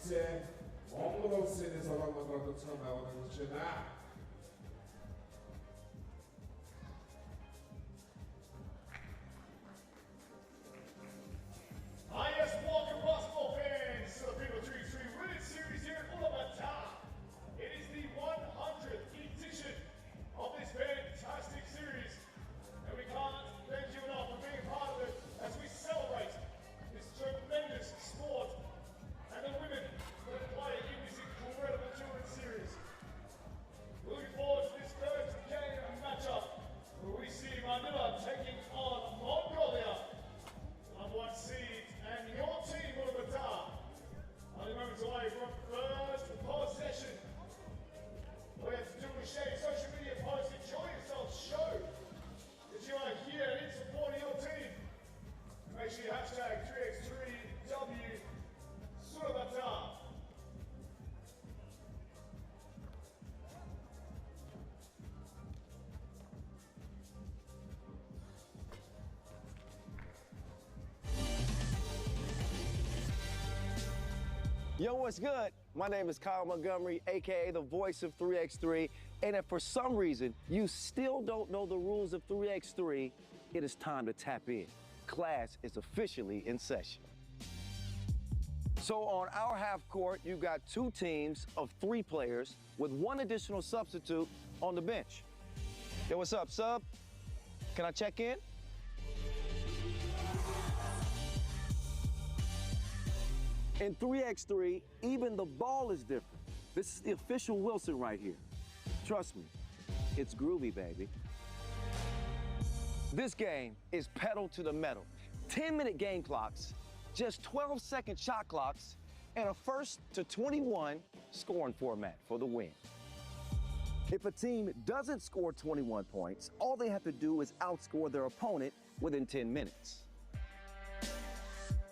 이제 몽골에서 만들어도 처음 나오는 것이나 Yes, welcome basketball fans to the FIBA 3x3 Women's Series here at Ulaanbaatar. It is the 100th edition of this fantastic series, and we can't thank you enough for being a part of it as we celebrate this tremendous sport and the women that play in this incredible touring series. We look forward to this first game matchup where we see Manila taking on Mongolia, number one seed, and your team, Ulaanbaatar, only moments away from first possession. All you have to do is share your social media posts, enjoy yourself, show that you are here and in support of your team. And make sure you hashtag 3x3W Ulaanbaatar. Yo, what's good? My name is Kyle Montgomery, aka the voice of 3x3. And if for some reason you still don't know the rules of 3x3, it is time to tap in. Class is officially in session. So on our half court, you've got two teams of 3 players with 1 additional substitute on the bench. Yo, what's up, sub? Can I check in? In 3x3, even the ball is different. This is the official Wilson right here. Trust me, it's groovy, baby. This game is pedal to the metal. 10-minute game clocks, just 12-second shot clocks, and a first to 21 scoring format for the win. If a team doesn't score 21 points, all they have to do is outscore their opponent within 10 minutes.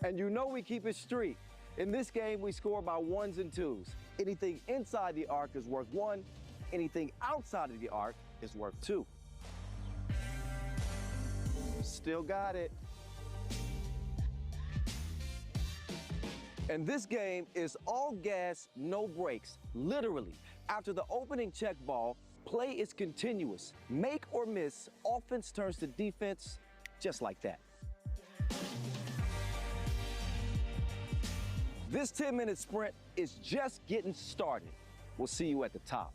And you know we keep it street. In this game, we score by 1s and 2s. Anything inside the arc is worth 1. Anything outside of the arc is worth 2. Still got it. And this game is all gas, no brakes. Literally, after the opening check ball, play is continuous. Make or miss, offense turns to defense just like that. This 10-minute sprint is just getting started. We'll see you at the top.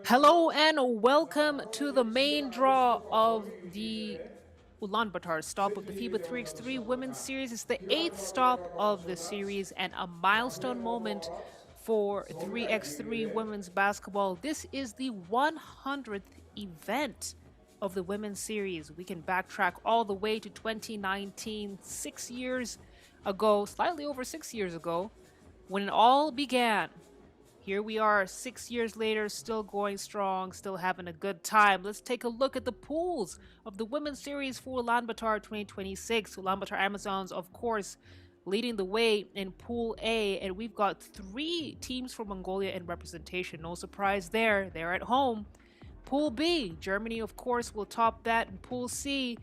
Hello and welcome to the main draw of the Ulaanbaatar stop of the FIBA 3x3 Women's Series. It's the 8th stop of the series and a milestone moment for 3x3 women's basketball. This is the 100th event of the women's series. We can backtrack all the way to 2019, 6 years ago, slightly over 6 years ago, when it all began. Here we are 6 years later, still going strong, still having a good time. Let's take a look at the pools of the women's series for Ulaanbaatar 2026. Ulaanbaatar Amazons, of course, leading the way in Pool A, and we've got 3 teams from Mongolia in representation. No surprise there. They're at home. Pool B, Germany, of course, will top that. In Pool C,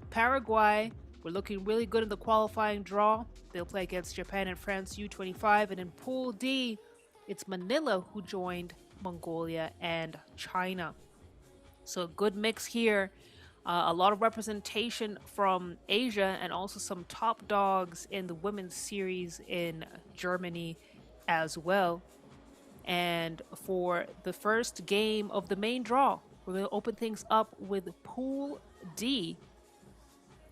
Paraguay, we're looking really good in the qualifying draw. They'll play against Japan and France U25. And in Pool D, it's Manila who joined Mongolia and China. So a good mix here. A lot of representation from Asia and also some top dogs in the women's series in Germany as well. And for the first game of the main draw, we're going to open things up with Pool D.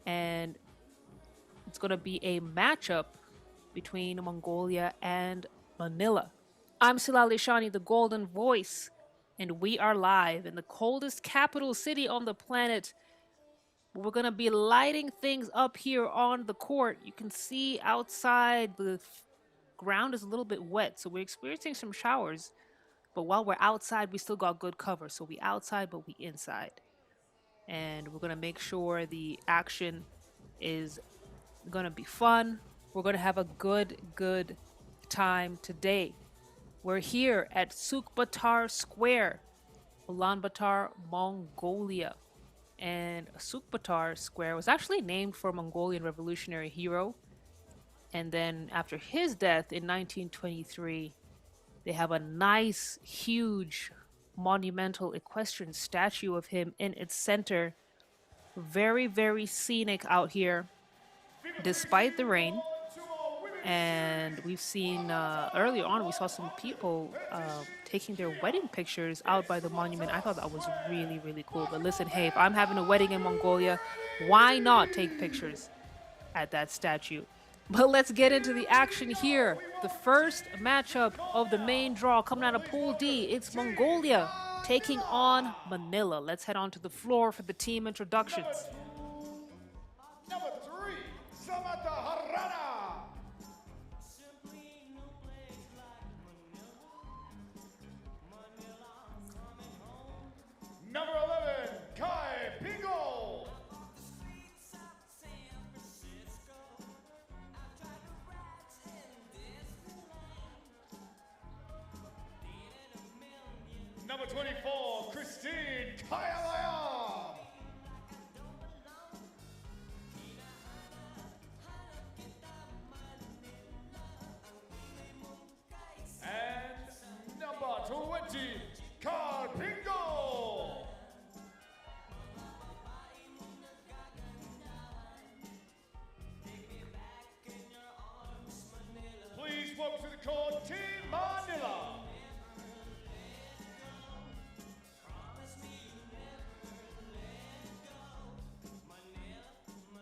And it's going to be a matchup between Mongolia and Manila. I'm Silali Shani, the Golden Voice, and we are live in the coldest capital city on the planet. We're going to be lighting things up here on the court. You can see outside the ground is a little bit wet, so we're experiencing some showers. But while we're outside, we still got good cover. So we outside, but we inside. And we're going to make sure the action is going to be fun. We're going to have a good time today. We're here at Ulaanbaatar Square, Ulaanbaatar, Mongolia. And Ulaanbaatar Square was actually named for a Mongolian revolutionary hero. And then after his death in 1923, they have a nice, huge, monumental equestrian statue of him in its center. Very, very scenic out here, despite the rain. And we've seen earlier on, we saw some people taking their wedding pictures out by the monument. I thought that was really, really cool. But listen, hey, if I'm having a wedding in Mongolia, why not take pictures at that statue? But let's get into the action here. The first matchup of the main draw coming out of Pool D. It's Mongolia taking on Manila. Let's head on to the floor for the team introductions. Number 3, Samantha Harana. Number 11, Kai Pingo. Number 24, Christine Kayalayam. And number 20, Kai Pingo. Please welcome to the court, Team Manila.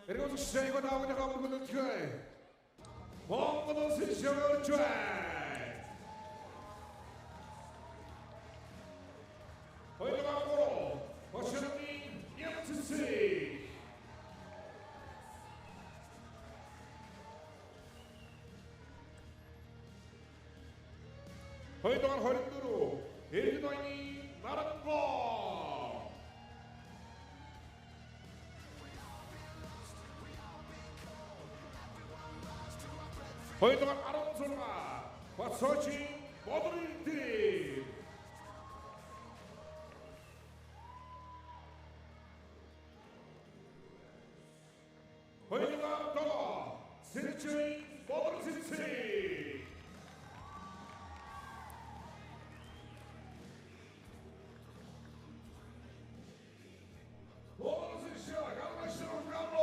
그리고 시작이고 나오는 가보는 트레이 몽골 시작을 트레이 보이드가고로 버셔닝 FTC 보이드간 허린두루 일기노인이 나른 거 보이동안 아론솔마 와서치 모드리티 보이동안 도거 실체인 모드리티 모드리티 가마시로 가로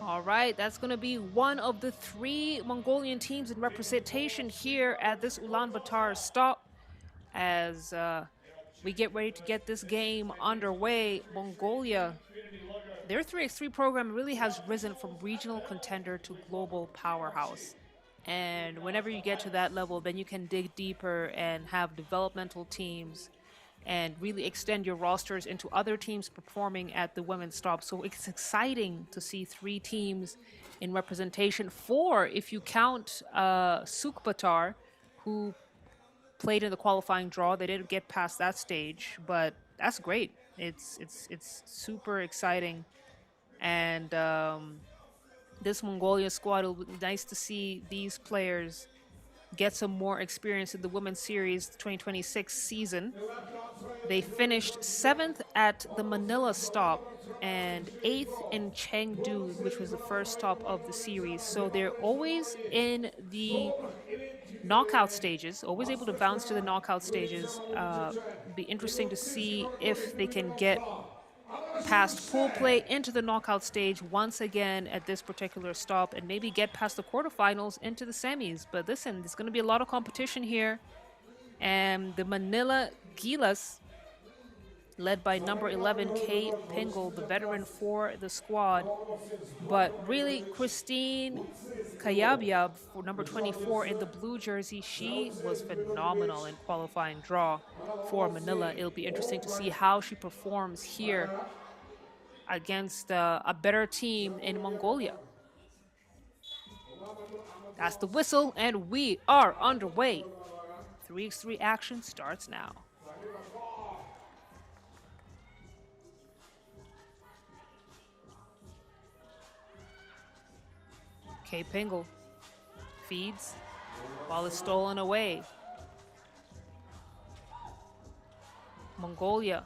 All right, that's going to be one of the 3 Mongolian teams in representation here at this Ulaanbaatar stop. As we get ready to get this game underway, Mongolia, their 3x3 program really has risen from regional contender to global powerhouse. And whenever you get to that level, then you can dig deeper and have developmental teams and really extend your rosters into other teams performing at the women's stop. So it's exciting to see 3 teams in representation. 4, if you count Ulaanbaatar, who played in the qualifying draw. They didn't get past that stage, but that's great. It's super exciting. And this Mongolia squad, it'll be nice to see these players get some more experience in the Women's Series 2026 season. They finished 7th at the Manila stop and 8th in Chengdu, which was the first stop of the series. So they're always in the knockout stages, always able to bounce to the knockout stages. Be interesting to see if they can get past pool play into the knockout stage once again at this particular stop and maybe get past the quarterfinals into the semis. But listen, there's going to be a lot of competition here. And the Manila Gilas, led by number 11, Kay Pingle, the veteran for the squad. But really, Christine Kayabyab, for number 24 in the blue jersey, she was phenomenal in qualifying draw for Manila. It'll be interesting to see how she performs here against a better team in Mongolia. That's the whistle, and we are underway. 3x3 action starts now. Kay Pingle feeds. Ball is stolen away. Mongolia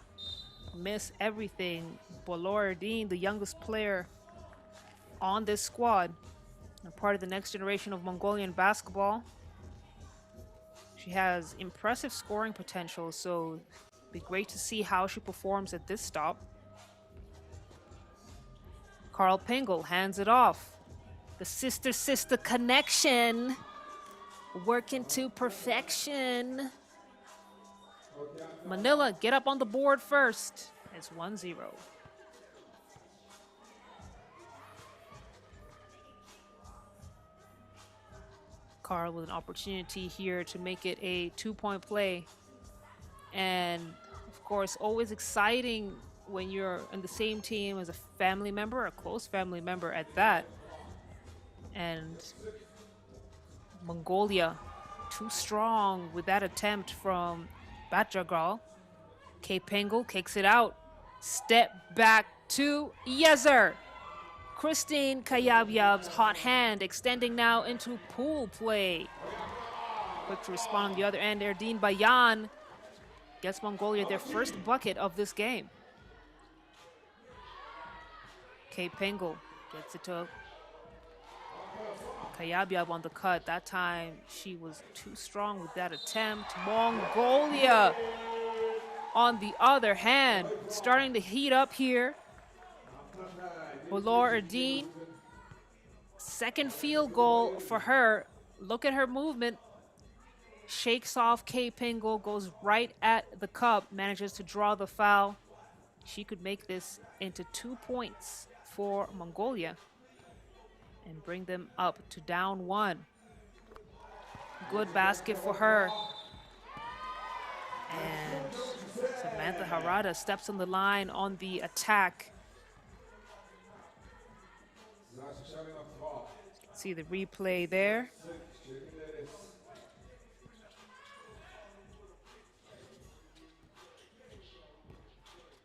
miss everything. Boloardine, the youngest player on this squad, and part of the next generation of Mongolian basketball. She has impressive scoring potential, so it'd be great to see how she performs at this stop. Carl Pengel hands it off. The sister-sister connection, working to perfection. Manila, get up on the board first. It's 1-0. Carl with an opportunity here to make it a 2-point play. And of course, always exciting when you're in the same team as a family member, a close family member at that. And Mongolia, too strong with that attempt from Batjagal. K. Pengel kicks it out. Step back to Yezer. Christine Kayabyab's hot hand extending now into pool play. Quick to respond on the other end. Erdine Bayan gets Mongolia their first bucket of this game. K. Pengel gets it to Kayabyab on the cut. That time she was too strong with that attempt. Mongolia, on the other hand, starting to heat up here. Bolor Erdine, second field goal for her. Look at her movement. Shakes off K. Pengel, goes right at the cup, manages to draw the foul. She could make this into 2 points for Mongolia and bring them up to down 1. Good basket for her. And Samantha Harada steps on the line on the attack. See the replay there.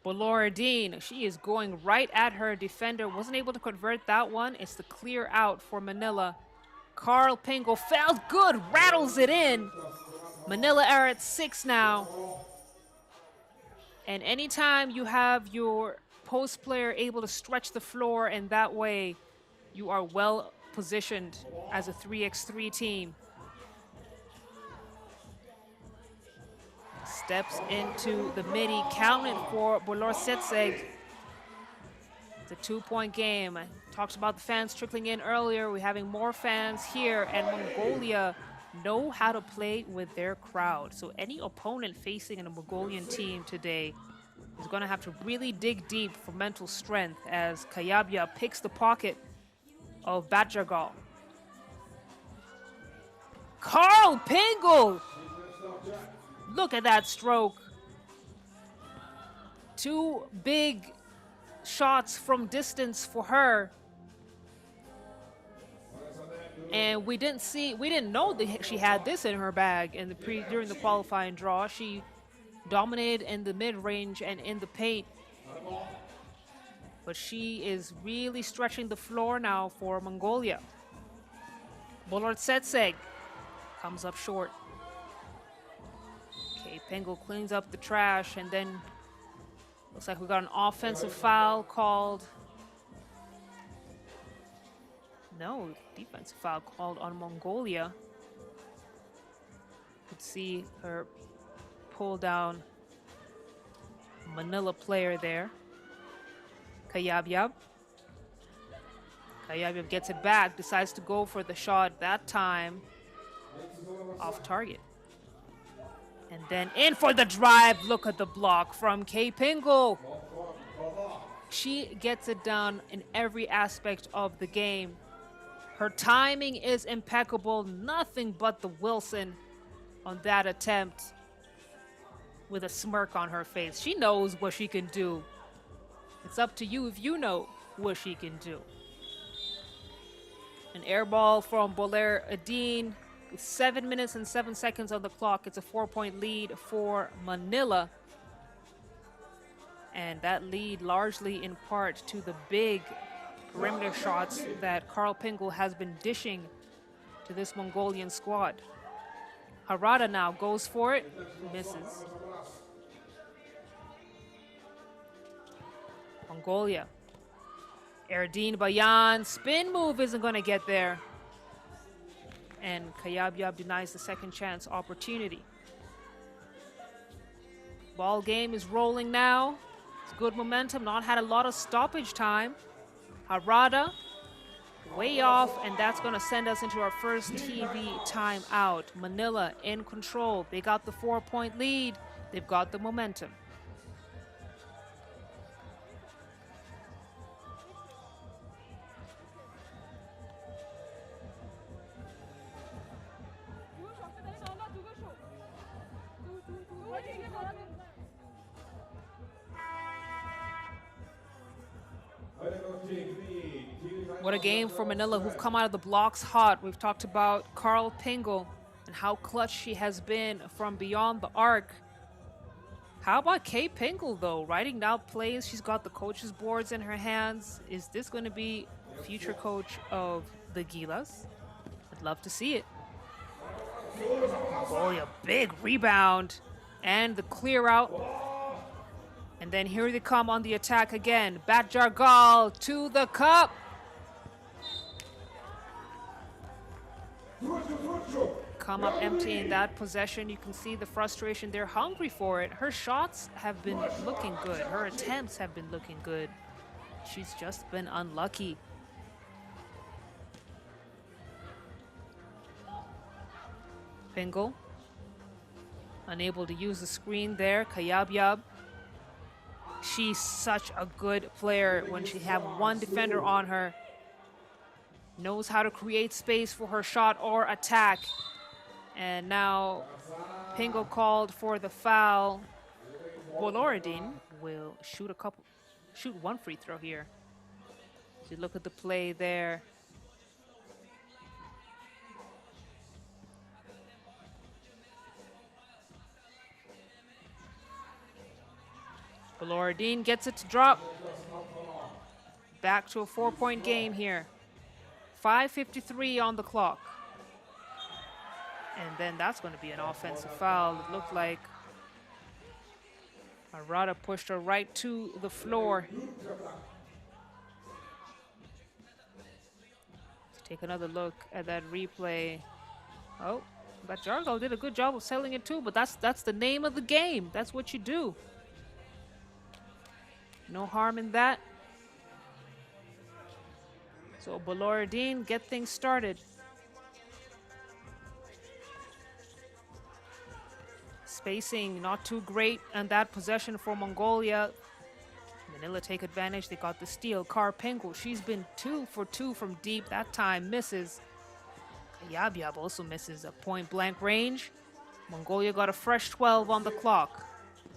Boloardine, she is going right at her defender. Wasn't able to convert that one. It's the clear out for Manila. Carl Pengel felt good, rattles it in. Manila are at 6 now. And anytime you have your post player able to stretch the floor in that way, you are well positioned as a 3x3 team. Steps into the midi, counted for Bolor Setseg. It's a 2-point game. I talked about the fans trickling in earlier. We're having more fans here, and Mongolia know how to play with their crowd. So any opponent facing a Mongolian team today is going to have to really dig deep for mental strength as Kayabya picks the pocket of Batjagal. Carl Pengel! Look at that stroke. 2 big shots from distance for her. And we didn't know that she had this in her bag in during the qualifying draw. She dominated in the mid-range and in the paint. But she is really stretching the floor now for Mongolia. Bolor Setseg comes up short. Okay, Pengel cleans up the trash, and then looks like we got an offensive foul called. No, defensive foul called on Mongolia. You could see her pull down Manila player there. Kayabyab. Kayabyab gets it back, decides to go for the shot that time. Off target. And then in for the drive. Look at the block from K. Pengel. She gets it done in every aspect of the game. Her timing is impeccable. Nothing but the Wilson on that attempt. With a smirk on her face. She knows what she can do. It's up to you if you know what she can do. An air ball from Bolor Erdine. With 7 minutes and 7 seconds on the clock, it's a 4-point lead for Manila. And that lead largely in part to the big perimeter shots that Carl Pengel has been dishing to this Mongolian squad. Harada now goes for it, misses. Mongolia. Erdine Bayan, spin move isn't going to get there. And Kayabyab denies the second chance opportunity. Ball game is rolling now. It's good momentum, not had a lot of stoppage time. Harada, way off, and that's going to send us into our first TV timeout. Manila in control. They got the 4-point lead. They've got the momentum. What a game for Manila, who've come out of the blocks hot. We've talked about Carl Pingle and how clutch she has been from beyond the arc. How about Kay Pingle, though? Writing down plays. She's got the coach's boards in her hands. Is this going to be future coach of the Gilas? I'd love to see it. Mongolia, big rebound. And the clear out. And then here they come on the attack again. Bat Jargal to the cup. Come up empty in that possession. You can see the frustration. They're hungry for it. Her shots have been looking good. Her attempts have been looking good. She's just been unlucky. Pingle. Unable to use the screen there. Kayabyab. She's such a good player when she have one defender on her. Knows how to create space for her shot or attack. And now Pingle called for the foul. Boloradin will shoot one free throw here. So look at the play there. Boloradin gets it to drop. Back to a 4-point game here. 5:53 on the clock. And then that's going to be an offensive foul. It looked like Arada pushed her right to the floor. Let's take another look at that replay. Oh, but Jargo did a good job of selling it too, but that's the name of the game. That's what you do. No harm in that. So Boloradin, get things started. Spacing not too great on that possession for Mongolia. Manila take advantage. They got the steal. Kar Pingle, she's been 2 for 2 from deep. That time misses. Kayabyab also misses at point blank range. Mongolia got a fresh 12 on the clock.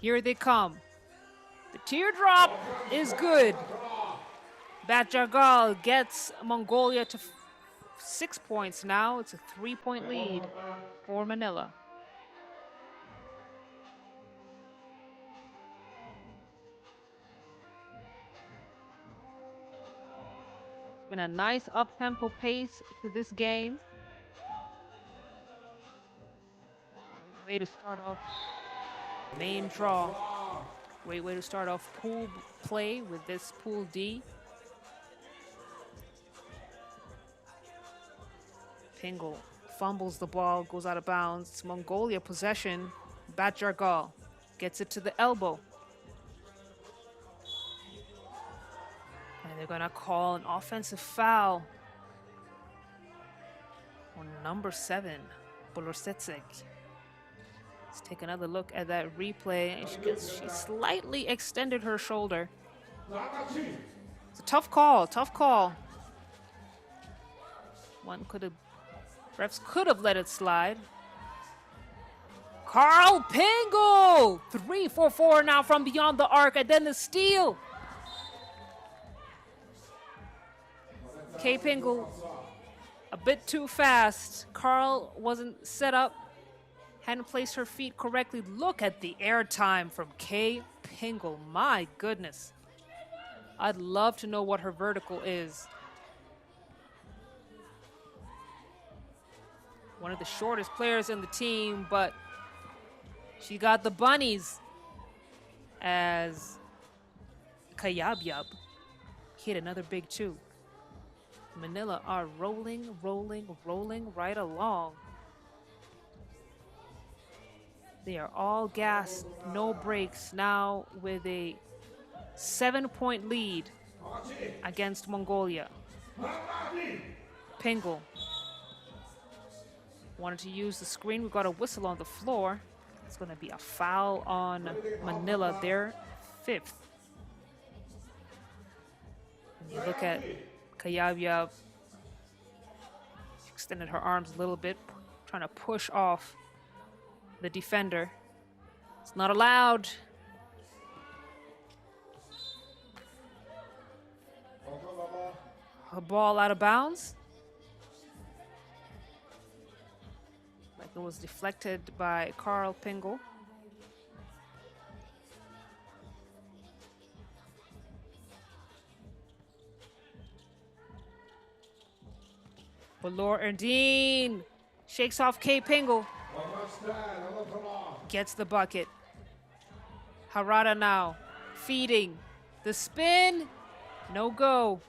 Here they come. The teardrop is good. Bat Jargal gets Mongolia to 6 points now. It's a 3-point lead for Manila. It's been a nice up-tempo pace to this game. Way to start off main draw. Great way to start off pool play with this Pool D. Pingle fumbles the ball, goes out of bounds. It's Mongolia possession. Bat Jargal gets it to the elbow. And they're gonna call an offensive foul on number 7, Bolorsetsek. Let's take another look at that replay. She slightly extended her shoulder. It's a tough call, tough call. Refs could have let it slide. Carl Pingle! 3 for 4 now from beyond the arc, and then the steal. Kay Pingle, a bit too fast. Carl wasn't set up. Hadn't placed her feet correctly. Look at the air time from Kay Pingle. My goodness. I'd love to know what her vertical is. one of the shortest players in the team, but she got the bunnies as Kayabyab hit another big two. Manila are rolling, rolling, rolling right along. They are all gas, no brakes, now with a 7-point lead against Mongolia. Pingle wanted to use the screen. We've got a whistle on the floor. It's going to be a foul on Manila, their 5th. And you look at Kayabyab, extended her arms a little bit, trying to push off the defender. It's not allowed. A ball out of bounds. Like it was deflected by Carl Pingle. Valor Erdine shakes off K. Pingle. Gets the bucket. Harada now feeding. The spin. No go.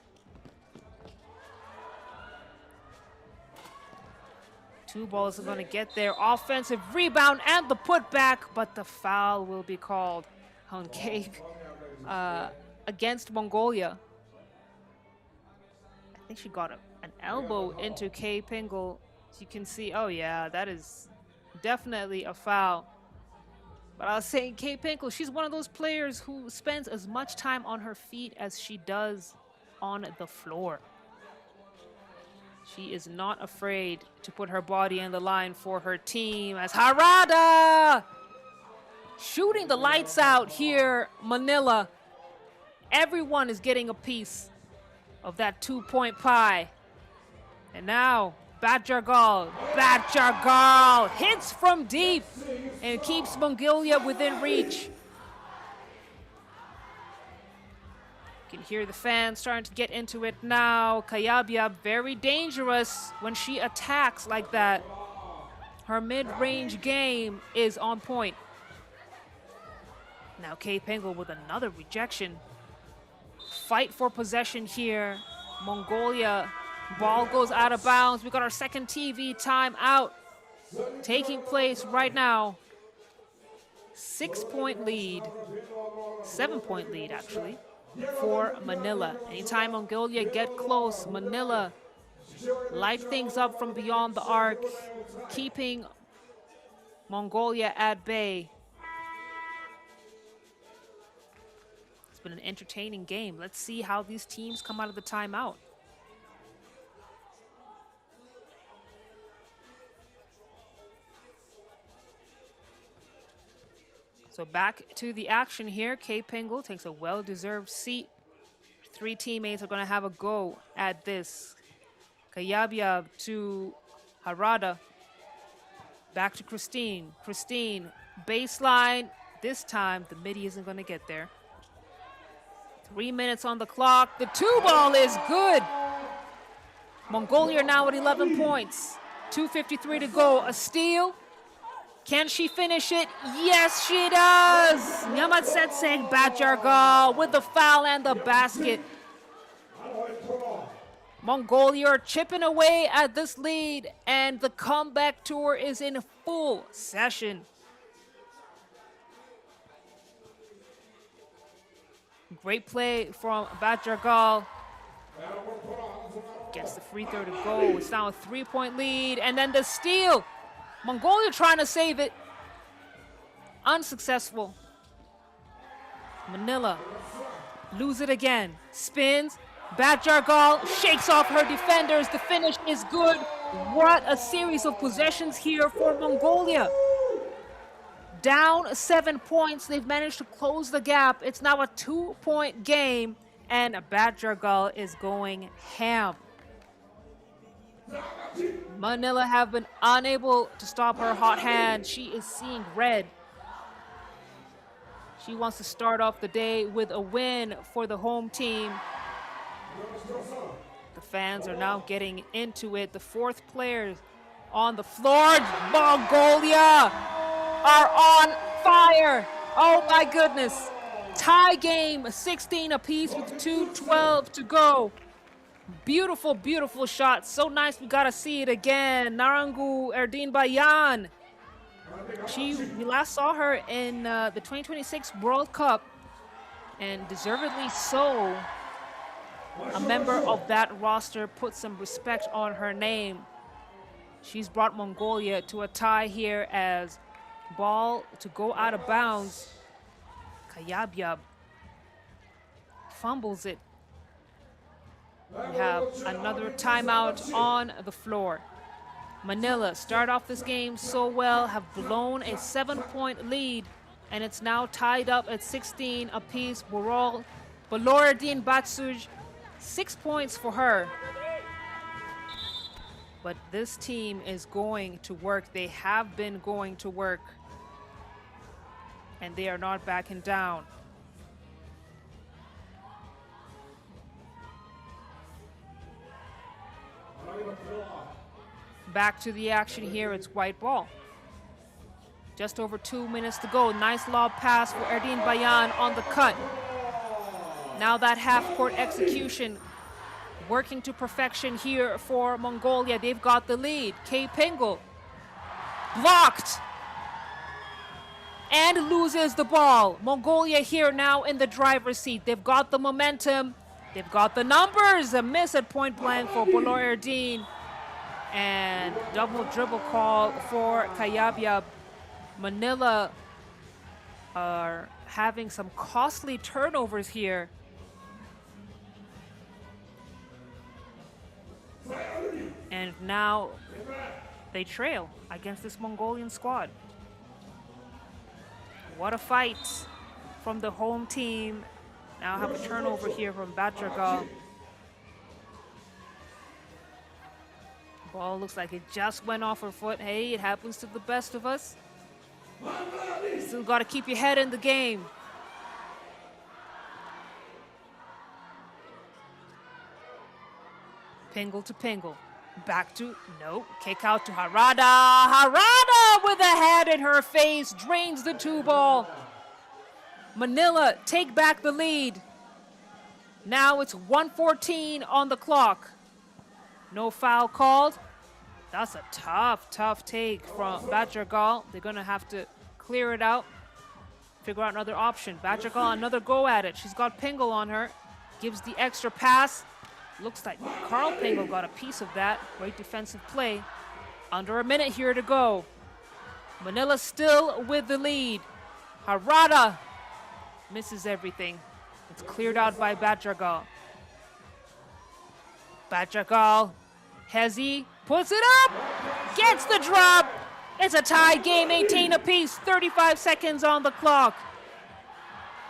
Two balls are going to get there. Offensive rebound and the putback, but the foul will be called on K against Mongolia. I think she got an elbow into K. Pingle. As you can see, oh yeah, that is definitely a foul. But I was saying K. Pingle, she's one of those players who spends as much time on her feet as she does on the floor. She is not afraid to put her body in the line for her team as Harada shooting the lights out here, Manila. Everyone is getting a piece of that 2-point pie. And now Batjargal hits from deep and keeps Mongolia within reach. You can hear the fans starting to get into it now. Kayabyab very dangerous when she attacks like that. Her mid-range game is on point. Now K. Pingle with another rejection. Fight for possession here. Mongolia, ball goes out of bounds. We got our second TV timeout taking place right now. 6-point lead, 7-point lead actually, for Manila. Anytime Mongolia get close, Manila light things up from beyond the arc, keeping Mongolia at bay. It's been an entertaining game. Let's see how these teams come out of the timeout. So back to the action here. K. Pingle takes a well-deserved seat. 3 teammates are going to have a go at this. Kayabyab to Harada. Back to Christine. Christine, baseline. This time, the midi isn't going to get there. 3 minutes on the clock. The 2-ball is good. Mongolia now at 11 points. 2:53 to go. A steal. Can she finish it? Yes, she does! Nyamatsetseng Batjargal with the foul and the basket. Mongolia are chipping away at this lead, and the comeback tour is in full session. Great play from Batjargal. Gets the free throw to go. It's now a 3-point lead, and then the steal. Mongolia trying to save it. Unsuccessful. Manila lose it again. Spins. Batjargal shakes off her defenders. The finish is good. What a series of possessions here for Mongolia. Down 7 points. They've managed to close the gap. It's now a 2-point game, and Batjargal is going ham. Manila have been unable to stop her hot hand. She is seeing red. She wants to start off the day with a win for the home team. The fans are now getting into it. The 4th player on the floor. Mongolia are on fire. Oh my goodness. Tie game, 16 apiece with 2:12 to go. Beautiful, beautiful shot. So nice, we gotta see it again. Narangu Erdin Bayan. We last saw her in the 2026 World Cup, and deservedly so. A member of that roster put some respect on her name. She's brought Mongolia to a tie here as ball to go out of bounds. Kayabyab fumbles it. We have another timeout on the floor. Manila start off this game so well, have blown a 7-point lead, and it's now tied up at 16 apiece. Baloradin Batsuj, 6 points for her. But this team is going to work. They have been going to work, and they are not backing down. Back to the action here, it's white ball. Just over 2 minutes to go. Nice lob pass for Erdin Bayan on the cut. Now that half-court execution working to perfection here for Mongolia. They've got the lead. Kay Pingle blocked and loses the ball. Mongolia here now in the driver's seat. They've got the momentum. They've got the numbers. A miss at point blank for Bolor Erdin. And double dribble call for Kayabyab. Manila are having some costly turnovers here. And now they trail against this Mongolian squad. What a fight from the home team. Now have a turnover here from Batragal. Ball looks like it just went off her foot. Hey, it happens to the best of us. Still got to keep your head in the game. Pingle to Pingle. Back to, no, kick out to Harada. Harada with a head in her face, drains the 2-ball. Manila take back the lead. Now it's 1:14 on the clock. No foul called. That's a tough take from Batragal. They're going to have to clear it out, figure out another option. Batragal, another go at it. She's got Pingle on her. Gives the extra pass. Looks like Carl Pingle got a piece of that. Great defensive play. Under a minute here to go. Manila still with the lead. Harada misses everything. It's cleared out by Batragal. Batragal. Hezi puts it up. Gets the drop. It's a tie game, 18 apiece. 35 seconds on the clock.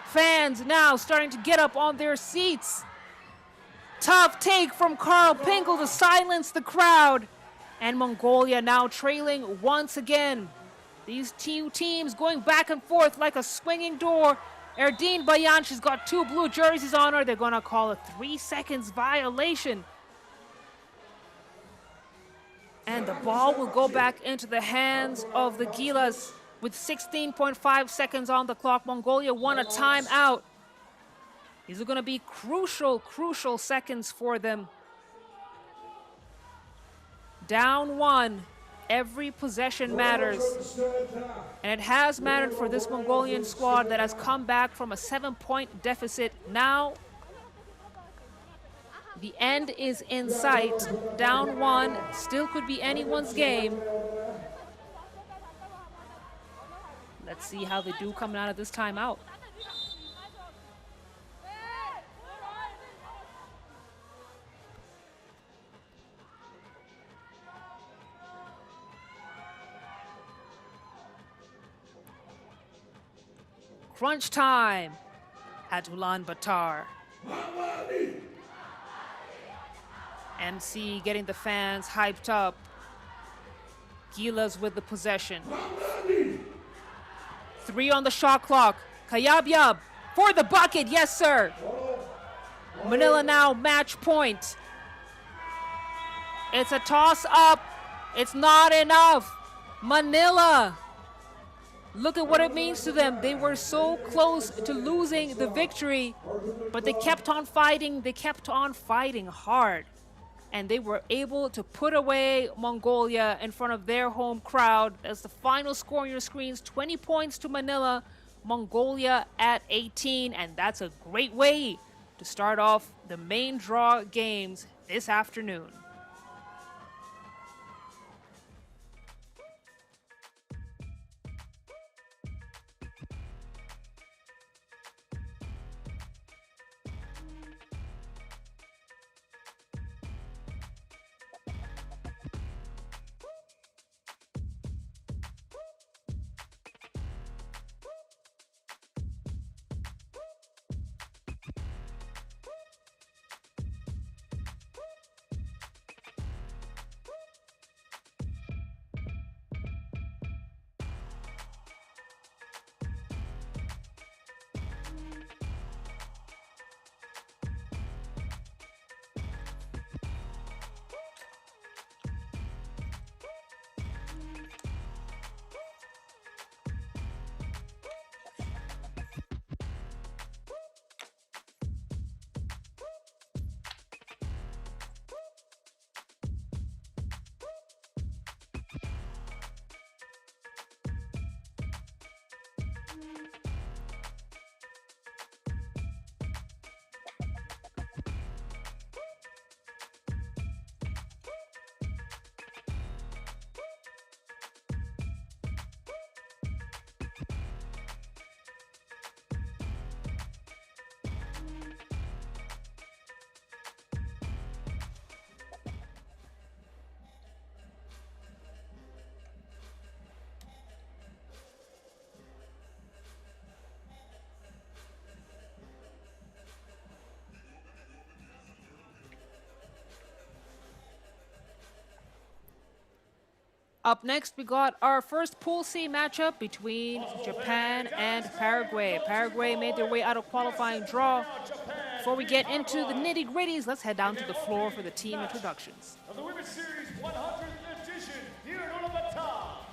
Fans now starting to get up on their seats. Tough take from Carl Pingle to silence the crowd. And Mongolia now trailing once again. These two teams going back and forth like a swinging door. Erdin Bayan, she's got 2 blue jerseys on her. They're going to call a 3 seconds violation. And the ball will go back into the hands of the Gilas with 16.5 seconds on the clock. Mongolia won a timeout. These are going to be crucial seconds for them. Down 1. Every possession matters. And it has mattered for this Mongolian squad that has come back from a 7-point deficit. Now, the end is in sight. Down 1. Still could be anyone's game. Let's see how they do coming out of this timeout. Crunch time at Ulaanbaatar. MC getting the fans hyped up. Gilas with the possession. 3 on the shot clock. Kayabyab for the bucket. Yes, sir. Manila now match point. It's a toss up. It's not enough. Manila. Look at what it means to them. They were so close to losing the victory, but they kept on fighting. They kept on fighting hard. And they were able to put away Mongolia in front of their home crowd. That's the final score on your screens. 20 points to Manila, Mongolia at 18. And that's a great way to start off the main draw games this afternoon. Up next, we got our first Pool C matchup between Japan and Paraguay. Paraguay made their way out of qualifying draw. Before we get into the nitty-gritties, let's head down to the floor for the team introductions. Of the Women's Series 100th edition here in Ulaanbaatar.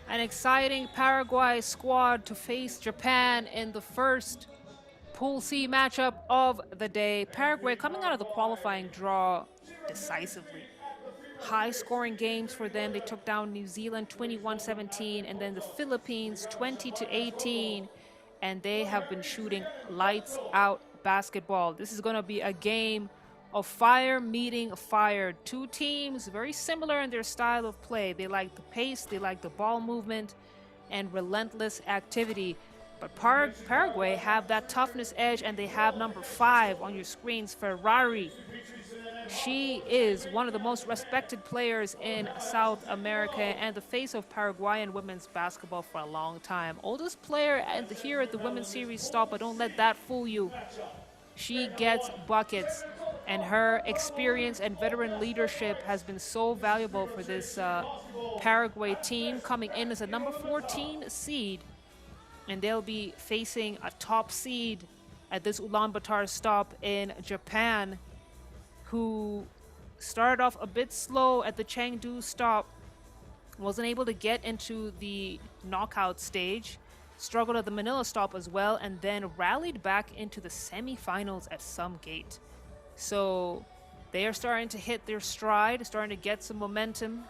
An exciting Paraguay squad to face Japan in the first Pool C matchup of the day. Paraguay coming out of the qualifying draw decisively. High scoring games for them. They took down New Zealand 21-17 and then the Philippines 20-18. And they have been shooting lights out basketball. This is going to be a game of fire meeting fire. Two teams very similar in their style of play. They like the pace, they like the ball movement, and relentless activity. But Paraguay have that toughness edge, and they have number 5 on your screens, Ferrari. She is one of the most respected players in South America and the face of Paraguayan women's basketball for a long time. Oldest player here at the Women's Series stop, but don't let that fool you. She gets buckets, and her experience and veteran leadership has been so valuable for this Paraguay team, coming in as a number 14 seed. And they'll be facing a top seed at this Ulaanbaatar stop in Japan, who started off a bit slow at the Chengdu stop, wasn't able to get into the knockout stage, struggled at the Manila stop as well, and then rallied back into the semifinals at some gate. So they are starting to hit their stride, starting to get some momentum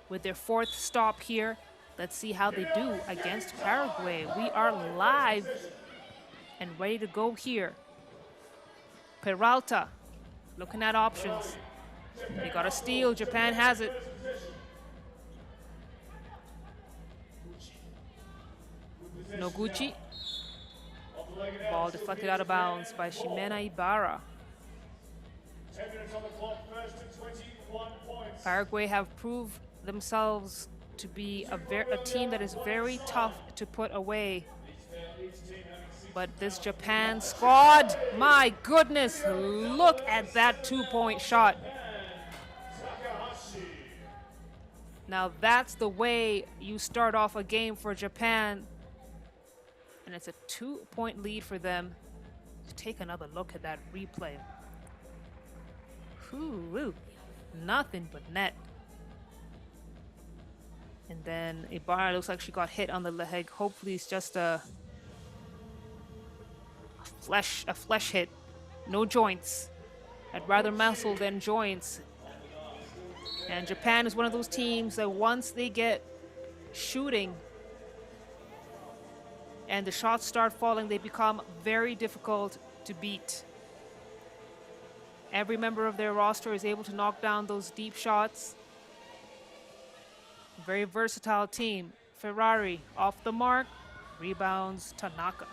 with their 4th stop here. Let's see how they do against Paraguay. We are live and ready to go here. Peralta looking at options. They got a steal. Japan has it. Noguchi. Ball deflected out of bounds by Ximena Ibarra. 10 minutes on the clock, first to 21 points. Paraguay have proved themselves to be a team that is very tough to put away. But this Japan squad, my goodness, look at that 2-point shot. Now that's the way you start off a game for Japan. And it's a 2-point lead for them. Let's take another look at that replay. Whew, nothing but net. And then Ibarra looks like she got hit on the leg. Hopefully it's just a flesh hit. No joints. I'd rather muscle than joints. And Japan is one of those teams that once they get shooting and the shots start falling, they become very difficult to beat. Every member of their roster is able to knock down those deep shots. Very versatile team. Ferrari off the mark, rebounds Tanaka.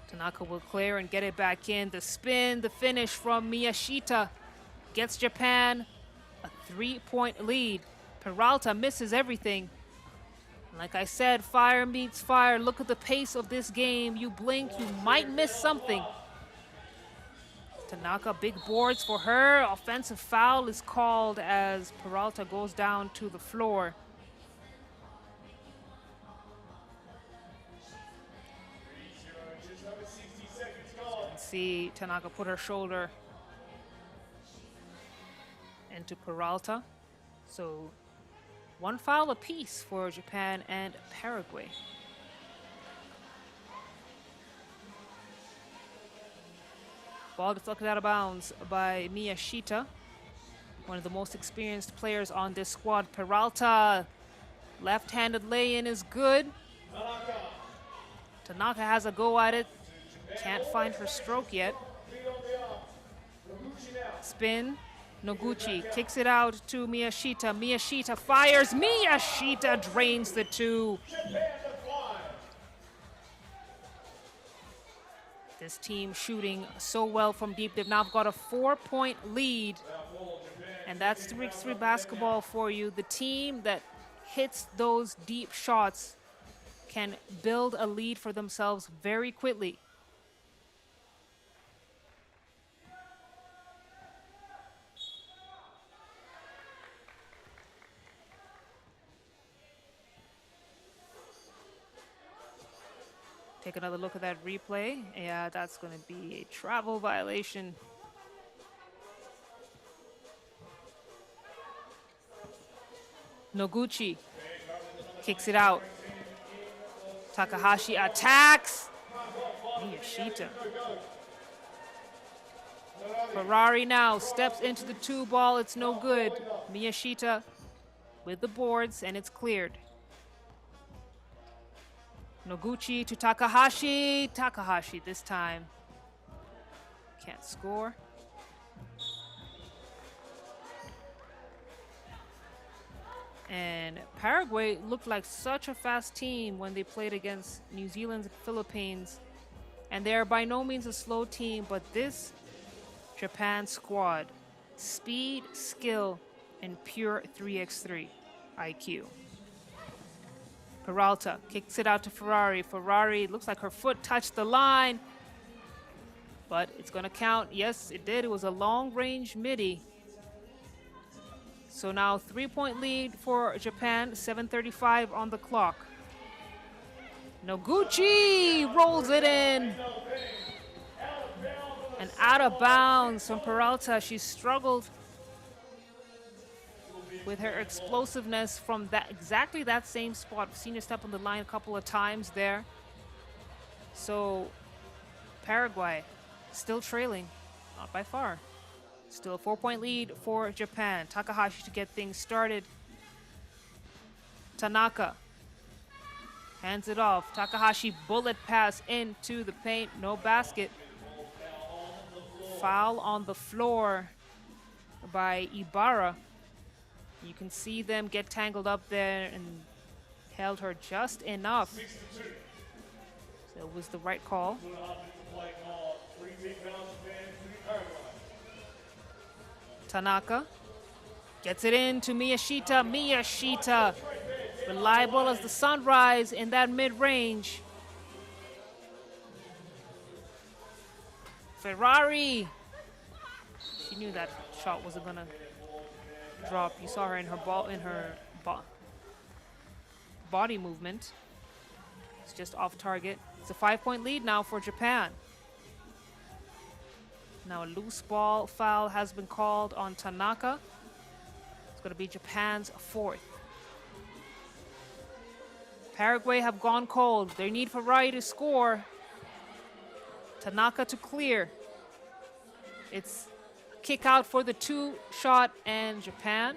Tanaka will clear and get it back in. The spin, the finish from Miyashita gets Japan a 3-point lead. Peralta misses everything. Like I said, fire meets fire. Look at the pace of this game. You blink, you might miss something. Tanaka, big boards for her. Offensive foul is called as Peralta goes down to the floor. See Tanaka put her shoulder into Peralta. So 1 foul apiece for Japan and Paraguay. Ball deflected out of bounds by Miyashita, one of the most experienced players on this squad. Peralta, left-handed lay-in is good. Tanaka has a go at it. Can't find her stroke yet. Spin. Noguchi kicks it out to Miyashita. Miyashita fires. Miyashita drains the 2. This team shooting so well from deep. They've now got a 4-point lead. And that's 3x3 basketball for you. The team that hits those deep shots can build a lead for themselves very quickly. Take another look at that replay. Yeah, that's going to be a travel violation. Noguchi kicks it out. Takahashi attacks. Miyashita. Ferrari now steps into the 2 ball. It's no good. Miyashita with the boards, and it's cleared. Noguchi to Takahashi. Takahashi this time Can't score. And Paraguay looked like such a fast team when they played against New Zealand and Philippines. And they are by no means a slow team, but this Japan squad, speed, skill, and pure 3x3 IQ. Peralta kicks it out to Ferrari. Ferrari looks like her foot touched the line, but it's going to count. Yes, it did. It was a long-range midi. So now 3-point lead for Japan, 7:35 on the clock. Noguchi rolls it in. And out of bounds from Peralta. She struggled with her explosiveness from that exactly that same spot. We've seen her step on the line a couple of times there. So Paraguay still trailing, not by far. Still a 4-point lead for Japan. Takahashi to get things started. Tanaka hands it off. Takahashi bullet pass into the paint. No basket. Foul on the floor by Ibarra. You can see them get tangled up there and held her just enough. So it was the right call. Tanaka gets it in to Miyashita. Miyashita, reliable as the sunrise in that mid-range. Ferrari. She knew that shot wasn't gonna drop. You saw her in her body movement. It's just off target. It's a 5-point lead now for Japan. Now a loose ball foul has been called on Tanaka. It's going to be Japan's 4th. Paraguay have gone cold. They need Ferrari to score. Tanaka to clear. It's kick out for the 2-shot, and Japan,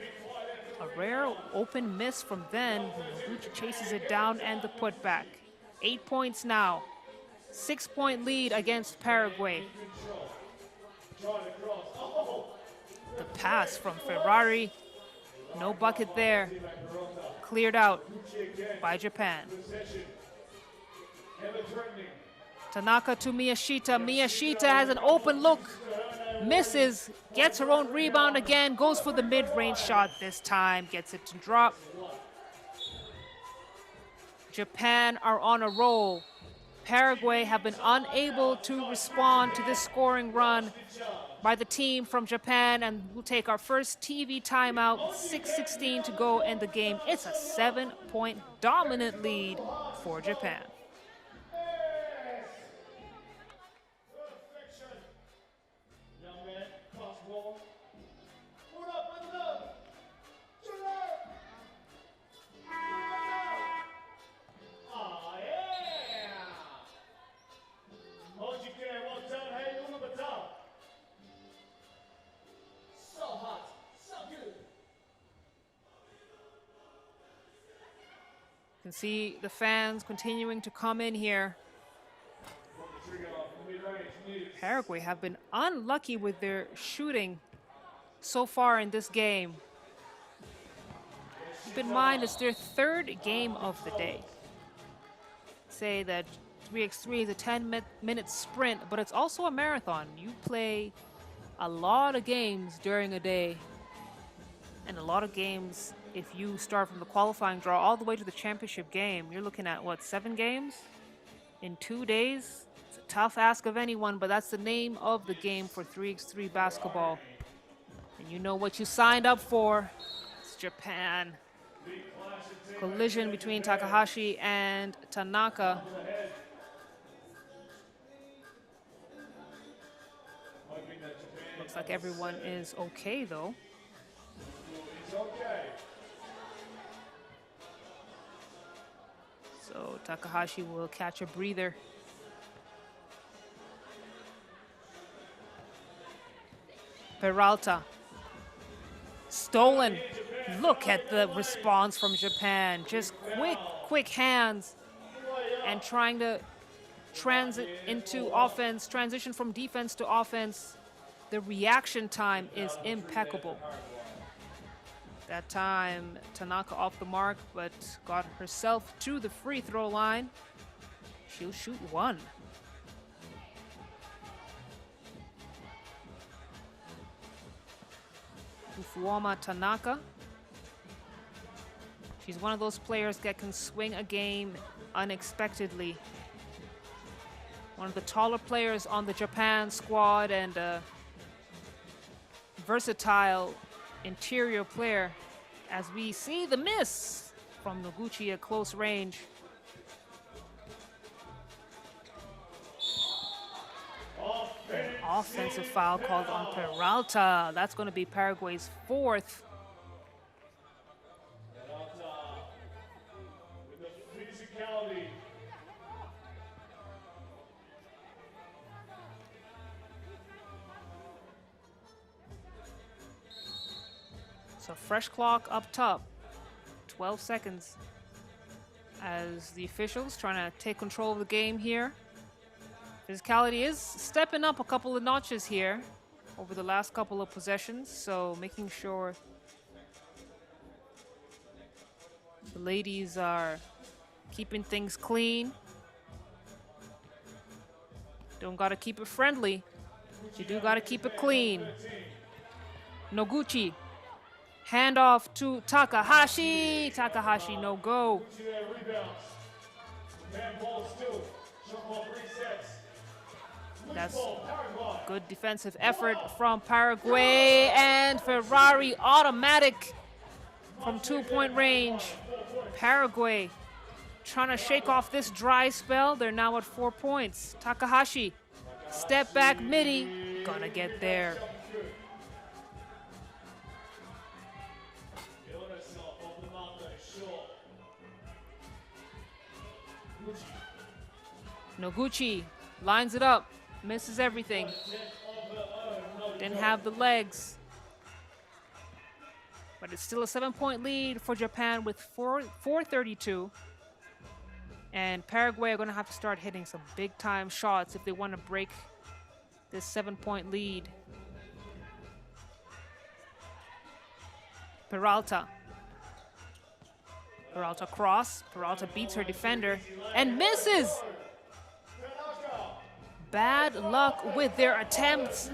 a rare open miss from then. Noguchi chases it down and the putback. 8 points now. 6-point lead against Paraguay. The pass from Ferrari. No bucket there. Cleared out by Japan. Tanaka to Miyashita. Miyashita has an open look. Misses. Gets her own rebound again. Goes for the mid-range shot this time. Gets it to drop. Japan are on a roll. Paraguay have been unable to respond to this scoring run by the team from Japan, and we'll take our first TV timeout. 6:16 to go in the game. It's a 7-point dominant lead for Japan. You can see the fans continuing to come in here. Paraguay have been unlucky with their shooting so far in this game. Keep in mind, it's their 3rd game of the day. Say that 3x3 is a 10-minute sprint, but it's also a marathon. You play a lot of games during a day, and a lot of games, if you start from the qualifying draw all the way to the championship game, you're looking at, what, 7 games in 2 days? It's a tough ask of anyone, but that's the name of the game for 3x3 basketball. And you know what you signed up for. It's Japan. Collision between Takahashi and Tanaka. Looks like everyone is okay, though. So Takahashi will catch a breather. Peralta. Stolen. Look at the response from Japan. Just quick hands and trying to transit into offense, transition from defense to offense, the reaction time is impeccable. That time, Tanaka off the mark, but got herself to the free throw line. She'll shoot one. Ufuoma Tanaka. She's one of those players that can swing a game unexpectedly. One of the taller players on the Japan squad and a versatile interior player, as we see the miss from Noguchi at close range. An offensive foul called on Peralta. That's going to be Paraguay's fourth. With the physicality. So fresh clock up top, 12 seconds as the officials trying to take control of the game here. Physicality is stepping up a couple of notches here over the last couple of possessions, so making sure the ladies are keeping things clean. Don't gotta keep it friendly, you do gotta keep it clean. Noguchi. Handoff to Takahashi. Takahashi, no go. That's good defensive effort from Paraguay. And Ferrari automatic from 2-point range. Paraguay trying to shake off this dry spell. They're now at 4 points. Takahashi, step back midi. Gonna get there. Noguchi lines it up, misses everything. Didn't have the legs. But it's still a 7-point lead for Japan with 4:32. And Paraguay are going to have to start hitting some big-time shots if they want to break this 7-point lead. Peralta. Peralta cross. Peralta beats her defender and misses. Bad luck with their attempts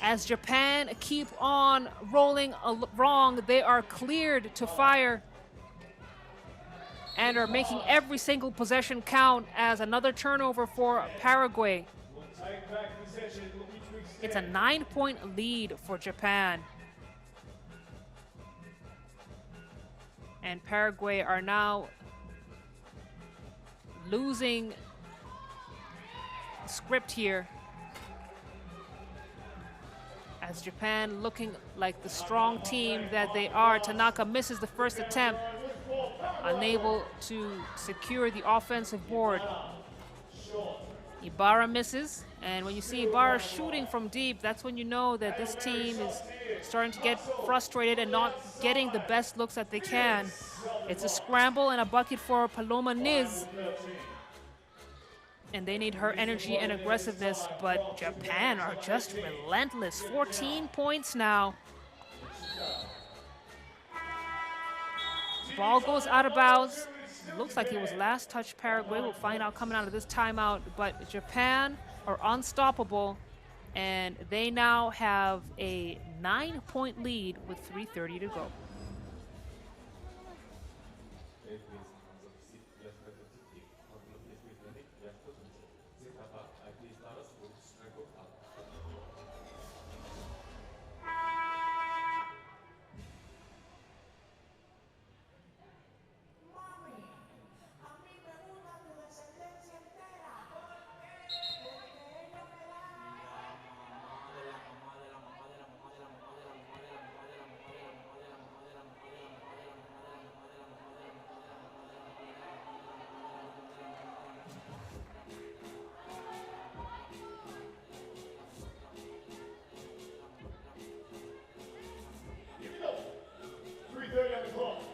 as Japan keep on rolling wrong. They are cleared to fire and are making every single possession count as another turnover for Paraguay. It's a 9-point lead for Japan. And Paraguay are now losing script here as Japan looking like the strong team that they are. Tanaka misses the first attempt, unable to secure the offensive board. Ibarra misses, and when you see Ibarra shooting from deep, that's when you know that this team is starting to get frustrated and not getting the best looks that they can. It's a scramble and a bucket for Paloma Niz, and they need her energy and aggressiveness, but Japan are just relentless. 14 points now. Ball goes out of bounds. Looks like it was last touch Paraguay. We'll find out coming out of this timeout, but Japan are unstoppable, and they now have a 9-point lead with 3:30 to go.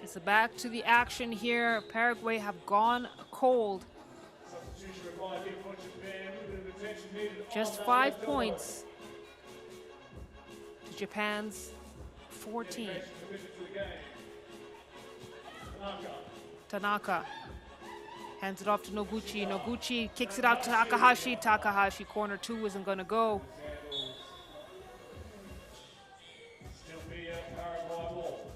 So back to the action here. Paraguay have gone cold Just 5 points to Japan's 14. Tanaka hands it off to Noguchi. Noguchi kicks it out to Takahashi. Takahashi, corner 2 isn't going to go. Still be a Paraguay ball.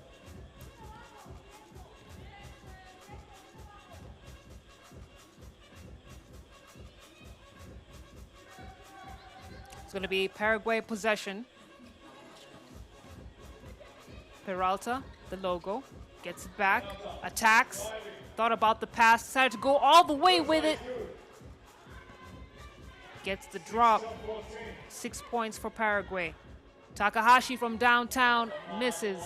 It's going to be Paraguay possession. Peralta, the logo, gets it back, attacks, thought about the pass, decided to go all the way with it. Gets the drop. 6 points for Paraguay. Takahashi from downtown misses.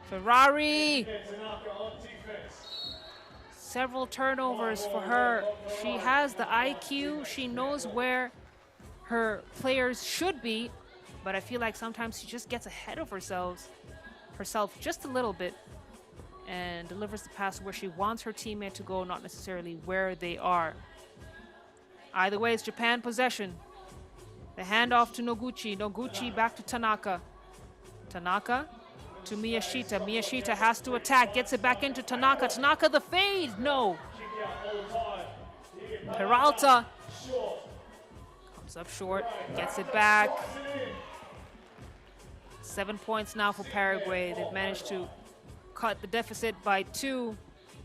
Ferrari. Several turnovers for her. She has the IQ. She knows where her players should be, but I feel like sometimes she just gets ahead of herself just a little bit and delivers the pass where she wants her teammate to go, not necessarily where they are. Either way, it's Japan possession. The handoff to Noguchi. Noguchi back to Tanaka. Tanaka to Miyashita. Miyashita has to attack, gets it back into Tanaka. Tanaka the fade, no. Peralta comes up short, gets it back. 7 points now for Paraguay. They've managed to cut the deficit by 2,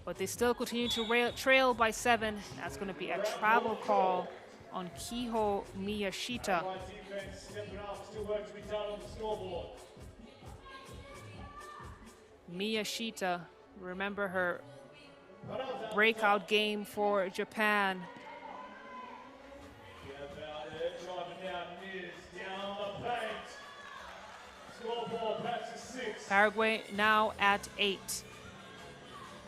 but they still continue to trail by 7. That's going to be a travel call on Kiho Miyashita. Miyashita, remember her breakout game for Japan. Paraguay now at 8.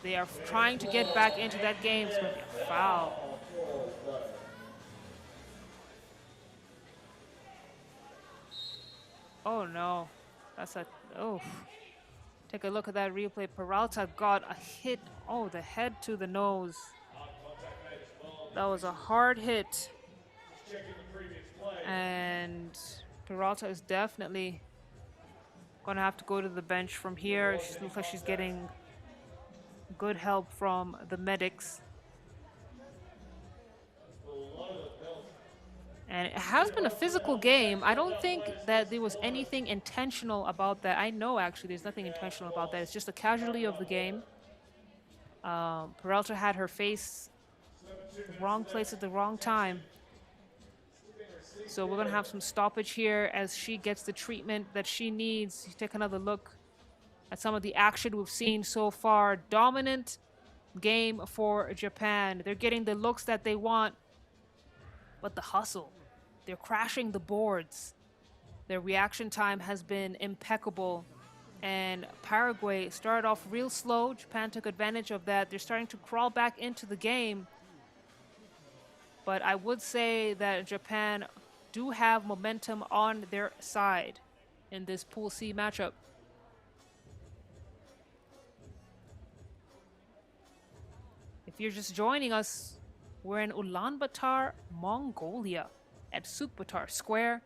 They are trying to get back into that game. It's going to be a foul. Oh no, that's a, oh. Take a look at that replay. Peralta got a hit. Oh, the head to the nose. That was a hard hit. And Peralta is definitely going to have to go to the bench from here. She looks like she's getting good help from the medics. And it has been a physical game. I don't think that there was anything intentional about that. I know, actually, there's nothing intentional about that. It's just a casualty of the game. Peralta had her face the wrong place at the wrong time. So we're going to have some stoppage here as she gets the treatment that she needs. You take another look at some of the action we've seen so far. Dominant game for Japan. They're getting the looks that they want, but the hustle. They're crashing the boards. Their reaction time has been impeccable. And Paraguay started off real slow. Japan took advantage of that. They're starting to crawl back into the game. But I would say that Japan do have momentum on their side in this Pool C matchup. If you're just joining us, we're in Ulaanbaatar, Mongolia, at Sukbatar Square.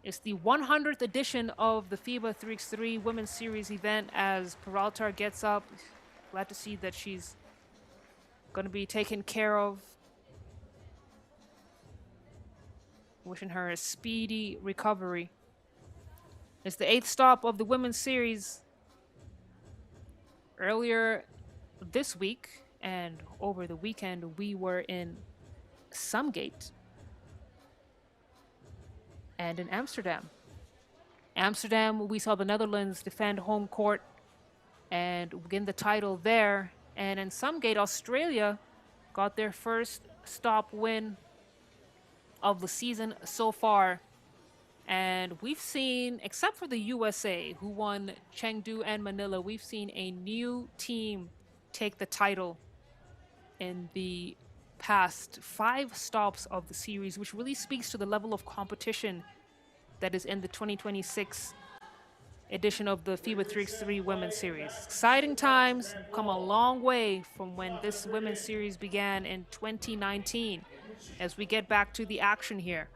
It's the 100th edition of the FIBA 3x3 Women's Series event as Peralta gets up. Glad to see that she's going to be taken care of. Wishing her a speedy recovery. It's the 8th stop of the Women's Series. Earlier this week and over the weekend, we were in Sumgate and in Amsterdam. Amsterdam, we saw the Netherlands defend home court and win the title there. And in Sumgate, Australia got their first stop win of the season so far. And we've seen, except for the USA, who won Chengdu and Manila, we've seen a new team take the title in the past 5 stops of the series, which really speaks to the level of competition that is in the 2026 edition of the FIBA 3x3 Women's Series. Exciting times, come a long way from when this Women's Series began in 2019. As we get back to the action here.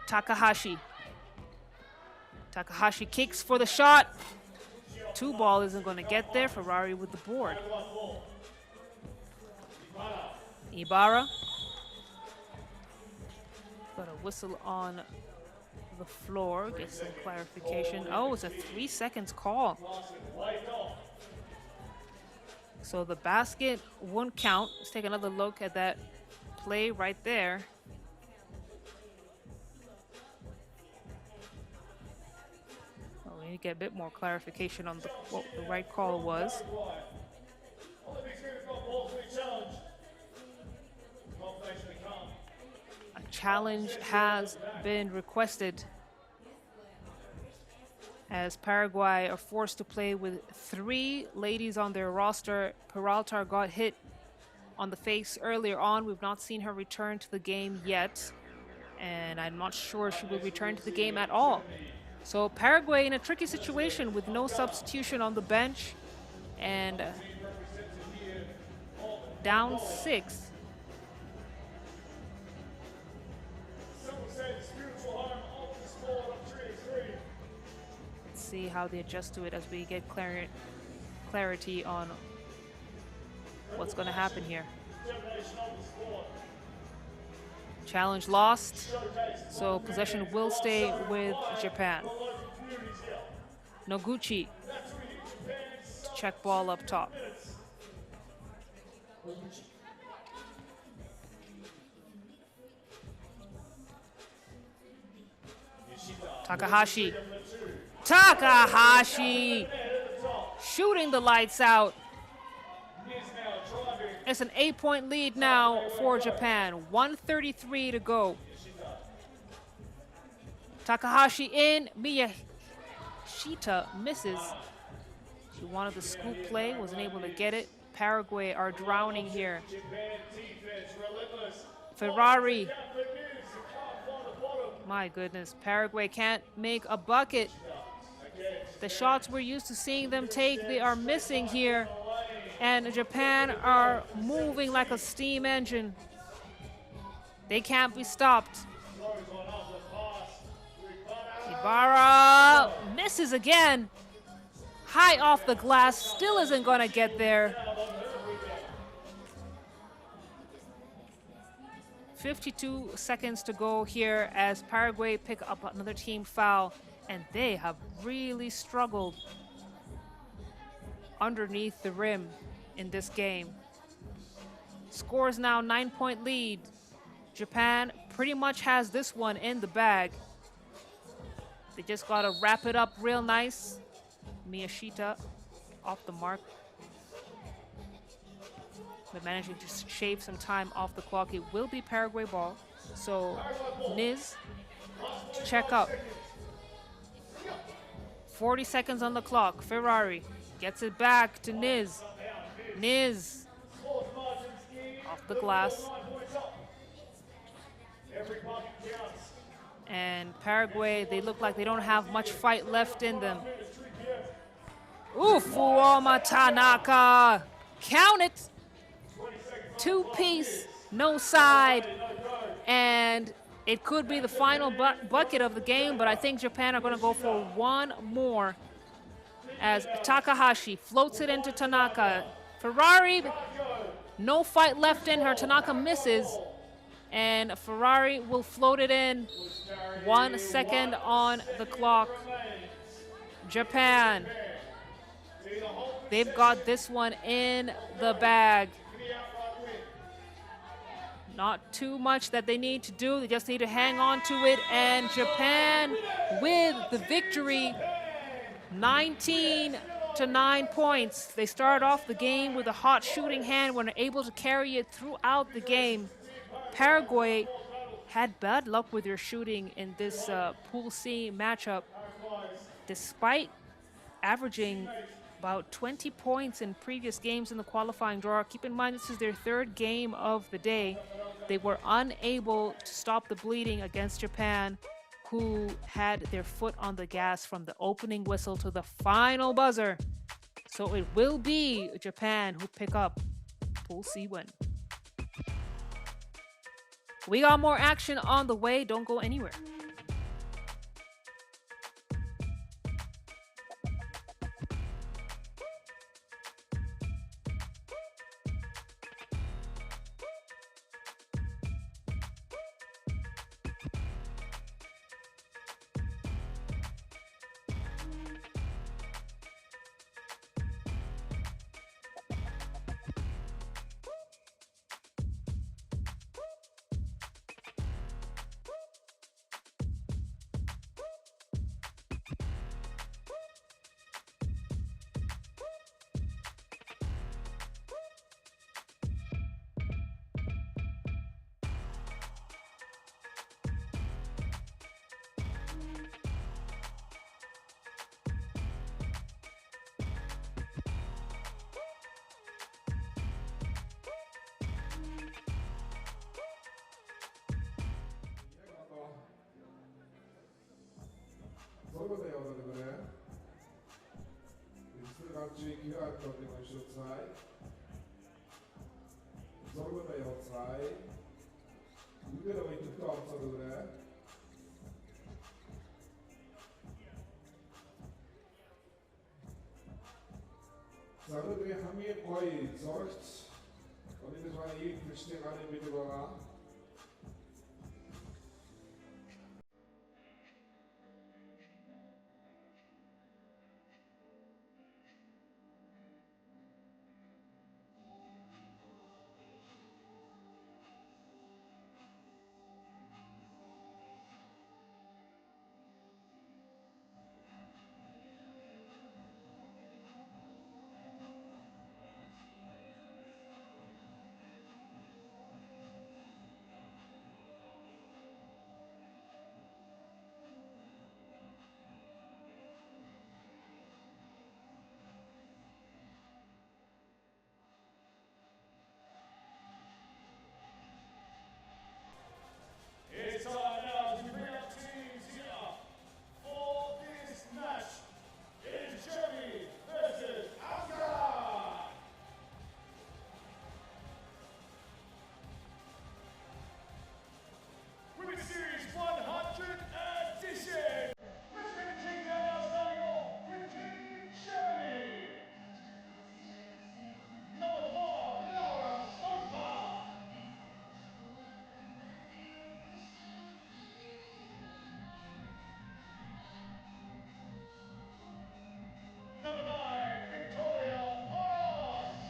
Takahashi. Takahashi kicks for the shot. 2 ball isn't going to get there. Ferrari with the board. Ibarra. Got a whistle on the floor. Get some clarification. Oh, it's a 3 seconds call. So the basket won't count. Let's take another look at that play right there. Oh, we need to get a bit more clarification on what the right call was. A challenge has been requested as Paraguay are forced to play with 3 ladies on their roster. Peralta got hit on the face earlier on. We've not seen her return to the game yet, and I'm not sure she will return to the game at all. So Paraguay in a tricky situation with no substitution on the bench and down 6. Let's see how they adjust to it as we get clarity on what's going to happen here. Challenge lost, so possession will stay with Japan. Noguchi, check ball up top. Takahashi. Takahashi shooting the lights out. It's an 8-point lead now for Japan. 1:33 to go. Takahashi in. Miyashita misses. She wanted the scoop play, wasn't able to get it. Paraguay are drowning here. Ferrari. My goodness, Paraguay can't make a bucket. The shots we're used to seeing them take, they are missing here. And Japan are moving like a steam engine. They can't be stopped. Ibarra misses again. High off the glass, still isn't going to get there. 52 seconds to go here as Paraguay pick up another team foul, and they have really struggled underneath the rim in this game. Scores now 9-point lead. Japan pretty much has this one in the bag. They just got to wrap it up real nice. Miyashita off the mark. But managing to shave some time off the clock. It will be Paraguay ball. So Niz to check up. 40 seconds on the clock. Ferrari gets it back to Niz. Niz off the glass. And Paraguay, they look like they don't have much fight left in them. Fuoma Tanaka. Count it. 2-piece, no side. And it could be the final bucket of the game, but I think Japan are going to go for one more as Takahashi floats it into Tanaka. Ferrari, no fight left in her. Tanaka misses, and Ferrari will float it in. 1 second on the clock. Japan, they've got this one in the bag. Not too much that they need to do. They just need to hang on to it. And Japan with the victory, 19 to 9 points. They started off the game with a hot shooting hand, were able to carry it throughout the game. Paraguay had bad luck with their shooting in this Pool C matchup. Despite averaging about 20 points in previous games in the qualifying draw. Keep in mind, this is their 3rd game of the day. They were unable to stop the bleeding against Japan. who had their foot on the gas from the opening whistle to the final buzzer. So it will be Japan who pick up Pool C win. We got more action on the way. Don't go anywhere. Zaten hamie koi zorgt, und in der Reihe verstehen alle mit der It's time now to bring up teams here for this match. It is Germany versus Amgalan. Women's Series 100 edition. Let's get the team now starting off with Team Germany. Number 4, Ulaanbaatar. Number 9, Victoria Moss.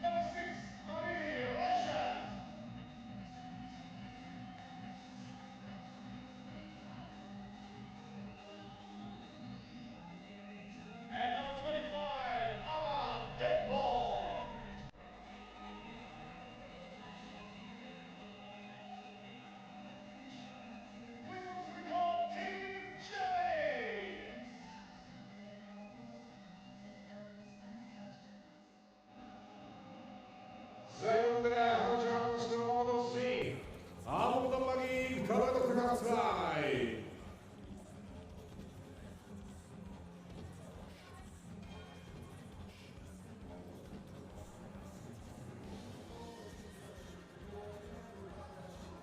Number 6, Russia. And number 25, Ulaanbaatar. We've also got Team Germany. Zajmę chociaż do C. Amgalan Paraguay.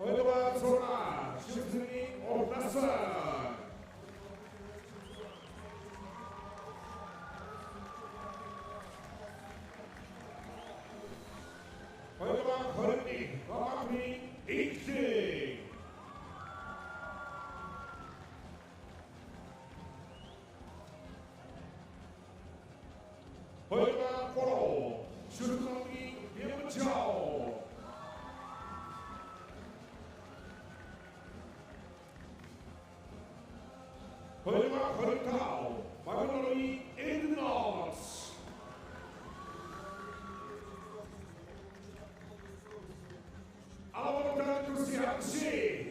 Oynamak sonra şıksını ortası. Oynamak Paraguay. Paraguay Yanjing. Oynamak Polo. Şıksını Yanjing. Oynamak Paraguay. Paraguay Ignorance. Amgalan Yanjing.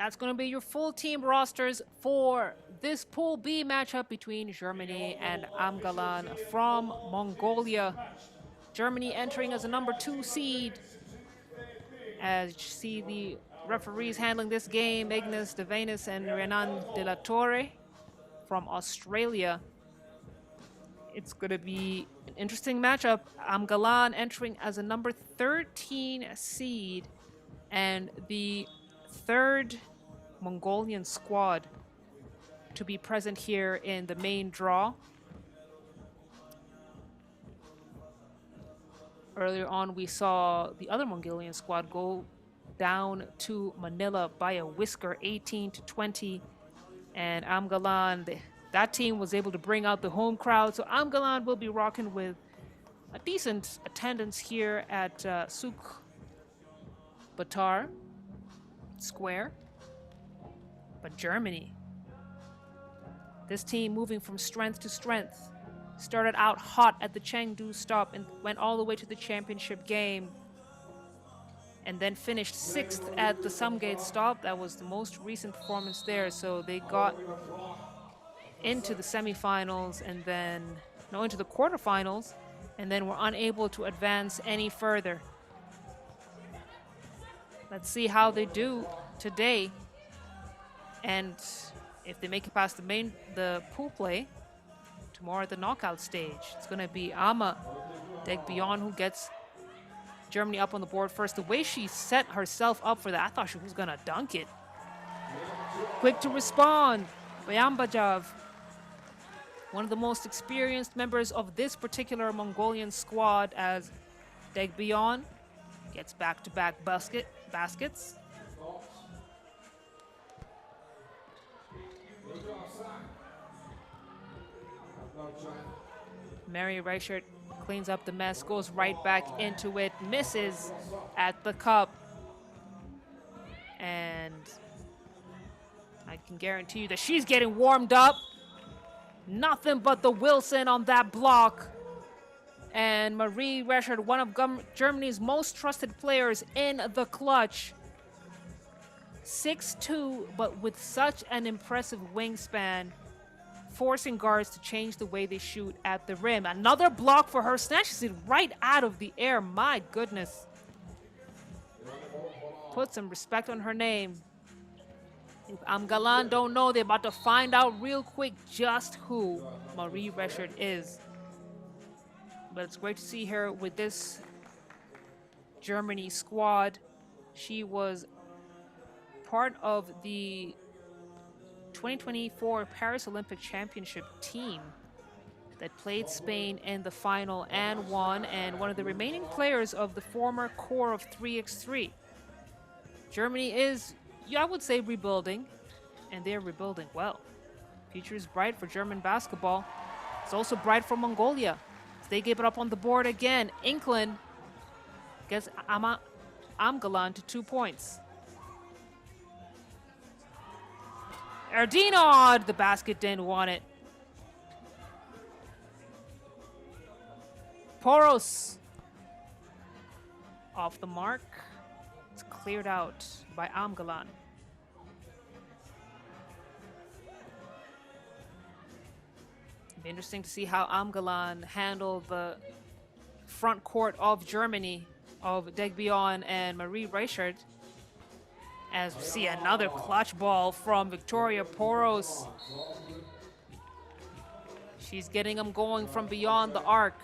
That's going to be your full team rosters for this Pool B matchup between Germany and Amgalan from Mongolia. Germany entering as a number 2 seed. As you see the referees handling this game, Ignace de Venus and Renan de la Torre from Australia. It's going to be an interesting matchup. Amgalan entering as a number 13 seed and the third Mongolian squad to be present here in the main draw. Earlier on, we saw the other Mongolian squad go down to Manila by a whisker, 18-20. And Amgalan, that team was able to bring out the home crowd. So Amgalan will be rocking with a decent attendance here at Ulaanbaatar Square. But Germany, this team moving from strength to strength. Started out hot at the Chengdu stop and went all the way to the championship game. And then finished 6th at the Sumgate stop. That was the most recent performance there. So they got into the semifinals and then, no, into the quarterfinals, and then were unable to advance any further. Let's see how they do today. And if they make it past the pool play, tomorrow at the knockout stage, it's going to be Ama Degbion who gets Germany up on the board first. The way she set herself up for that, I thought she was going to dunk it. Quick to respond, Ulaanbaatar, one of the most experienced members of this particular Mongolian squad, as Degbion gets back-to-back baskets. Mary Reichert cleans up the mess, goes right back into it, misses at the cup. And I can guarantee you that she's getting warmed up. Nothing but the Wilson on that block. And Marie Reichert, one of Germany's most trusted players in the clutch. 6'2", but with such an impressive wingspan, forcing guards to change the way they shoot at the rim. Another block for her, snatches it right out of the air. My goodness. Put some respect on her name. If Amgalan don't know, they're about to find out real quick just who Marie Reichert is. But it's great to see her with this Germany squad. She was part of the 2024 Paris Olympic Championship team that played Spain in the final and won, and one of the remaining players of the former core of 3x3. Germany is, I would say, rebuilding, and they're rebuilding well. Future is bright for German basketball. It's also bright for Mongolia. They give it up on the board again. Inkland gets Amgalan to 2 points. Erdinand, the basket didn't want it. Poros off the mark. It's cleared out by Amgalan. It'll be interesting to see how Amgalan handle the front court of Germany, of Degbion and Marie Reichert. As we see another clutch ball from Victoria Poros. She's getting them going from beyond the arc.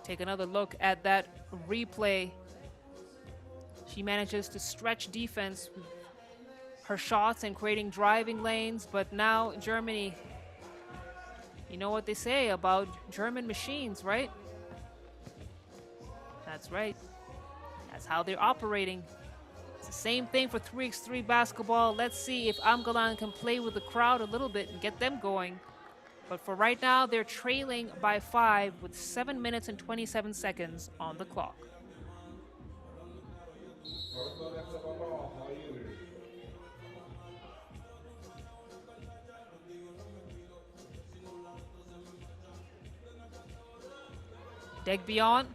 Take another look at that replay. She manages to stretch defense with her shots and creating driving lanes, but now Germany, you know what they say about German machines, right? That's right. That's how they're operating. It's the same thing for 3x3 basketball. Let's see if Amgalan can play with the crowd a little bit and get them going. But for right now, they're trailing by 5 with 7 minutes and 27 seconds on the clock. Degbion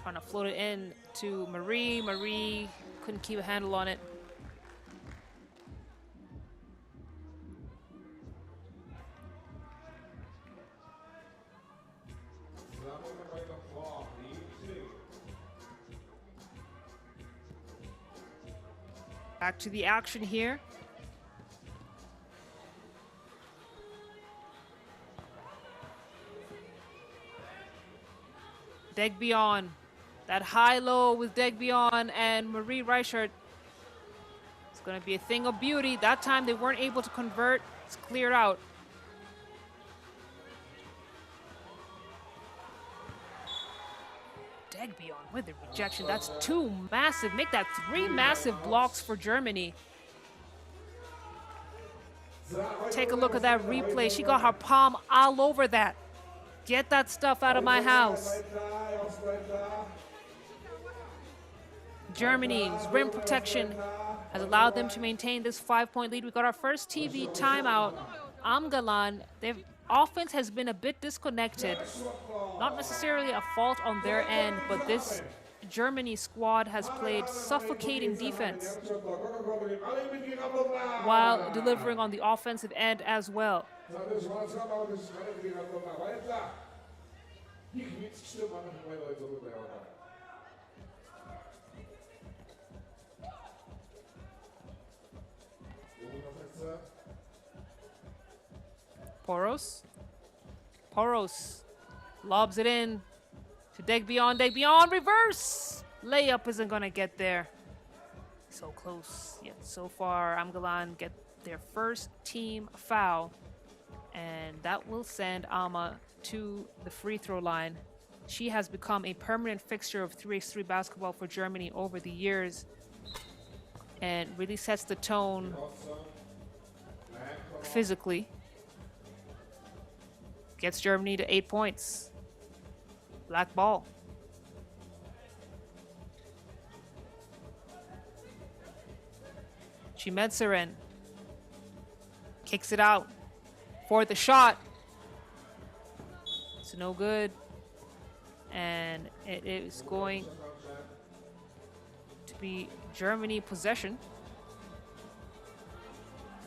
trying to float it in to Marie. Marie couldn't keep a handle on it. Back to the action here. Degbion. That high-low with Degbion and Marie Reichert. It's going to be a thing of beauty. That time they weren't able to convert. It's cleared out. Degbion with the rejection. That's 2 massive. Make that 3 massive blocks for Germany. Take a look at that replay. She got her palm all over that. Get that stuff out of my house. Germany's rim protection has allowed them to maintain this 5-point lead. We got our first TV timeout. Amgalan, their offense has been a bit disconnected. Not necessarily a fault on their end, but this Germany squad has played suffocating defense while delivering on the offensive end as well. Poros lobs it in to Degbion. Degbion reverse! Layup isn't gonna get there. So close, yet so far Amgalan get their first team foul, and that will send Alma to the free throw line. She has become a permanent fixture of 3x3 basketball for Germany over the years and really sets the tone physically. Gets Germany to 8 points. Black ball. Chimetseren kicks it out for the shot. It's no good. And it is going to be Germany possession.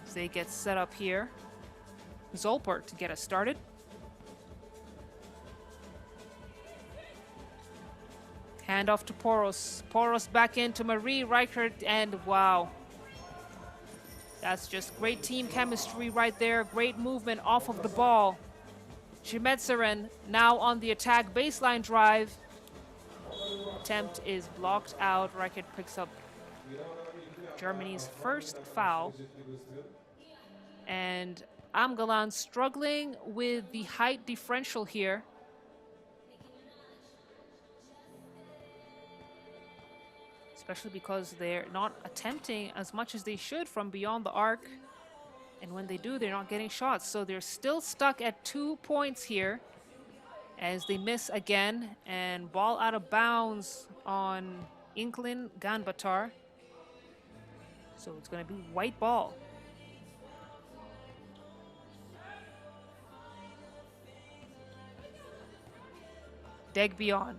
As they get set up here. Zolper to get us started. Hand off to Poros. Poros back into Marie Reichert, and wow. That's just great team chemistry right there. Great movement off of the ball. Chimetseren now on the attack. Baseline drive. Attempt is blocked out. Reichert picks up Germany's first foul. And Amgalan struggling with the height differential here. Especially because they're not attempting as much as they should from beyond the arc. And when they do, they're not getting shots. So they're still stuck at 2 points here as they miss again. And ball out of bounds on Ulaanbaatar. So it's going to be white ball. Degbion.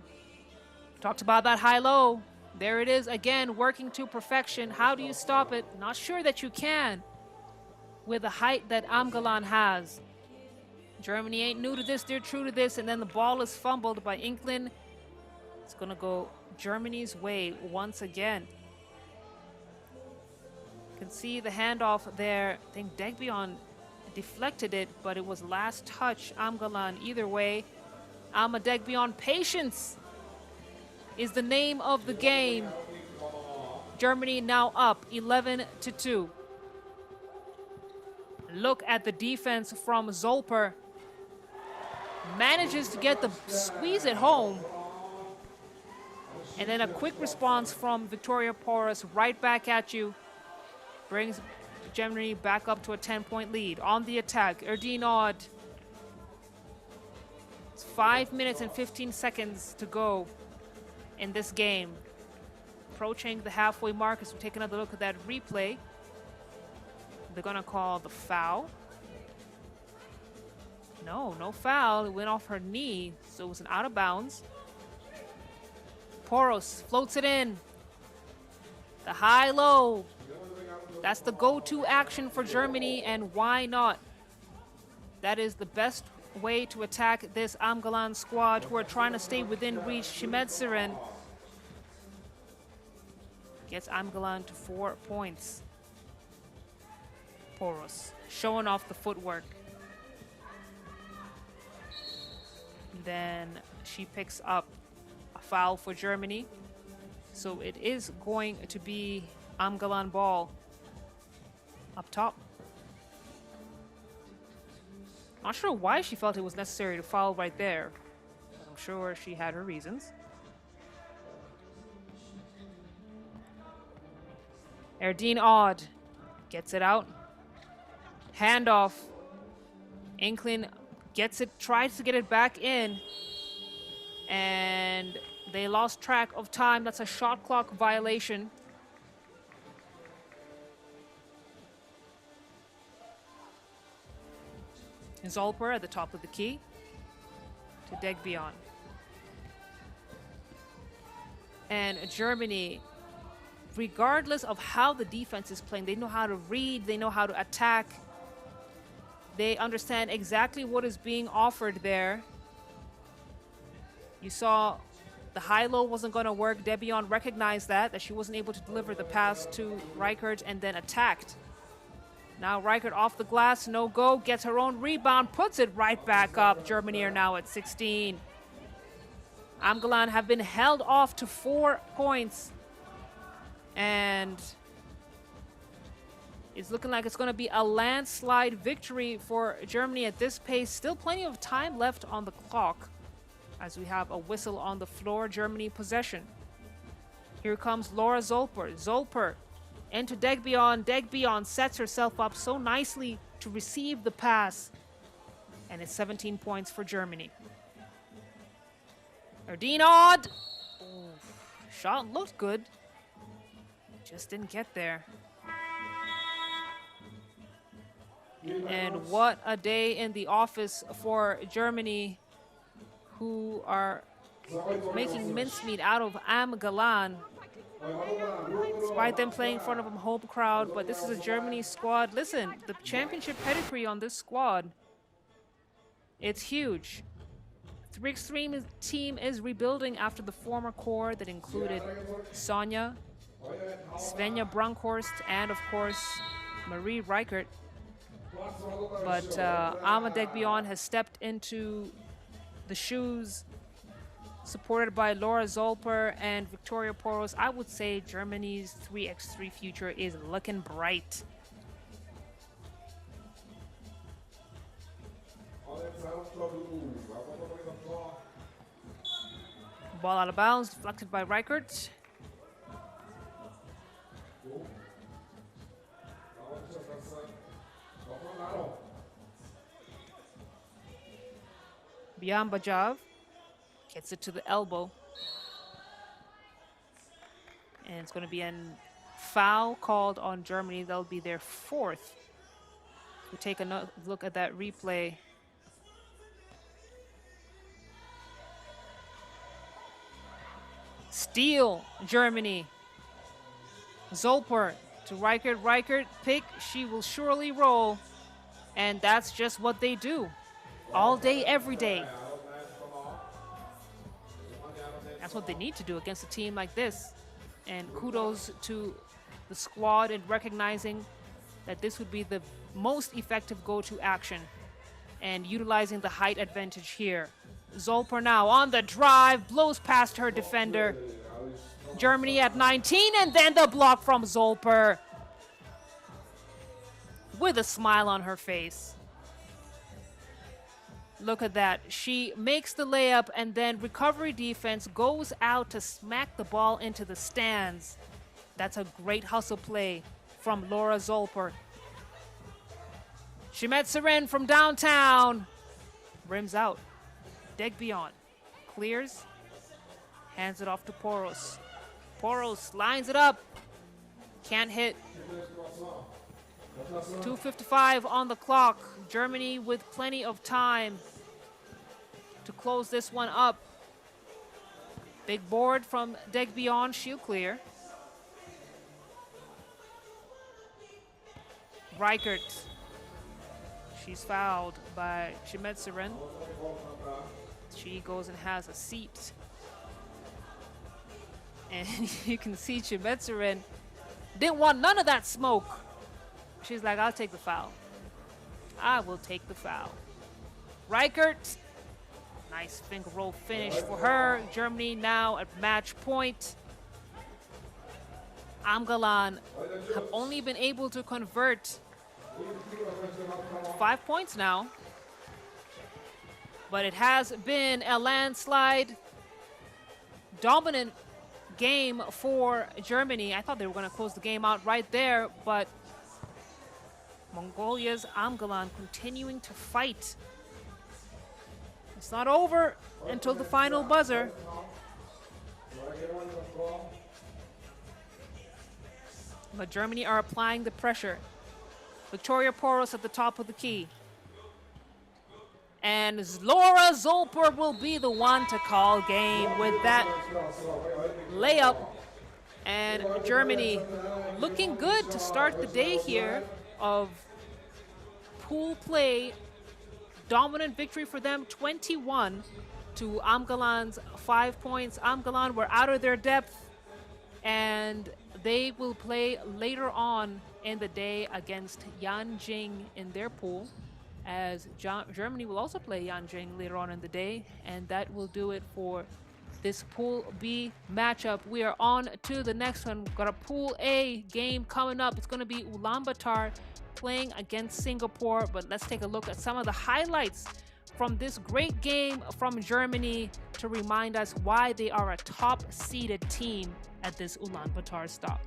Talked about that high-low. There it is again, working to perfection. How do you stop it? Not sure that you can with the height that Amgalan has. Germany ain't new to this, they're true to this, and then the ball is fumbled by Inklin. It's gonna go Germany's way once again. You can see the handoff there. I think Degbion deflected it, but it was last touch Amgalan. Either way, Alma Degbion, patience is the name of the game. Germany now up 11-2. Look at the defense from Zolper. Manages to get the squeeze at home. And then a quick response from Victoria Porras right back at you. Brings Germany back up to a 10-point lead. On the attack, Erdinod. It's 5 minutes and 15 seconds to go in this game. Approaching the halfway mark as we take another look at that replay. They're gonna call the foul. No foul. It went off her knee, so it was an out of bounds. Poros floats it in. The high-low. That's the go-to action for Germany, and why not? That is the best way to attack this Amgalan squad who are trying to stay within reach. Shimetseren gets Amgalan to 4 points. Poros showing off the footwork. Then she picks up a foul for Germany. So it is going to be Amgalan ball up top. Not sure why she felt it was necessary to foul right there. I'm sure she had her reasons. Erdine Odd gets it out. Handoff. Inklin gets it, tries to get it back in. And they lost track of time. That's a shot clock violation. Zolper at the top of the key to Degbion. And Germany, regardless of how the defense is playing, they know how to read, they know how to attack. They understand exactly what is being offered there. You saw the high-low wasn't going to work. Debion recognized that she wasn't able to deliver the pass to Reichert and then attacked. Now Reichert off the glass, no go, gets her own rebound, puts it right back up. Germany are now at 16. Amgalan have been held off to 4 points. And it's looking like it's going to be a landslide victory for Germany at this pace. Still plenty of time left on the clock as we have a whistle on the floor. Germany possession. Here comes Laura Zolper. Zolper into Degbion. Degbion sets herself up so nicely to receive the pass. And it's 17 points for Germany. Erdine Odd. Shot looked good. Just didn't get there. And what a day in the office for Germany, who are making mincemeat out of Amgalan. Despite them playing in front of a home crowd, but this is a Germany squad. Listen, the championship pedigree on this squad, it's huge. 3x3 team is rebuilding after the former core that included Sonja, Svenja Brunkhorst, and of course, Marie Reichert. But Alma Degbion has stepped into the shoes, supported by Laura Zolper and Victoria Poros. I would say Germany's 3x3 future is looking bright. Ball out of bounds, deflected by Reichert. Biambajav gets it to the elbow. And it's going to be a foul called on Germany. That'll be their 4th. We'll take a look at that replay. Steal, Germany. Zolper to Reichert. Reichert pick. She will surely roll. And that's just what they do. All day, every day. That's what they need to do against a team like this. And kudos to the squad in recognizing that this would be the most effective go-to action and utilizing the height advantage here. Zolper now on the drive, blows past her defender. Germany at 19, and then the block from Zolper with a smile on her face. Look at that. She makes the layup, and then recovery defense goes out to smack the ball into the stands. That's a great hustle play from Laura Zolper. Shimetseren from downtown. Rims out. Degbion clears. Hands it off to Poros. Poros lines it up. Can't hit. 2:55 on the clock. Germany with plenty of time to close this one up. Big board from Deck Beyond, shield clear. Reichert. She's fouled by Shimetsuren. She goes and has a seat. And you can see Shimetsuren didn't want none of that smoke. She's like, I'll take the foul. I will take the foul. Reichert. Nice finger roll finish for her. Germany now at match point. Amgalan have only been able to convert 5 points now. But it has been a landslide dominant game for Germany. I thought they were going to close the game out right there, but Mongolia's Amgalan continuing to fight. It's not over until the final buzzer. But Germany are applying the pressure. Victoria Poros at the top of the key. And Laura Zolper will be the one to call game with that layup. And Germany looking good to start the day here of pool play. Dominant victory for them, 21 to Amgalan's 5 points. Amgalan were out of their depth, and they will play later on in the day against Yanjing in their pool, as Germany will also play Yanjing later on in the day, and that will do it for this Pool B matchup. We are on to the next one. We've got a Pool A game coming up. It's going to be Ulaanbaatar playing against Singapore, but let's take a look at some of the highlights from this great game from Germany to remind us why they are a top-seeded team at this Ulaanbaatar stop.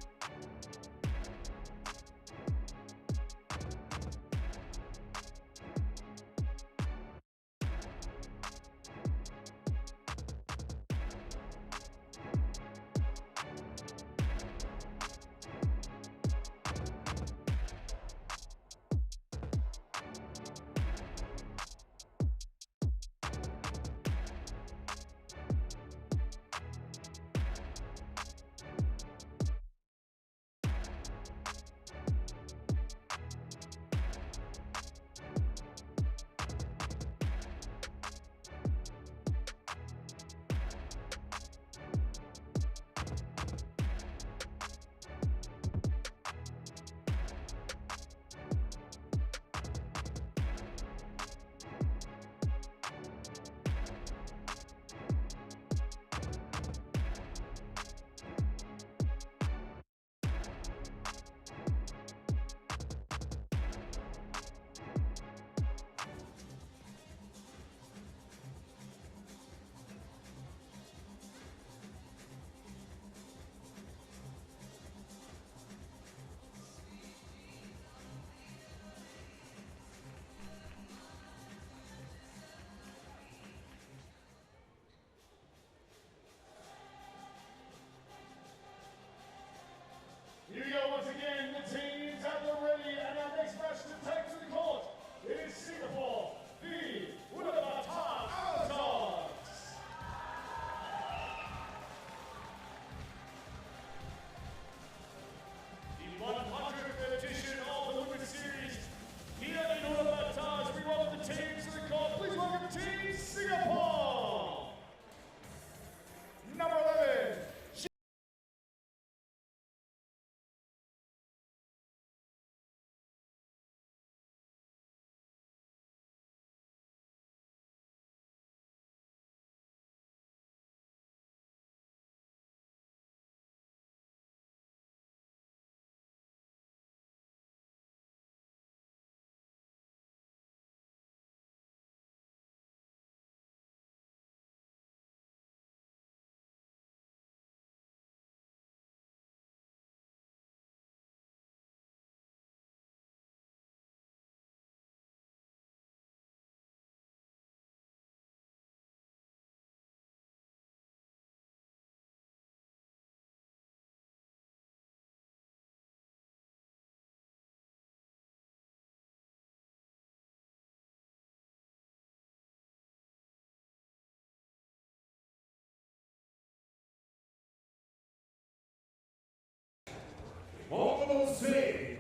Mongolia,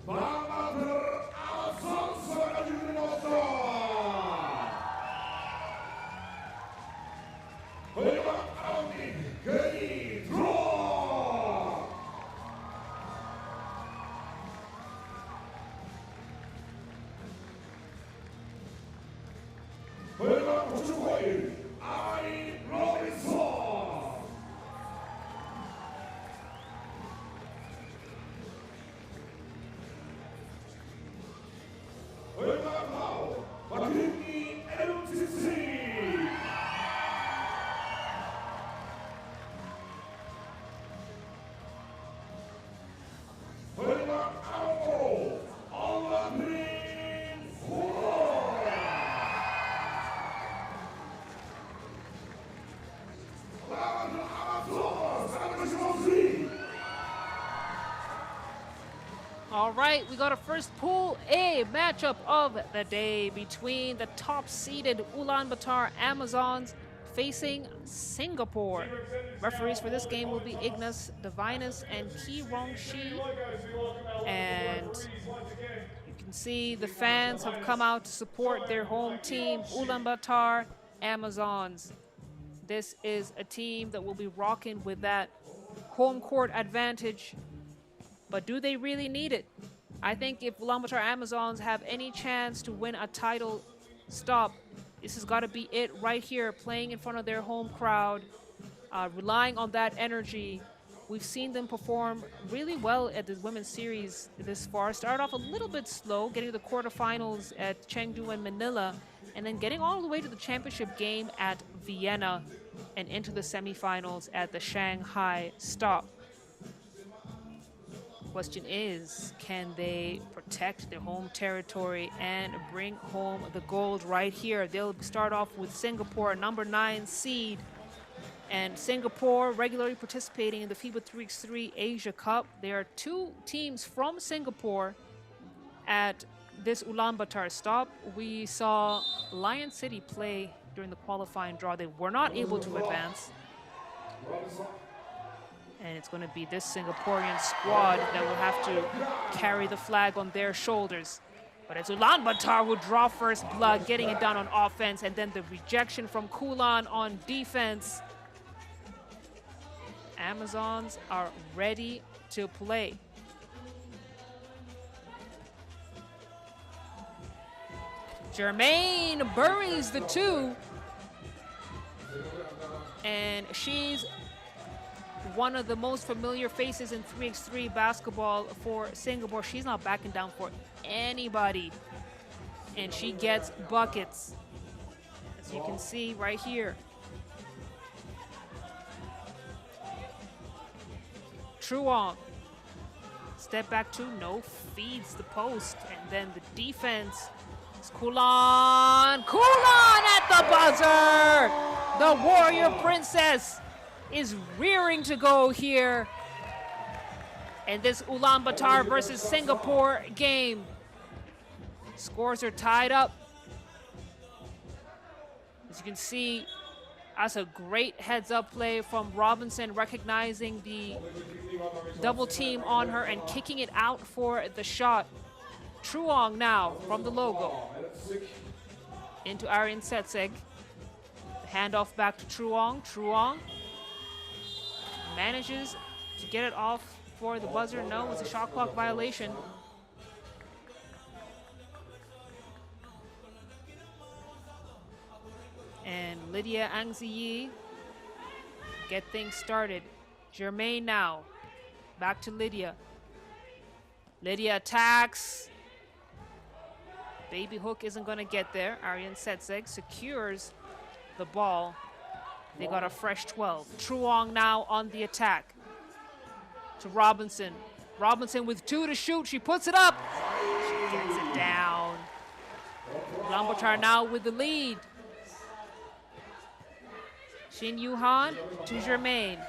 Ulaanbaatar, Amazon, FIBA 3x3. FIBA 95, I Robinson. All right, we got a first Pool A matchup of the day between the top-seeded Ulaanbaatar Amazons facing Singapore. Referees for this game will be Ignas Divinus and Ki Rong Shi. And you can see the fans have come out to support their home team, Ulaanbaatar Amazons. This is a team that will be rocking with that home court advantage. But do they really need it? I think if Ulaanbaatar Amazons have any chance to win a title stop, this has got to be it right here, playing in front of their home crowd, relying on that energy. We've seen them perform really well at the women's series this far. Started off a little bit slow, getting to the quarterfinals at Chengdu and Manila, and then getting all the way to the championship game at Vienna and into the semifinals at the Shanghai stop. Question is, can they protect their home territory and bring home the gold right here? They'll start off with Singapore, number 9 seed. And Singapore regularly participating in the FIBA 3x3 Asia Cup. There are 2 teams from Singapore at this Ulaanbaatar stop. We saw Lion City play during the qualifying draw. They were not able to advance. And it's going to be this Singaporean squad that will have to carry the flag on their shoulders. But it's Ulaanbaatar who draw first blood, getting it done on offense, and then the rejection from Kulan on defense. Amazons are ready to play. Germaine buries the 2. And she's one of the most familiar faces in 3x3 basketball for Singapore. She's not backing down for anybody. And she gets buckets, as you can see right here. Truong, step back 2, no, feeds the post. And then the defense is Kulan. Kulan at the buzzer! The Warrior Princess is rearing to go here. And this Ulaanbaatar versus Singapore game. Scores are tied up. As you can see, that's a great heads-up play from Robinson, recognizing the double team on her and kicking it out for the shot. Truong now from the logo into Aryan Setseg. Handoff back to Truong. Truong manages to get it off for the buzzer. No, it's a shot clock violation. And Lydia Angziyi get things started. Germaine now. Back to Lydia. Lydia attacks. Baby hook isn't going to get there. Aryan Setseg secures the ball. They got a fresh 12. Truong now on the attack. To Robinson. Robinson with 2 to shoot. She puts it up. She gets it down. Ulaanbaatar now with the lead. Shin Yuhan to Germaine.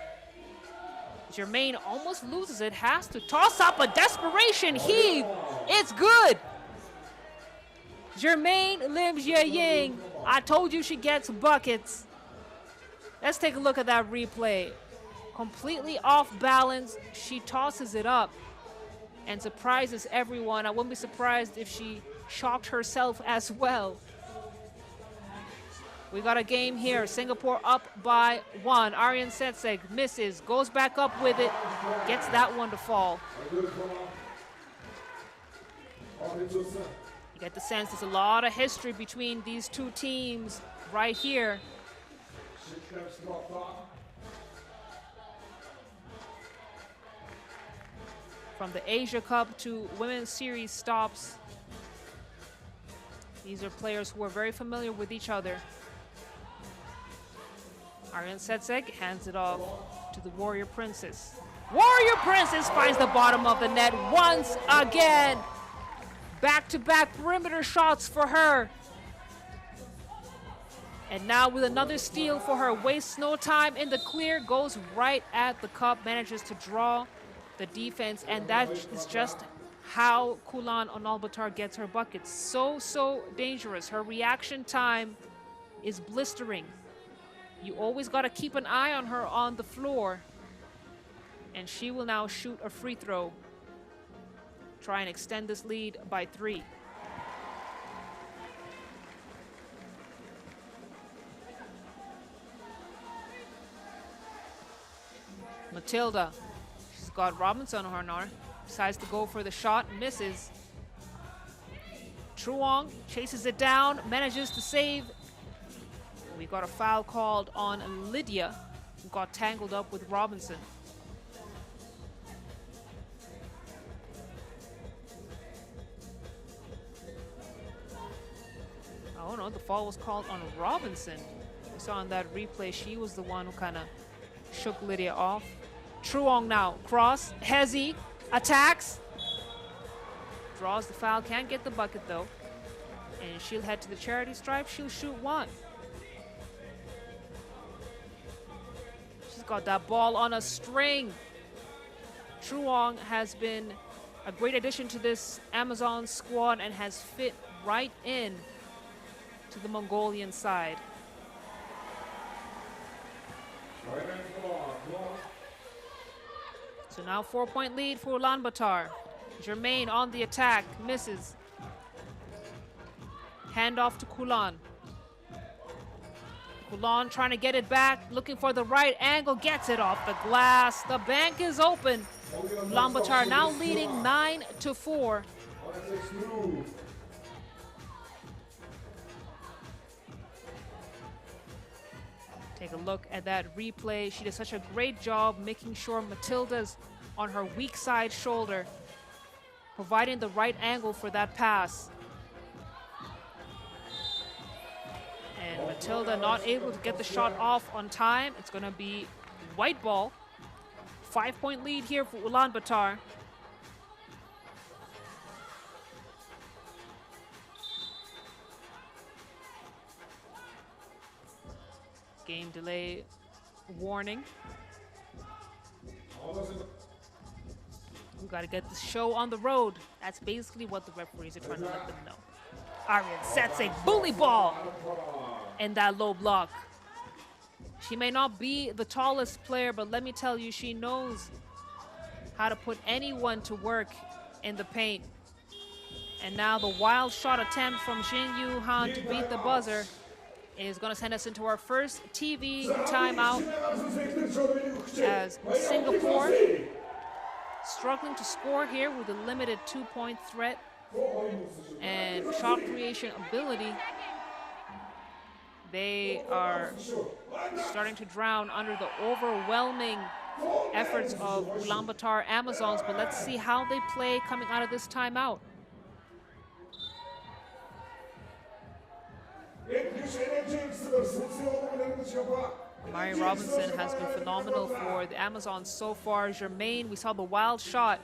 Germaine almost loses it. Has to toss up a desperation heave. It's good. Germaine Lim Jieying. I told you she gets buckets. Let's take a look at that replay. Completely off balance. She tosses it up. and surprises everyone. I wouldn't be surprised if she shocked herself as well. We got a game here. Singapore up by 1. Aryan Setseg misses, goes back up with it, gets that one to fall. You get the sense there's a lot of history between these two teams right here. From the Asia Cup to Women's Series stops. These are players who are very familiar with each other. Aryan Setseg hands it off to the Warrior Princess. Warrior Princess finds the bottom of the net once again. Back-to-back perimeter shots for her. And now with another steal for her. Wastes no time in the clear, goes right at the cup, manages to draw the defense, and that is just how Ulaanbaatar gets her buckets. So dangerous. Her reaction time is blistering. You always got to keep an eye on her on the floor. And she will now shoot a free throw. Try and extend this lead by 3. Matilda, she's got Robinson on her, decides to go for the shot, misses. Truong chases it down, manages to save. We got a foul called on Lydia, who got tangled up with Robinson. Oh no, the foul was called on Robinson. We saw in that replay, she was the one who kind of shook Lydia off. Truong now, cross, Hezi, attacks. Draws the foul, can't get the bucket though. And she'll head to the charity stripe, she'll shoot 1. She's got that ball on a string. Truong has been a great addition to this Amazon squad and has fit right in to the Mongolian side. So now 4-point lead for Ulaanbaatar. Germain on the attack, misses. Handoff to Kulan. Kulan trying to get it back, looking for the right angle, gets it off the glass. The bank is open. Ulaanbaatar now leading 9-4. Take a look at that replay. She does such a great job making sure Matilda's on her weak side shoulder, providing the right angle for that pass. And Matilda not able to get the shot off on time. It's going to be white ball. 5-point lead here for Ulaanbaatar. Game delay warning. We got to get the show on the road. That's basically what the referees are trying to let them know. Aryan sets a bully ball in that low block. She may not be the tallest player, but let me tell you, she knows how to put anyone to work in the paint. And now the wild shot attempt from Jin Yu Han to beat the buzzer is going to send us into our first TV timeout, as Singapore struggling to score here with a limited 2-point threat and shot creation ability. They are starting to drown under the overwhelming efforts of Ulaanbaatar Amazons, but let's see how they play coming out of this timeout. Mari Robinson has been phenomenal for the Amazons so far. Germain, we saw the wild shot,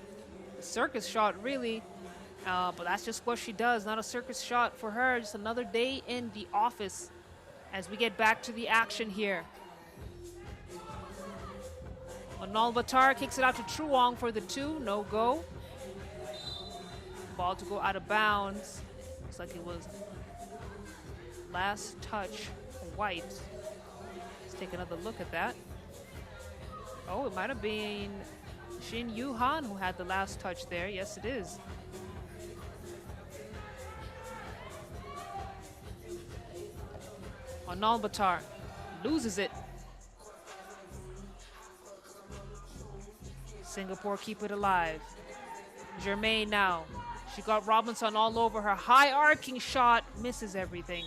the circus shot really, but that's just what she does, not a circus shot for her, just another day in the office as we get back to the action here. Ulaanbaatar kicks it out to Truong for the 2, no go. Ball to go out of bounds. Looks like it was last touch white. Let's take another look at that. Oh, it might have been Shin Yu-han who had the last touch there. Yes, it is. Ulaanbaatar loses it. Singapore keep it alive. Germain now. She got Robinson all over her. High arcing shot. Misses everything.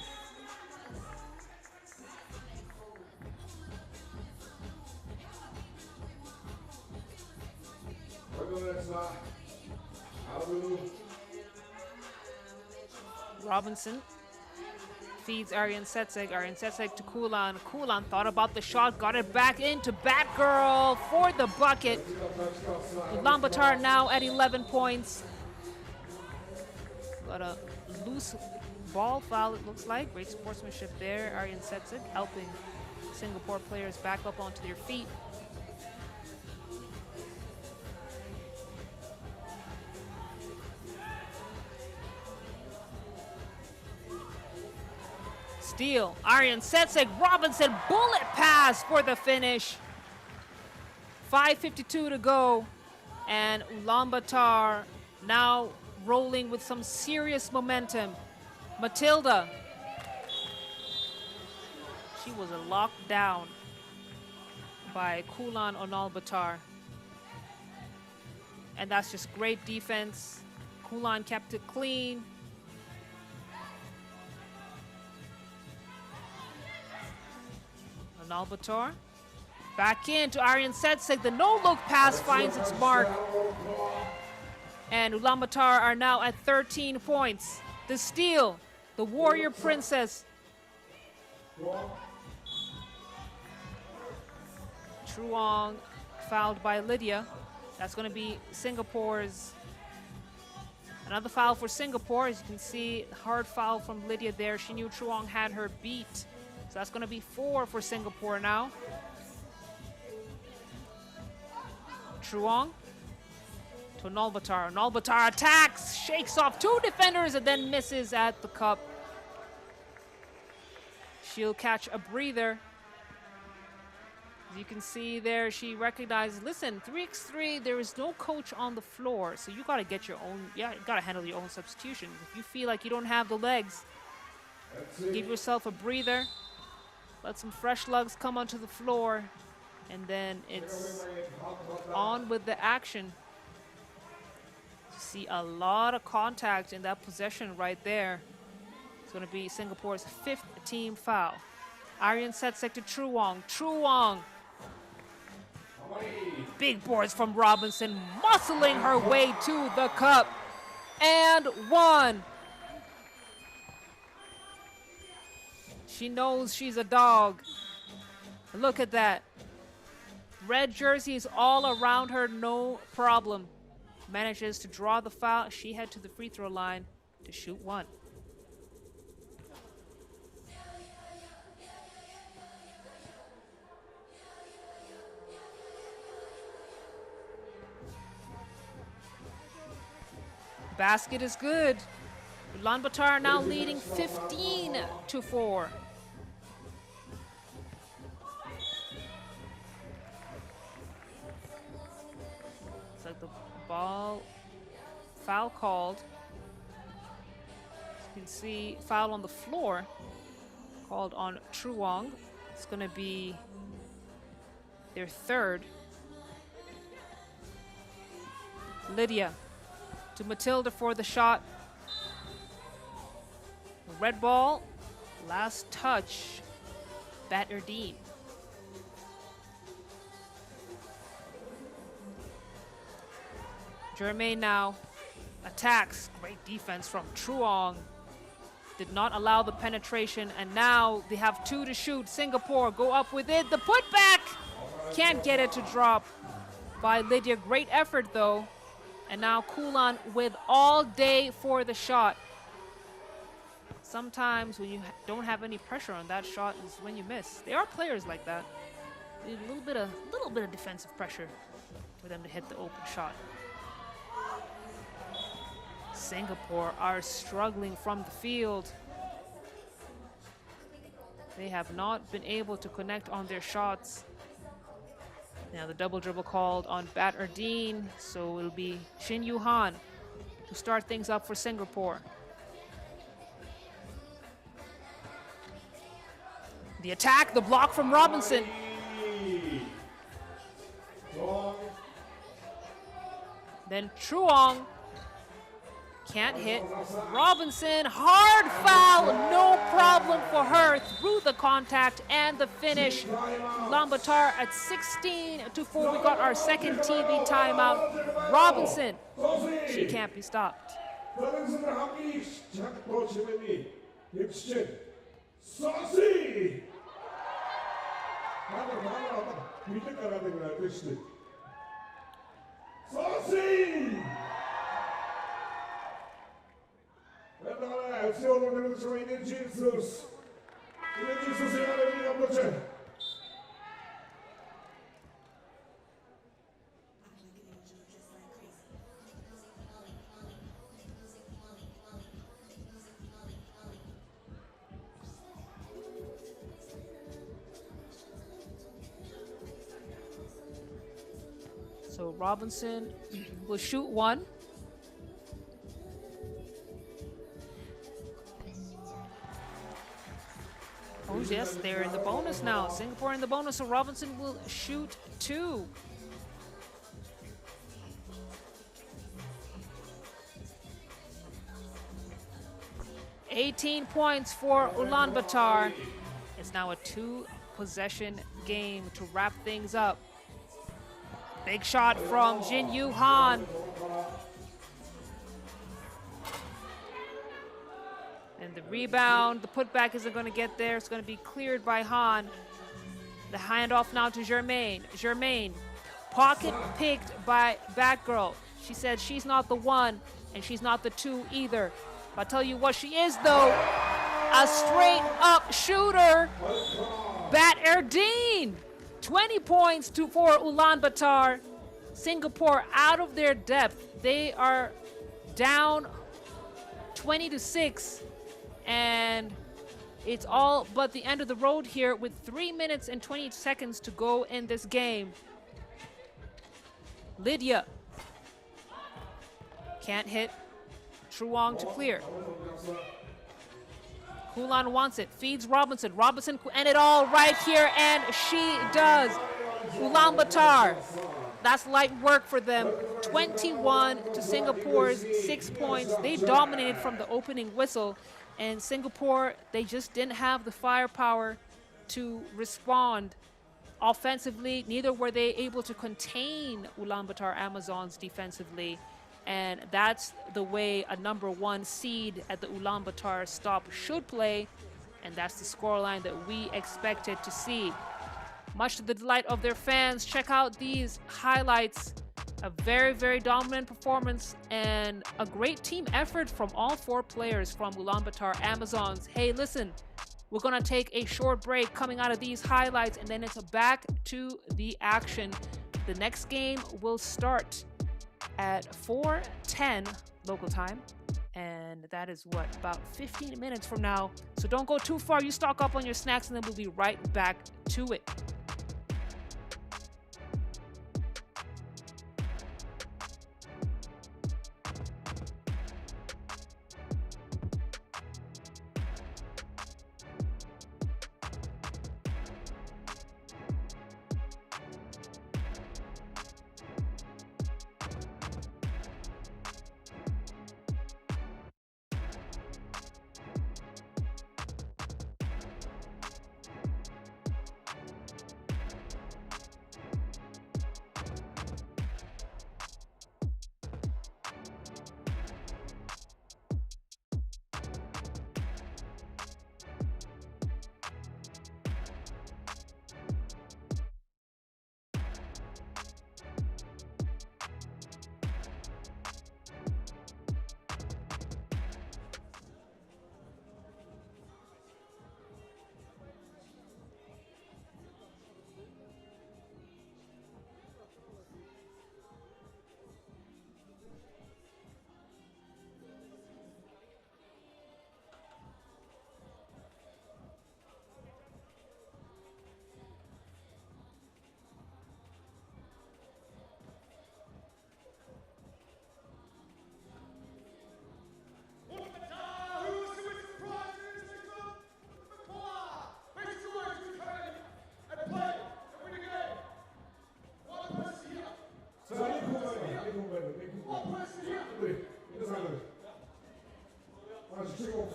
Robinson feeds Aryan Setseg. Aryan Setseg to Kulan. Kulan thought about the shot, got it back into Batgirl for the bucket. Ulaanbaatar now at 11 points. Got a loose ball foul, it looks like. Great sportsmanship there. Aryan Setseg helping Singapore players back up onto their feet. Steal. Aryan Setseg. Robinson. Bullet pass for the finish. 5:52 to go. And Ulaanbaatar now rolling with some serious momentum. Matilda. She was locked down by Kulan Ulaanbaatar. And that's just great defense. Kulan kept it clean. Ulaanbaatar back in to Aryan Setseg. The no-look pass finds its mark. And Ulaanbaatar are now at 13 points. The steal, the Warrior Princess. Truong fouled by Lydia. That's going to be Singapore's. Another foul for Singapore. As you can see, hard foul from Lydia there. She knew Truong had her beat. So that's going to be 4 for Singapore now. Truong to Ulaanbaatar. Ulaanbaatar attacks, shakes off 2 defenders, and then misses at the cup. She'll catch a breather. As you can see there, she recognizes, listen, 3x3, there is no coach on the floor, so you got to get your own, you got to handle your own substitution. If you feel like you don't have the legs, give yourself a breather. Let some fresh lugs come onto the floor, and then it's on with the action. You see a lot of contact in that possession right there. It's going to be Singapore's 5th team foul. Aryan Setseg to Truong. Truong. Big boards from Robinson, muscling her way to the cup. And 1. She knows she's a dog. Look at that. Red jerseys all around her, no problem. Manages to draw the foul. She head to the free throw line to shoot 1. Basket is good. Ulaanbaatar now leading 15-4. It's like the ball foul called. You can see foul on the floor called on Truong. It's going to be their 3rd. Lydia to Matilda for the shot. Red ball, last touch, Batterdeen. Germain now attacks. Great defense from Truong. Did not allow the penetration, and now they have 2 to shoot. Singapore go up with it. The putback! Can't get it to drop by Lydia. Great effort, though. And now Kulan with all day for the shot. Sometimes when you don't have any pressure on that shot is when you miss. There are players like that. They need a little bit of defensive pressure for them to hit the open shot. Singapore are struggling from the field. They have not been able to connect on their shots. Now the double dribble called on Bat Erdeen, so it'll be Shin Yu Han to start things up for Singapore. The attack, the block from Robinson. Then Truong can't hit. Robinson, hard foul, no problem for her through the contact and the finish. Ulaanbaatar at 16-4. We got our second TV timeout. Robinson, she can't be stopped. So Robinson will shoot one. Oh yes, they're in the bonus now. Singapore in the bonus, so Robinson will shoot two. $18 points for Ulaanbaatar. It's now a 2-possession game to wrap things up. Big shot from Jin Yu Han. And the rebound, the putback isn't going to get there. It's going to be cleared by Han. The handoff now to Germaine. Germaine, pocket picked by Batgirl. She said she's not the one, and she's not the two either. But I'll tell you what she is, though. A straight-up shooter. Bat Erdeen. 20 points for Ulaanbaatar. Singapore out of their depth. They are down 20-6. And it's all but the end of the road here with 3 minutes and 20 seconds to go in this game. Lydia can't hit. Truong to clear. Kulan wants it, feeds Robinson. Robinson and it all right here, and she does. Ulaanbaatar, that's light work for them. 21 to Singapore's 6 points. They dominated from the opening whistle, and Singapore, they just didn't have the firepower to respond offensively. Neither were they able to contain Ulaanbaatar Amazons defensively. And that's the way a #1 seed at the Ulaanbaatar stop should play. And that's the scoreline that we expected to see. Much to the delight of their fans, check out these highlights. A very, very dominant performance and a great team effort from all 4 players from Ulaanbaatar Amazons. Hey, listen, we're going to take a short break coming out of these highlights, and then it's back to the action. The next game will start at 4:10 local time, and that is what, about 15 minutes from now. So don't go too far. You stock up on your snacks, and then we'll be right back to it.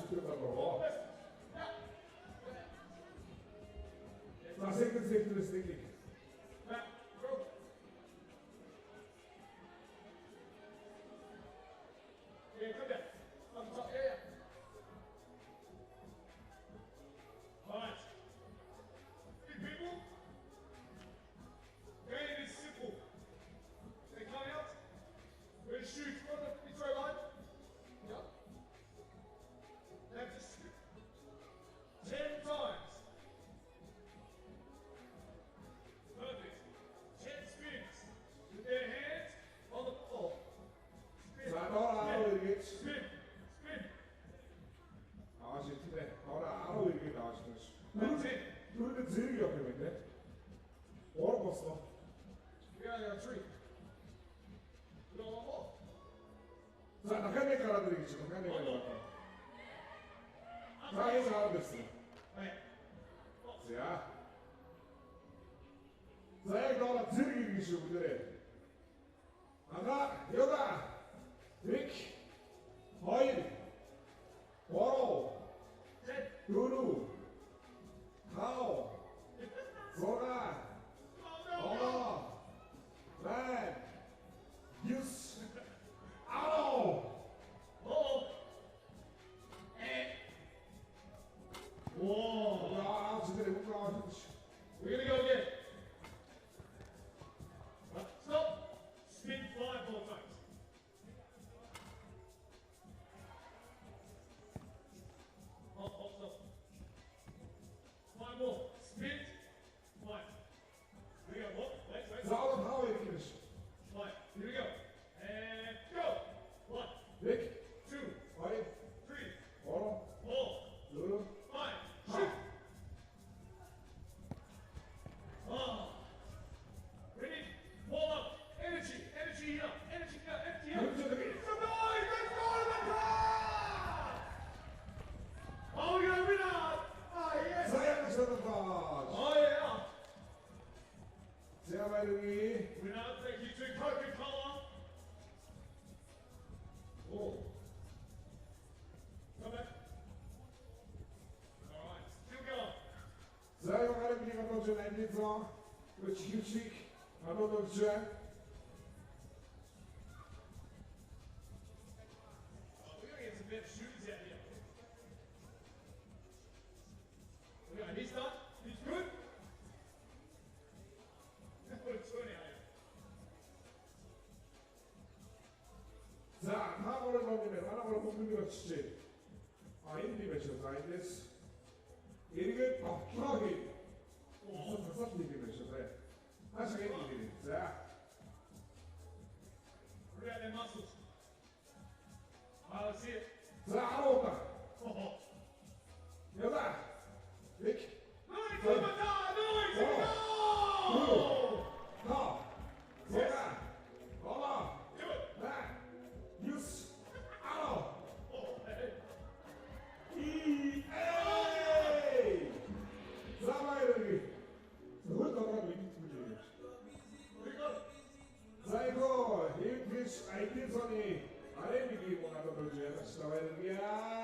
죽겠다고. 자, 세이클. Yeah, come down. On the top. Yeah. Alright. Big people. Game is simple. They come out. We're going to shoot from the free throw line. Yep. They have to spin 10 times. Perfect. 10 spins with their hands on the floor. Spin. 자, 너라 알아 이게. Spin. Spin. 나와시 팀에 너라 알아 이게 나와시는. That's it. 누르는 즐겨 그러는데. 얼었어. We got a tree. We don't want more. 자, 나가네 깔아드리겠지. 나가네 깔아드릴게. 자, 해서 알아듣어. Okay. 자, 자, 너라 즐기기 쉬운 그래. 나가, 여다, 빅, 허일, 워로, 두루, 타오, 소나, 어머, 란, 유스, 아오. Whoa. 야, 진짜 내가 We're gonna go again. Stop. Spin 5 more times. Stop. 5 more. Spin 5. Here we go. What? Wait. 싸우는 타오 이렇게 됐어. 5. Here we go. And go. 1, 빅, 2, 허일, 3, 워로, 4, 두루, 5. Shoot. Ready? Warm up. Energy here. Energy here. 연주들이 Some noise. Let's go to the top. Oh, you're a winner. Ah, yes. 사양을 쳐다봐. Oh, yeah. 제아바이르기. Winner. Thank you to Coca-Cola. Oh. Come back. All right. Still going. 자유 가르비가 넣어준 앤디서 그렇지 휴식 나도 넣어줘 Oh, we gotta get some better shooters out here. Okay, he's done. He's good. What a turnout here. 자 타고를 넣으면 하나를 뽑는 거 치지 인디 매치 사이드스 이렇게 빡빡하게 무슨 다섯 인디 매치인데 다시 인디 자 Work out their muscles. Let's see it. 자 알아온다 Oh. 여자 빅 Noise! Noise! Noise! 하 여자 어머 Do it! 나 뉴스 알아 Oh, hey. EA 자바이르기 그걸 떠나고 있는 We got it. 자 이거 힐피스 아이틴선이 아래미기 원하던 도주에 다시 나와야 되는 게야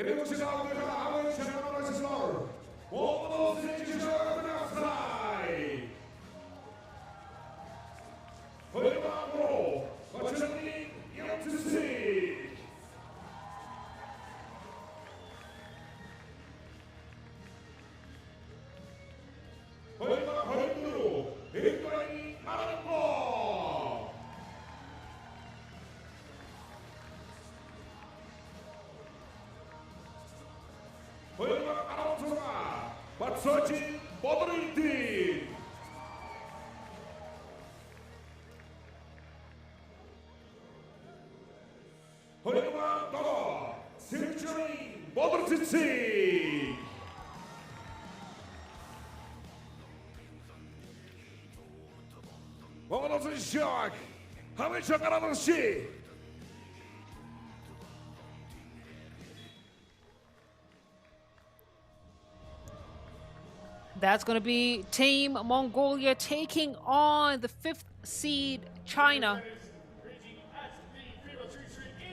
Elimizi aldığı Amerika Şampiyonası'nlar. Oğlumuz 8. Galatasaray. Hırvanlı, başarılı yöneticisi. Hırvanlı, İbrahim Arapov. Hırvan Arapova, Batsoci Bodriti. Hırvan Dolo, Sirçeri Bodriti. Oğlumuzun şok, Hamit Şakaranışı. That's going to be Team Mongolia taking on the 5th seed China.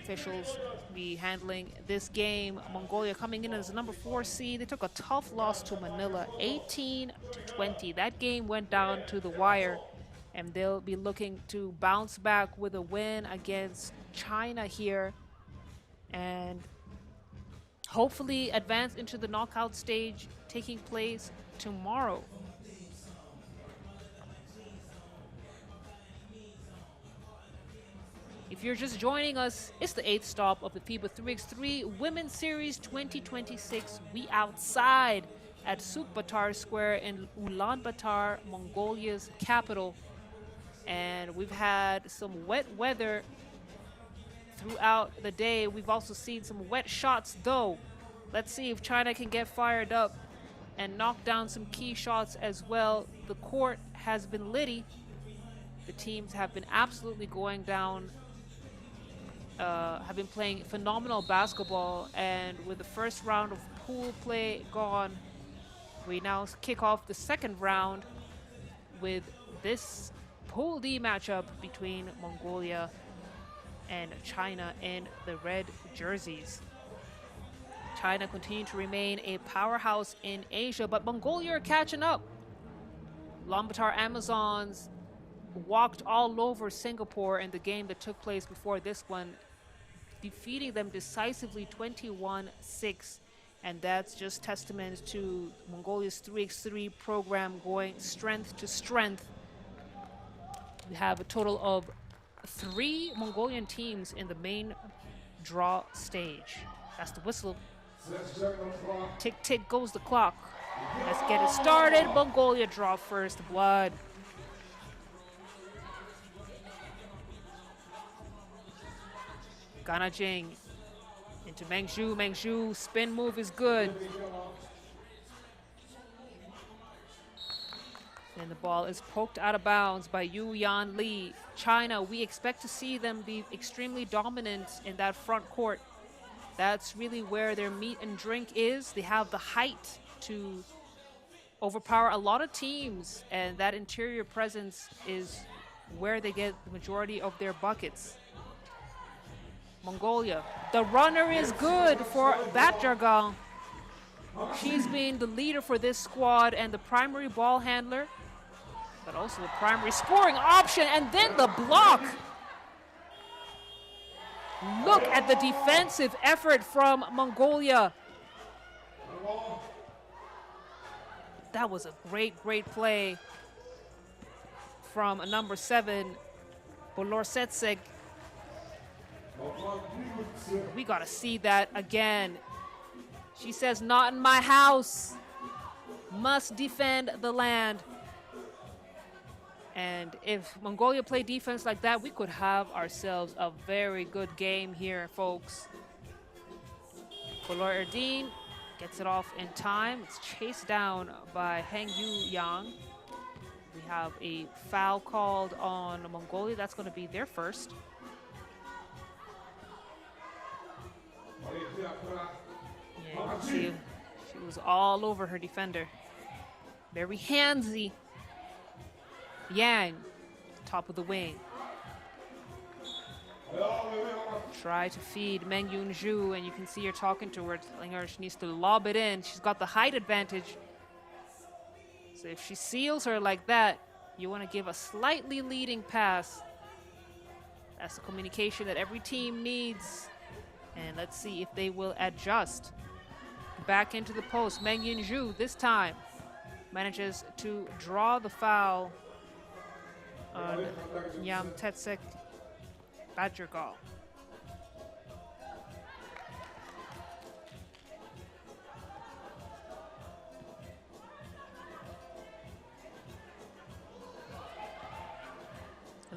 Officials be handling this game. Mongolia coming in as the number 4 seed. They took a tough loss to Manila, 18-20. That game went down to the wire, and they'll be looking to bounce back with a win against China here and hopefully advance into the knockout stage taking place tomorrow. If you're just joining us, it's the 8th stop of the FIBA 3x3 Women's Series 2026. We outside at Ulaanbaatar Square in Ulaanbaatar, Mongolia's capital. And we've had some wet weather throughout the day. We've also seen some wet shots though. Let's see if China can get fired up and knock down some key shots as well. The court has been litty. The teams have been absolutely going down, have been playing phenomenal basketball, and with the first round of pool play gone, we now kick off the second round with this Pool D matchup between Mongolia and China in the red jerseys. China continue to remain a powerhouse in Asia, but Mongolia are catching up. Ulaanbaatar Amazons walked all over Singapore in the game that took place before this one, defeating them decisively 21-6. And that's just testament to Mongolia's 3x3 program going strength to strength. We have a total of 3 Mongolian teams in the main draw stage. That's the whistle. Tick, tick goes the clock. Let's get it started. Mongolia draw first blood. Yanjing into Mengzhu. Mengzhu spin move is good. And the ball is poked out of bounds by Yu Yan Li. China, we expect to see them be extremely dominant in that front court. That's really where their meat and drink is. They have the height to overpower a lot of teams, and that interior presence is where they get the majority of their buckets. Mongolia, the runner is good for Batjargal. She's been the leader for this squad and the primary ball handler, but also the primary scoring option, and then the block. Look at the defensive effort from Mongolia. That was a great, great play from number 7, Bolorsetseg. We gotta see that again. She says, not in my house. Must defend the land. And if Mongolia play defense like that, we could have ourselves a very good game here, folks. Bolor Erdine gets it off in time. It's chased down by Heng Yu Yang. We have a foul called on Mongolia. That's going to be their first. Yeah, she was all over her defender. Very handsy. Yang, top of the wing. Try to feed Meng Yunju, and you can see her talking to her, telling her she needs to lob it in. She's got the height advantage. So if she seals her like that, you want to give a slightly leading pass. That's the communication that every team needs. And let's see if they will adjust. Back into the post. Meng Yunju this time manages to draw the foul on Nyamtetsek Badgergal.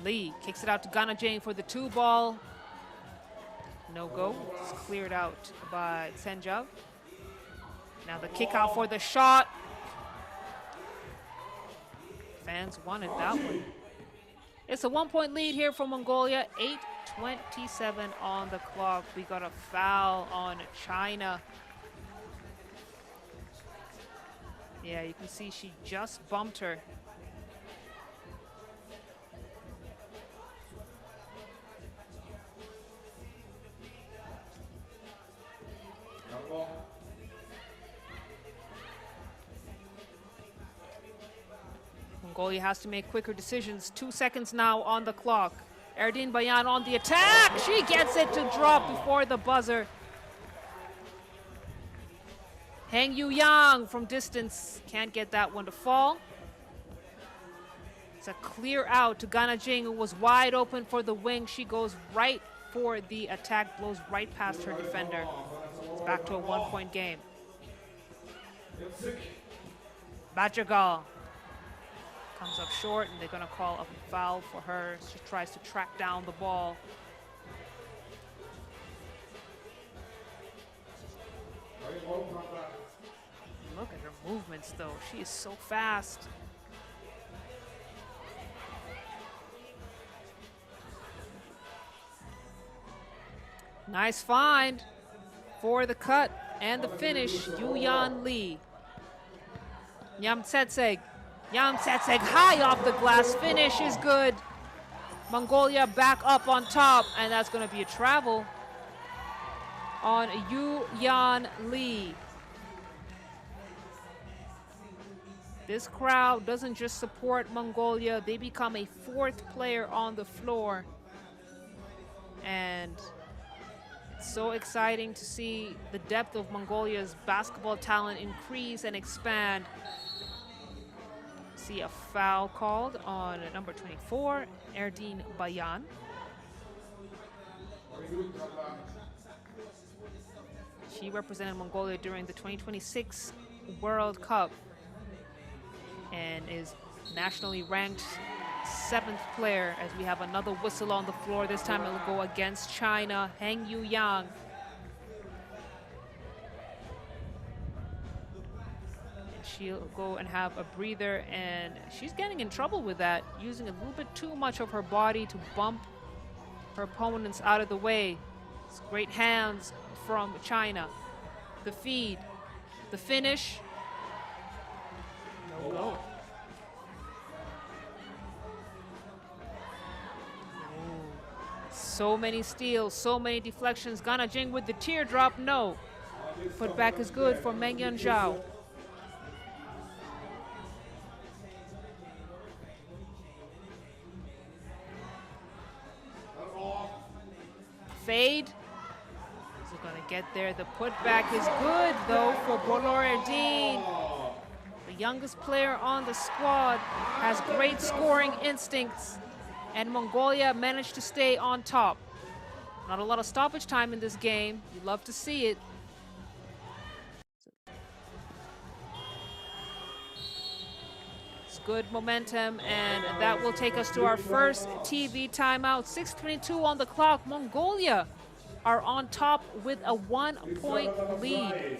Lee kicks it out to Ganajing for the 2-ball. No go. It's cleared out by Senjav. Now the kick out for the shot. Fans wanted that one. It's a 1-point lead here for Mongolia. 8:27 on the clock. We got a foul on China. Yeah, you can see she just bumped her. Mongolia has to make quicker decisions. 2 seconds now on the clock. Erdine Bayan on the attack. She gets it to drop before the buzzer. Hang Yu Yang from distance can't get that one to fall. It's a clear out to Gana Jing, who was wide open for the wing. She goes right for the attack, blows right past her defender. It's back to a 1-point game. Badgergal comes up short, and they're going to call a foul for her. She tries to track down the ball. Look at her movements, though. She is so fast. Nice find for the cut and the finish, Yuyan Lee. Nyamtsetseg high off the glass. Finish is good. Mongolia back up on top, and that's going to be a travel on Yuyan Lee. This crowd doesn't just support Mongolia, they become a 4th player on the floor. And it's so exciting to see the depth of Mongolia's basketball talent increase and expand. See a foul called on number 24, Erdine Bayan. She represented Mongolia during the 2026 World Cup and is nationally ranked 7th player, as we have another whistle on the floor. This time it will go against China, Hang Yu Yang. And she'll go and have a breather, and she's getting in trouble with that, using a little bit too much of her body to bump her opponents out of the way. It's great hands from China. The feed, the finish. No go. So many steals, so many deflections. Gana Jing with the teardrop, no. Put back is good for Meng Yan Zhao. Fade. Is it going to get there? The putback is good, though, for Bolor Erdine. The youngest player on the squad has great scoring instincts, and Mongolia managed to stay on top. Not a lot of stoppage time in this game. You love to see it. It's good momentum, and that will take us to our first TV timeout. 6:22 on the clock. Mongolia are on top with a 1-point lead.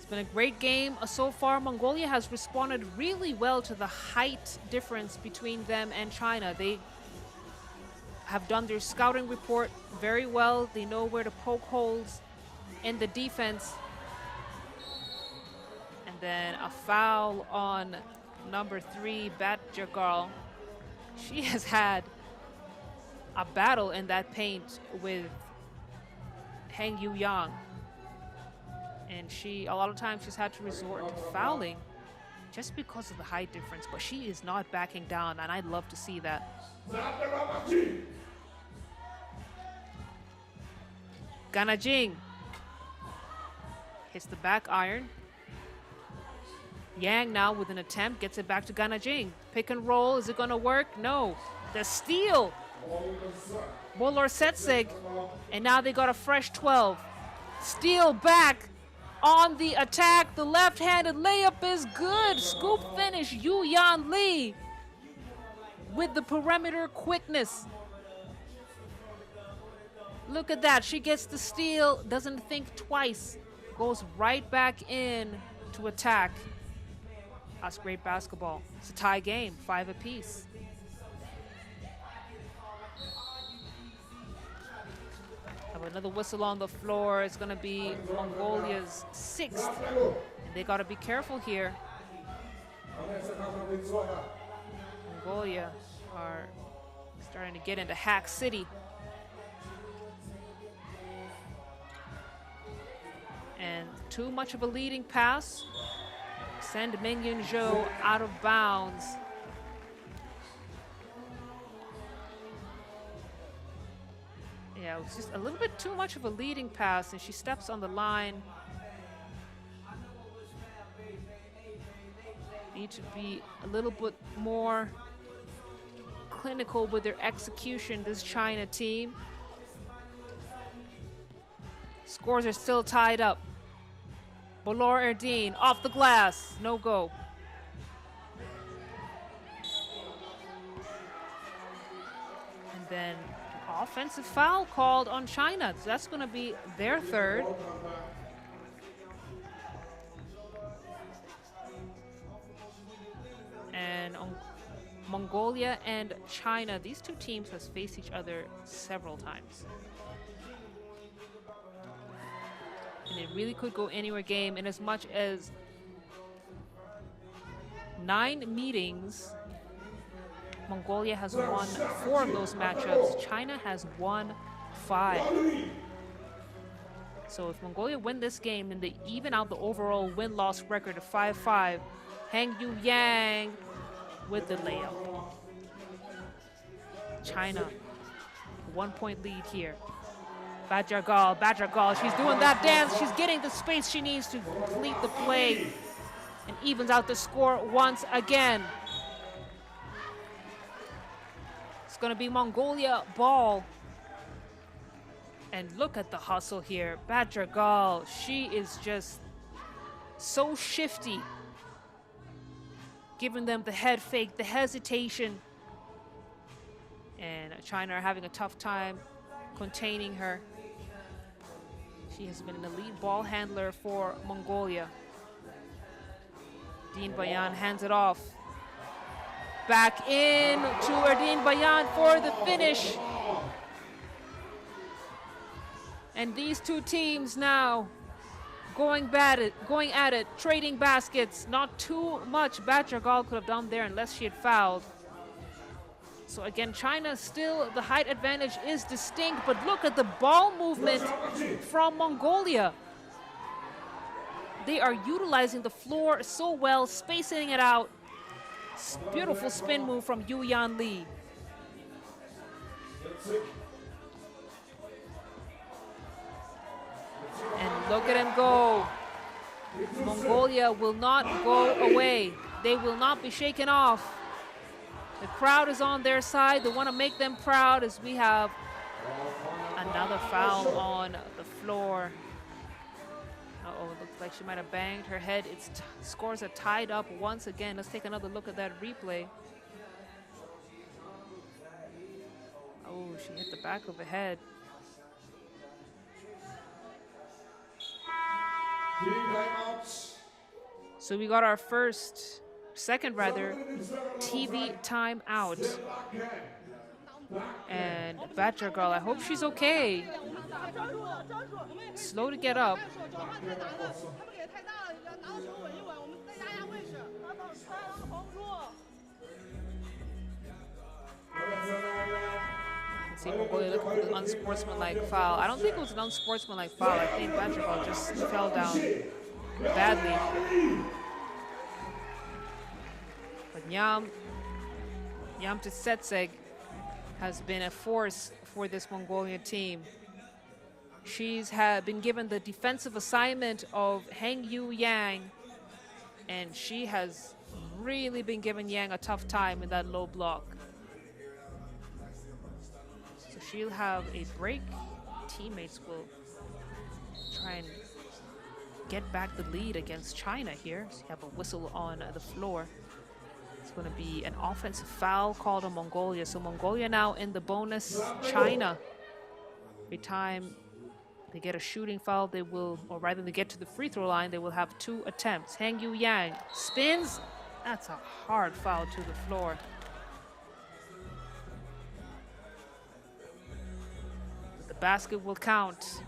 been a great game so far. Mongolia has responded really well to the height difference between them and China. They have done their scouting report very well. They know where to poke holes in the defense. And then a foul on number 3, Batjagal. She has had a battle in that paint with Heng Yu-yang. And a lot of times she's had to resort to fouling just because of the height difference, but she is not backing down, and I'd love to see that. Ganajing hits the back iron. Yang now with an attempt, gets it back to Ganajing. Pick and roll, is it gonna work? No. The steal! Bolor Setsig, and now they got a fresh 12. Steal back on the attack. The left-handed layup is good. Scoop finish, Yu Yan Lee with the perimeter quickness. Look at that. She gets the steal, doesn't think twice, goes right back in to attack. That's great basketball. It's a tie game, 5 apiece. Have another whistle on the floor. It's going to be Mongolia's 6th. And they got to be careful here. Mongolia are starting to get into Hack City. And too much of a leading pass. Send Meng Yun Zhou out of bounds. Yeah, it was just a little bit too much of a leading pass, and she steps on the line. Need to be a little bit more clinical with their execution, this China team. Scores are still tied up. Bolor Erdine off the glass, no go. And then offensive foul called on China. So that's going to be their 3rd. And on Mongolia and China, these two teams have faced each other several times. And it really could go anywhere game, in as much as 9 meetings. Mongolia has won 4 of those matchups. China has won 5. So if Mongolia win this game, then they even out the overall win-loss record of 5-5. Heng Yu-yang with the layup. China, 1-point lead here. Badragal, she's doing that dance. She's getting the space she needs to complete the play and evens out the score once again. It's going to be Mongolia ball. And look at the hustle here. Badragal, she is just so shifty. Giving them the head fake, the hesitation. And China are having a tough time containing her. She has been an elite ball handler for Mongolia. Dean Bayan hands it off. Back in to Erdine Bayan for the finish. And these two teams now going at it, trading baskets. Not too much Badragal could have done there unless she had fouled. So again, China still, the height advantage is distinct, but look at the ball movement from Mongolia. They are utilizing the floor so well, spacing it out. Beautiful spin move from Yu Yan Lee. And look at him go. Mongolia will not go away. They will not be shaken off. The crowd is on their side. They want to make them proud as we have another foul on the floor. Uh-oh, it looks like she might have banged her head. Scores are tied up once again. Let's take another look at that replay. Oh, she hit the back of the head. Team timeouts. So we got our second rather, TV time out. And Badger Girl, I hope she's okay. Slow to get up. Let's see, Mongolia looking for the unsportsmanlike foul. I don't think it was an unsportsmanlike foul. I think Badger Girl just fell down badly. But Yamtsetseg has been a force for this Mongolian team. She's been given the defensive assignment of Heng Yu Yang, and she has really been giving Yang a tough time in that low block. So she'll have a break. Teammates will try and get back the lead against China here. So you have a whistle on the floor. It's going to be an offensive foul called on Mongolia. So Mongolia now in the bonus. China, every time they get a shooting foul, they will, or rather they get to the free throw line, they will have 2 attempts. Heng Yu Yang spins. That's a hard foul to the floor. The basket will count.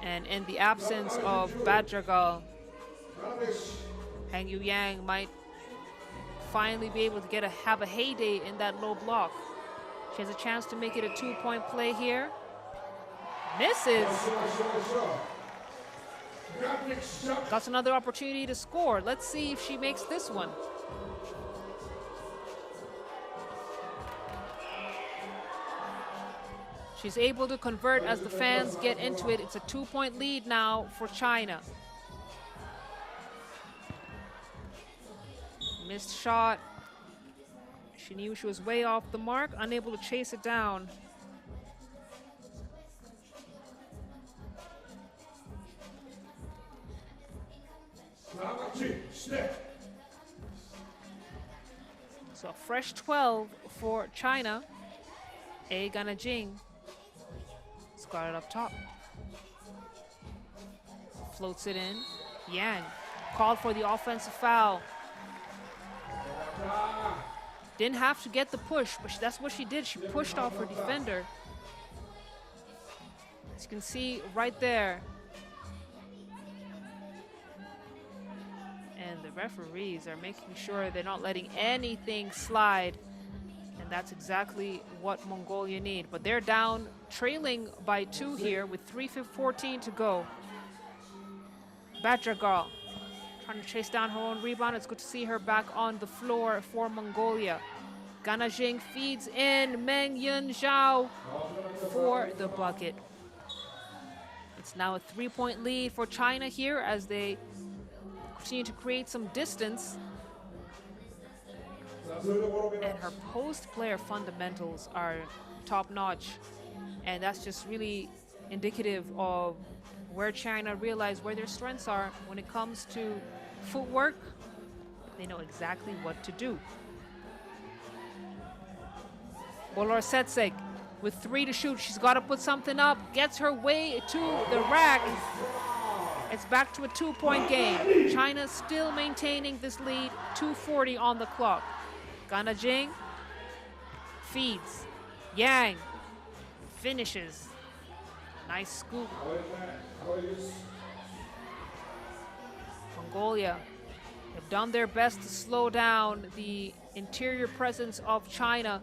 And in the absence of Badgergal, Heng Yu Yang might finally be able to have a heyday in that low block. She has a chance to make it a 2-point play here. Misses. Got another opportunity to score. Let's see if she makes this one. She's able to convert as the fans get into it. It's a 2-point lead now for China. Missed shot. She knew she was way off the mark, unable to chase it down. So a fresh 12 for China. Yanjing has got it up top. Floats it in. Yang called for the offensive foul. Didn't have to get the push, but that's what she did. She pushed off her defender. As you can see right there. And the referees are making sure they're not letting anything slide. And that's exactly what Mongolia need. But they're down, trailing by 2 here with 3:14 to go. Badgergal trying to chase down her own rebound. It's good to see her back on the floor for Mongolia. Yanjing feeds in Meng Yun Zhao for the bucket. It's now a 3-point lead for China here as they continue to create some distance. And her post player fundamentals are top notch. And that's just really indicative of where China realize where their strengths are when it comes to footwork. They know exactly what to do. Ulaanbaatar with 3 to shoot. She's got to put something up. Gets her way to the rack. It's back to a 2-point game. China still maintaining this lead. 2:40 on the clock. Yanjing feeds. Yang finishes. Nice scoop. Mongolia have done their best to slow down the interior presence of China.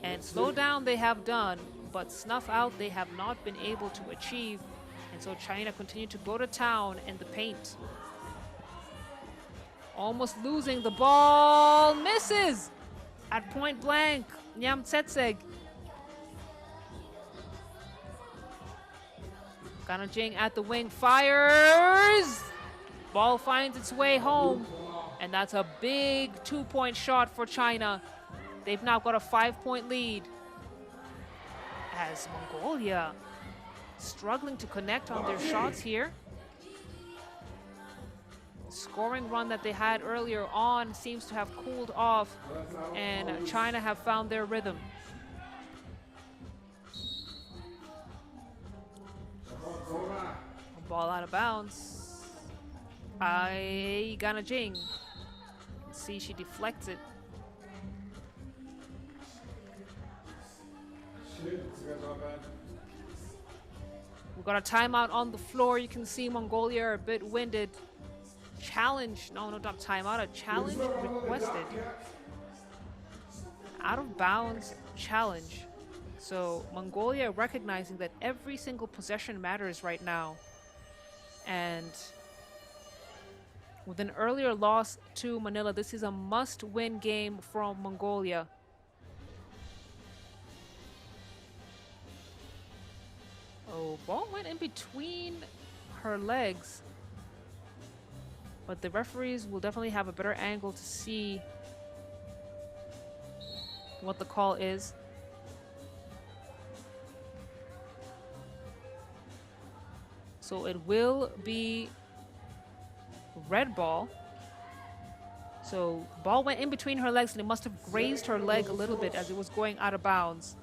And slow down they have done, but snuff out they have not been able to achieve. And so China continue to go to town in the paint. Almost losing the ball, misses at point blank. Yamtsetseg. Yanjing at the wing, fires. Ball finds its way home, and that's a big 2-point shot for China. They've now got a 5-point lead. As Mongolia struggling to connect on their shots here. The scoring run that they had earlier on seems to have cooled off, and China have found their rhythm. Ball out of bounds. Yanjing. See, she deflects it. We've got a timeout on the floor. You can see Mongolia are a bit winded. Challenge. No, not timeout. A challenge requested. Out of bounds challenge. So Mongolia recognizing that every single possession matters right now. And with an earlier loss to Manila, this is a must-win game from Mongolia. Oh, ball went in between her legs. But the referees will definitely have a better angle to see what the call is. So it will be red ball. So ball went in between her legs and it must have grazed her leg a little bit as it was going out of bounds.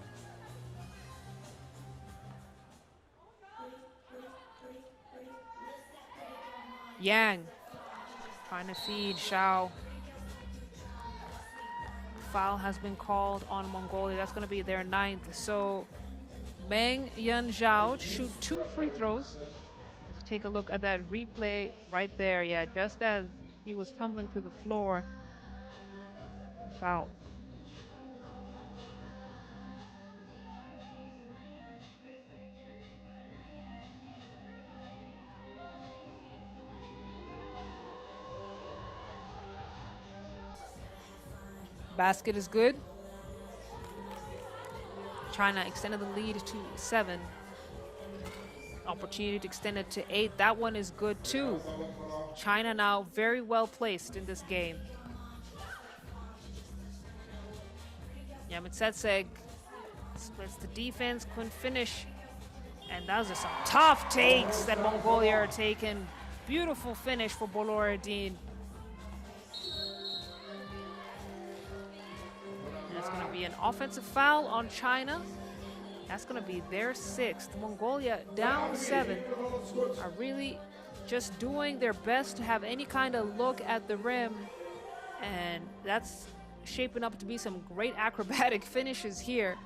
Yang trying to feed Xiao. Foul has been called on Mongolia. That's going to be their 9th. So Meng Yanzhao shoot 2 free throws. Let's take a look at that replay right there. Yeah, just as he was tumbling to the floor. Foul. Basket is good. China extended the lead to 7. Opportunity to extend it to 8. That one is good too. China now very well placed in this game. Yamitsetseg splits the defense, couldn't finish. And those are some tough takes that Mongolia are taking. Beautiful finish for Boloradin. It's going to be an offensive foul on China. That's going to be their 6th. Mongolia down 7 are really just doing their best to have any kind of look at the rim. And that's shaping up to be some great acrobatic finishes here.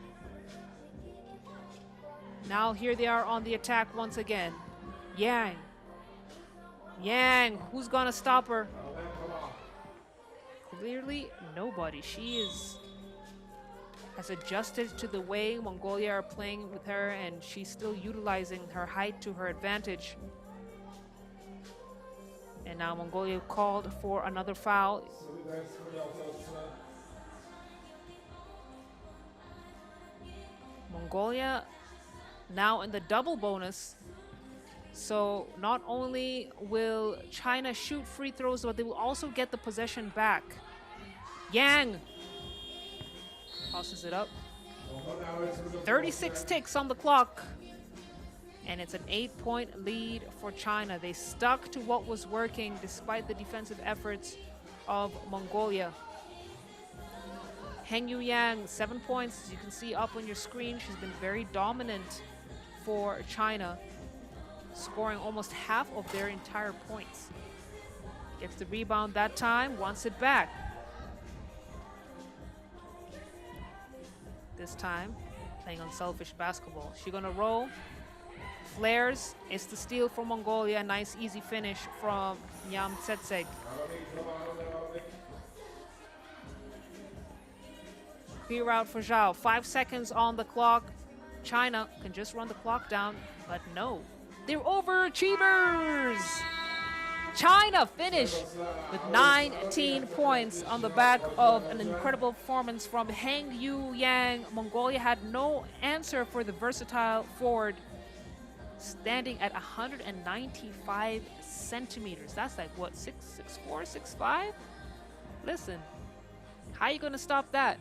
Now here they are on the attack once again. Yang. Yang, who's going to stop her? Clearly nobody. She has adjusted to the way Mongolia are playing with her, and she's still utilizing her height to her advantage. And now Mongolia called for another foul. Mongolia now in the double bonus. So not only will China shoot free throws, but they will also get the possession back. Yang tosses it up. 36 ticks on the clock. And it's an 8-point lead for China. They stuck to what was working despite the defensive efforts of Mongolia. Heng Yu Yang, 7 points. As you can see up on your screen, she's been very dominant for China, scoring almost half of their entire points. Gets the rebound that time, wants it back. This time, playing unselfish basketball. She gonna roll. Flares. It's the steal for Mongolia. Nice easy finish from Yamtsetseg. Clear out for Zhao. 5 seconds on the clock. China can just run the clock down, but no. They're overachievers! China finished with 19 points on the back of an incredible performance from Heng Yu Yang. Mongolia had no answer for the versatile forward, standing at 195 centimeters. That's like what, 6'4", 6'5"? Listen, how are you gonna stop that?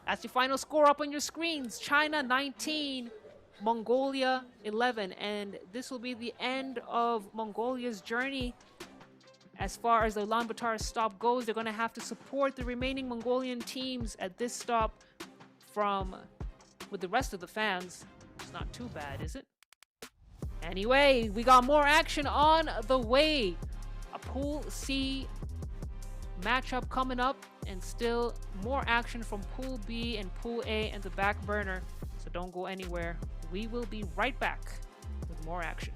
That's your final score up on your screens. China 19, Mongolia 11, and this will be the end of Mongolia's journey. As far as the Ulaanbaatar stop goes, they're going to have to support the remaining Mongolian teams at this stop with the rest of the fans. It's not too bad, is it? Anyway, we got more action on the way. A Pool C matchup coming up, and still more action from Pool B and Pool A and the back burner. So don't go anywhere. We will be right back with more action.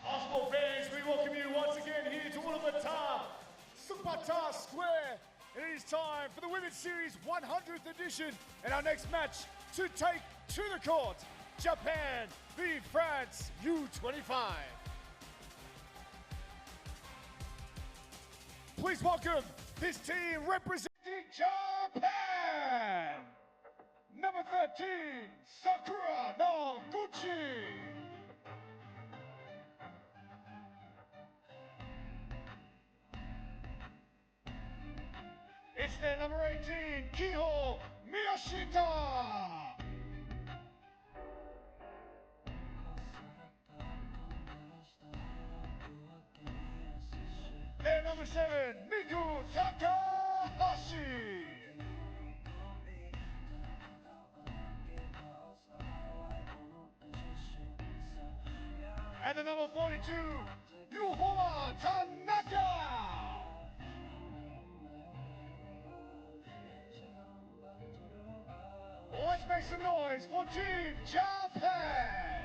Basketball fans, we welcome you once again here to Ulaanbaatar Square. And it is time for the Women's Series 100th edition. And our next match to take to the court, Japan v France U25. Please welcome this team representing Japan. Number 13, Sakura Noguchi. It's their number 18, Kiho Miyashita. Their number 7, Miku Takahashi. And the number 42, Yuhoma Tanaka. Let's make some noise for Team Japan!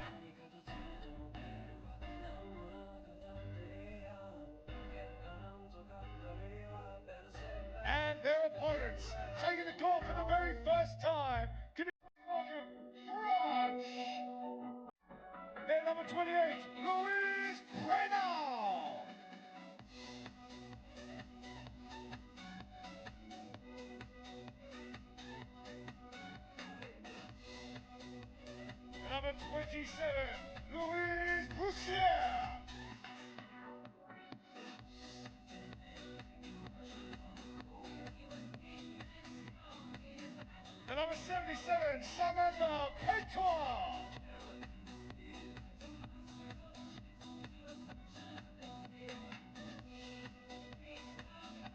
And their opponents, taking the court for the very first time, can you welcome France? Their number 28, Luis Reynal. Number 27, Louise Boussier. The number 77, Samantha Petois.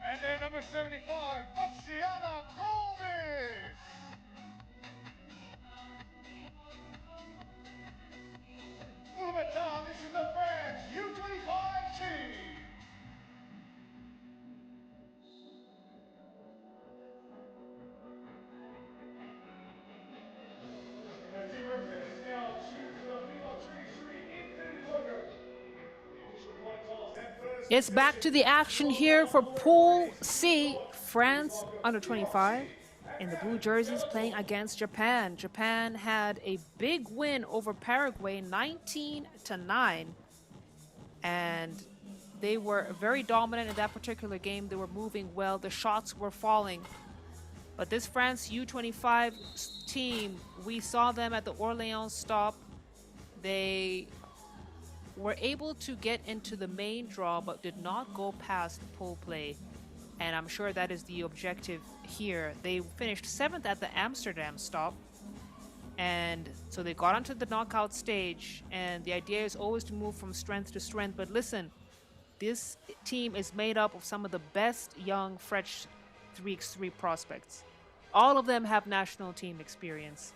And then number 75, Fatsiana Gomez. Ulaanbaatar, this is the France U25 team. The team represents now choose the FIBA 3x3 infinity logo. It's back to the action here for Pool C. France under 25 in the blue jerseys playing against Japan. Japan had a big win over Paraguay, 19-9. and they were very dominant in that particular game. They were moving well. The shots were falling. But this France U25 team, we saw them at the Orléans stop. They were able to get into the main draw, but did not go past pool play. And I'm sure that is the objective here. They finished 7th at the Amsterdam stop. And so they got onto the knockout stage. And the idea is always to move from strength to strength. But listen, this team is made up of some of the best young French 3x3 prospects. All of them have national team experience.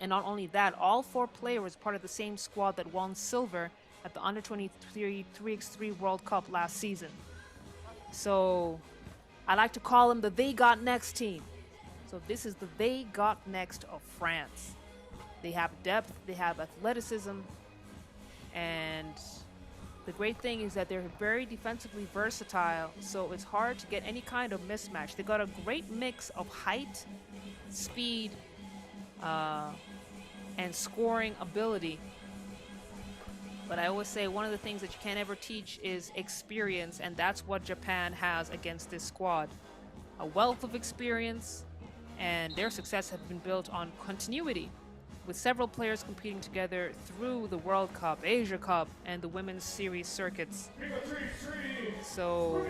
And not only that, all 4 players part of the same squad that won silver at the Under-23 3x3 World Cup last season. So I like to call them the They Got Next team. So this is the They Got Next of France. They have depth, they have athleticism, and the great thing is that they're very defensively versatile, so it's hard to get any kind of mismatch. They got a great mix of height, speed, and scoring ability. But I always say one of the things that you can't ever teach is experience, and that's what Japan has against this squad. A wealth of experience, and their success has been built on continuity, with several players competing together through the World Cup, Asia Cup, and the Women's Series circuits. So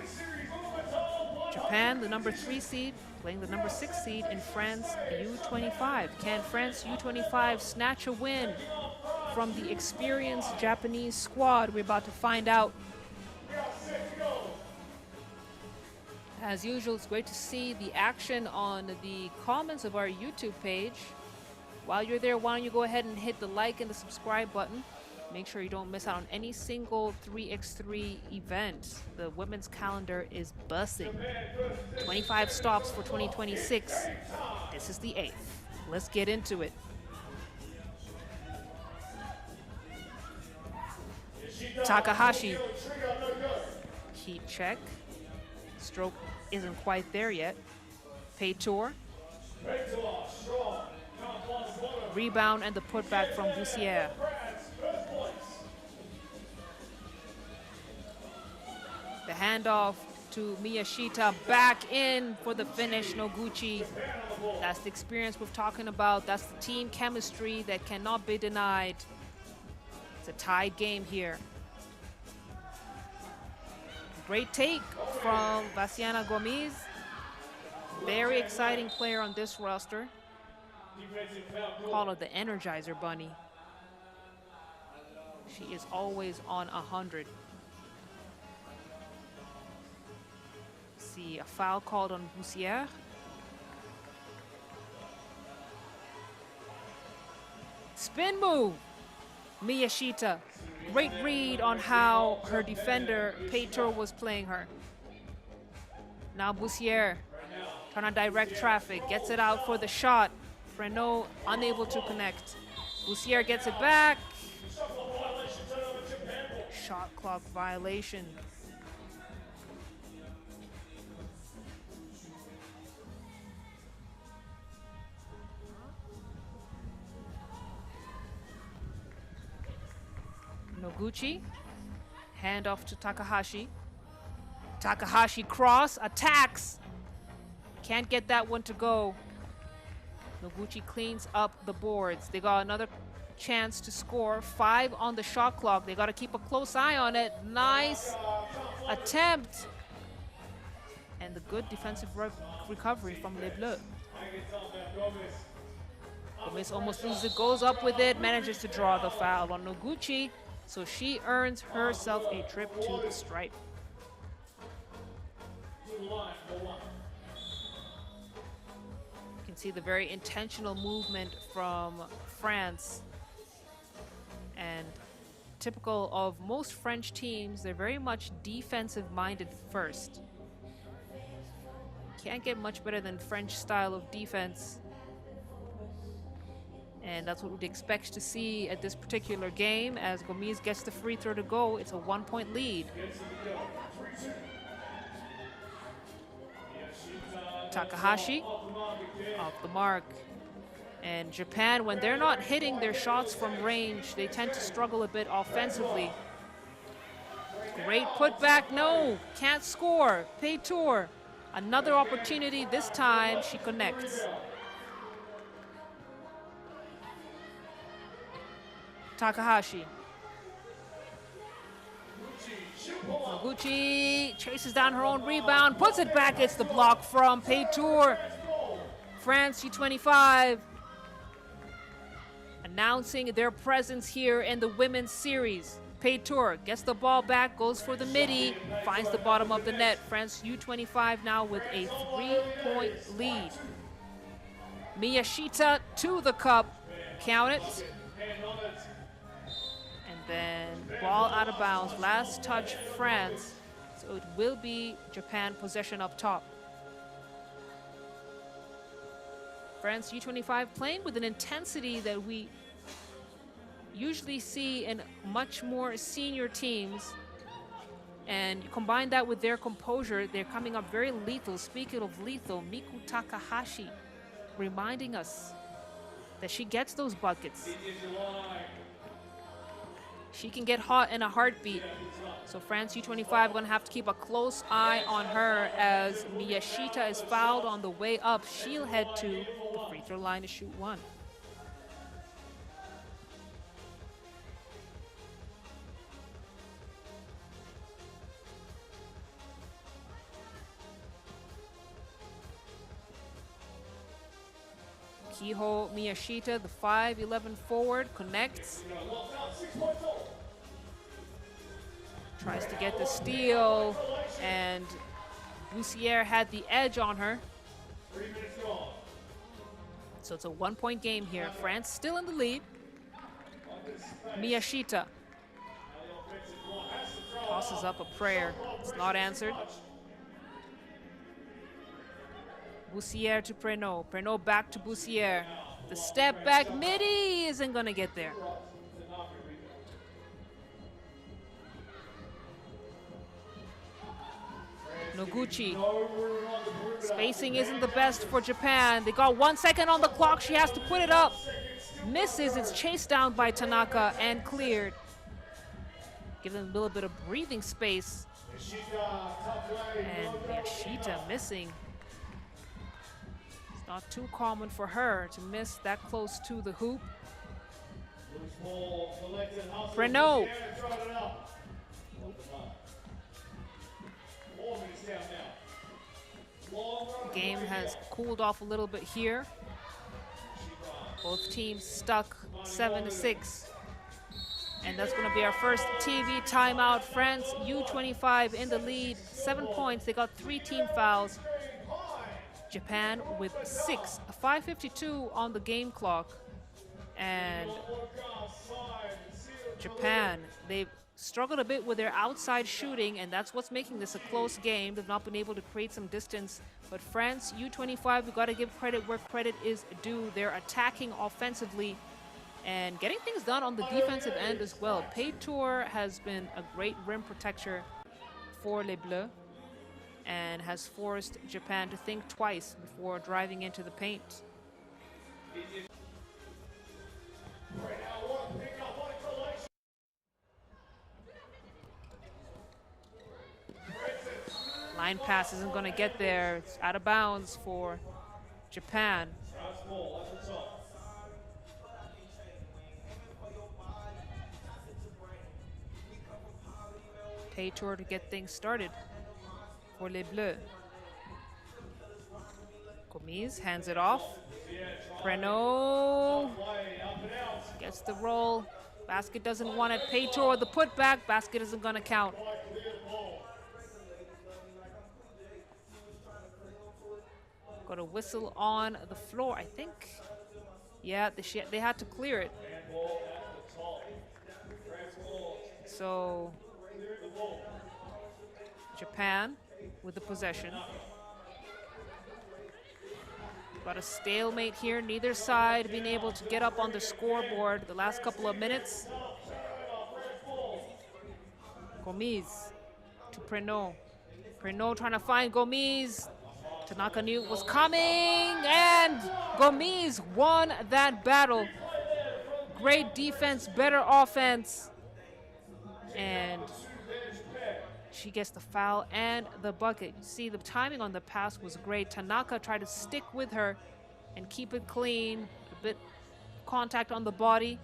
Japan, the number 3 seed, playing the number 6 seed in France U25. Can France U25 snatch a win from the experienced Japanese squad? We're about to find out. As usual, it's great to see the action on the comments of our YouTube page. While you're there, why don't you go ahead and hit the like and the subscribe button. Make sure you don't miss out on any single 3x3 event. The women's calendar is buzzing. 25 stops for 2026. This is the 8th. Let's get into it. Takahashi. Heat check. Stroke isn't quite there yet. Peitor. Rebound and the putback from Bussière. The handoff to Miyashita, back in for the finish, Noguchi. That's the experience we're talking about. That's the team chemistry that cannot be denied. It's a tied game here. Great take from Vassiana Gomes. Very exciting player on this roster. Call her the Energizer Bunny. She is always on 100. See a foul called on Bussière. Spin move. Miyashita. Great read on how her defender, Peitor, was playing her. Now Bussière. Trying to direct traffic. Gets it out for the shot. Freneau unable to connect. Bussière gets it back. Shot clock violation. Noguchi. Hand off to Takahashi. Takahashi cross. Attacks. Can't get that one to go. Noguchi cleans up the boards. They got another chance to score. 5 on the shot clock. They got to keep a close eye on it. Nice attempt. And the good defensive recovery from Les Bleus. Gomez almost loses it, goes up with it, manages to draw the foul on Noguchi. So she earns herself a trip to the stripe. You can see the very intentional movement from France. And typical of most French teams, they're very much defensive-minded first. Can't get much better than French style of defense. And that's what we'd expect to see at this particular game. As Gomes gets the free throw to go, it's a 1-point lead. Takahashi off the mark. And Japan, when they're not hitting their shots from range, they tend to struggle a bit offensively. Great putback. No, can't score. Peitor. Another opportunity. This time she connects. Takahashi. Noguchi chases down her own rebound, puts it back. It's the block from Peitor. France U25 announcing their presence here in the women's series. Peitor gets the ball back, goes for the midi, finds the bottom of the net. France U25 now with a 3-point lead. Miyashita to the cup, count it. And then ball out of bounds, last touch France. So it will be Japan possession up top. France U25 playing with an intensity that we usually see in much more senior teams, and you combine that with their composure, they're coming up very lethal. Speaking of lethal, Miku Takahashi reminding us that she gets those buckets. She can get hot in a heartbeat. So France U25 going to have to keep a close eye on her as Miyashita is fouled on the way up. She'll head to the free throw line to shoot one. Kiho Miyashita, the 5'11" forward, connects. Tries to get the steal, and Bussière had the edge on her. So it's a 1-point game here. France still in the lead. Miyashita tosses up a prayer. It's not answered. Bussière to Prenot. Prenot back to Bussière. The step back midi isn't going to get there. Noguchi. Spacing isn't the best for Japan. They got 1 second on the clock. She has to put it up. Misses. It's chased down by Tanaka and cleared. Give them a little bit of breathing space. And Miyashita missing. It's not too common for her to miss that close to the hoop. Prenot. The game has cooled off a little bit here. Both teams stuck 7-6. And that's going to be our first TV timeout. France U25 in the lead, 7 points. They got 3 team fouls. Japan with 6, 5:52 on the game clock. And Japan, they've struggled a bit with their outside shooting, and that's what's making this a close game. They've not been able to create some distance. But France U25, we've got to give credit where credit is due. They're attacking offensively and getting things done on the defensive end as well. Peitor has been a great rim protector for Les Bleus and has forced Japan to think twice before driving into the paint. Line pass isn't going to get there. It's out of bounds for Japan. Peitor to get things started for Les Bleus. Gomis hands it off. Prenot gets the roll. Basket doesn't want it. Peitor, the putback. Basket isn't going to count. Got a whistle on the floor, I think. Yeah, they had to clear it. So Japan with the possession. Got a stalemate here. Neither side being able to get up on the scoreboard the last couple of minutes. Gomis to Prenot. Prenot trying to find Gomis. Tanaka knew it was coming, and Gomis won that battle. Great defense, better offense, and she gets the foul and the bucket. You see, the timing on the pass was great. Tanaka tried to stick with her and keep it clean, a bit contact on the body.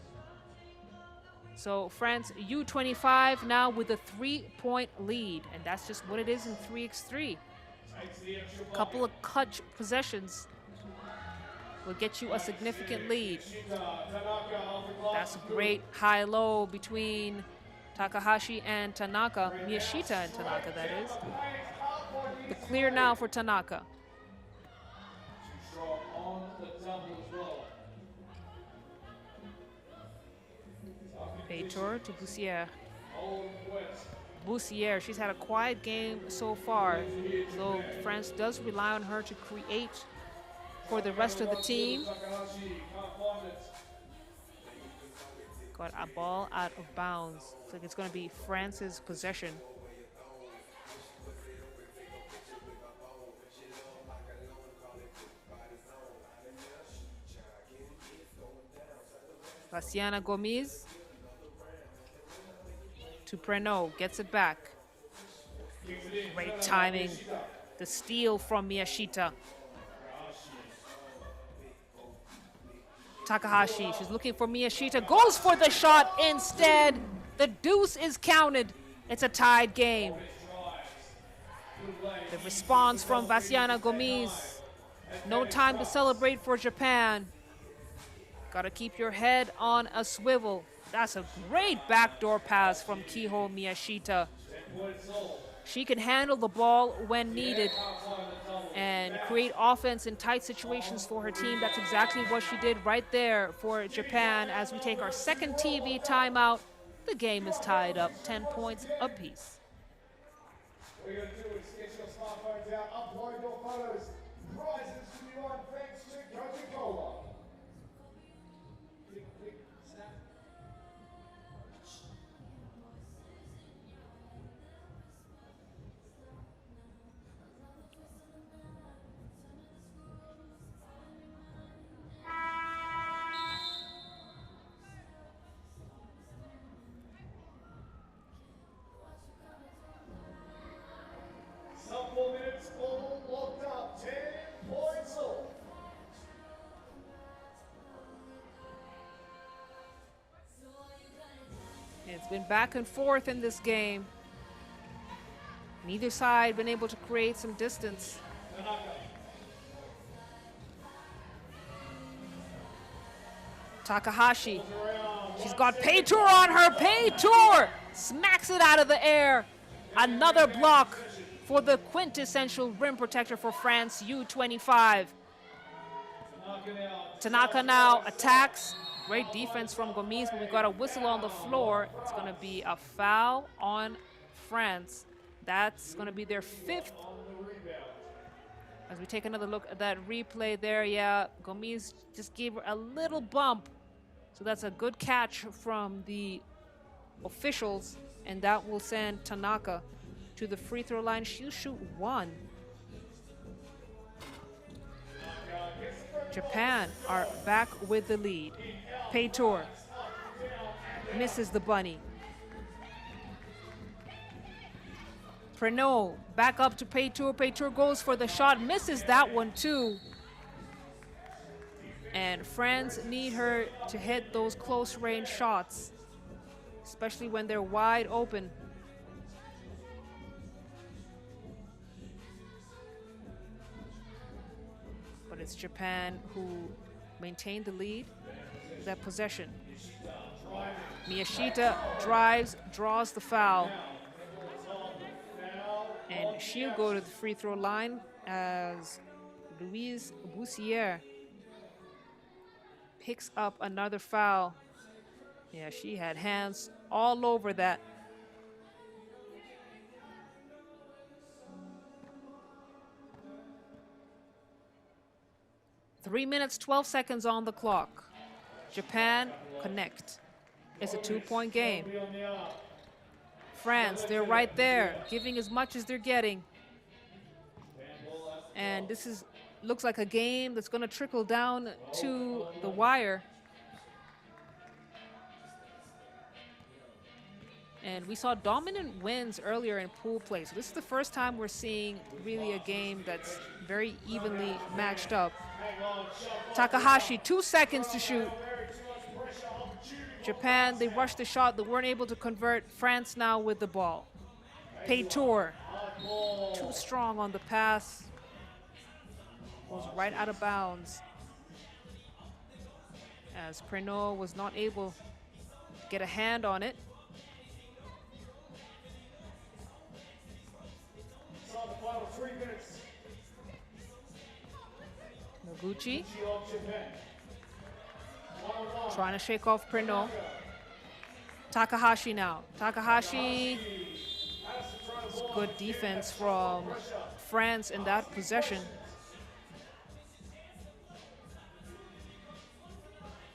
So France U25 now with a 3-point lead, and that's just what it is in 3x3. A couple of clutch possessions will get you a significant lead. That's a great high-low between Takahashi and Tanaka, Miyashita and Tanaka, that is. The clear now for Tanaka. Paytour to Bussière. Bussière, she's had a quiet game so far, so France does rely on her to create for the rest of the team. Got a ball out of bounds. Looks like it's going to be France's possession. Bassiana Gomes to Preno, gets it back. Great timing. The steal from Miyashita. Takahashi, she's looking for Miyashita, goes for the shot instead. The deuce is counted. It's a tied game. The response from Bassiana Gomes. No time to celebrate for Japan. Gotta keep your head on a swivel. That's a great backdoor pass from Kiho Miyashita. She can handle the ball when needed and create offense in tight situations for her team. That's exactly what she did right there for Japan. As we take our second TV timeout, the game is tied up, 10 points apiece. What you're going to do is get your smartphones out, upload your photos. Prizes to be won thanks to Coca-Cola. Some 4 minutes, all locked up, 10 points all. It's been back and forth in this game. Neither side been able to create some distance. Takahashi, she's got Paytour on her. Paytour smacks it out of the air. Another block for the quintessential rim protector for France, U25. Tanaka now attacks. Great defense from Gomes, but we got a whistle on the floor. It's going to be a foul on France. That's going to be their 5th. As we take another look at that replay there, yeah, Gomes just gave her a little bump. So that's a good catch from the officials, and that will send Tanaka to the free throw line. She'll shoot 1. Japan are back with the lead. Paytour misses the bunny. Preno back up to Paytour. Paytour goes for the shot, misses that one too. And France need her to hit those close range shots, especially when they're wide open. But it's Japan who maintained the lead, that possession. Miyashita drives, draws the foul. And she'll go to the free throw line as Louise Bussière picks up another foul. Yeah, she had hands all over that. Three minutes, 12 seconds on the clock. Japan connect. It's a 2-point game. France, they're right there, giving as much as they're getting. And this looks like a game that's going to trickle down to the wire. And we saw dominant wins earlier in pool play. So this is the first time we're seeing really a game that's very evenly matched up. Takahashi, 2 seconds to shoot. Japan, they rushed the shot. They weren't able to convert. France now with the ball. Peitor, too strong on the pass. Was right out of bounds. As Prenot was not able to get a hand on it. Noguchi trying to shake off Prenot. Takahashi now. Takahashi, good defense from France in that possession.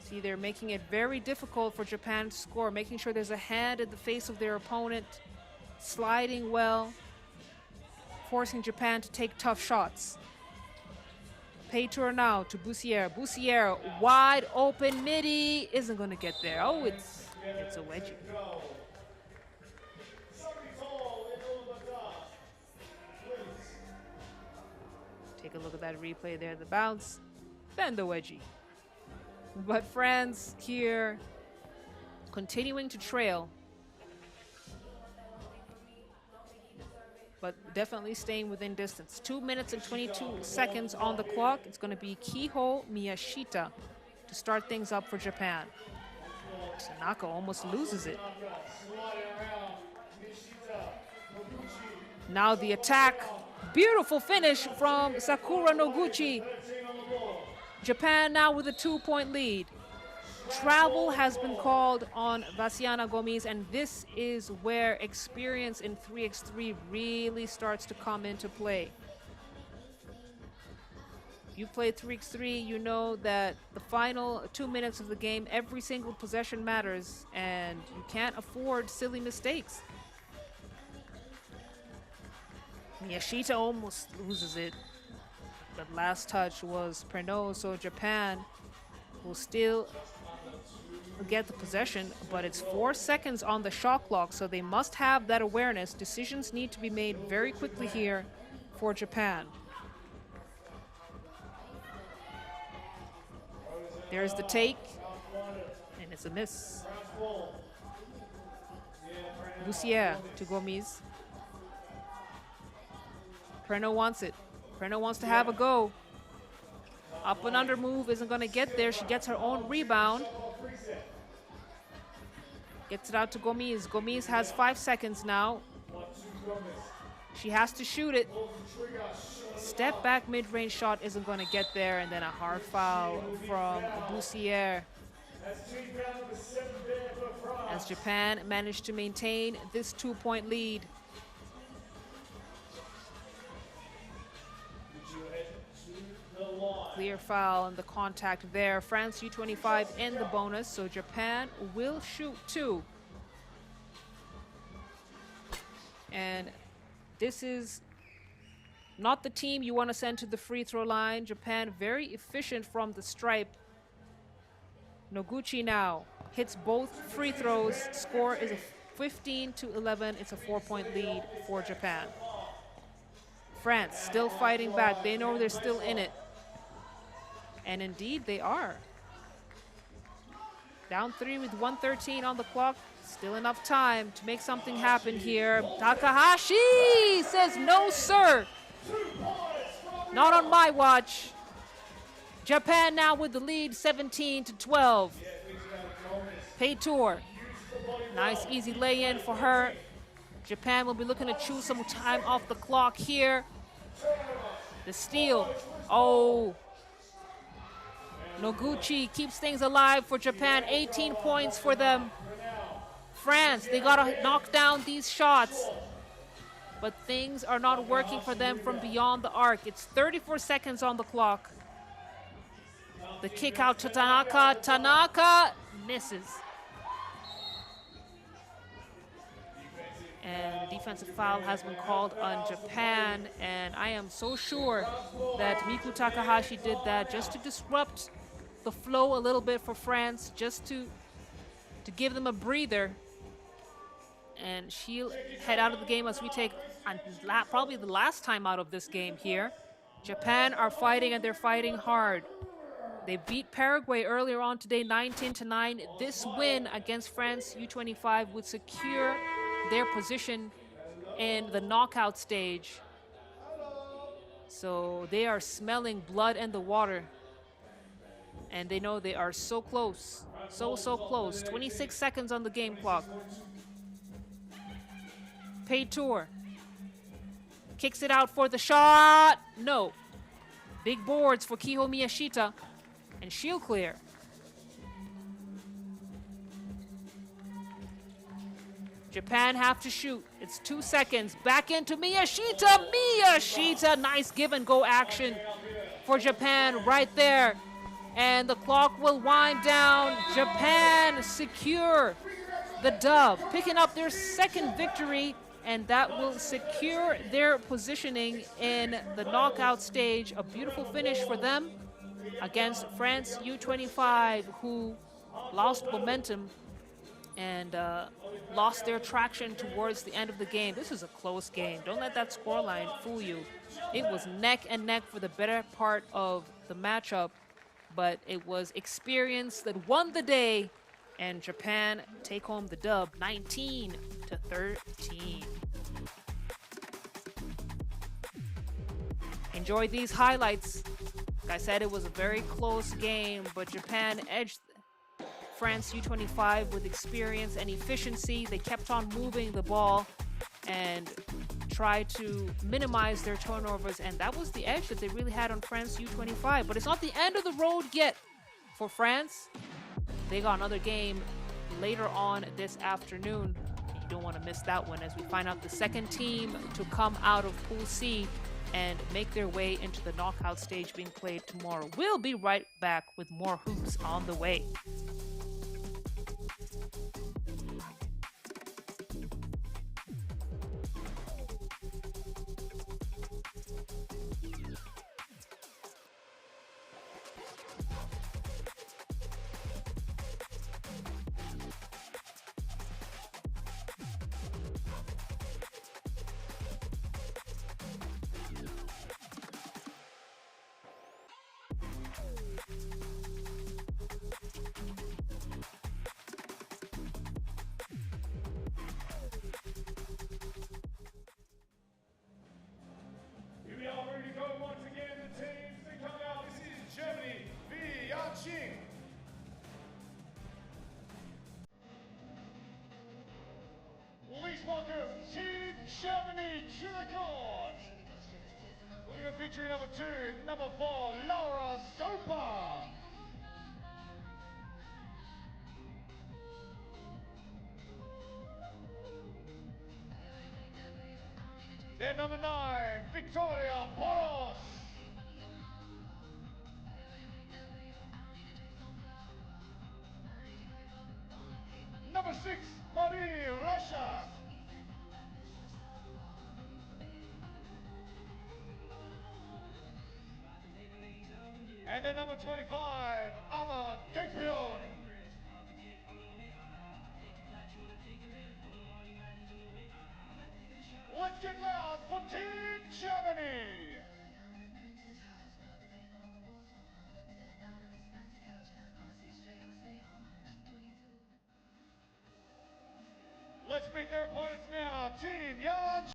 See, they're making it very difficult for Japan to score, making sure there's a hand in the face of their opponent, sliding well, forcing Japan to take tough shots. Peitor now to Bussiere. Bussiere, wide open midi, isn't going to get there. Oh, it's a wedgie. Take a look at that replay there, the bounce, then the wedgie. But France here continuing to trail, but definitely staying within distance. 2 minutes and 22 seconds on the clock. It's going to be Kiho Miyashita to start things up for Japan. Tanaka almost loses it. Now the attack. Beautiful finish from Sakura Noguchi. Japan now with a 2-point lead. Travel has been called on Vassiana Gomis, and this is where experience in 3x3 really starts to come into play. You play 3x3, you know that the final 2 minutes of the game, every single possession matters, and you can't afford silly mistakes. Miyashita almost loses it. But last touch was Prenot, so Japan will still get the possession, but it's 4 seconds on the shot clock, so they must have that awareness. Decisions need to be made very quickly here for Japan. There's the take, and it's a miss. Bussiere to Gomis. Prenot wants it. Prenot wants to have a go. Up and under move isn't going to get there. She gets her own rebound. Gets it out to Gomis. Gomis has 5 seconds now. She has to shoot it. Step back mid-range shot isn't going to get there. And then a hard foul from Bussiere. As Japan managed to maintain this 2-point lead. Clear foul and the contact there. France U25 in the bonus, so Japan will shoot 2. And this is not the team you want to send to the free throw line. Japan very efficient from the stripe. Noguchi now hits both free throws. Score is a 15-11. It's a 4-point lead for Japan. France still fighting back. They know they're still in it. And indeed, they are. Down 3 with 1:13 on the clock. Still enough time to make something happen here. Takahashi says, no, sir. Not on my watch. Japan now with the lead, 17-12. Peitor. Nice, easy lay-in for her. Japan will be looking to chew some time off the clock here. The steal. Oh. Noguchi keeps things alive for Japan. 18 points for them. France, they got to knock down these shots. But things are not working for them from beyond the arc. It's 34 seconds on the clock. The kick out to Tanaka. Tanaka misses. And the defensive foul has been called on Japan. And I am so sure that Miku Takahashi did that just to disrupt the flow a little bit for France, just to give them a breather. and she'll head out of the game as we take probably the last time out of this game here. Japan are fighting, and they're fighting hard. They beat Paraguay earlier on today, 19-9. This win against France U25 would secure their position in the knockout stage. So they are smelling blood in the water. And they know they are so close. So close. 26 seconds on the game clock. Pei Tour kicks it out for the shot. No. Big boards for Kiho Miyashita. And she'll clear. Japan have to shoot. It's 2 seconds. Back into Miyashita. Miyashita. Nice give and go action for Japan right there. And the clock will wind down. Japan secure the dub, picking up their second victory, and that will secure their positioning in the knockout stage. A beautiful finish for them against France U25, who lost momentum and lost their traction towards the end of the game. This is a close game. Don't let that scoreline fool you. It was neck and neck for the better part of the matchup, but it was experience that won the day, and Japan take home the dub 19-13. Enjoy these highlights. Like I said, it was a very close game, but Japan edged France U25 with experience and efficiency. They kept on moving the ball and tried to minimize their turnovers, and that was the edge that they really had on France U25. But it's not the end of the road yet for France. They got another game later on this afternoon. You don't want to miss that one as we find out the second team to come out of Pool C and make their way into the knockout stage being played tomorrow. We'll be right back with more hoops on the way. Here we are ready to go once again. The teams that come out. This is Germany v. Yanjing. Please welcome Team Germany to the court. We're going to feature number 2, number 4, Laura Sopa. Then number 9, Victoria Poros. Number 6, Marie Russia. And then number 25, Amma Dekpion. Let's get loud for Team Germany! Let's meet their opponents now, Team Yanjing!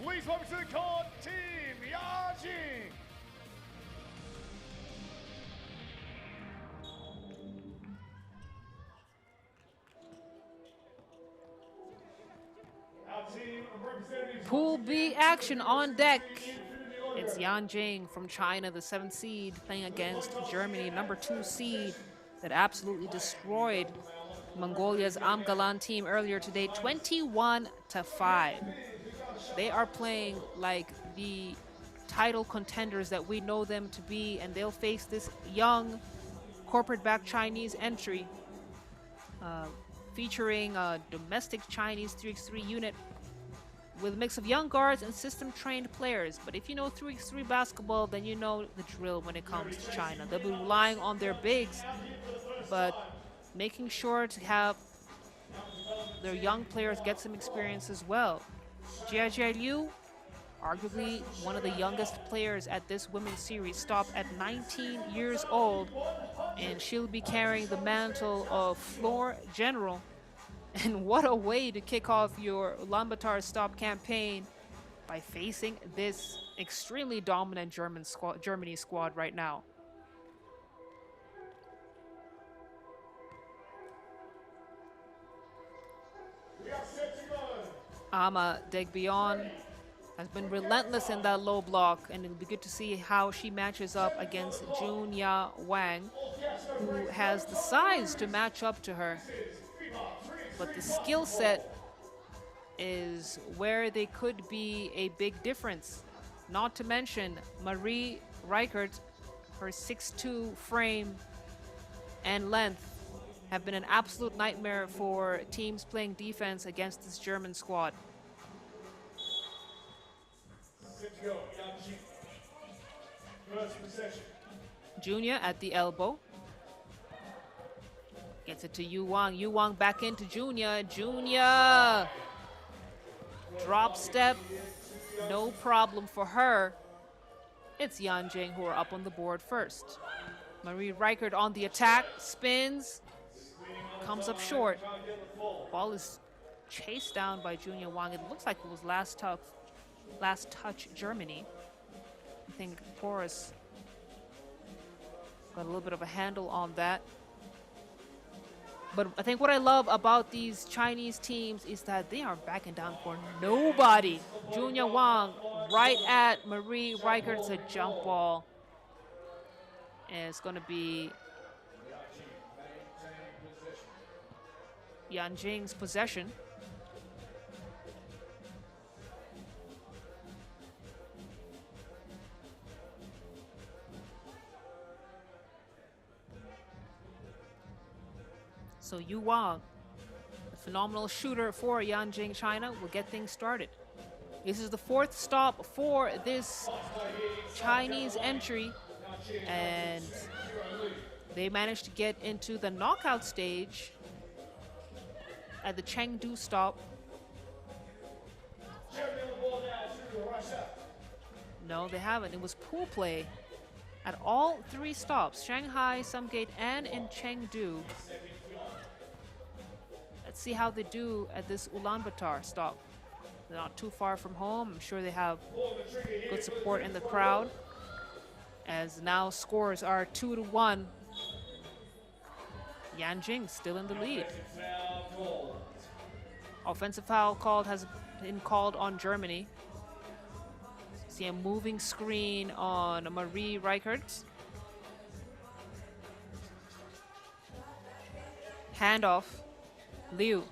Please welcome to the court, Team Yanjing! Our team of representatives Pool B action on deck. It's Yanjing from China, the 7th seed, playing against Germany, number 2 seed, that absolutely destroyed Mongolia's Amgalan team earlier today, 21-5. They are playing like the title contenders that we know them to be, and they'll face this young corporate-backed Chinese entry featuring a domestic Chinese 3x3 unit with a mix of young guards and system-trained players. But if you know 3x3 basketball, then you know the drill when it comes to China. They'll be relying on their bigs, but making sure to have their young players get some experience as well. Jia Liu, arguably one of the youngest players at this women's series, stopped at 19 years old, and she'll be carrying the mantle of floor general. And what a way to kick off your Ulaanbaatar stop campaign by facing this extremely dominant Germany squad right now. Ama Degbion has been relentless in that low block, and it'll be good to see how she matches up against Junya Wang, who has the size to match up to her. But the skill set is where they could be a big difference. Not to mention Marie Reichert, her 6'2" frame and length have been an absolute nightmare for teams playing defense against this German squad. Junya at the elbow. Gets it to Yu Wang. Yu Wang back into Junya. Junya! Drop step. No problem for her. It's Yanjing who are up on the board first. Marie Reichert on the attack. Spins. Comes up short. Ball is chased down by Junya Wang. It looks like it was last touch Germany. I think Porus got a little bit of a handle on that. But I think what I love about these Chinese teams is that they are backing down for nobody. Junya Wang right at Marie Reichert. It's a jump ball. And it's going to be Yanjing's possession. So Yu Wang, a phenomenal shooter for Yanjing China, will get things started. This is the 4th stop for this Chinese entry, and they managed to get into the knockout stage at the Chengdu stop. No, they haven't. It was pool play at all 3 stops, Shanghai, Sumgate, and in Chengdu. Let's see how they do at this Ulaanbaatar stop. They're not too far from home. I'm sure they have good support in the crowd, as now scores are 2-1. Yanjing still in the lead. Offensive foul has been called on Germany. See a moving screen on Marie Reichert. Handoff. Liu.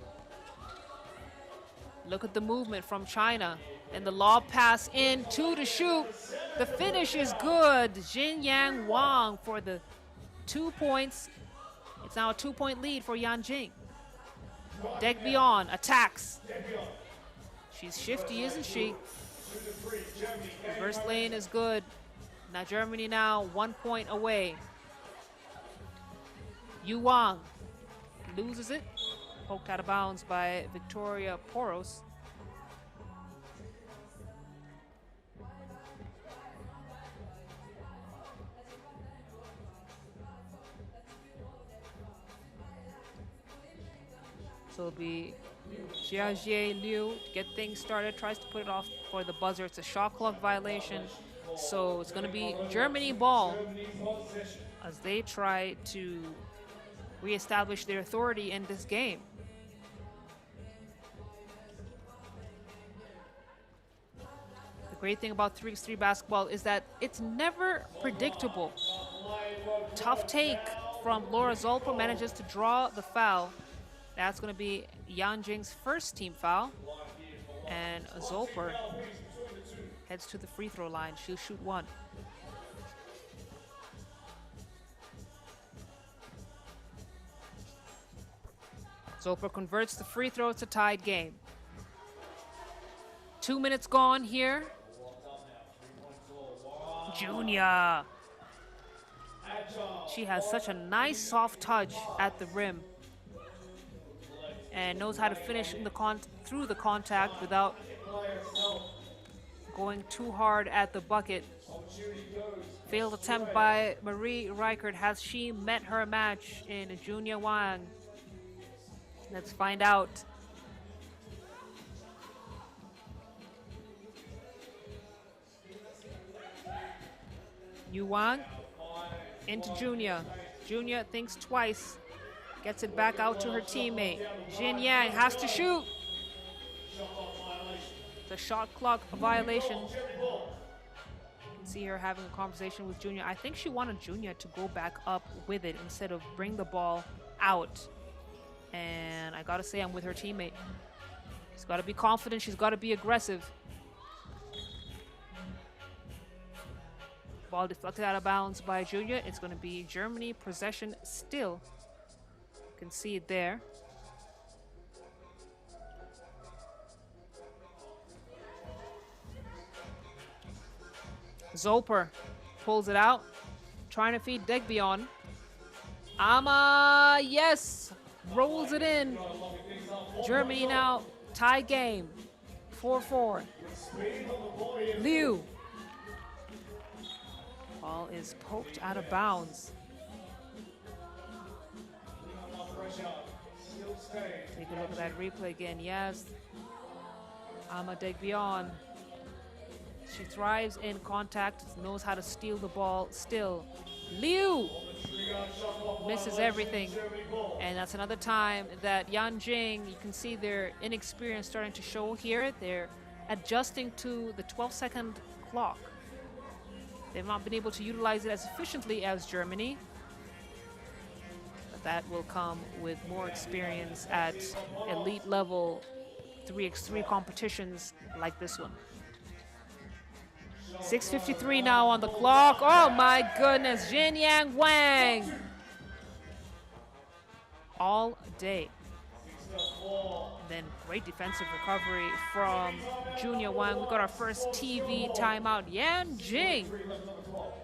Look at the movement from China. And the lob pass in, 2 to shoot. The finish is good. Jinyang Wang for the 2 points. It's now a 2-point lead for Yanjing. Degbion attacks. She's shifty, isn't she? Reverse lane is good. Now Germany now 1 point away. Yu Wang loses it. Poked out of bounds by Victoria Poros. So it'll be Jia Liu to get things started, tries to put it off for the buzzer. It's a shot clock violation. So it's going to be Germany ball as they try to reestablish their authority in this game. The Great thing about 3x3 basketball is that it's never predictable. Tough take from Laura Zolper, manages to draw the foul. That's going to be Yanjing's first team foul. And Zolper heads to the free throw line. She'll shoot one. Zolper converts the free throw. It's a tied game. 2 minutes gone here. Junior. She has such a nice soft touch at the rim and knows how to finish in the through the contact without going too hard at the bucket. Failed attempt by Marie Reichert. Has she met her match in Junia Wang? Let's find out. Yu Wang into Junia. Junia thinks twice. Gets it back out to her teammate. Jin Yang has to shoot. It's a shot clock violation. You can see her having a conversation with Junia. I think she wanted Junia to go back up with it instead of bring the ball out. And I gotta say, I'm with her teammate. She's gotta be confident. She's gotta be aggressive. Ball deflected out of bounds by Junia. It's going to be Germany possession still. You can see it there. Zolper pulls it out, trying to feed Degbion. Ama, yes, rolls it in. Germany now tie game, 4-4. Liu. Ball is poked out of bounds. Take a look at that replay again. Yes. Ama Degbion. She thrives in contact, knows how to steal the ball still. Liu misses everything. And that's another time that Yanjing, you can see their inexperience starting to show here. They're adjusting to the 12-second clock. They've not been able to utilize it as efficiently as Germany. But that will come with more experience at elite level 3x3 competitions like this one. 6:53 now on the clock. Oh my goodness, Jin Yang Wang. All day. Then great defensive recovery from Junia Wang. We got our first TV timeout. Yanjing.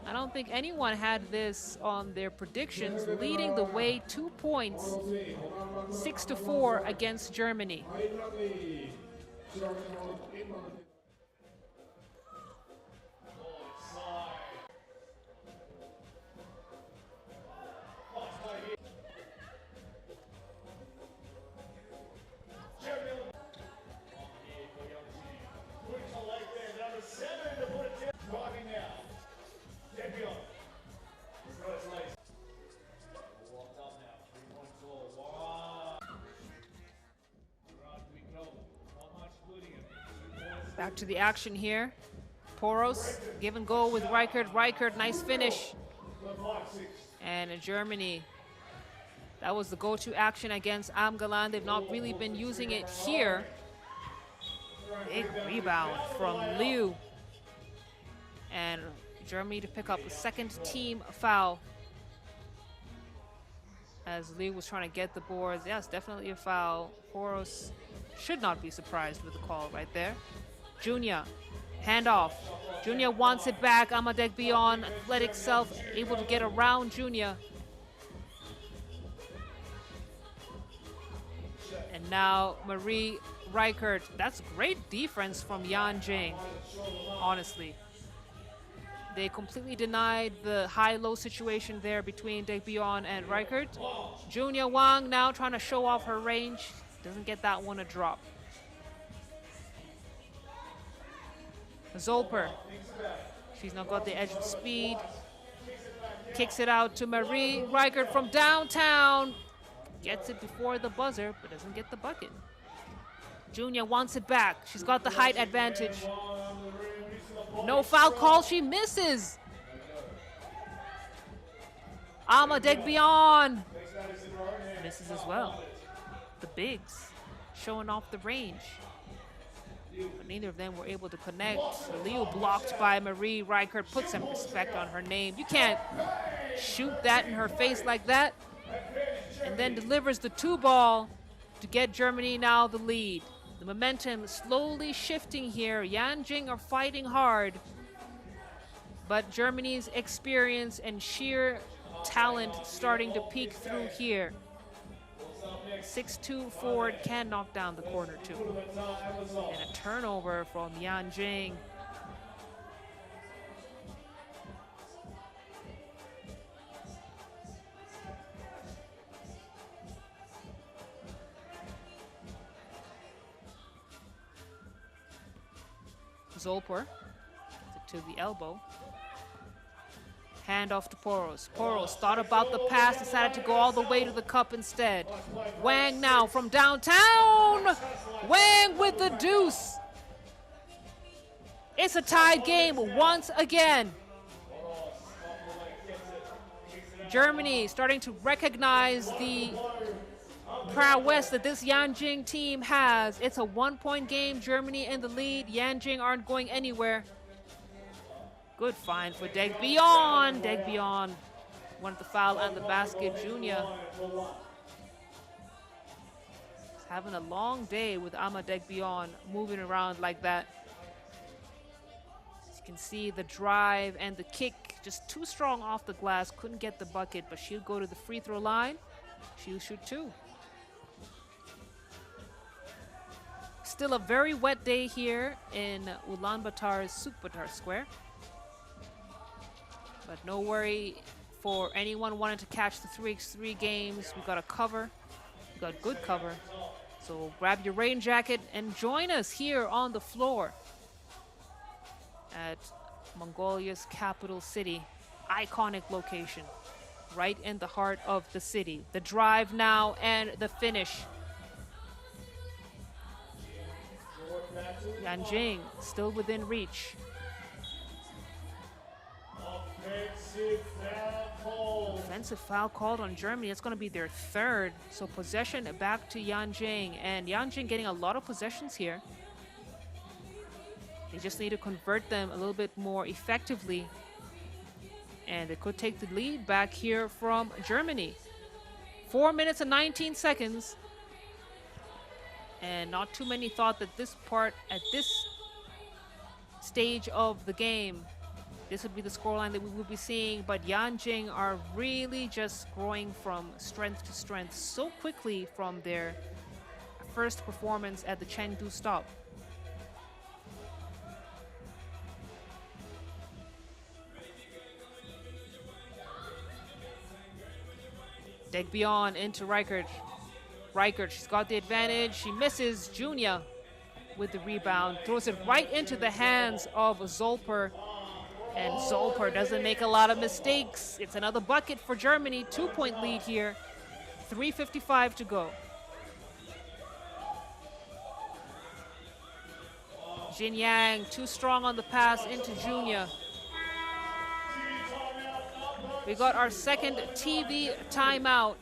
I don't think anyone had this on their predictions. Leading the way 2 points, 6-4 against Germany. Back to the action here. Poros, give and go with Reichert. Reichert, nice finish. And in Germany, that was the go-to action against Amgalan. They've not really been using it here. Big rebound from Liu. And Germany to pick up a second team foul. As Liu was trying to get the boards. Yes, definitely a foul. Poros should not be surprised with the call right there. Junia, handoff. Junia wants it back. Amadegbion, athletic self, able to get around Junia. And now Marie Reichert. That's great defense from Yanjing, honestly. They completely denied the high-low situation there between Degbion and Reichert. Junia Wang now trying to show off her range. Doesn't get that one a drop. Zolper, she's now got the edge of speed. Kicks it out to Marie Reichert from downtown. Gets it before the buzzer, but doesn't get the bucket. Junia wants it back. She's got the height advantage. No foul call, she misses. Ama Degbion misses as well. The bigs showing off the range. But neither of them were able to connect. Liu blocked by Marie Reichert. Put some respect on her name. You can't shoot that in her face like that. And then delivers the 2-ball to get Germany now the lead. The momentum slowly shifting here. Yanjing are fighting hard. But Germany's experience and sheer talent starting to peek through here. 6'2" forward can knock down the corner too. And a turnover from Yanjing. Zolper to the elbow. Hand off to Poros. Poros thought about the pass, decided to go all the way to the cup instead. Wang now from downtown. Wang with the deuce. It's a tied game once again. Germany starting to recognize the prowess that this Yanjing team has. It's a 1-point game. Germany in the lead. Yanjing aren't going anywhere. Good find for Degbion. Degbion wanted the foul and the basket. Junior is having a long day with Ama Degbion moving around like that. As you can see, the drive and the kick just too strong off the glass. Couldn't get the bucket, but she'll go to the free throw line. She'll shoot 2. Still a very wet day here in Ulaanbaatar's Sukbatar Square. But no worry for anyone wanting to catch the 3x3 games. We got a cover. We got good cover. So grab your rain jacket and join us here on the floor at Mongolia's capital city. Iconic location. Right in the heart of the city. The drive now and the finish. Yanjing still within reach. Offensive foul called on Germany. It's going to be their 3rd. So possession back to Yanjing. And Yanjing getting a lot of possessions here. They just need to convert them a little bit more effectively. And they could take the lead back here from Germany. 4 minutes and 19 seconds. And not too many thought that this part, at this stage of the game, this would be the scoreline that we would be seeing. But Yanjing are really just growing from strength to strength so quickly from their first performance at the Chengdu stop. Degbion into Reichert. Reichert, she's got the advantage. She misses. Junia with the rebound. Throws it right into the hands of Zolper. And Zolper doesn't make a lot of mistakes. It's another bucket for Germany. 2-point lead here. 3:55 to go. Jin Yang too strong on the pass into Junia. We got our second TV timeout.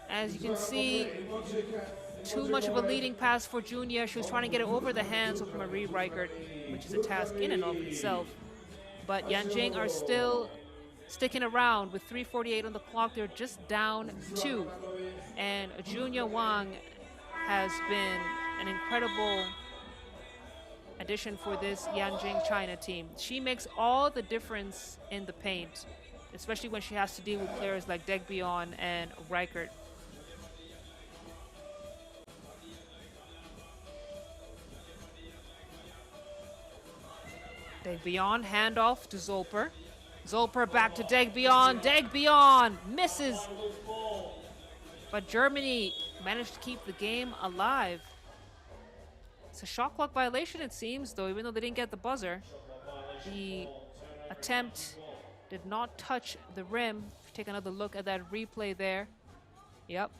As you can see, too much of a leading pass for Junia. She was trying to get it over the hands of Marie Reichert, which is a task in and of itself. But Yanjing are still sticking around with 3:48 on the clock. They're just down 2. And Junia Wang has been an incredible addition for this Yanjing China team. She makes all the difference in the paint, especially when she has to deal with players like Degbion and Reichert. Degbion, handoff to Zolper. Zolper back to Degbion. Degbion misses. But Germany managed to keep the game alive. It's a shot clock violation, it seems, though, even though they didn't get the buzzer. The attempt did not touch the rim. Take another look at that replay there. Yep.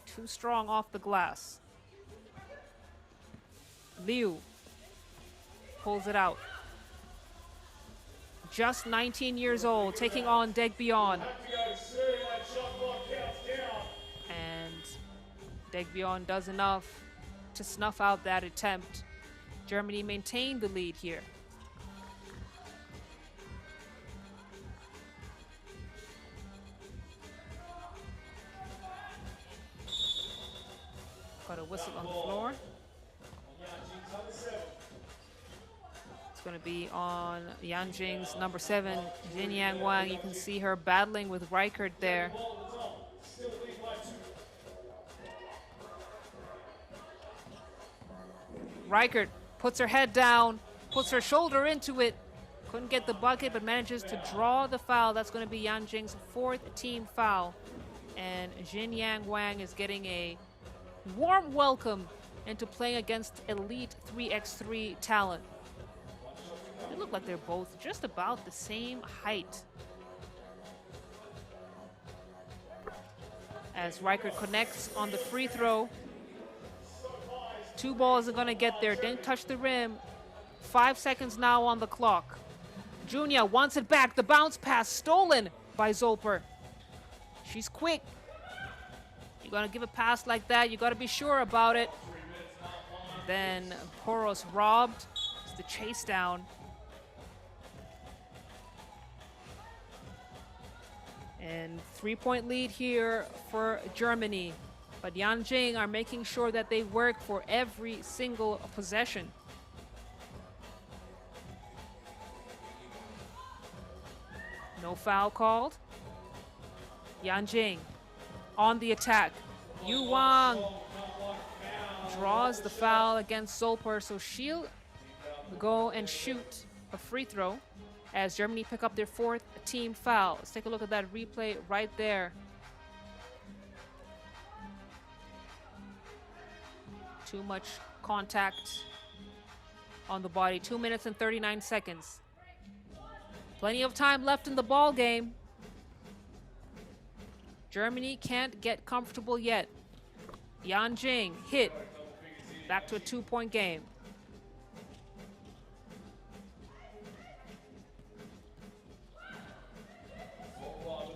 Too strong off the glass. Liu pulls it out. Just 19 years old, taking on Daegbion. And Daegbion does enough to snuff out that attempt. Germany maintained the lead here. Got a whistle on the floor. It's going to be on Yanjing's number 7, Jin Yang Wang. You can see her battling with Reichert there. Reichert puts her head down, puts her shoulder into it. Couldn't get the bucket, but manages to draw the foul. That's going to be Yanjing's 4th team foul. And Jin Yang Wang is getting a warm welcome into playing against elite 3x3 talent. They look like they're both just about the same height. As Reichert connects on the free throw. 2 balls are gonna get there, didn't touch the rim. 5 seconds now on the clock. Junia wants it back, the bounce pass stolen by Zolper. She's quick. You're gonna give a pass like that, you gotta be sure about it. Then Poros robbed, it's the chase down. And 3-point lead here for Germany. But Yanjing are making sure that they work for every single possession. No foul called. Yanjing on the attack. Yu Wang draws the foul against Zolper, so she'll go and shoot a free throw as Germany pick up their 4th team foul. Let's take a look at that replay right there. Too much contact on the body. 2 minutes and 39 seconds. Plenty of time left in the ball game. Germany can't get comfortable yet. Yanjing hit. Back to a 2-point game.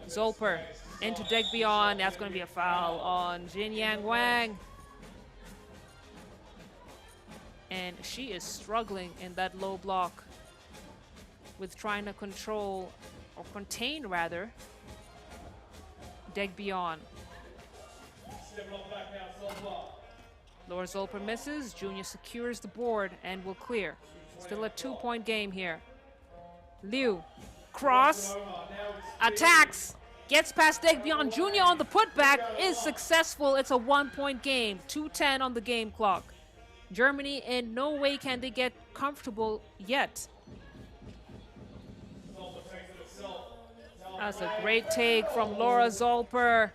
Zolper into Daegbion. That's going to be a foul on Jin Yang Wang. And she is struggling in that low block with trying to control, or contain rather, Daegbion. Laura Zolper misses, Junior secures the board and will clear. Still a 2-point game here. Liu, cross, attacks, gets past Daegbion. Junior on the putback is successful. It's a 1-point game, 2:10 on the game clock. Germany, in no way can they get comfortable yet. That's a great take from Laura Zolper.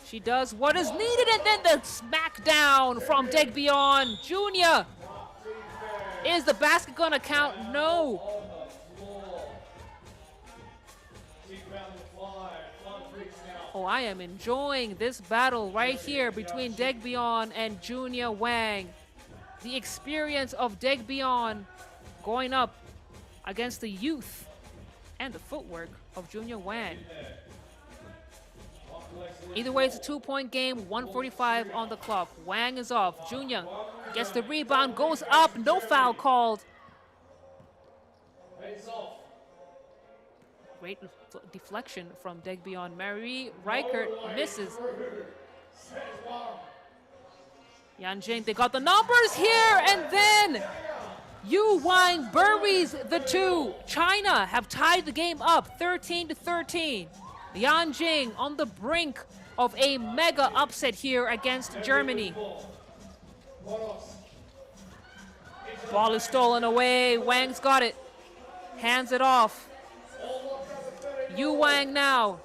She does what is needed, and then the smackdown from Daegbion. Junior. Is the basket gonna count? No. Oh, I am enjoying this battle right here between Daegbion and Junior Wang. The experience of Daegbion going up against the youth and the footwork of Junior Wang. Either way, it's a 2-point game, 1:45 on the clock. Wang is off. Junior gets the rebound, goes up, no foul called. Great deflection from Daegbion. Marie Reichert misses. Yanjing, they got the numbers here, and then Yu Wang buries the 2. China have tied the game up 13-13. Yanjing on the brink of a mega upset here against Germany. Ball is stolen away. Wang's got it. Hands it off. Yu Wang now.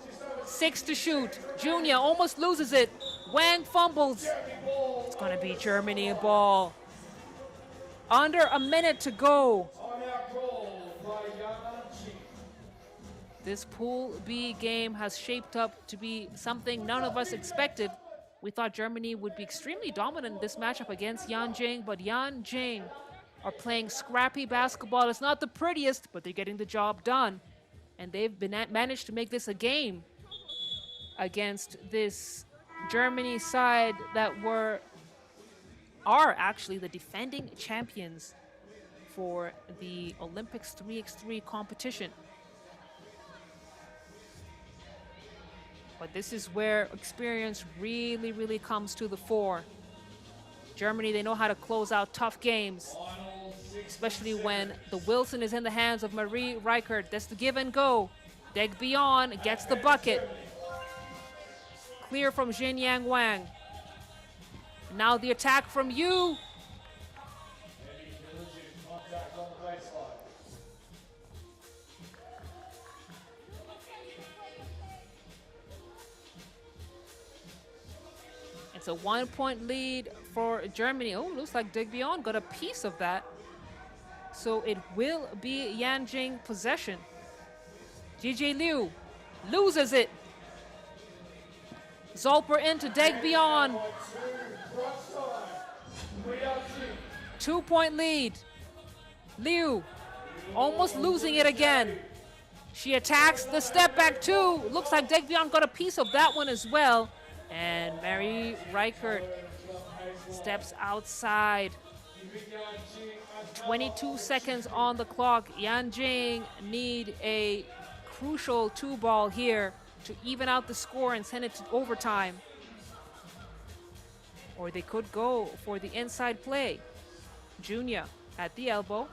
6 to shoot. Junior almost loses it. Wang fumbles. It's going to be Germany ball. Under a minute to go. This Pool B game has shaped up to be something none of us expected. We thought Germany would be extremely dominant in this matchup against Yanjing, but Yanjing are playing scrappy basketball. It's not the prettiest, but they're getting the job done. And they've managed to make this a game against this Germany side that are actually the defending champions for the Olympics 3x3 competition. But this is where experience really, really comes to the fore. Germany, they know how to close out tough games, especially when the Wilson is in the hands of Marie Reichert. That's the give and go. Degbion gets the bucket. Clear from Jin Yang Wang. Now the attack from Yu. It's a 1-point lead for Germany. Oh, looks like Degbion got a piece of that. So it will be Yanjing possession. JJ Liu loses it. Zolper into Degbion. 2-point lead. Liu almost losing it again. She attacks the step back two. Looks like Degbion got a piece of that one as well. And Marie Reichert steps outside. 22 seconds on the clock. Yanjing need a crucial 2-ball here to even out the score and send it to overtime. Or they could go for the inside play. Junia at the elbow.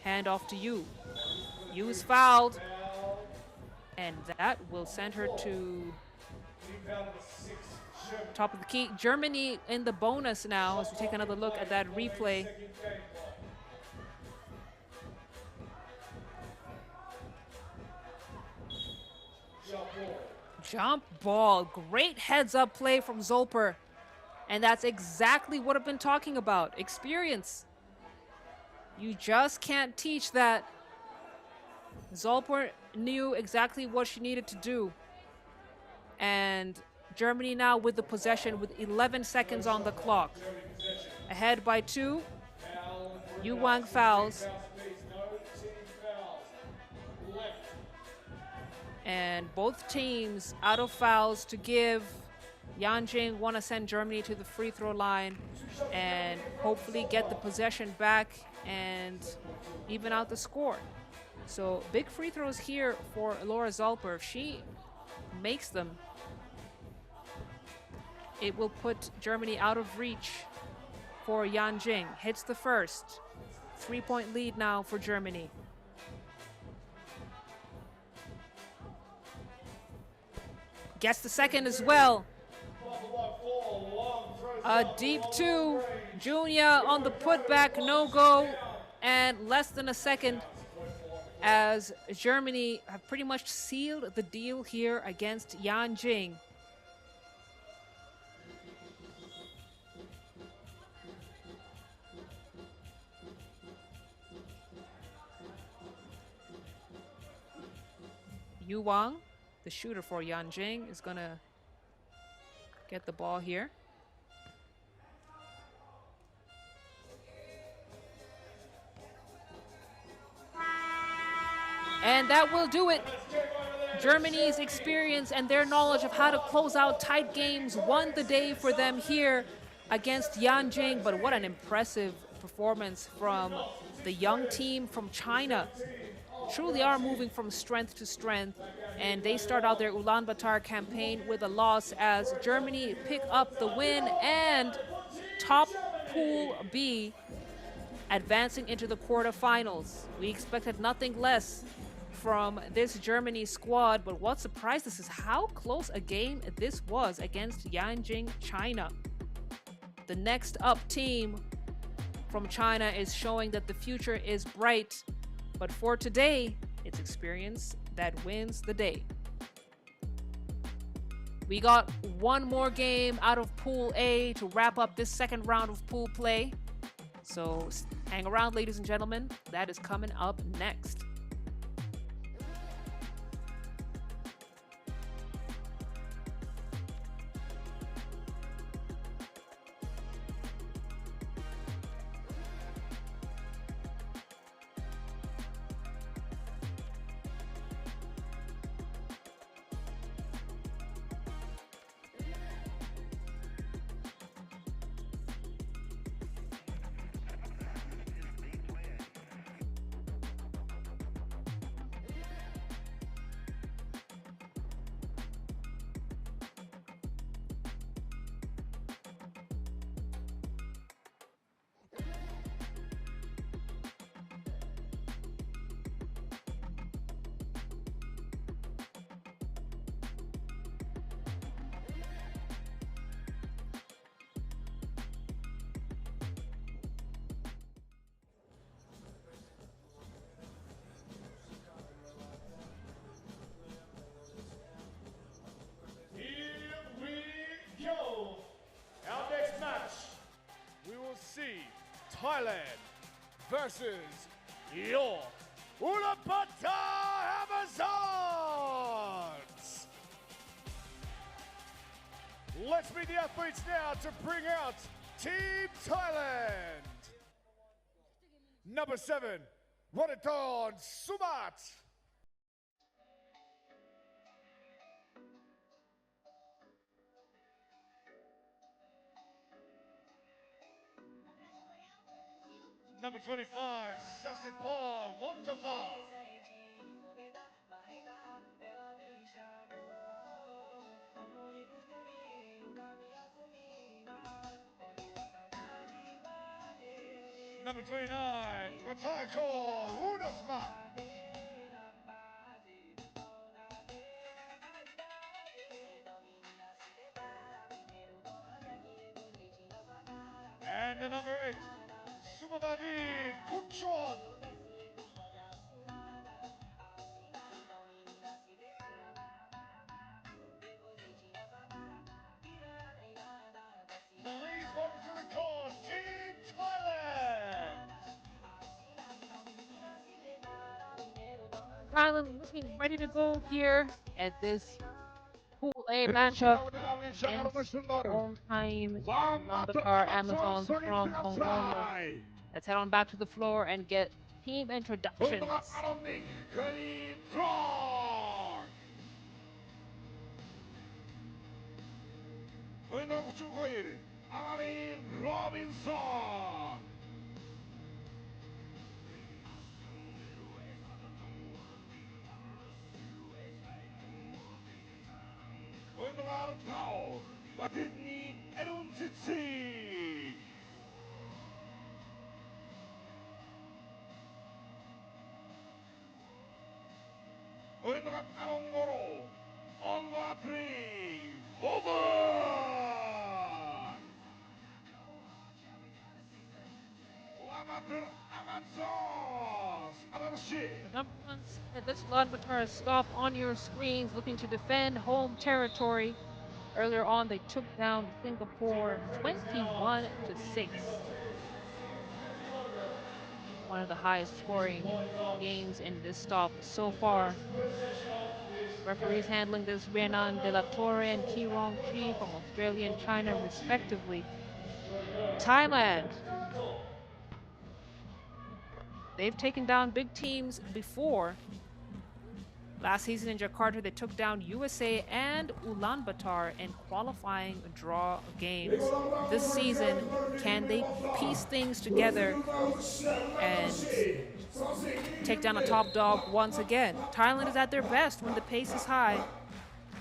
Hand off to Yu. Yu is fouled. And that will send her to top of the key. Germany in the bonus now as we take another look at that replay. Jump ball. Great heads up play from Zolper. And that's exactly what I've been talking about. Experience. You just can't teach that. Zolper knew exactly what she needed to do. And Germany now with the possession with 11 seconds on the clock. Ahead by 2. Yu Wang fouls. And both teams out of fouls to give. Yanjing want to send Germany to the free throw line and hopefully get the possession back and even out the score. So big free throws here for Laura Zolper. If she makes them, it will put Germany out of reach for Yanjing. Hits the first. 3-point lead now for Germany. Gets the second as well. A deep 2. Junia on the putback, no go. And less than a second as Germany have pretty much sealed the deal here against Yanjing. Yu Wang, the shooter for Yanjing, is going to get the ball here. And that will do it. Germany's experience and their knowledge of how to close out tight games won the day for them here against Yanjing. But what an impressive performance from the young team from China. Truly are moving from strength to strength. And they start out their Ulaanbaatar campaign with a loss as Germany pick up the win and top Pool B, advancing into the quarterfinals. We expected nothing less from this Germany squad, but what surprised us is how close a game this was against Yanjing, China. The next up team from China is showing that the future is bright, but for today, it's experience that wins the day. We got one more game out of Pool A to wrap up this second round of pool play. So hang around, ladies and gentlemen. That is coming up next. Thailand versus your Ulaanbaatar Amazons. Let's meet the athletes now to bring out Team Thailand. Number 7, Wanaton Sumat. Number 25, Justin Paul Monteval. Number 29, Ratako Udasma. And the number 8, Sumabadi Kuchon. Please welcome to the court, Team Thailand. Thailand looking ready to go here at this Pool A matchup against all-time Ulaanbaatar Amazons from Mongolia. Let's head on back to the floor and get team introductions. Robinson. Batini Edunzici. Untuk Alonggoro on the 3 over. Amateur Amazons. Number 1 said this Ulaanbaatar stop on your screens looking to defend home territory. Earlier on, they took down Singapore 21-6. One of the highest scoring games in this stop so far. Referees handling this Renan De La Torre and Ki Rong Chi from Australia and China respectively. Thailand. They've taken down big teams before. Last season in Jakarta, they took down USA and Ulaanbaatar in qualifying draw games. This season, can they piece things together and take down a top dog once again? Thailand is at their best when the pace is high.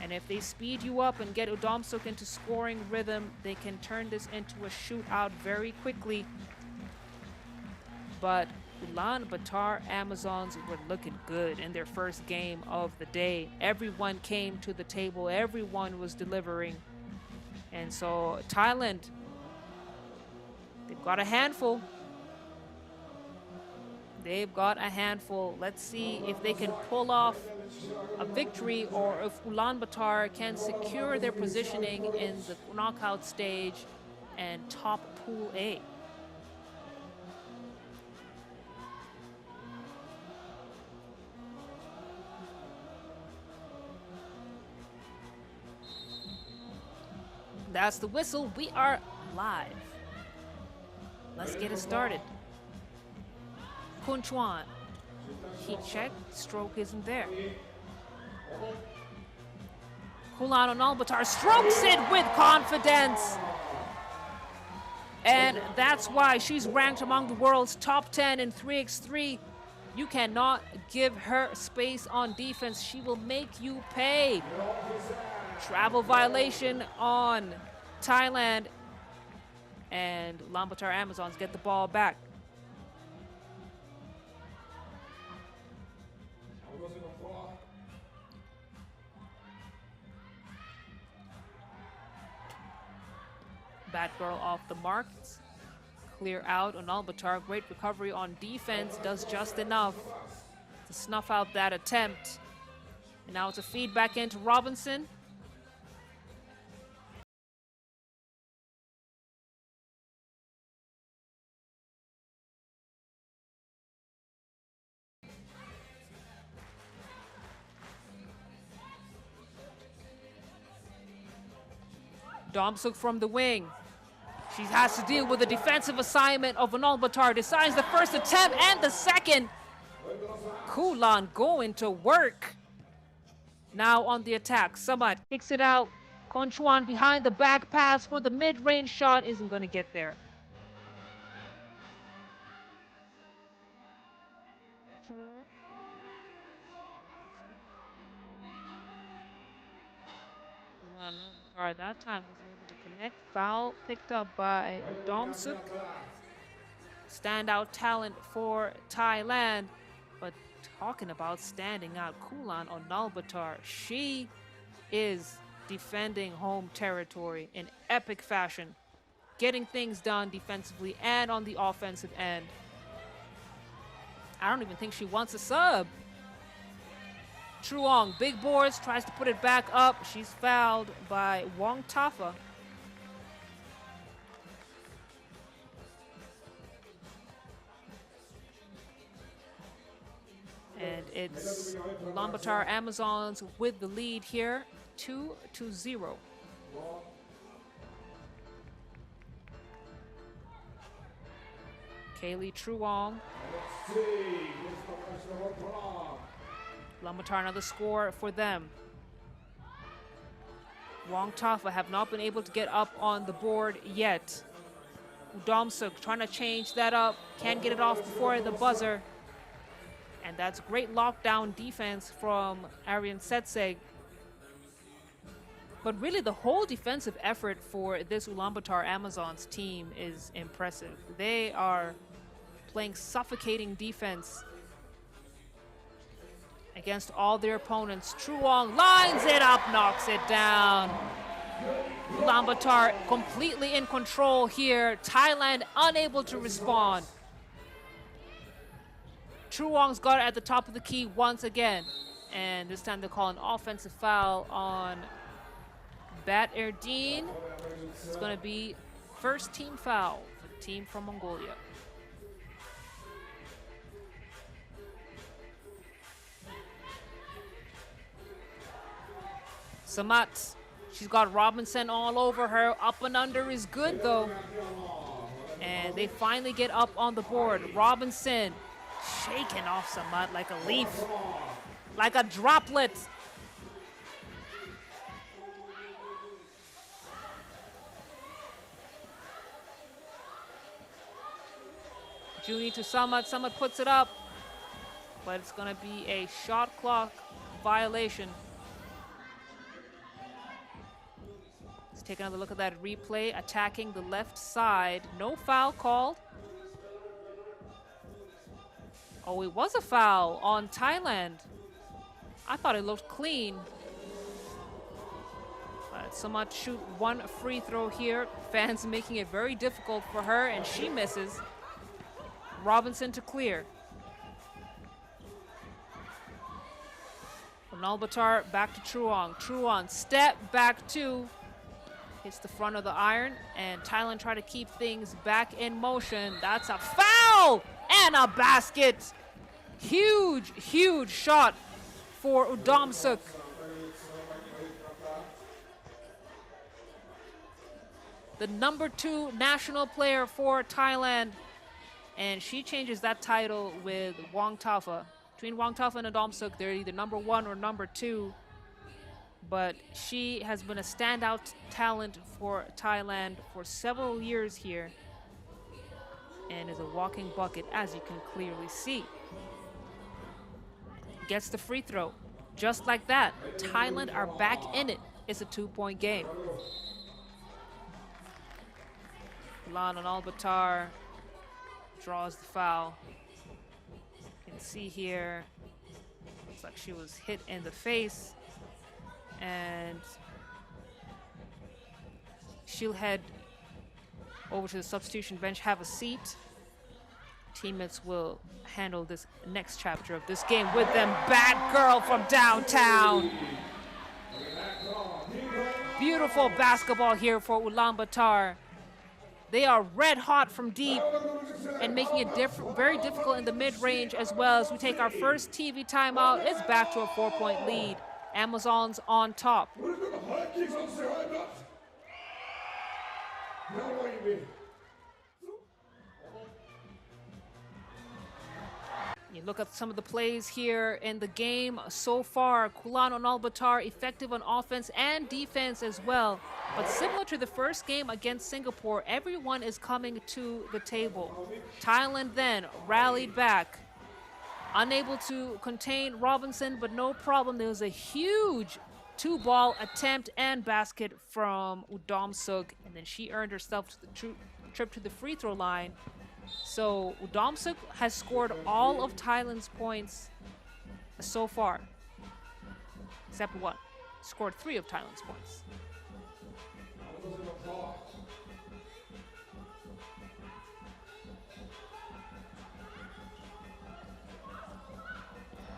And if they speed you up and get Udomsuk into scoring rhythm, they can turn this into a shootout very quickly. But Ulaanbaatar Amazons were looking good in their first game of the day. Everyone came to the table. Everyone was delivering. And so Thailand, they've got a handful. They've got a handful. Let's see if they can pull off a victory or if Ulaanbaatar can secure their positioning in the knockout stage and top Pool A. That's the whistle. We are live. Let's get it started. Kun Chuan. Heat check. Stroke isn't there. Ulaanbaatar strokes it with confidence. And that's why she's ranked among the world's top 10 in 3x3. You cannot give her space on defense. She will make you pay. Travel violation on Thailand. And Ulaanbaatar Amazons get the ball back. Bad girl off the mark. Clear out. Ulaanbaatar, great recovery on defense, does just enough to snuff out that attempt. And now it's a feed back into Robinson. Domsuk from the wing. She has to deal with the defensive assignment of Ulaanbaatar. Decides the first attempt and the second. Kulan going to work. Now on the attack. Samad kicks it out. Conchuan behind the back pass for the mid-range shot. Isn't going to get there. All right, that time was able to connect. Foul picked up by Domsuk. Standout talent for Thailand. But talking about standing out, Kulan Ulaanbaatar, she is defending home territory in epic fashion, getting things done defensively and on the offensive end. I don't even think she wants a sub. Truong, big boards, tries to put it back up. She's fouled by Wong Tafa. And it's Ulaanbaatar Amazons with the lead here, 2-0. Kaylee Truong. Ulaanbaatar another score for them. Wong Tafa have not been able to get up on the board yet. Domsuk trying to change that up. Can't get it off before the buzzer. And that's great lockdown defense from Arian Setseg. But really the whole defensive effort for this Ulaanbaatar Amazons team is impressive. They are playing suffocating defense against all their opponents. Truong lines it up, knocks it down. Ulaanbaatar completely in control here. Thailand unable to respond. Truong's got it at the top of the key once again. And this time they call an offensive foul on Bat Erdeen. It's going to be first team foul for the team from Mongolia. Samat, she's got Robinson all over her. Up and under is good though. And they finally get up on the board. Robinson shaking off Samat like a leaf, like a droplet. Junie to Samat. Samat puts it up, but it's going to be a shot clock violation. Let's take another look at that replay. Attacking the left side. No foul called. Oh, it was a foul on Thailand. I thought it looked clean. But Samat shoot one free throw here. Fans making it very difficult for her, and she misses. Robinson to clear. Ulaanbaatar back to Truong. Truong step back two. Hits the front of the iron, and Thailand try to keep things back in motion. That's a foul and a basket. Huge, huge shot for Domsuk. The number 2 national player for Thailand. And she changes that title with Wong Tafa. Between Wong Tafa and Domsuk, they're either number 1 or number 2. But she has been a standout talent for Thailand for several years here and is a walking bucket, as you can clearly see. Gets the free throw. Just like that, Thailand are back in it. It's a 2-point game. Ulaanbaatar draws the foul. You can see here, looks like she was hit in the face. And she'll head over to the substitution bench, have a seat. Teammates will handle this next chapter of this game with them. Bad girl from downtown. Beautiful basketball here for Ulaanbaatar. They are red hot from deep and making it very difficult in the mid-range as well. As we take our first TV timeout, it's back to a 4-point lead. Amazons on top. You look at some of the plays here in the game so far. Ulaanbaatar effective on offense and defense as well. But similar to the first game against Singapore, everyone is coming to the table. Thailand then rallied back. Unable to contain Robinson, but no problem. There was a huge two-ball attempt and basket from Udomsuk, and then she earned herself to the trip to the free throw line. So Udomsuk has scored all of Thailand's points so far, except one. Scored 3 of Thailand's points.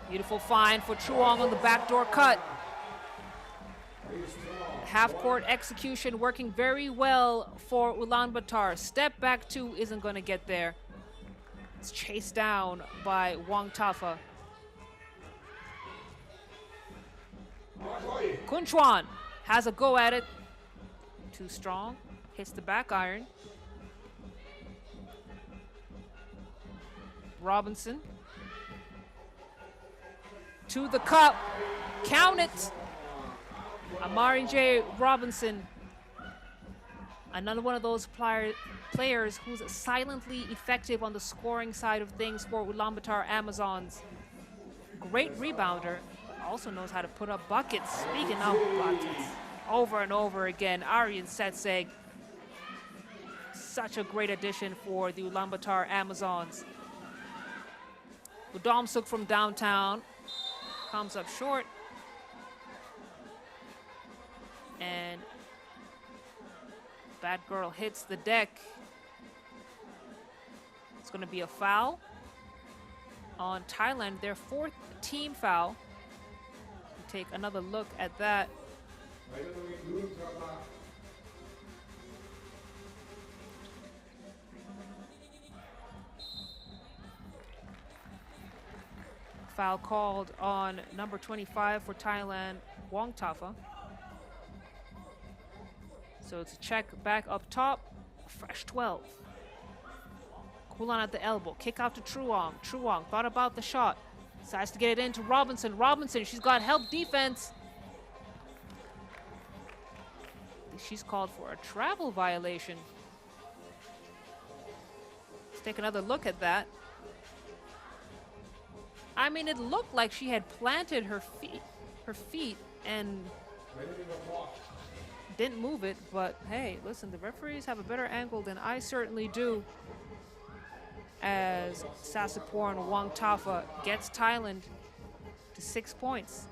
Beautiful find for Chuang on the backdoor cut. Half-court execution working very well for Ulaanbaatar. Step back 2 isn't going to get there. It's chased down by Wang Tafa. Kunchuan has a go at it. Too strong. Hits the back iron. Robinson. To the cup. Count it. Amari J. Robinson, another one of those players who's silently effective on the scoring side of things for Ulaanbaatar Amazons. Great rebounder, also knows how to put up buckets. Speaking of buckets, over and over again, Aryan Setseg, such a great addition for the Ulaanbaatar Amazons. Udomsuk from downtown comes up short. And Bad Girl hits the deck. It's going to be a foul on Thailand, their 4th team foul. We'll take another look at that. Foul called on number 25 for Thailand, Wang Tafa. So it's a check back up top, fresh 12. Kulan at the elbow, kick out to Truong. Truong thought about the shot, decides to get it into Robinson. Robinson, she's got help defense. She's called for a travel violation. Let's take another look at that. I mean, it looked like she had planted her feet and didn't move it, but hey, listen, the referees have a better angle than I certainly do. As Sasaporn Wang Tafa gets Thailand to 6 points.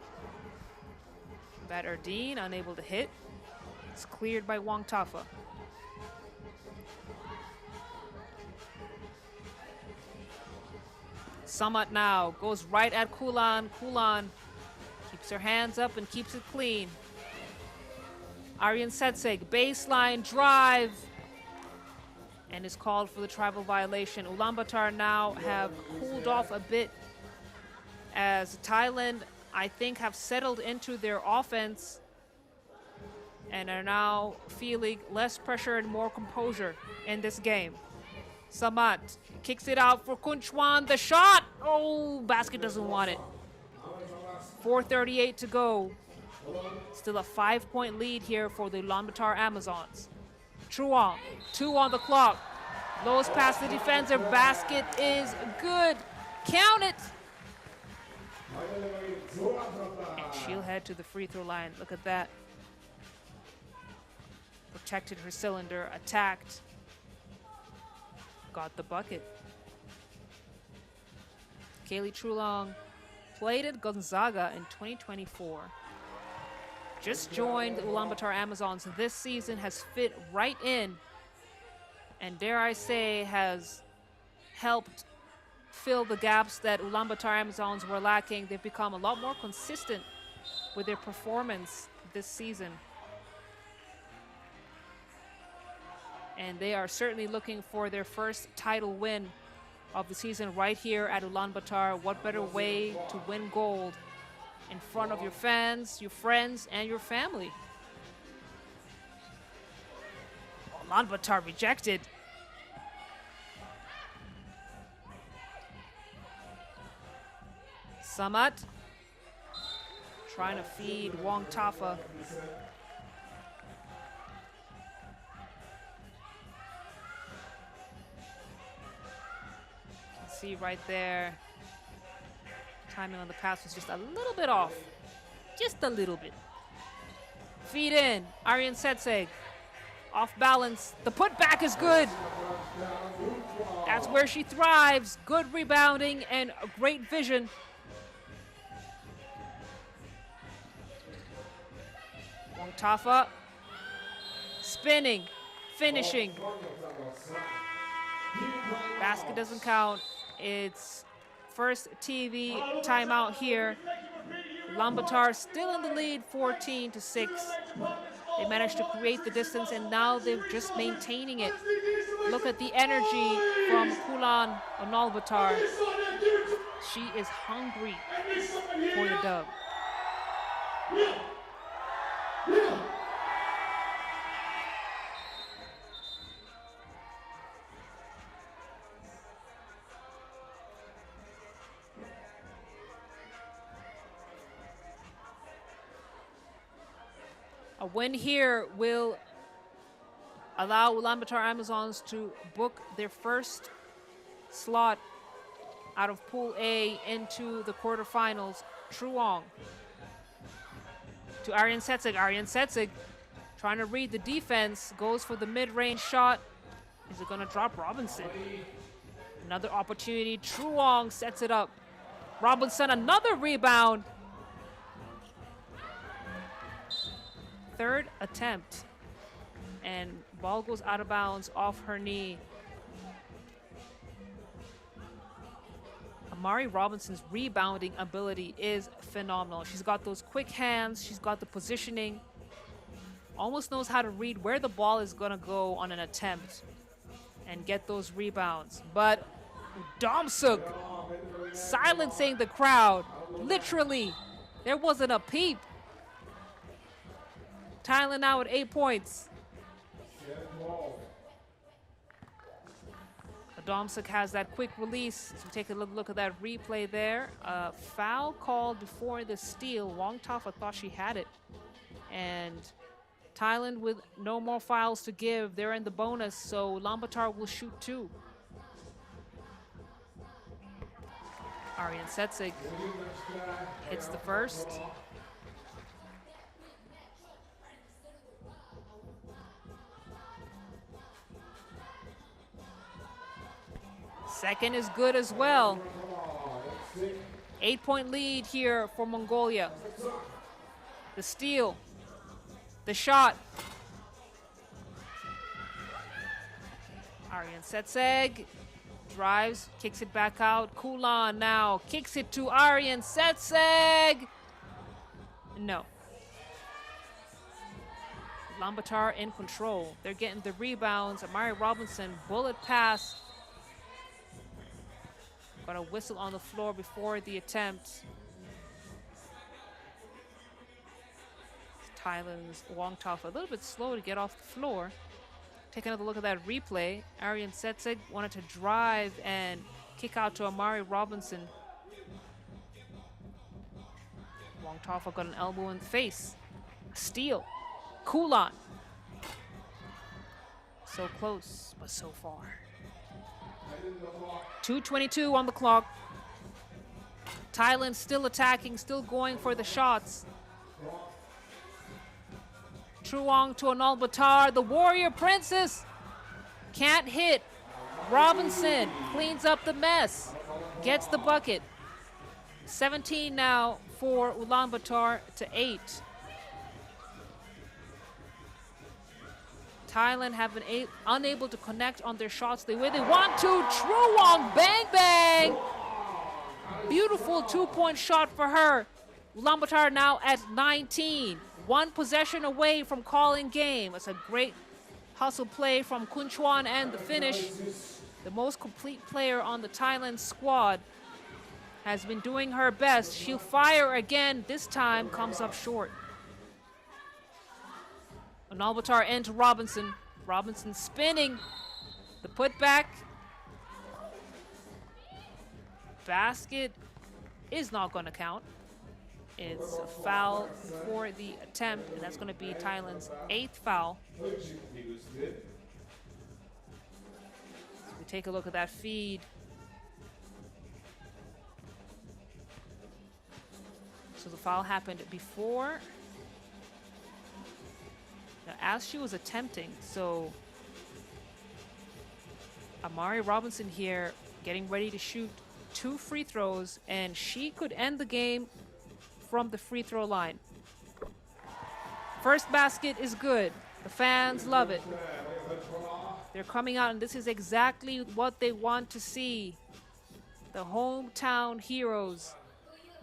Badardine unable to hit. It's cleared by Wang Tafa. Samat now goes right at Kulan. Kulan keeps her hands up and keeps it clean. Aryan Setseg, baseline drive, and is called for the tribal violation. Ulaanbaatar now have cooled off a bit as Thailand, I think, have settled into their offense and are now feeling less pressure and more composure in this game. Samat kicks it out for Kunchuan. The shot! Oh, basket doesn't want it. 4:38 to go. Still a 5-point lead here for the Ulaanbaatar Amazons. Truong, 2 on the clock. Lowest past the defender. Basket is good. Count it! And she'll head to the free throw line. Look at that. Protected her cylinder, attacked. Got the bucket. Kaylee Truong played at Gonzaga in 2024. Just joined the Ulaanbaatar Amazons this season, has fit right in, and dare I say, has helped fill the gaps that Ulaanbaatar Amazons were lacking. They've become a lot more consistent with their performance this season. And they are certainly looking for their first title win of the season right here at Ulaanbaatar. What better way to win gold in front of your fans, your friends, and your family? Ulaanbaatar rejected. Samat trying to feed Wong Tafa. See right there, timing on the pass was just a little bit off. Just a little bit. Feed in, Aryan Setseg. Off balance, the putback is good. That's where she thrives. Good rebounding and great vision. Wong Tafa, spinning, finishing. Basket doesn't count. It's first TV timeout here. Ulaanbaatar still in the lead, 14-6. They managed to create the distance, and now they're just maintaining it. Look at the energy from Kulan Ulaanbaatar. She is hungry for the dub. A win here will allow Ulaanbaatar Amazons to book their first slot out of Pool A into the quarterfinals. Truong to Aryan Setseg. Aryan Setseg trying to read the defense, goes for the mid-range shot. Is it going to drop Robinson? Another opportunity. Truong sets it up. Robinson, another rebound. Third attempt, and ball goes out of bounds off her knee. Amari Robinson's rebounding ability is phenomenal. She's got those quick hands, she's got the positioning, almost knows how to read where the ball is gonna go on an attempt and get those rebounds. But Domsuk silencing the crowd. Literally, there wasn't a peep. Thailand now at 8 points. Domsuk has that quick release. So take a look at that replay there. Foul called before the steal. Wong Tafa thought she had it. And Thailand with no more fouls to give. They're in the bonus, so Ulaanbaatar will shoot 2. Aryan Setseg hits the first. Second is good as well. 8-point lead here for Mongolia. The steal, the shot. Aryan Setseg drives, kicks it back out. Kulan now kicks it to Aryan Setseg. No. Ulaanbaatar in control. They're getting the rebounds. Amari Robinson, bullet pass. Got a whistle on the floor before the attempt. Thailand's Wong Tafa a little bit slow to get off the floor. Take another look at that replay. Aryan Setseg wanted to drive and kick out to Amari Robinson. Wong Tafa got an elbow in the face. Steal. Kulan. So close, but so far. 2:22 on the clock. Thailand still attacking, still going for the shots. Truong to Ulaanbaatar, the Warrior Princess can't hit. Robinson cleans up the mess, gets the bucket. 17 now for Ulaanbaatar to 8. Thailand have been unable to connect on their shots the way they want to. Truong, bang, bang. Beautiful 2-point shot for her. Ulaanbaatar now at 19. 1 possession away from calling game. It's a great hustle play from Kun Chuan and the finish. The most complete player on the Thailand squad has been doing her best. She'll fire again. This time comes up short. Ulaanbaatar into Robinson. Robinson spinning. The putback. Basket is not going to count. It's a foul for the attempt, and that's going to be Thailand's 8th foul. So we take a look at that feed. So the foul happened before. Now, as she was attempting, so Amari Robinson here getting ready to shoot 2 free throws, and she could end the game from the free throw line. First basket is good. The fans love it. They're coming out, and this is exactly what they want to see. The hometown heroes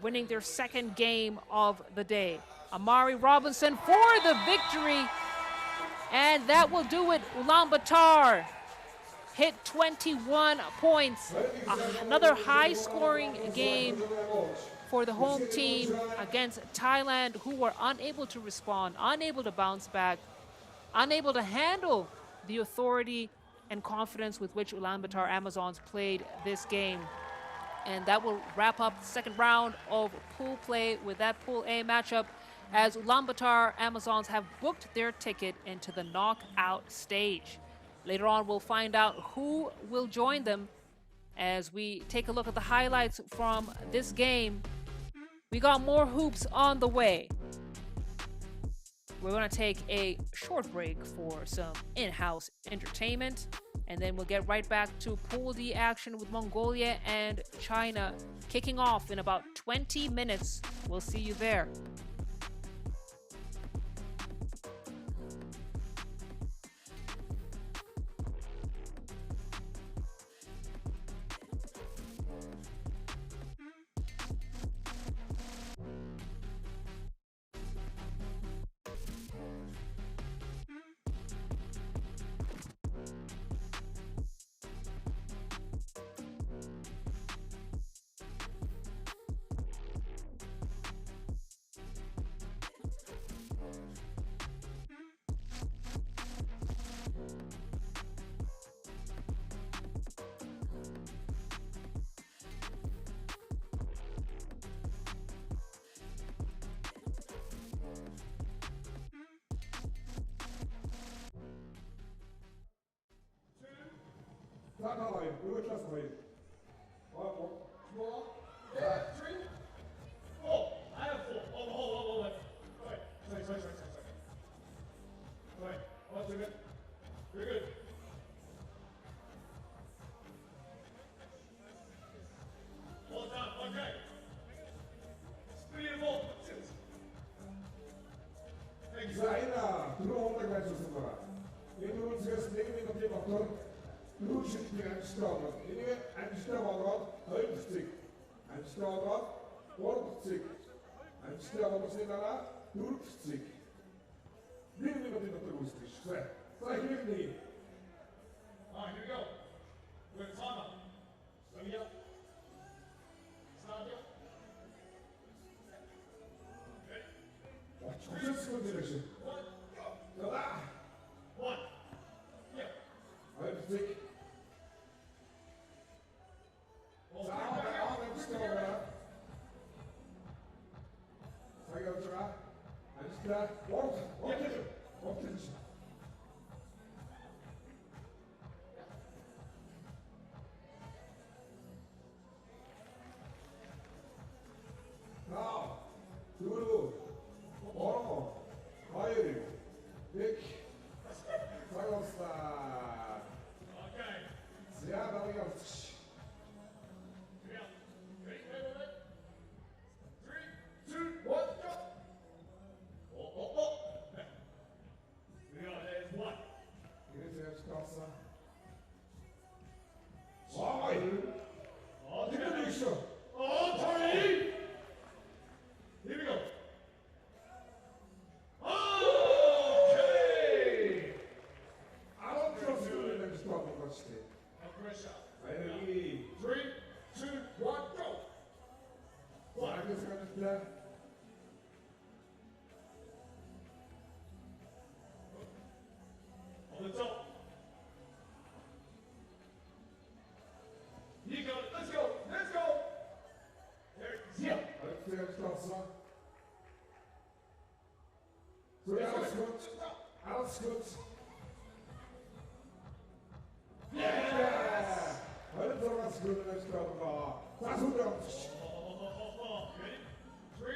winning their 2nd game of the day. Amari Robinson for the victory, and that will do it. Ulaanbaatar hit 21 points. Another high-scoring game for the home team against Thailand, who were unable to respond, unable to bounce back, unable to handle the authority and confidence with which Ulaanbaatar Amazons played this game. And that will wrap up the 2nd round of pool play with that Pool A matchup, as Ulaanbaatar Amazons have booked their ticket into the knockout stage. Later on, we'll find out who will join them as we take a look at the highlights from this game. We got more hoops on the way. We're going to take a short break for some in-house entertainment, and then we'll get right back to Pool D action with Mongolia and China kicking off in about 20 minutes. We'll see you there. Alles gut. Yeah! Heute soll was Gutes kommen. Versuch das. Ready? 3,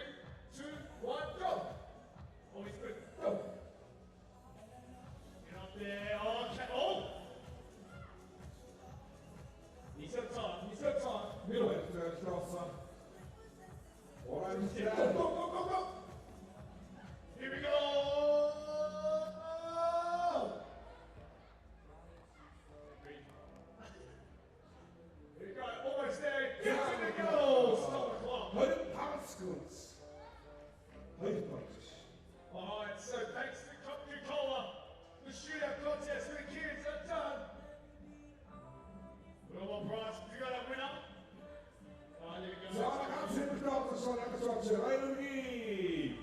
2, 1, go! Holy Spirit, go! Get up there. Okay. Oh! He's got time. He's got time. Middle edge, Johnson. Orange, Yeah, go, go, go, go, go! Here we go! Here we go, almost there. Get to the goal! Stop the clock. Heute passt gut. Heute passt. Alright, so thanks to Coca-Cola, the shootout contest for the kids are done. Put on prize, we got a winner. There we So, go. alle ganz hinten drauf, das soll eine Chance. Rein und gib.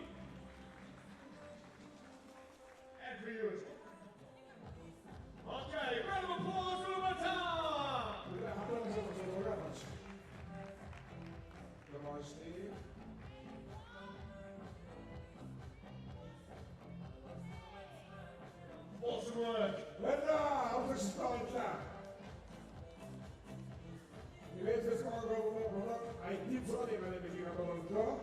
And for you as well. Okay, round of applause for Ulaanbaatar! Ja, hat er gesagt, so sogar was. Da war ich nie. Awesome work. Linda, auf das Stolzer. Die letzte ist mal geworden, ein Tipp von dem, wenn ich hier kommen soll.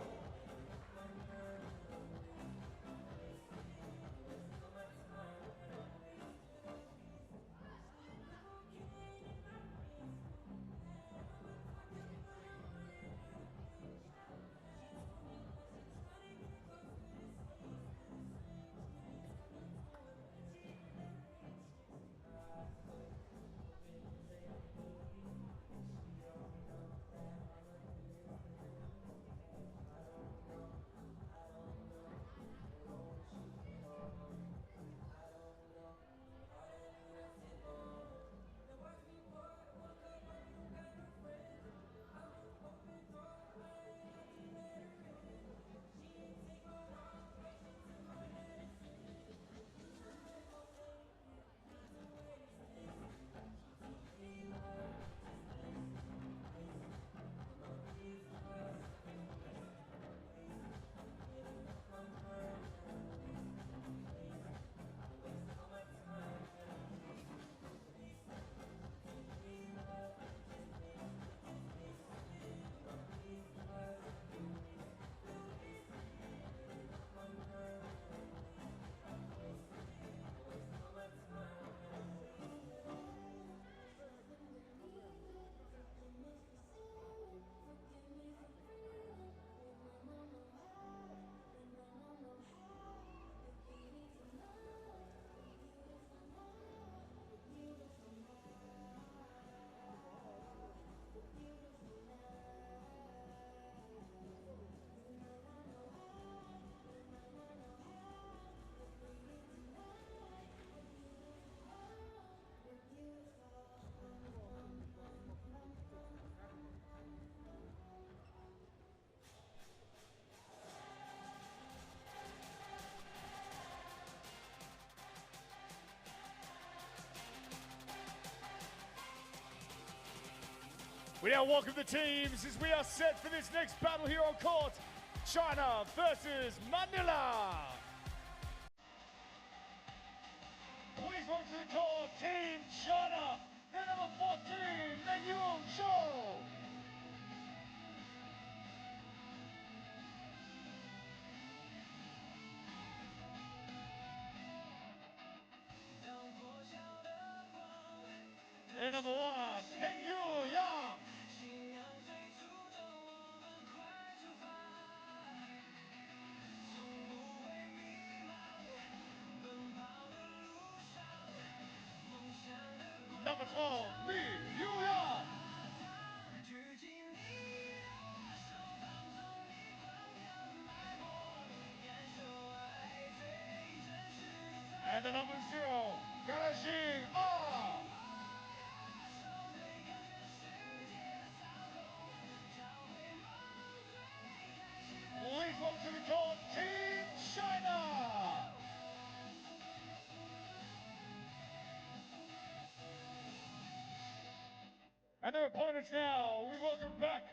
We now welcome the teams as we are set for this next battle here on court. China versus Manila. Please welcome to the court, Team China, the number 14, the Yuan Show. And number 1, Peng Yu Yang. Number 12, Li Yuya. And the number 0, Garajing Ah. Please welcome to the court, Team China. And their opponents now, we welcome back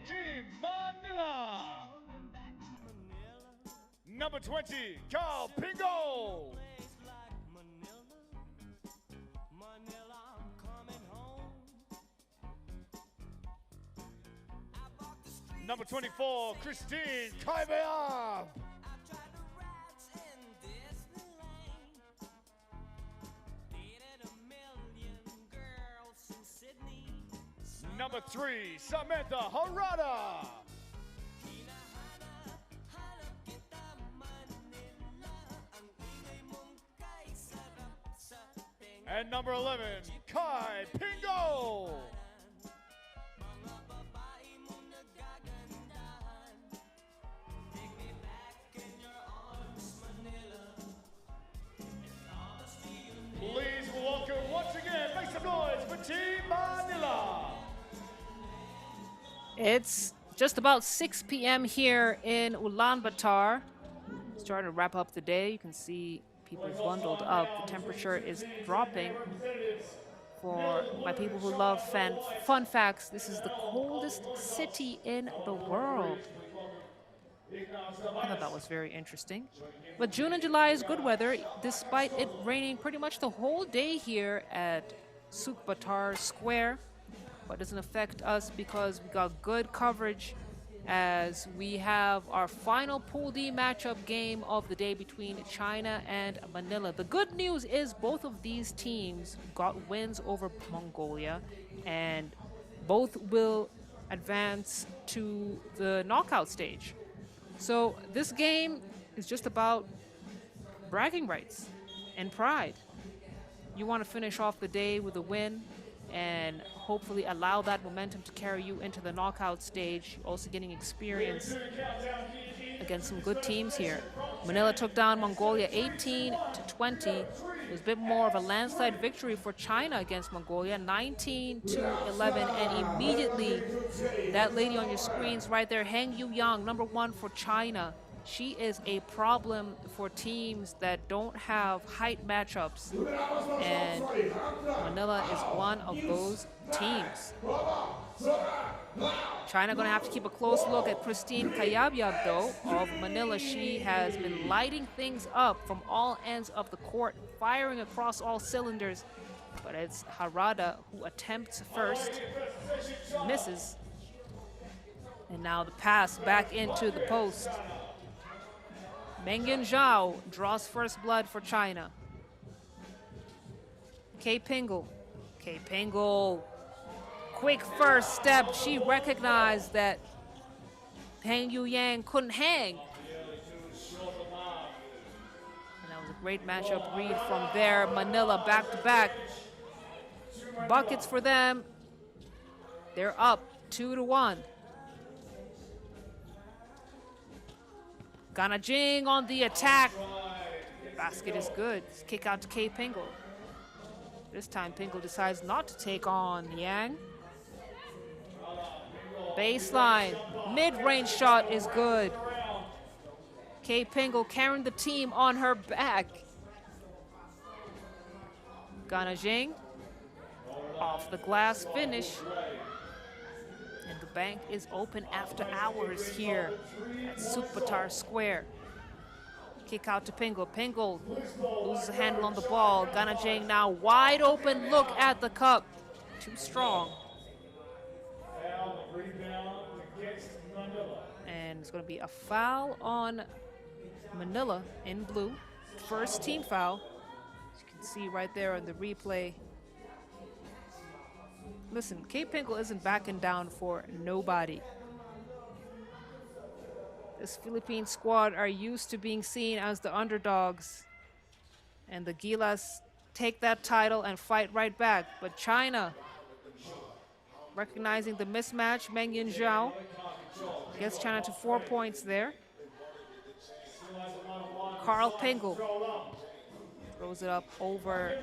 Team Manila. Number 20, Carl Pingo. Number 24, Christine Kaibeab. Number 3, Samantha Harada. And number 11, Kai Pingo. Please welcome once again, make some noise for Team Manila. It's just about 6 p.m. here in Ulaanbaatar. Starting to wrap up the day. You can see people bundled up. The temperature is dropping. For my people who love fun facts, this is the coldest city in the world. I thought that was very interesting. But June and July is good weather, despite it raining pretty much the whole day here at Ulaanbaatar Square. But it doesn't affect us because we got good coverage as we have our final Pool D matchup game of the day between China and Manila. The good news is both of these teams got wins over Mongolia, and both will advance to the knockout stage. So this game is just about bragging rights and pride. You want to finish off the day with a win and hopefully allow that momentum to carry you into the knockout stage. Also getting experience against some good teams here. Manila took down Mongolia 18-20. It was a bit more of a landslide victory for China against Mongolia, 19-11. And immediately, that lady on your screens right there, Heng Yuyang, number 1 for China. She is a problem for teams that don't have height matchups, and Manila is one of those teams. China going to have to keep a close look at Christine Kaibeab, though, of Manila. She has been lighting things up from all ends of the court, firing across all cylinders, but it's Harada who attempts first, misses, and now the pass back into the post. Mengyan Zhao draws first blood for China. Kay Pingle. Kay Pingle. Quick first step. She recognized that Heng Yuyang couldn't hang. And that was a great matchup read from there. Manila back to back. Buckets for them. They're up 2-1. Yanjing on the attack. Basket is good. Kick out to Kay Pingle. This time Pingle decides not to take on Yang. Baseline. Mid-range shot is good. Kay Pingle carrying the team on her back. Yanjing. Off the glass finish. And the bank is open after hours here at Ulaanbaatar Square. Kick out to Pingle. Pingle loses a handle on the ball. Yanjing now wide open. Look at the cup. Too strong. And it's going to be a foul on Manila in blue. First team foul. As you can see right there on the replay. Listen, Kay Pingle isn't backing down for nobody. This Philippine squad are used to being seen as the underdogs. And the Gilas take that title and fight right back. But China, recognizing the mismatch, Mengyan Zhao gets China to 4 points there. Carl Pingle throws it up over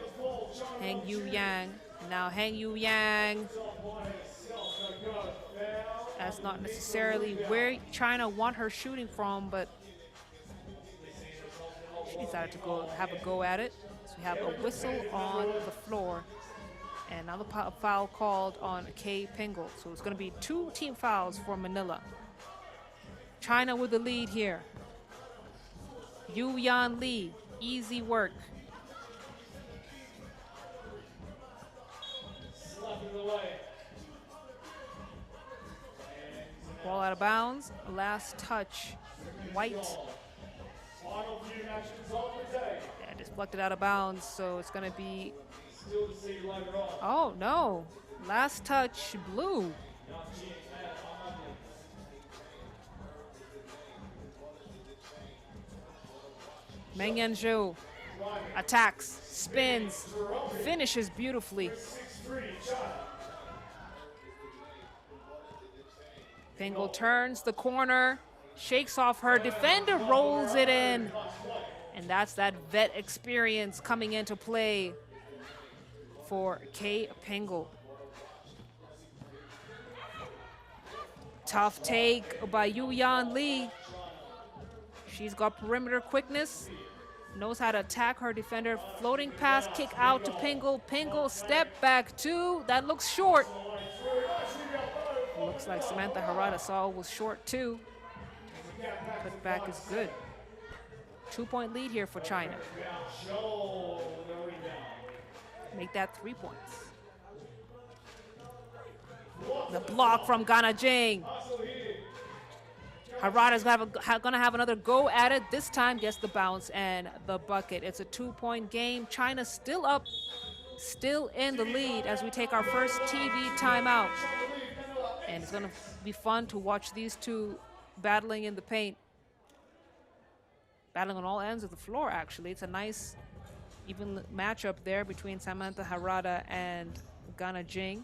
Heng Yuyang. Now Heng Yuyang, that's not necessarily where China want her shooting from, but she decided to have a go at it. So we have a whistle on the floor, and another foul called on Kay Pingle. So it's going to be 2 team fouls for Manila. China with the lead here. Yu Yan Lee, easy work. Slapping it away. Ball out of bounds. Last touch. White. Final few actions of the day. Yeah, deflected out of bounds, so it's going to be. Still to see later on. Oh, no. Last touch, blue. Yanjing and Amgalan. Meng Yanzhou attacks, spins, finishes beautifully. 6-3 China. Pingle turns the corner, shakes off her defender, rolls it in. And that's that vet experience coming into play for Kay Pingle. Tough take by Yu Yan Lee. She's got perimeter quickness, knows how to attack her defender. Floating pass, kick out to Pingle. Pingle, step back two. That looks short. Looks like Samantha Harada saw was short too. Put back is good. 2-point lead here for China. Make that 3 points. The block from Yanjing. Harada's gonna have another go at it. This time gets the bounce and the bucket. It's a 2-point game. China still up, still in the lead as we take our first TV timeout. And it's gonna be fun to watch these two battling in the paint. Battling on all ends of the floor, actually. It's a nice, even matchup there between Samantha Harada and Yanjing.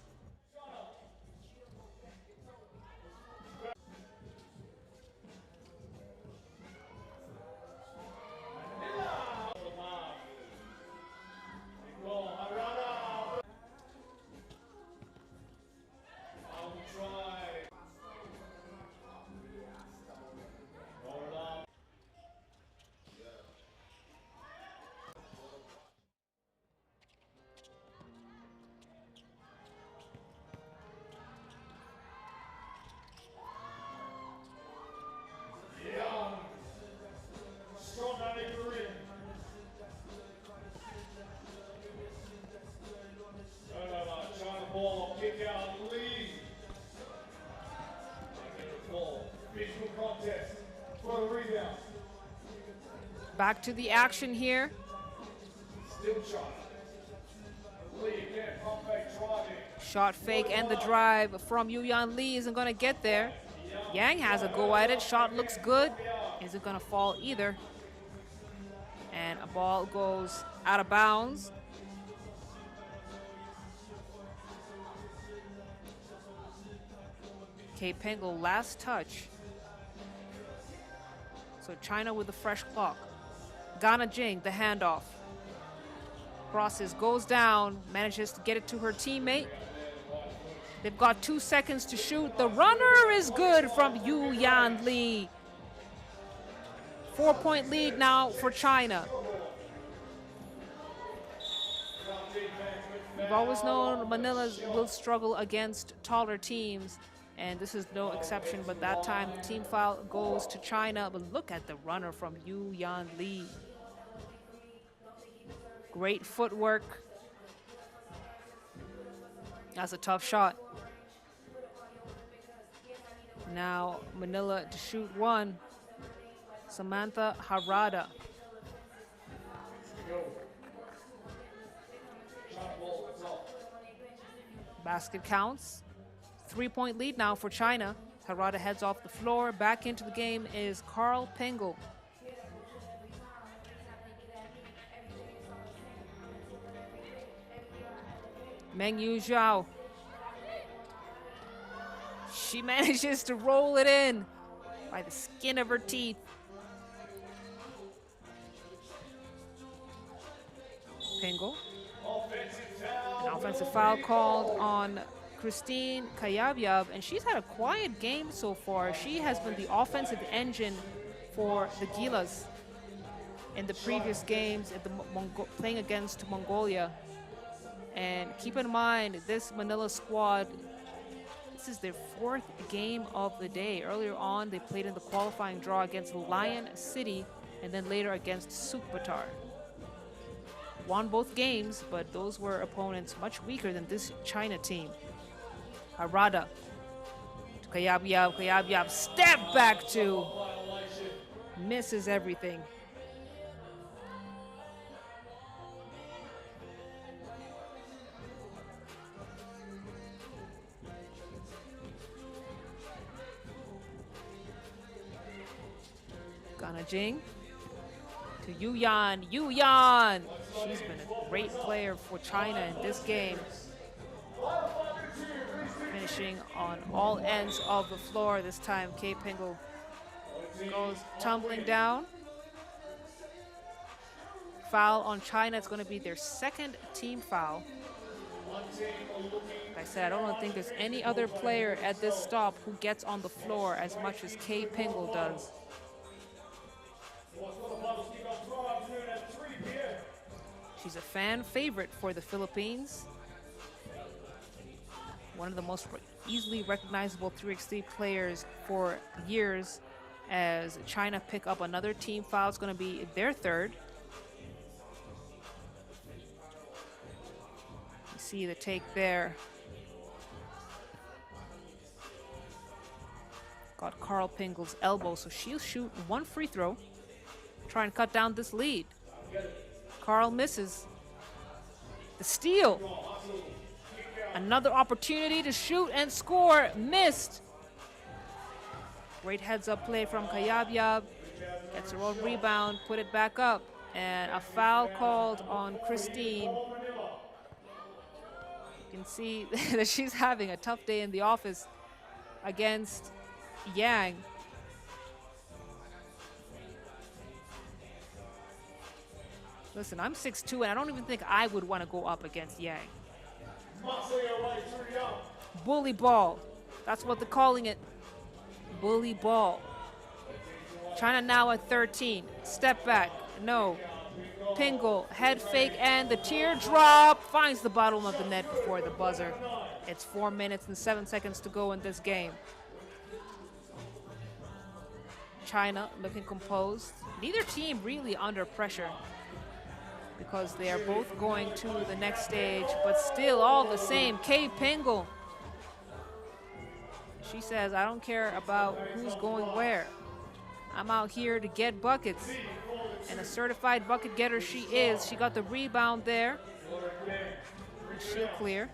Back to the action here. Shot fake and the drive from Yu Yan Lee isn't going to get there. Yang has a go at it. Shot looks good. Isn't going to fall either. And a ball goes out of bounds. Kay Pingle, last touch. So China with the fresh clock. Yanjing, the handoff. Crosses, goes down, manages to get it to her teammate. They've got 2 seconds to shoot. The runner is good from Yu Yan Lee. 4-point lead now for China. We've always known Manila will struggle against taller teams, and this is no exception, but that time the team foul goes to China. But look at the runner from Yu Yan Lee. Great footwork. That's a tough shot. Now Manila to shoot one. Samantha Harada. Basket counts. 3-point lead now for China. Harada heads off the floor. Back into the game is Carl Pingle. Meng Yanzhou. She manages to roll it in by the skin of her teeth. Pingle. An offensive foul called on Christine Kayabyab, and she's had a quiet game so far. She has been the offensive engine for the Gilas in the previous games at the playing against Mongolia. And keep in mind, this Manila squad, this is their 4th game of the day. Earlier on, they played in the qualifying draw against Lion City and then later against Ulaanbaatar. Won both games, but those were opponents much weaker than this China team. Harada to Kayabyab, step back two. Misses everything. Yanjing to Yuyan. She's been a great player for China in this game. Finishing on all ends of the floor this time. Kay Pingle goes tumbling down. Foul on China. It's going to be their second team foul. Like I said, I don't think there's any other player at this stop who gets on the floor as much as Kay Pingle does. She's a fan favorite for the Philippines. One of the most easily recognizable 3x3 players for years, as China pick up another team foul. It's going to be their third. You see the take there. Got Carl Pingle's elbow, so she'll shoot one free throw. Try and cut down this lead. Carl misses. The steal. Another opportunity to shoot and score. Missed. Great heads-up play from Kayabyab. Gets her own rebound, put it back up. And a foul called on Christine. You can see that she's having a tough day in the office against Yang. Listen, I'm 6'2", and I don't even think I would want to go up against Yang. Bully ball. That's what they're calling it. Bully ball. China now at 13. Step back. No. Pingle. Head fake and the teardrop. Finds the bottom of the net before the buzzer. It's 4 minutes and 7 seconds to go in this game. China looking composed. Neither team really under pressure, because they are both going to the next stage, but still all the same. Kay Pingle. She says, I don't care about who's going where. I'm out here to get buckets. And a certified bucket getter she is. She got the rebound there. And she'll clear.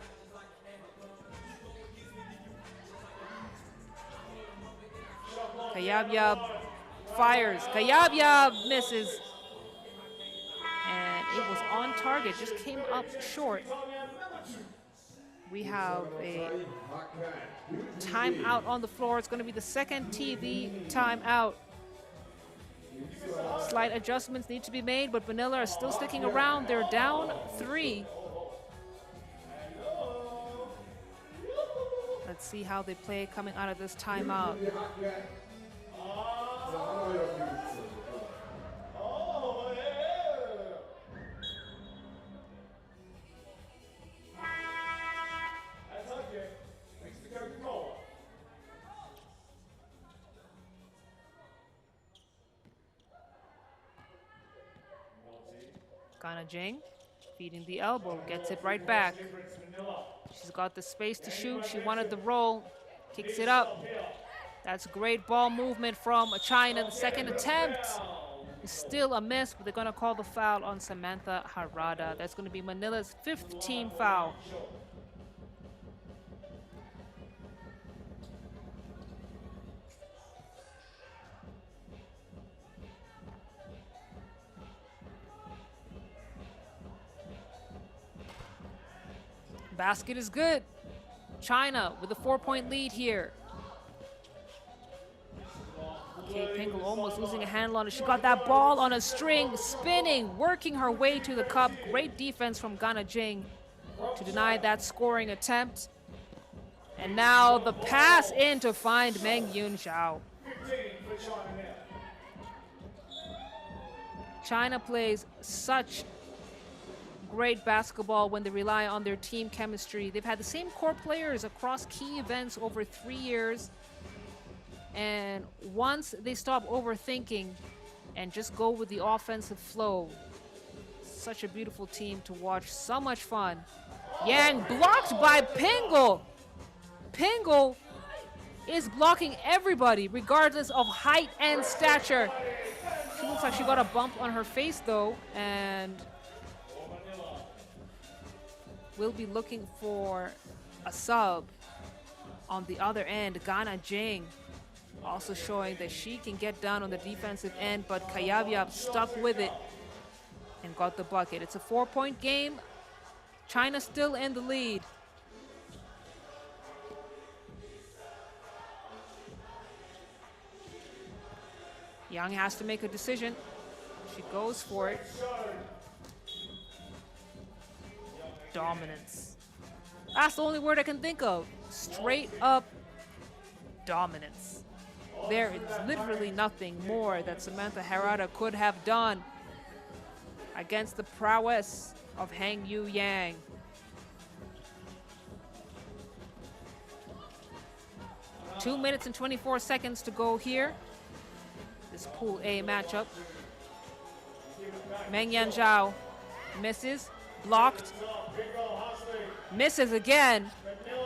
Kayabyab fires. Kayabyab misses. And it was on target, just came up short. We have a timeout on the floor. It's going to be the second TV timeout. Slight adjustments need to be made, but Manila are still sticking around. They're down 3. Let's see how they play coming out of this timeout. Yanjing feeding the elbow, gets it right back. She's got the space to shoot. She wanted the roll, kicks it up. That's great ball movement from China. The second attempt is still a miss, but they're going to call the foul on Samantha Harada. That's going to be Manila's 5th team foul. Basket is good. China with a 4-point lead here. Kay Pingle almost losing a handle on it. She got that ball on a string, spinning, working her way to the cup. Great defense from Yanjing to deny that scoring attempt. And now the pass in to find Meng Yun Zhao. China plays such great basketball when they rely on their team chemistry. They've had the same core players across key events over 3 years. And once they stop overthinking and just go with the offensive flow. Such a beautiful team to watch. So much fun. Yang blocked by Pingle. Pingle is blocking everybody, regardless of height and stature. She looks like she got a bump on her face, though, and we'll be looking for a sub on the other end. Yanjing also showing that she can get down on the defensive end, but Kayabyab stuck with it and got the bucket. It's a 4-point game. China still in the lead. Yang has to make a decision. She goes for it. Dominance. That's the only word I can think of. Straight up dominance. There is literally nothing more that Samantha Harada could have done against the prowess of Hang Yu Yang. Two minutes and 24 seconds to go here. This Pool A matchup. Meng Yanzhao misses, blocked, misses again,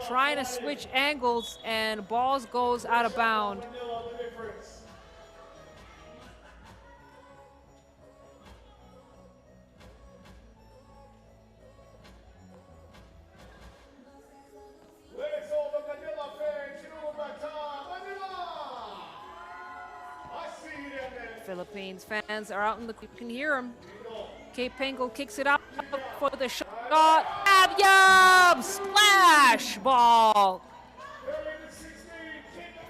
trying to switch angles, and balls goes out of bound. Philippines fans are out in the, you can hear them. Kate Pingle kicks it up for the shot. Abyab! Splash ball!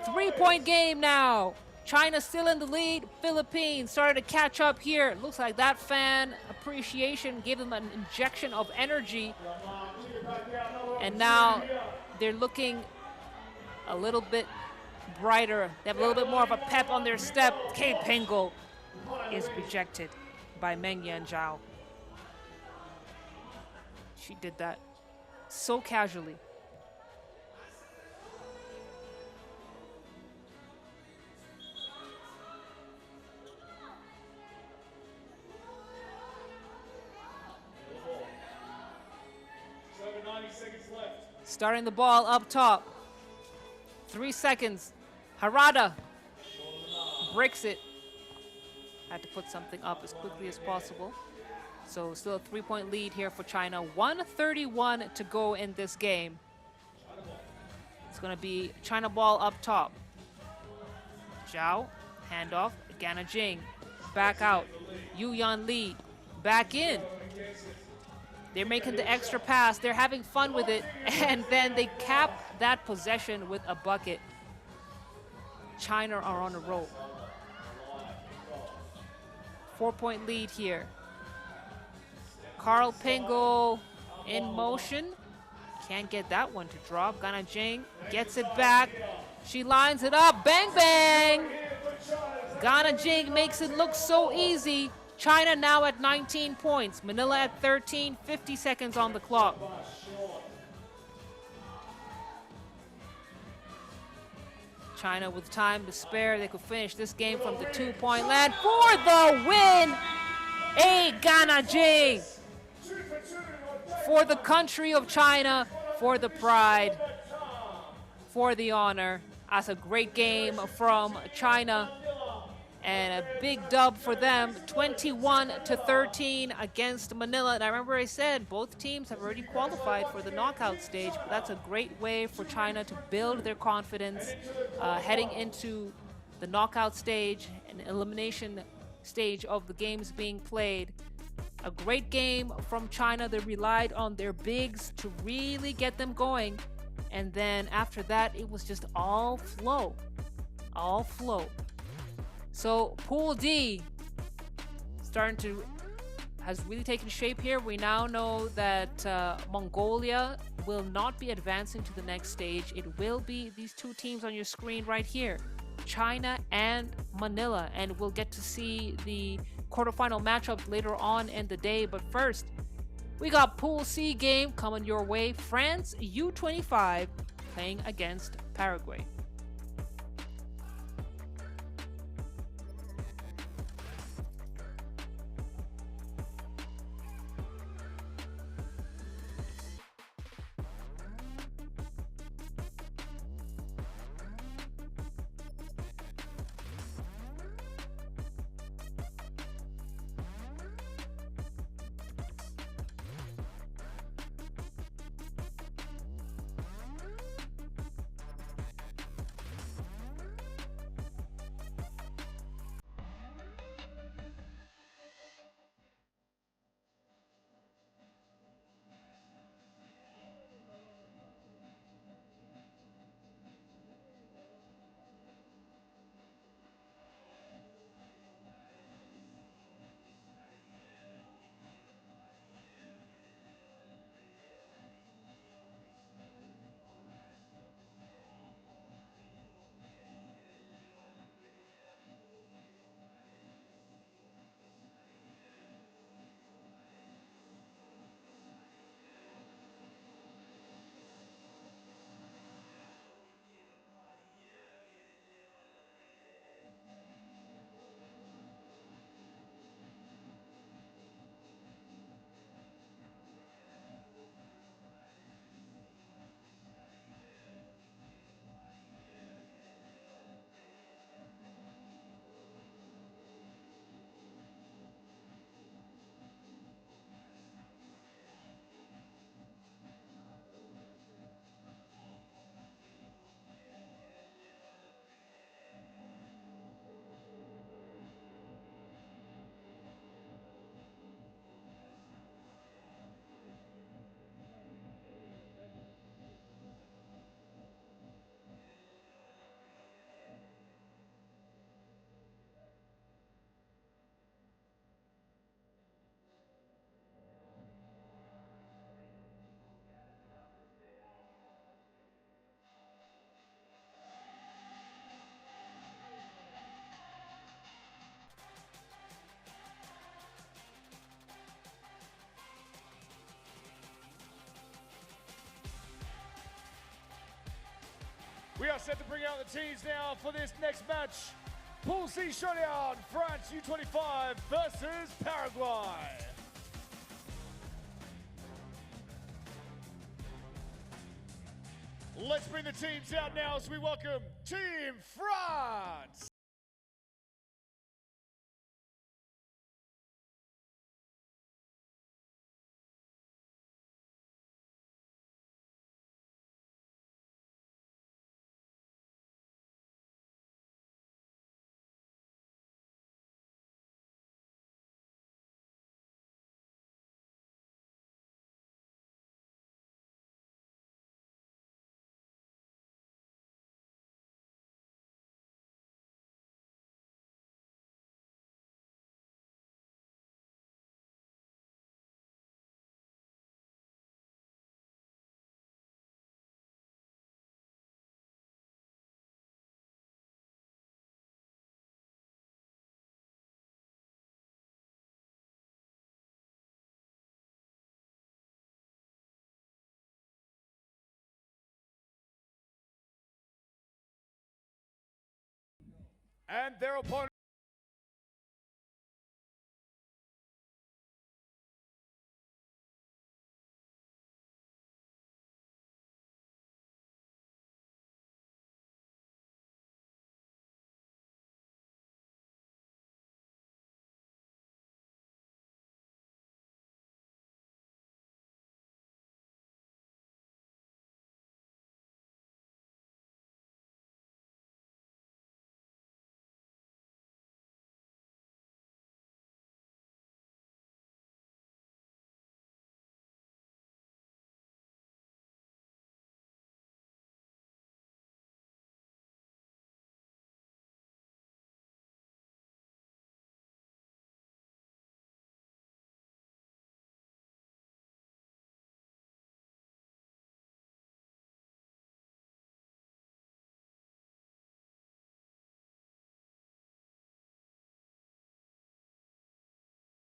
3-point game now. China still in the lead. Philippines started to catch up here. Looks like that fan appreciation gave them an injection of energy. And now they're looking a little bit brighter. They have a little bit more of a pep on their step. Kate Pingle is rejected by Meng Yanzhao. She did that so casually. Starting the ball up top. 3 seconds. Harada breaks it. Had to put something up as quickly as possible. So still a 3-point lead here for China. 1:31 to go in this game. It's going to be China ball up top. Zhao, handoff, Yanjing, back out. Yu Yan Li, back in. They're making the extra pass. They're having fun with it. And then they cap that possession with a bucket. China are on a roll. 4-point lead here. Carl Pingle in motion. Can't get that one to drop. Yanjing gets it back. She lines it up. Bang, bang. Yanjing makes it look so easy. China now at 19 points. Manila at 13. 50 seconds on the clock. China with time to spare. They could finish this game from the 2-point land for the win. Yanjing. For the country of China, for the pride, for the honor. That's a great game from China. And a big dub for them, 21-13 against Manila. And I remember I said both teams have already qualified for the knockout stage, but that's a great way for China to build their confidence heading into the knockout stage and elimination stage of the games being played. A great game from China. They relied on their bigs to really get them going. And then after that, it was just all flow. All flow. So Pool D has really taken shape here. We now know that Mongolia will not be advancing to the next stage. It will be these two teams on your screen right here, China and Manila, and we'll get to see the quarterfinal matchups later on in the day. But first, we got Pool C game coming your way. France U25 playing against Paraguay. We are set to bring out the teams now for this next match. Pool C showdown, France U25 versus Paraguay. Let's bring the teams out now as we welcome Team France. And their opponent.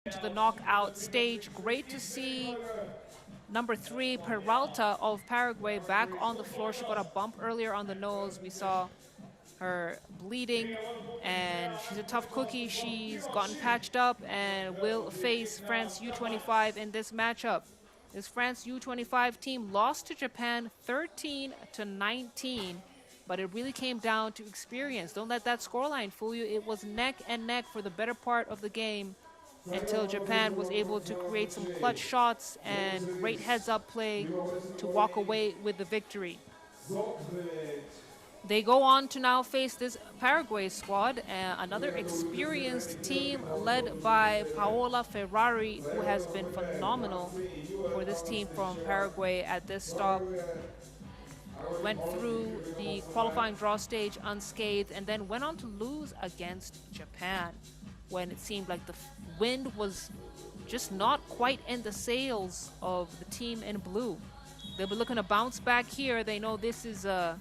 To the knockout stage. Great to see number 3, Peralta of Paraguay, back on the floor. She got a bump earlier on the nose. We saw her bleeding, and she's a tough cookie. She's gotten patched up and will face France U25 in this matchup. This France U25 team lost to Japan 13-19, but it really came down to experience. Don't let that scoreline fool you. It was neck and neck for the better part of the game, until Japan was able to create some clutch shots and great heads-up play to walk away with the victory. They go on to now face this Paraguay squad, another experienced team led by Paola Ferrari, who has been phenomenal for this team from Paraguay at this stop. Went through the qualifying draw stage unscathed and then went on to lose against Japan when it seemed like the wind was just not quite in the sails of the team in blue. They'll be looking to bounce back here. They know this is a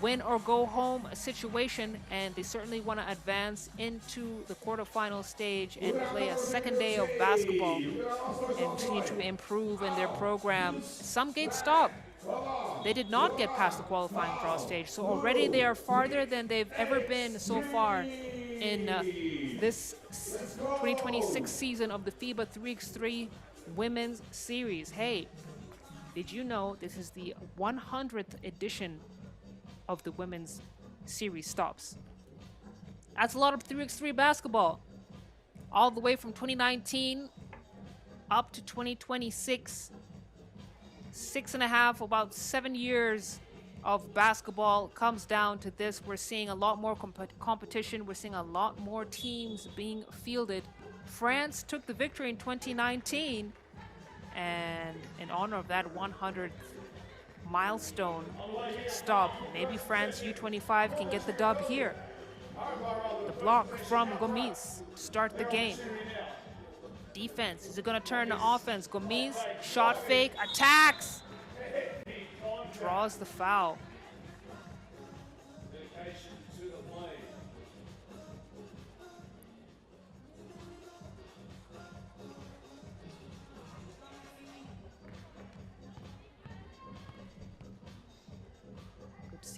win or go home situation, and they certainly want to advance into the quarterfinal stage and play a second day of basketball and continue to improve in their program. Some gates stop. They did not get past the qualifying draw stage, so already they are farther than they've ever been so far in this 2026 season of the FIBA 3x3 Women's Series. Hey, did you know this is the 100th edition of the Women's Series stops? That's a lot of 3x3 basketball. All the way from 2019 up to 2026. 6.5, about 7 years of basketball comes down to this. We're seeing a lot more competition. We're seeing a lot more teams being fielded. France took the victory in 2019, and in honor of that 100th milestone stop, maybe France U25 can get the dub here. The block from Gomis to start the game. Defense, is it going to turn to offense? Gomis, shot fake, attacks, draws the foul.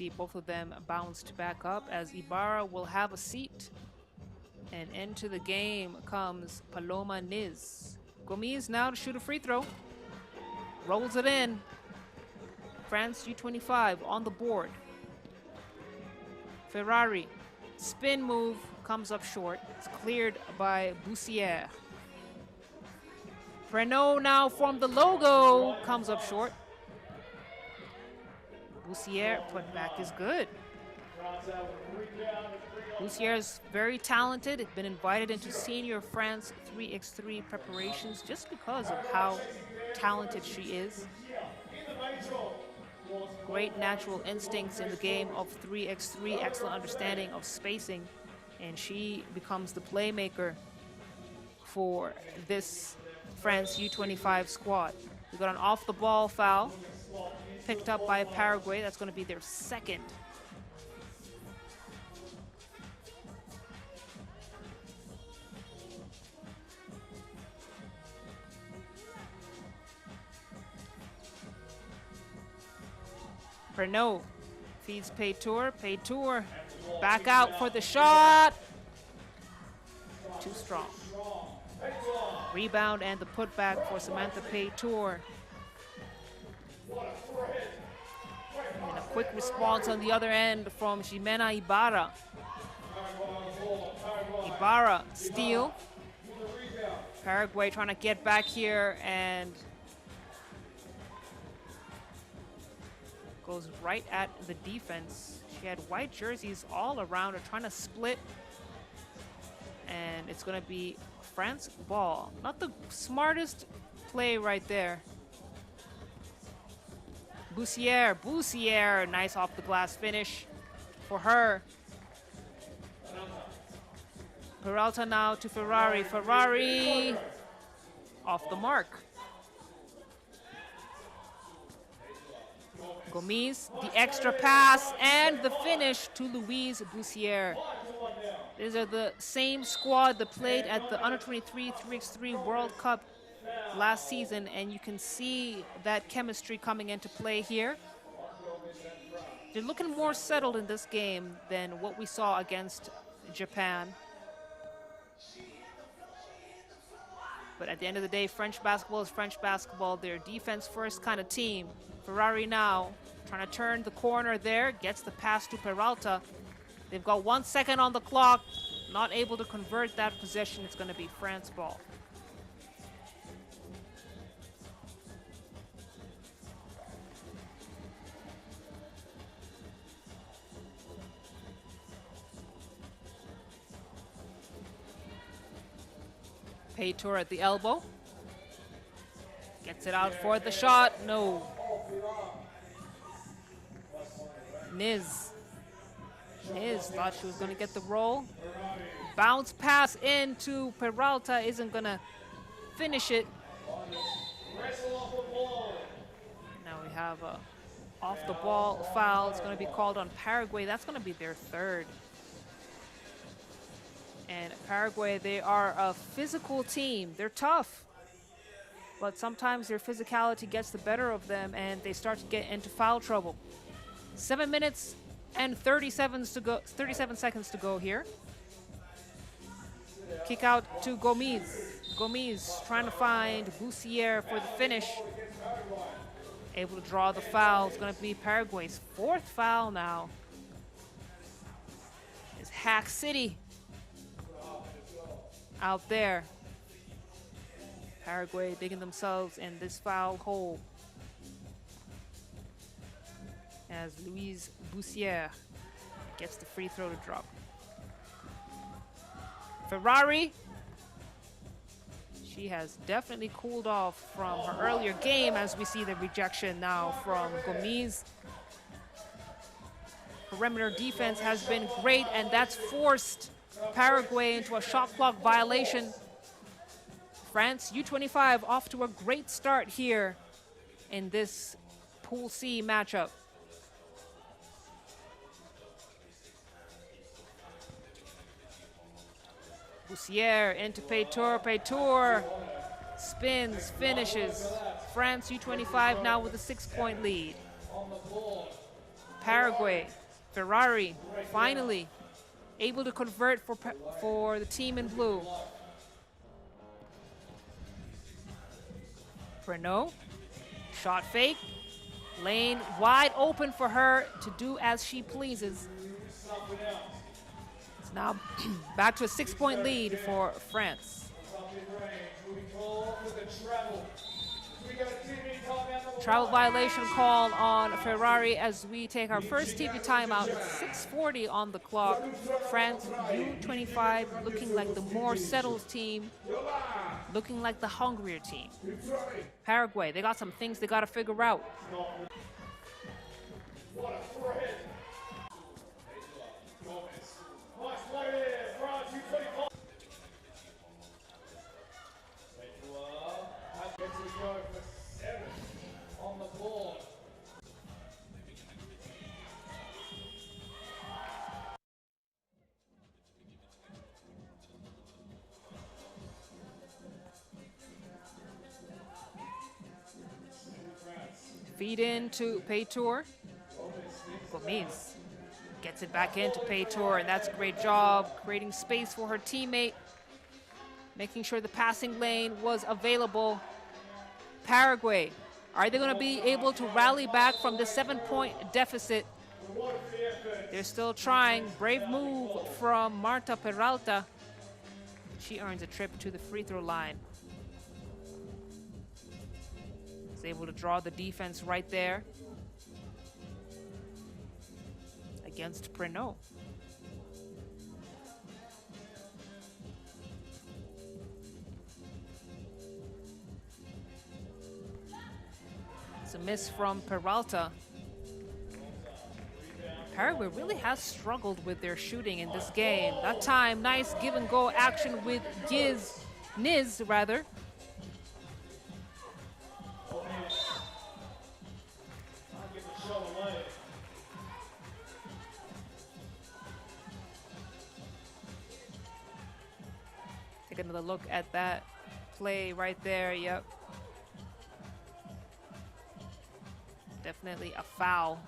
see both of them bounced back up as Ibarra will have a seat. And into the game comes Paloma Niz. Gomes now to shoot a free throw. Rolls it in. France U25 on the board. Ferrari, spin move, comes up short. It's cleared by Boussière. Renault now from the logo, comes up short. Boussière put back is good. Boussière is very talented. Been invited into senior France 3x3 preparations just because of how talented she is. Great natural instincts in the game of 3x3, excellent understanding of spacing, and she becomes the playmaker for this France U25 squad. We got an off-the-ball foul picked up by Paraguay. That's going to be their second. Renault feeds Paytour. Paytour back out for the shot. Too strong. Rebound and the putback for Samantha Paytour. And a quick response on the other end from Ximena Ibarra. Ibarra steal. Paraguay trying to get back here and goes right at the defense. She had white jerseys all around her trying to split. And it's going to be France ball. Not the smartest play right there. Boussière, nice off the glass finish for her. Peralta now to Ferrari. Ferrari off the mark. Gomes, the extra pass, and the finish to Louise Boussière. These are the same squad that played at the Under-23 3x3 World Cup last season, and you can see that chemistry coming into play here. They're looking more settled in this game than what we saw against Japan. But at the end of the day, French basketball is French basketball. They're defense first kind of team. Ferrari now trying to turn the corner there, gets the pass to Peralta. They've got 1 second on the clock, not able to convert that possession. It's going to be France ball. Paytour at the elbow. Gets it out for the shot. No. Niz thought she was going to get the roll. Bounce pass into Peralta, isn't going to finish it. Now we have a off-the-ball foul. It's going to be called on Paraguay. That's going to be their third. And Paraguay, they are a physical team. They're tough. But sometimes their physicality gets the better of them and they start to get into foul trouble. 7 minutes and 37 seconds to go here. Kick out to Gomes. Gomes trying to find Boussière for the finish. Able to draw the foul. It's going to be Paraguay's fourth foul now. It's Hack City out there. Paraguay digging themselves in this foul hole as Louise Boussière gets the free throw to drop. Ferrari, she has definitely cooled off from her earlier game as we see the rejection now from Gomes. Perimeter defense has been great, and that's forced Paraguay into a shot clock violation. France U25 off to a great start here in this Pool C matchup. Boussière into Paytour. Paytour spins, finishes. France U25 now with a 6-point lead. Paraguay. Ferrari, finally, able to convert for the team in blue. Renault, shot fake. Lane wide open for her to do as she pleases. It's now back to a 6-point lead for France. Travel violation call on Ferrari as we take our first TV timeout. It's 6:40 on the clock. France U25 looking like the more settled team, looking like the hungrier team. Paraguay, they got some things they got to figure out. Feed in to Paytour. Gomez gets it back into Paytour, and that's a great job creating space for her teammate, making sure the passing lane was available. Paraguay, are they going to be able to rally back from the 7-point deficit? They're still trying. Brave move from Marta Peralta. She earns a trip to the free throw line. Is able to draw the defense right there against Prenot. It's a miss from Peralta. Paraguay really has struggled with their shooting in this game. That time, nice give and go action with Niz rather. Take another look at that play right there. Yep. Definitely a foul.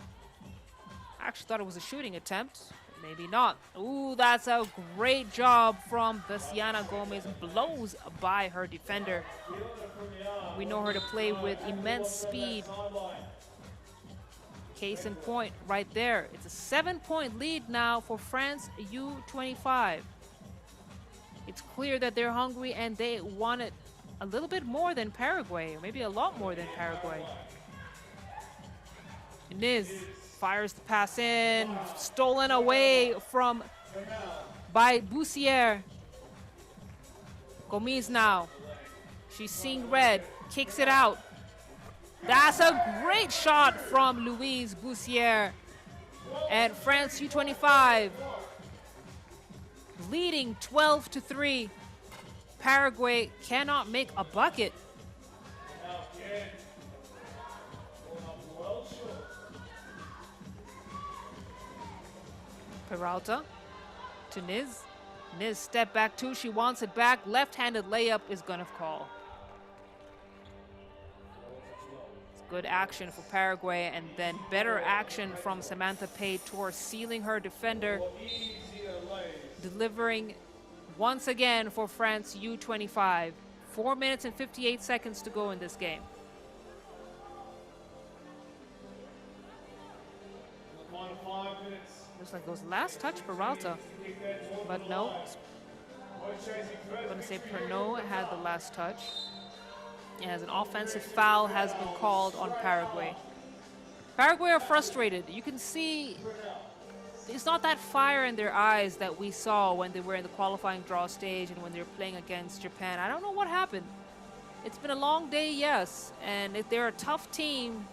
I actually thought it was a shooting attempt. Maybe not. Ooh, that's a great job from Vesiana Gomez. Blows by her defender. We know her to play with immense speed. Case in point right there. It's a 7-point lead now for France U25. It's clear that they're hungry and they want it a little bit more than Paraguay, or maybe a lot more than Paraguay. Niz fires the pass in, stolen away by Bussière. Gomez now. She's seeing red, kicks it out. That's a great shot from Louise Bussière. And France U25 leading 12-3. Paraguay cannot make a bucket. Peralta to Niz. Niz step back two, she wants it back. Left-handed layup is gonna call. It's good action for Paraguay, and then better action from Samantha Paytour, sealing her defender, delivering once again for France U25. 4 minutes and 58 seconds to go in this game. Looks like it was last touch Peralta, but no. I'm going to say Pernod had the last touch. As an offensive foul has been called on Paraguay. Paraguay are frustrated. You can see it's not that fire in their eyes that we saw when they were in the qualifying draw stage and when they were playing against Japan. I don't know what happened. It's been a long day, yes, and if they're a tough team,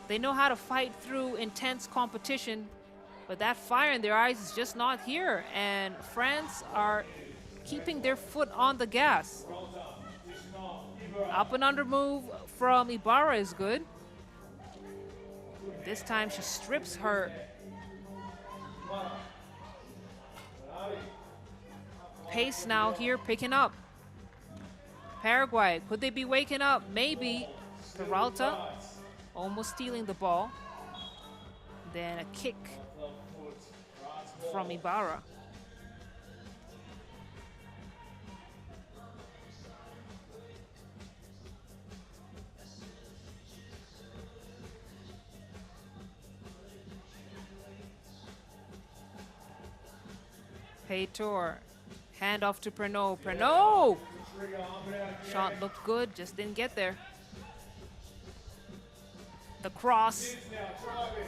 they know how to fight through intense competition, but that fire in their eyes is just not here, and France are keeping their foot on the gas. Up and under move from Ibarra is good. This time she strips her. Pace now here picking up. Paraguay, could they be waking up? Maybe. Peralta almost stealing the ball. then a kick from Ibarra. Paytor, hand off to Pernod. Pernod! Shot looked good, just didn't get there. The cross,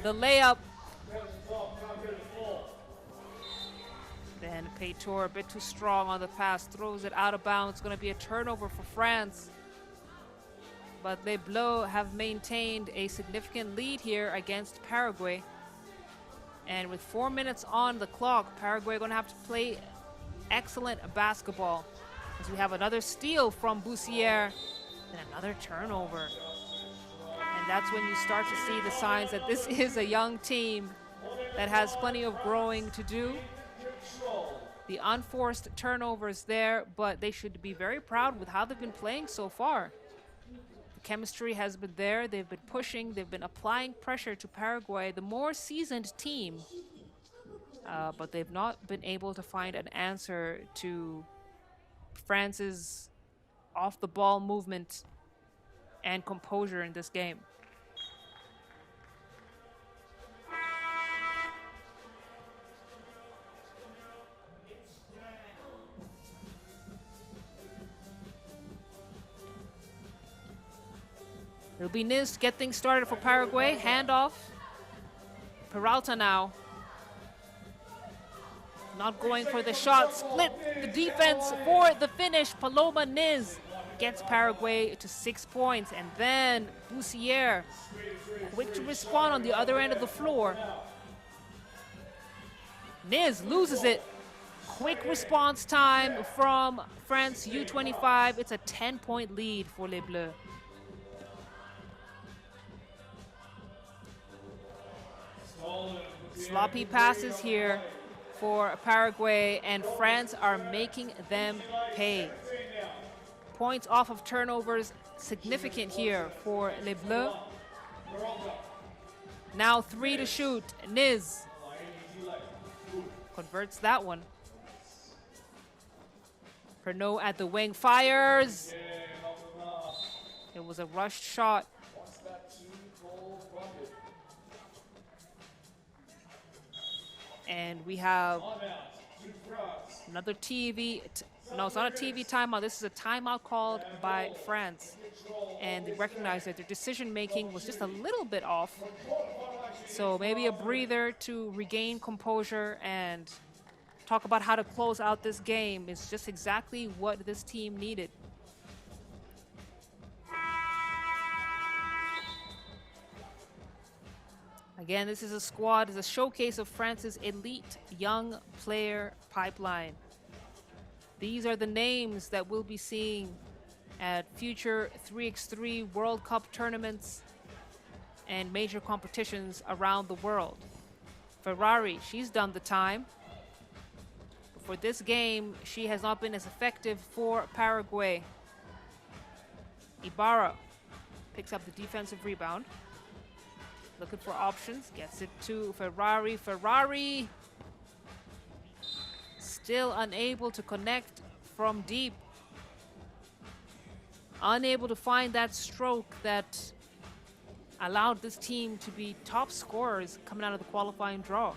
the layup. Then Paytor, a bit too strong on the pass, throws it out of bounds. It's going to be a turnover for France. But Les Bleus have maintained a significant lead here against Paraguay. And with 4 minutes on the clock, Paraguay are going to have to play excellent basketball. As we have another steal from Bussière and another turnover. And that's when you start to see the signs that this is a young team that has plenty of growing to do. The unforced turnovers there, but they should be very proud with how they've been playing so far. The chemistry has been there. They've been pushing. They've been applying pressure to Paraguay, the more seasoned team. But they've not been able to find an answer to France's off-the-ball movement and composure in this game. It'll be Niz to get things started for Paraguay. Handoff. Peralta now. Not going for the shot. Split the defense for the finish. Paloma Niz gets Paraguay to 6 points. And then Bussière, quick to respond on the other end of the floor. Niz loses it. Quick response time from France U25. It's a 10-point lead for Les Bleus. Sloppy passes here for Paraguay, and France are making them pay. Points off of turnovers, significant here for Les Bleus. Now 3 to shoot. Niz converts that one. Pernod at the wing, fires. It was a rushed shot. And we have another no, it's not a TV timeout. This is a timeout called by France. And they recognize that their decision-making was just a little bit off. So maybe a breather to regain composure and talk about how to close out this game is just exactly what this team needed. Again, this is a squad, it's a showcase of France's elite young player pipeline. These are the names that we'll be seeing at future 3x3 World Cup tournaments and major competitions around the world. Ferrari, she's done the time. But for this game, she has not been as effective for Paraguay. Ibarra picks up the defensive rebound. Looking for options, gets it to Ferrari. Ferrari still unable to connect from deep. Unable to find that stroke that allowed this team to be top scorers coming out of the qualifying draw.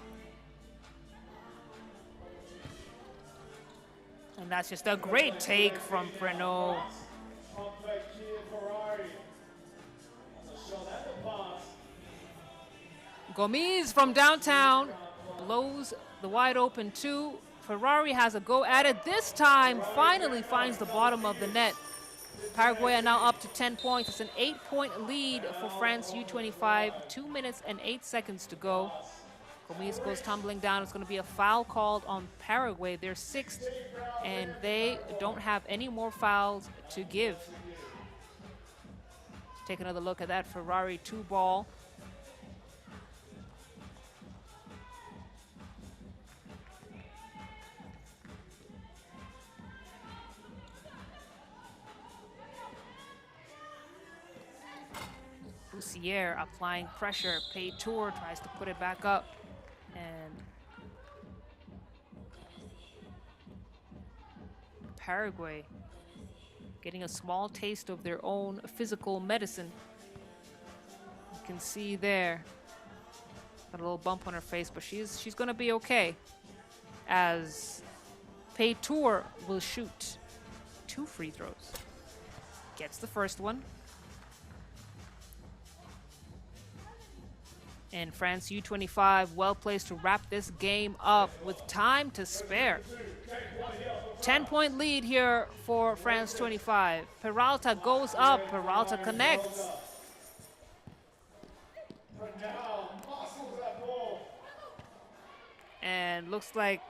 And that's just a great take from Pernod. Gomes from downtown blows the wide open 2. Ferrari has a go at it. This time, finally finds the bottom of the net. Paraguay are now up to 10 points. It's an 8-point lead for France U25. 2 minutes and 8 seconds to go. Gomes goes tumbling down. It's going to be a foul called on Paraguay. They're 6th, and they don't have any more fouls to give. Take another look at that Ferrari 2 ball. Boussier applying pressure. Pei Tour tries to put it back up. And Paraguay getting a small taste of their own physical medicine. You can see there, got a little bump on her face, but she's gonna be okay, as Pei Tour will shoot 2 free throws. Gets the first one. And France U25 well placed to wrap this game up with time to spare. 10-point lead here for France 25. Peralta goes up. Peralta connects. And looks like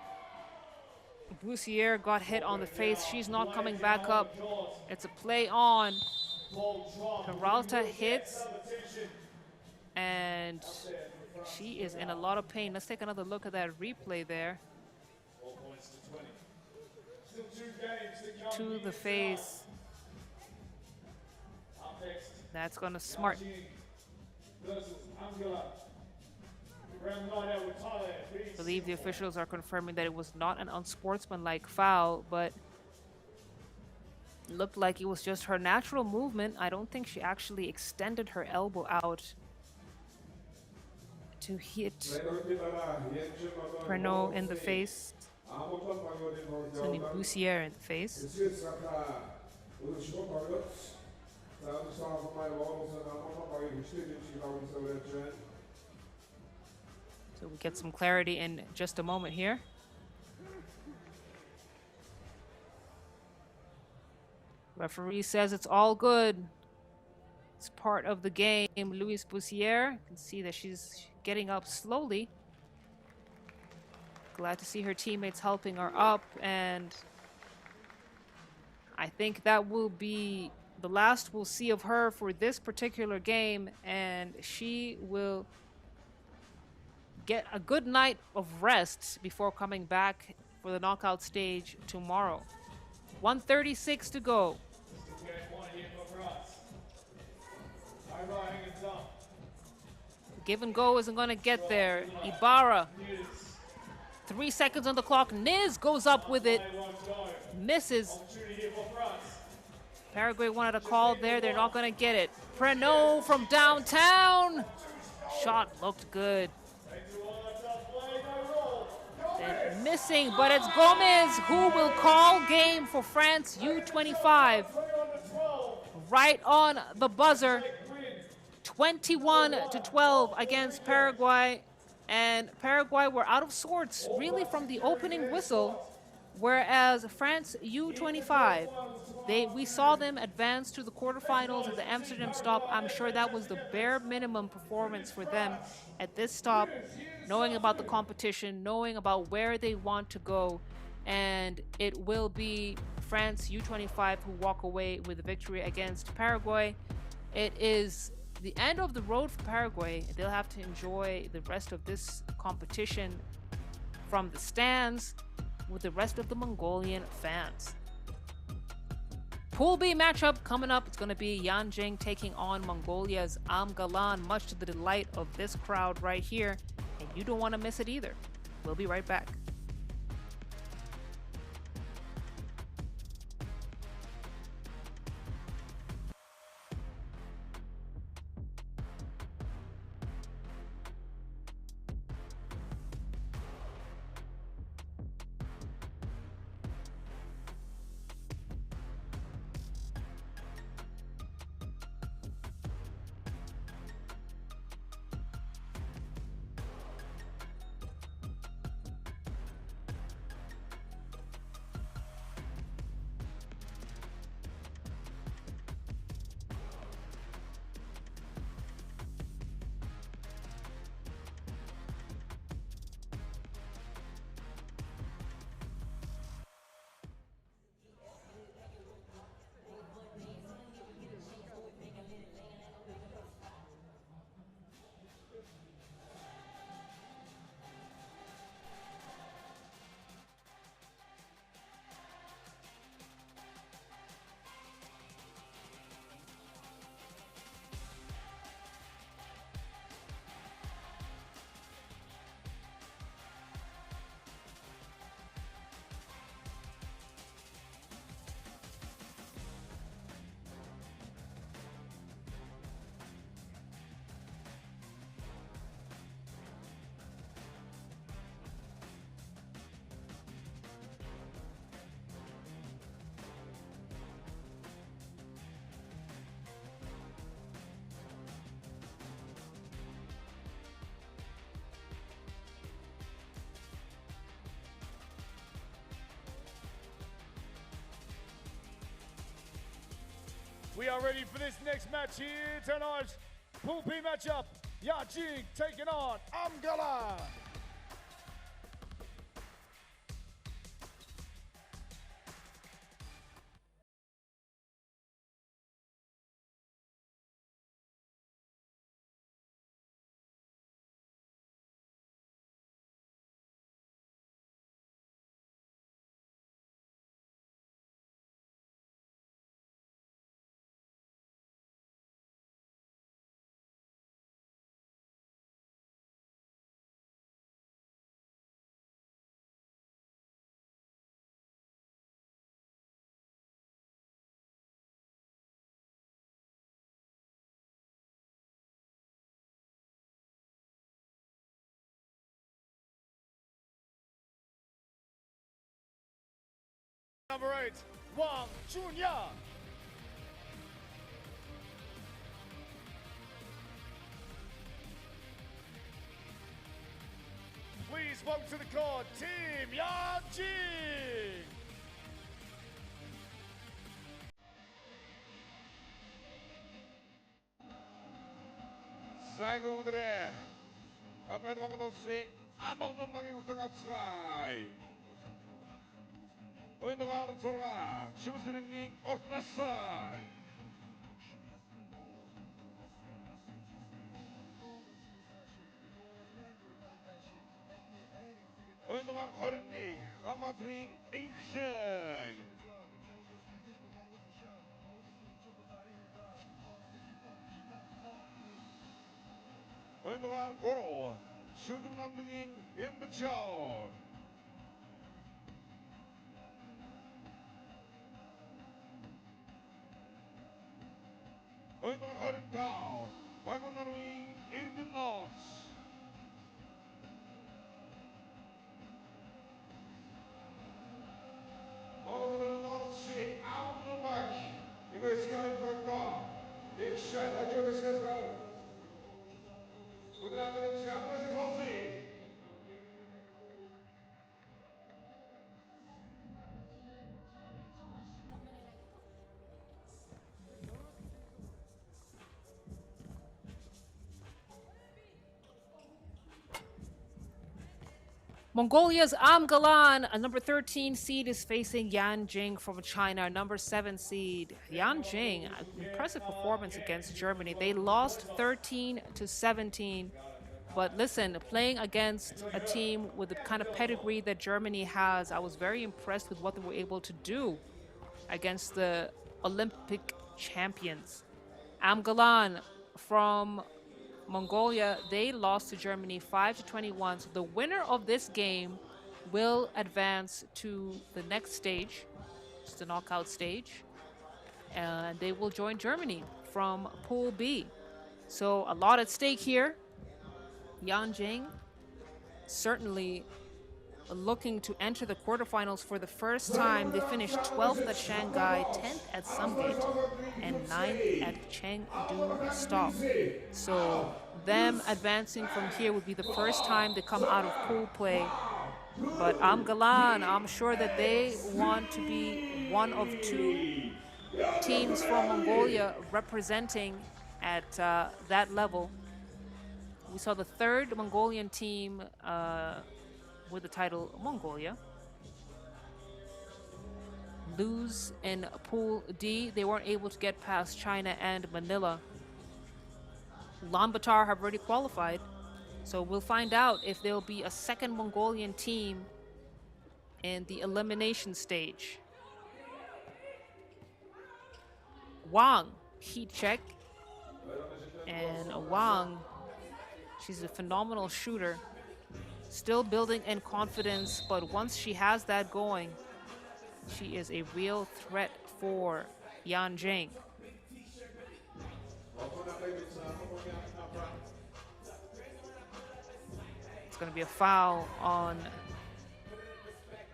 Boussier got hit on the face. She's not coming back up. It's a play on. Peralta hits. And she is in a lot of pain. Let's take another look at that replay there. To the face. That's going to smart. I believe the officials are confirming that it was not an unsportsmanlike foul, but it looked like it was just her natural movement. I don't think she actually extended her elbow out to hit Pernod in the face. It's going to be Boussier in the face. So we get some clarity in just a moment here. Referee says it's all good. It's part of the game. Louise Boussier, you can see that she's getting up slowly. Glad to see her teammates helping her up, and I think that will be the last we'll see of her for this particular game, and she will get a good night of rest before coming back for the knockout stage tomorrow. 1:36 to go. Give and go isn't going to get there. Ibarra. 3 seconds on the clock. Niz goes up with it. Misses. Paraguay wanted a call there. They're not going to get it. Pernod from downtown. Shot looked good. Then missing, but it's Gomez who will call game for France U25. Right on the buzzer. 21-12 against Paraguay. And Paraguay were out of sorts, really, from the opening whistle, whereas France U25, we saw them advance to the quarterfinals at the Amsterdam stop. I'm sure that was the bare minimum performance for them at this stop, knowing about the competition, knowing about where they want to go, and it will be France U25 who walk away with a victory against Paraguay. It is the end of the road for Paraguay. They'll have to enjoy the rest of this competition from the stands with the rest of the Mongolian fans. Pool B matchup coming up. It's going to be Yanjing taking on Mongolia's Amgalan, much to the delight of this crowd right here. And you don't want to miss it either. We'll be right back. We are ready for this next match here tonight. Pool B matchup. Yanjing taking on Amgalan. Number 8, Wang Junya. Please welcome to the court, Team Yanjing. Segundo, kapag si Among maging tangapsay. Oy naman sa Shusining Osnasay. Oy naman Korni, Amatring Asian. Oy naman Koro, Shudung Namding Imbachaw. Oy naman Korintao, Bago Naring Indianos. Si out the back. You guys can go. Ik schijn dat jullie zijn wel. Goed aan de schappen is koffie. Mongolia's Amgalan, a number 13 seed, is facing Yanjing from China, number 7 seed. Yanjing, impressive performance against Germany. They lost 13-17. But listen, playing against a team with the kind of pedigree that Germany has, I was very impressed with what they were able to do against the Olympic champions. Amgalan from Mongolia, they lost to Germany 5-21. So the winner of this game will advance to the next stage, it's the knockout stage, and they will join Germany from Pool B. So a lot at stake here. Yanjing certainly looking to enter the quarterfinals for the first time. They finished 12th at Shanghai, 10th at Sumgate, and 9th at Chengdu Stop. So them advancing from here would be the first time they come out of pool play. But Amgalan, I'm sure that they want to be one of 2 teams from Mongolia representing at that level. We saw the 3rd Mongolian team with the title Mongolia lose in Pool D. They weren't able to get past China and Manila. Ulaanbaatar have already qualified, so we'll find out if there'll be a second Mongolian team in the elimination stage. Wang, heat check. And Wang, she's a phenomenal shooter. Still building in confidence, but once she has that going, she is a real threat for Yanjing. It's going to be a foul on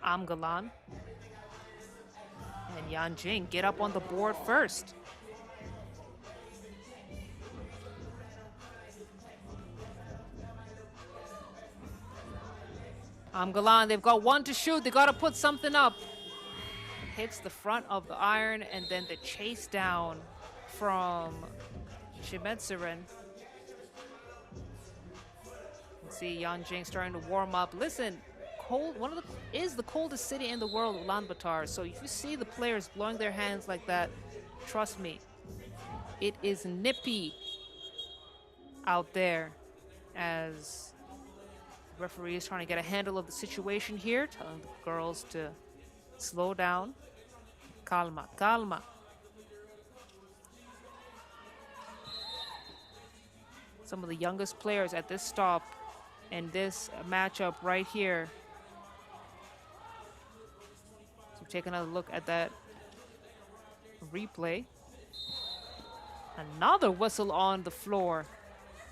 Amgalan. And Yanjing get up on the board first. Amgalan, they've got 1 to shoot. They got to put something up. Hits the front of the iron, and then the chase down from Shimetseren. See Yanjing starting to warm up. Listen, cold. Is the coldest city in the world, Ulaanbaatar. So if you see the players blowing their hands like that, trust me, it is nippy out there. As the referee is trying to get a handle of the situation here, telling the girls to slow down. Calma, calma. Some of the youngest players at this stop and this matchup right here. So take another look at that replay. Another whistle on the floor.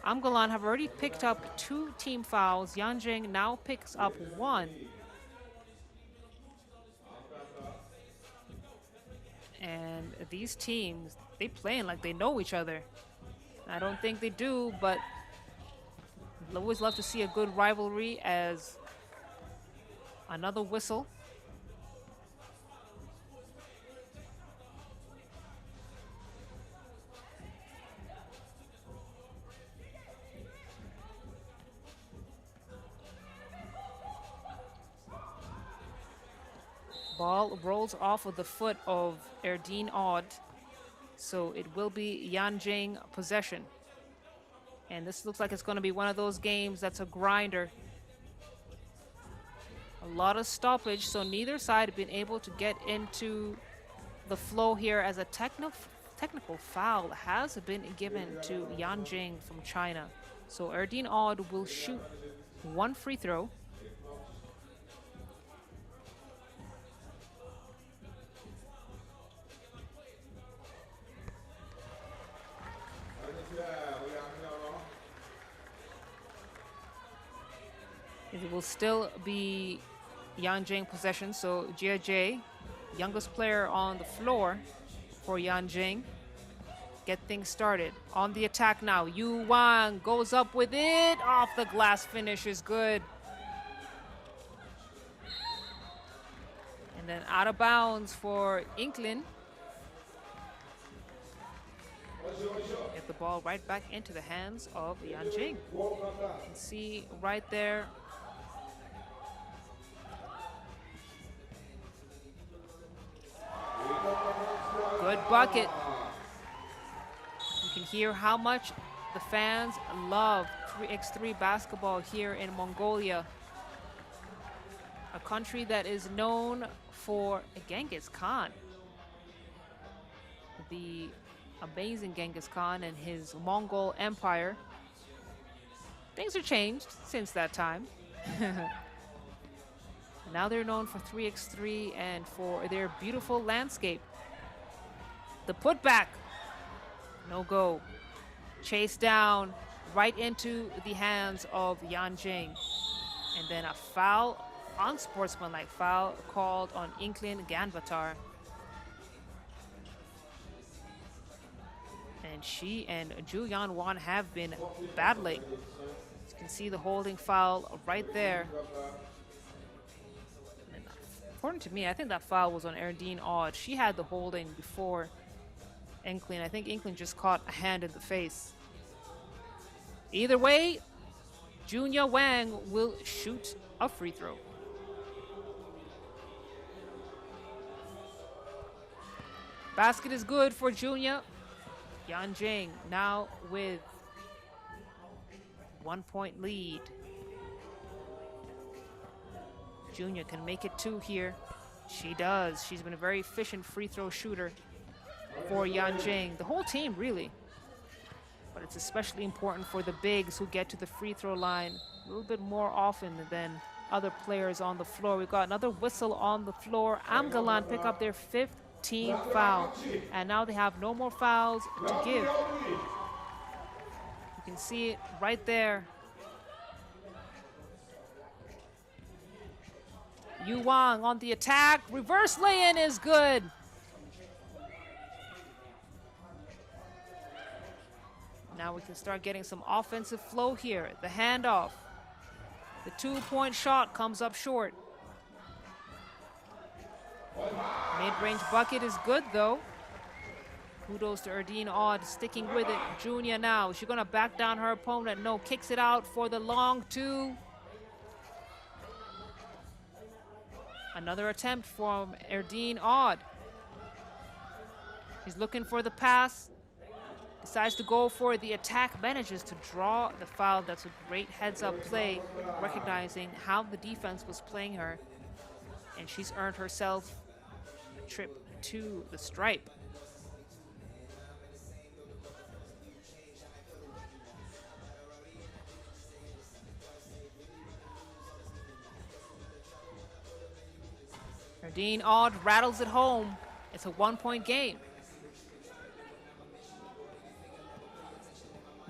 Amgalan have already picked up 2 team fouls. Yanjing now picks up 1. And these teams, they playing like they know each other. I don't think they do, but I always love to see a good rivalry. As another whistle. Ball rolls off of the foot of Erdine Odd, so it will be Yanjing possession. And this looks like it's going to be one of those games that's a grinder. A lot of stoppage, so neither side have been able to get into the flow here, as a technical foul has been given to Yanjing from China. So Erdine Odd will shoot 1 free throw. It will still be Yanjing possession, so Jia Jie, youngest player on the floor for Yanjing, get things started. On the attack now, Yu Wang goes up with it, off the glass, finish is good. And then out of bounds for Inklin. Get the ball right back into the hands of Yanjing. You can see right there. Good bucket. You can hear how much the fans love 3x3 basketball here in Mongolia, a country that is known for Genghis Khan, the amazing Genghis Khan and his Mongol Empire. Things are changed since that time. Now they're known for 3x3 and for their beautiful landscape. The putback, no go. Chase down right into the hands of Yanjing. And then a foul, unsportsmanlike foul, called on Ulaanbaatar. And she and Ju Yanwan have been battling. You can see the holding foul right there. And according to me, I think that foul was on Erdine Odd. She had the holding before Inklin. I think Inklin just caught a hand in the face. Either way, Junya Wang will shoot a free throw. Basket is good for Junya. Yanjing now with 1-point lead. Junya can make it 2 here. She does. She's been a very efficient free throw shooter for Yanjing. The whole team, really. But it's especially important for the bigs who get to the free throw line a little bit more often than other players on the floor. We've got another whistle on the floor. Amgalan pick up their 5th team foul. And now they have no more fouls to give. You can see it right there. Yu Wang on the attack. Reverse lay-in is good. Now we can start getting some offensive flow here. The handoff. The 2-point shot comes up short. Mid-range bucket is good, though. Kudos to Erdine Odd sticking with it. Junia now. She's going to back down her opponent. No, kicks it out for the long two. Another attempt from Erdine Odd. She's looking for the pass. Decides to go for the attack. Manages to draw the foul. That's a great heads-up play, recognizing how the defense was playing her. And she's earned herself a trip to the stripe. Erdine Odd rattles it home. It's a 1-point game.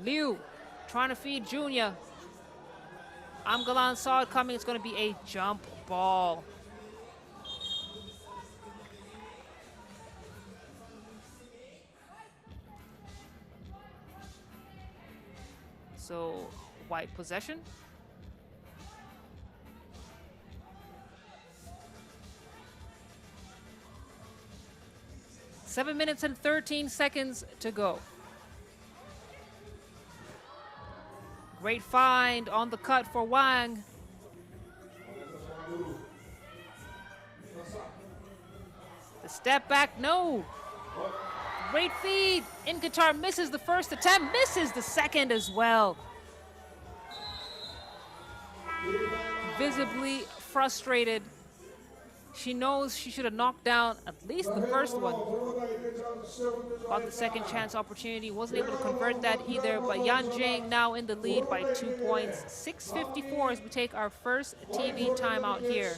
Liu trying to feed Junia. Amgalan saw it coming. It's going to be a jump ball. So, white possession. Seven minutes and 13 seconds to go. Great find on the cut for Wang. The step back, no. Great feed. In Qatar misses the first attempt, misses the second as well. Visibly frustrated. She knows she should have knocked down at least the first one. Got the second chance opportunity, wasn't able to convert that either, but Yanjing now in the lead by 2 points. 6:54 as we take our first TV timeout here.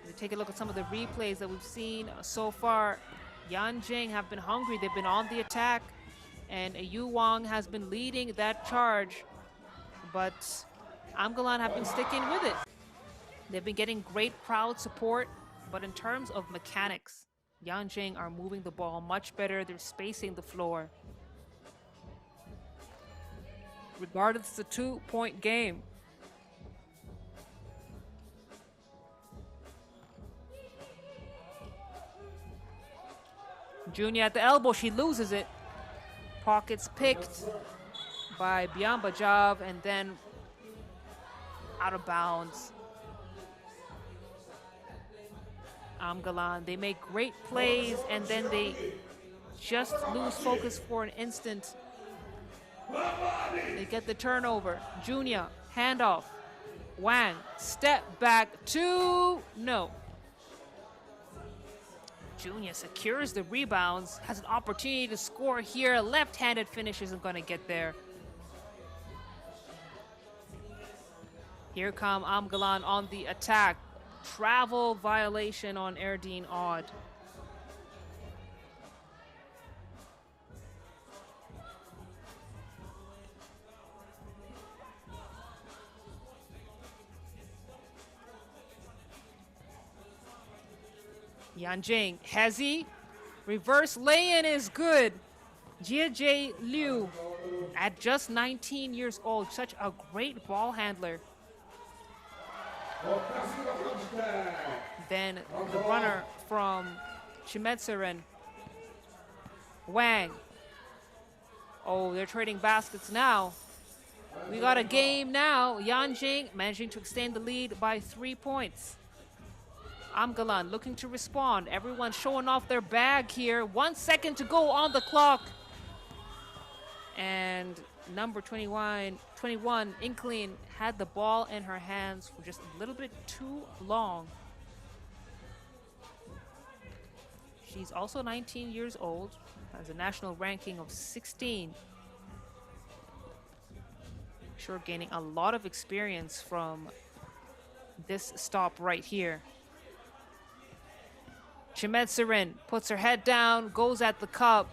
We take a look at some of the replays that we've seen so far. Yanjing have been hungry, they've been on the attack, and Yu Wang has been leading that charge, but Amgalan have been sticking with it. They've been getting great crowd support, but in terms of mechanics, Yanjing are moving the ball much better. They're spacing the floor. Regardless, it's a 2-point game. Junia at the elbow, she loses it. Pockets picked by Biambajav and then out of bounds. Amgalan, they make great plays and then they just lose focus for an instant. They get the turnover. Junia, handoff. Wang, step back, two, no. Junia secures the rebounds, has an opportunity to score here. Left-handed finish isn't going to get there. Here come Amgalan on the attack. Travel violation on Erdine Odd. Yanjing, Hezi, reverse lay-in is good. Jie Liu, at just 19 years old, such a great ball handler. Then the runner from Chimetseren. Wang. Oh, they're trading baskets now. We got a game now. Yanjing managing to extend the lead by 3 points. Amgalan looking to respond. Everyone showing off their bag here. 1 second to go on the clock. And number 21, Inkleen, had the ball in her hands for just a little bit too long. She's also 19 years old, has a national ranking of 16. Sure, gaining a lot of experience from this stop right here. Chimetseren puts her head down, goes at the cup.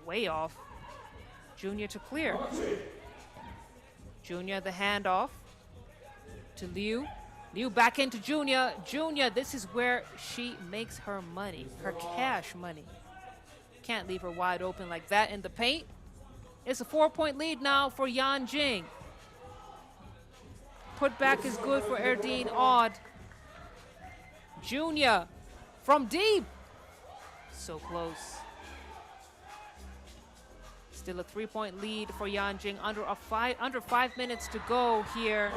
Way off. Junia to clear. Junia the handoff to Liu. Liu back into Junia. Junia, this is where she makes her money, her cash money. Can't leave her wide open like that in the paint. It's a 4-point lead now for Yanjing. Put back is good for Erdine Odd. Junia from deep. So close. Still a 3-point lead for Yanjing. Under 5 minutes to go here.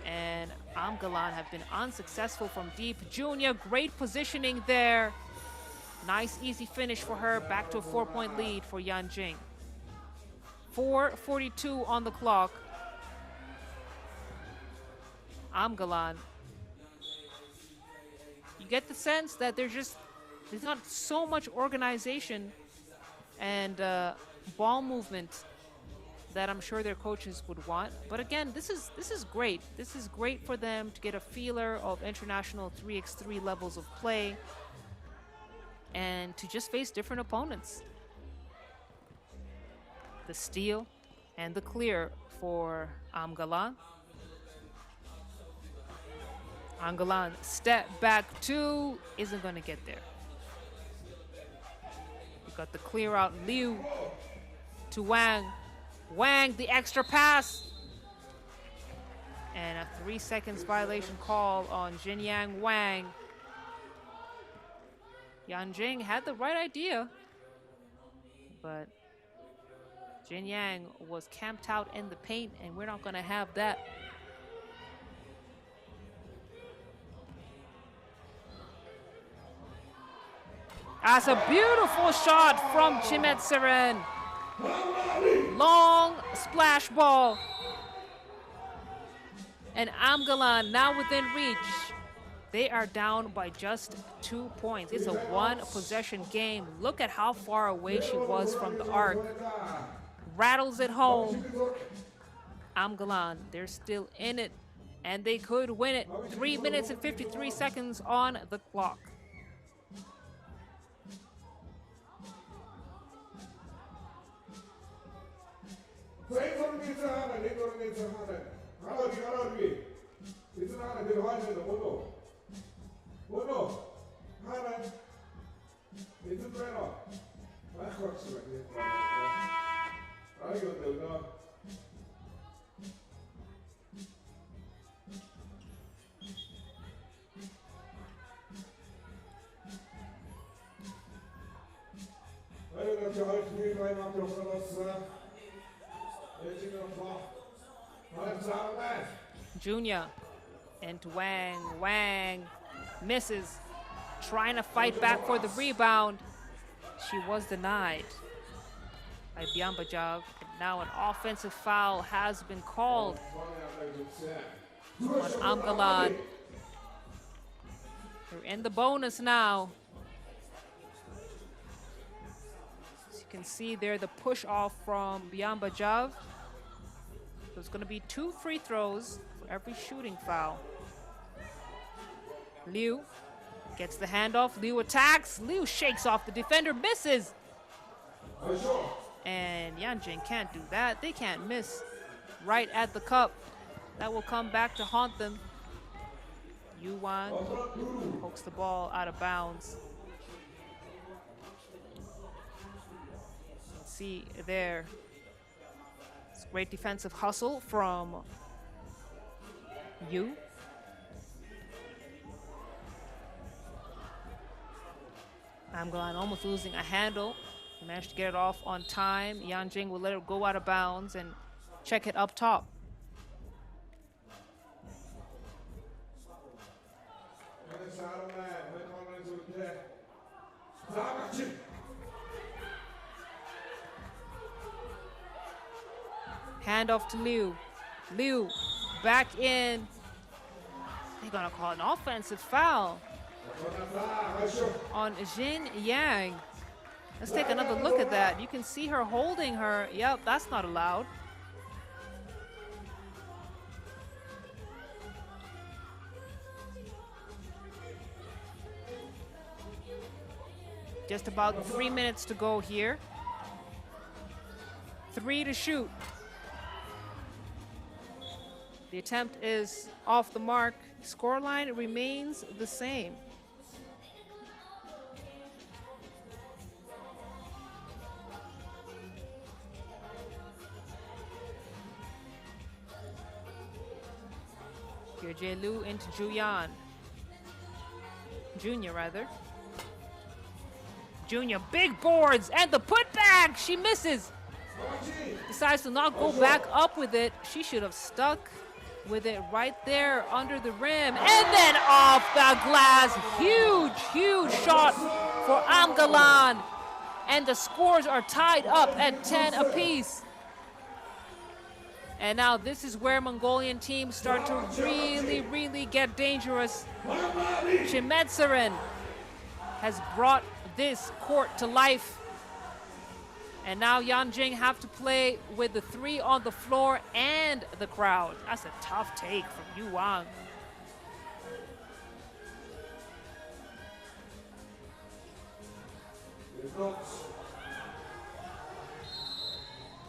And Amgalan have been unsuccessful from deep. Junior, great positioning there. Nice, easy finish for her. Back to a 4-point lead for Yanjing. 4:42 on the clock. Amgalan. You get the sense that there's not so much organization and ball movement that I'm sure their coaches would want. But again, this is great. This is great for them to get a feeler of international 3x3 levels of play and to just face different opponents. The steal and the clear for Amgalan. Amgalan, step back two, isn't going to get there. We got the clear out. Liu to Wang. Wang, the extra pass. And a 3 seconds violation call on Jinyang Wang. Yanjing had the right idea, but Jinyang was camped out in the paint, and we're not going to have that. That's a beautiful shot from Chimet Seren. Long splash ball. And Amgalan now within reach. They are down by just 2 points. It's a 1-possession game. Look at how far away she was from the arc. Rattles it home. Amgalan, they're still in it, and they could win it. 3 minutes and 53 seconds on the clock. Junior and Wang. Wang misses, trying to fight back for the rebound. She was denied by Biambajav. Now an offensive foul has been called on Amgalan. They're in the bonus now. As you can see there, the push off from Biambajav. So it's going to be 2 free throws for every shooting foul. Liu gets the handoff. Liu attacks. Liu shakes off the defender, misses. And Yanjing can't do that. They can't miss right at the cup. That will come back to haunt them. Yuan pokes the ball out of bounds. You can see there. It's great defensive hustle from Yu. Amgalan almost losing a handle. Managed to get it off on time. Yanjing will let it go out of bounds and check it up top. Handoff to Liu. Liu back in. They're gonna call an offensive foul on Jin Yang. Let's take another look at that. You can see her holding her. Yep, that's not allowed. Just about 3 minutes to go here. 3 to shoot. The attempt is off the mark. Scoreline remains the same. Here, Lu into Juyan. Junior, rather. Junior, big boards, and the putback. She misses. Decides to not go back up with it. She should have stuck with it right there under the rim. And then off the glass. Huge, huge shot for Amgalan. And the scores are tied up at 10 apiece. And now this is where Mongolian teams start to really, really get dangerous. Chimedsarin has brought this court to life. And now Yanjing have to play with the 3 on the floor and the crowd. That's a tough take from Yu Wang.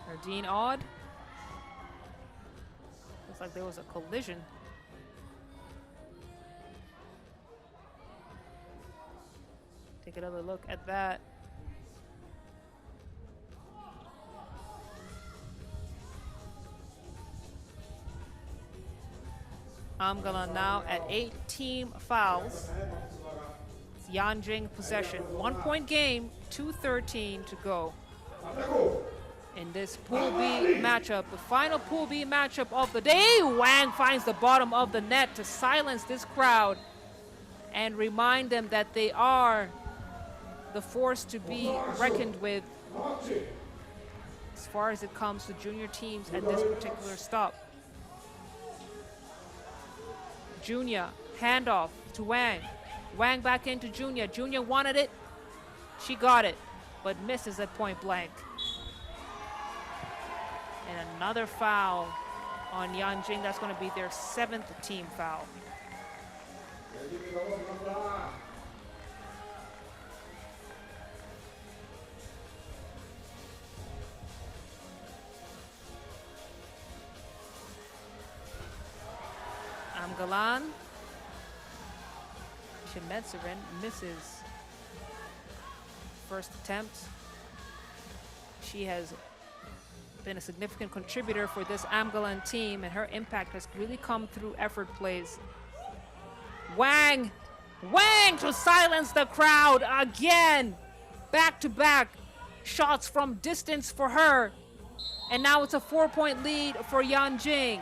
Nardine Odd. Looks like there was a collision. Take another look at that. Amgalan now at 8 team fouls. It's Yanjing possession. 1 point game, 2:13 to go. In this Pool B matchup, the final Pool B matchup of the day, Wang finds the bottom of the net to silence this crowd and remind them that they are the force to be reckoned with as far as it comes to junior teams at this particular stop. Junior, handoff to Wang. Wang back into Junior. Junior wanted it. She got it, but misses at point blank. And another foul on Yanjing. That's going to be their 7th team foul. Amgalan. Chimedsarin misses first attempt. She has been a significant contributor for this Amgalan team, and her impact has really come through effort plays. Wang! Wang to silence the crowd again! Back-to-back shots from distance for her. And now it's a 4-point lead for Yanjing.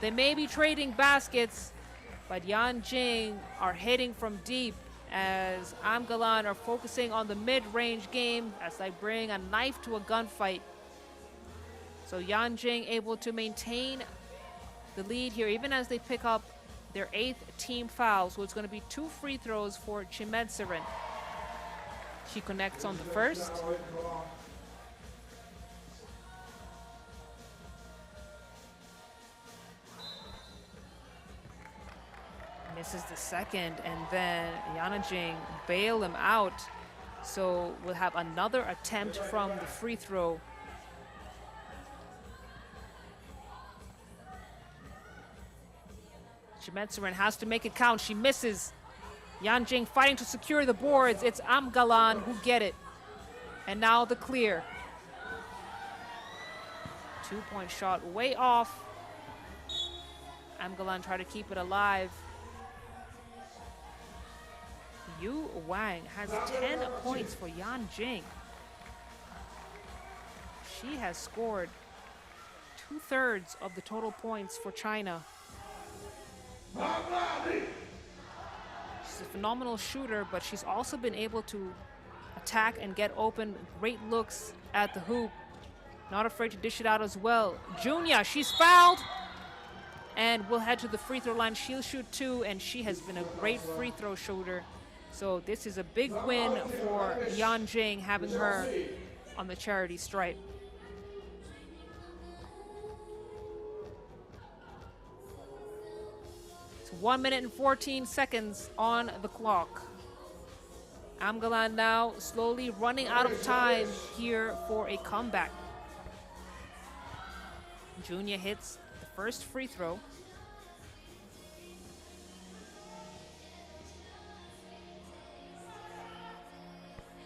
They may be trading baskets, but Yanjing are hitting from deep as Amgalan are focusing on the mid-range game as they bring a knife to a gunfight. So Yanjing able to maintain the lead here even as they pick up their 8th team foul. So it's going to be 2 free throws for Chimedsarin. She connects on the first. Misses the second, and then Yanjing bail him out. So we'll have another attempt from the free throw. Chimedsarin has to make it count. She misses. Yanjing fighting to secure the boards. It's Amgalan who get it. And now the clear. 2-point shot way off. Amgalan try to keep it alive. Yu Wang has 10 points for Yanjing. She has scored 2/3 of the total points for China. She's a phenomenal shooter, but she's also been able to attack and get open. Great looks at the hoop. Not afraid to dish it out as well. Junior, she's fouled. And we'll head to the free throw line. She'll shoot 2, and she has been a great free throw shooter. So this is a big win for Yanjing, having her on the charity stripe. It's 1 minute and 14 seconds on the clock. Amgalan now slowly running out of time here for a comeback. Junior hits the first free throw.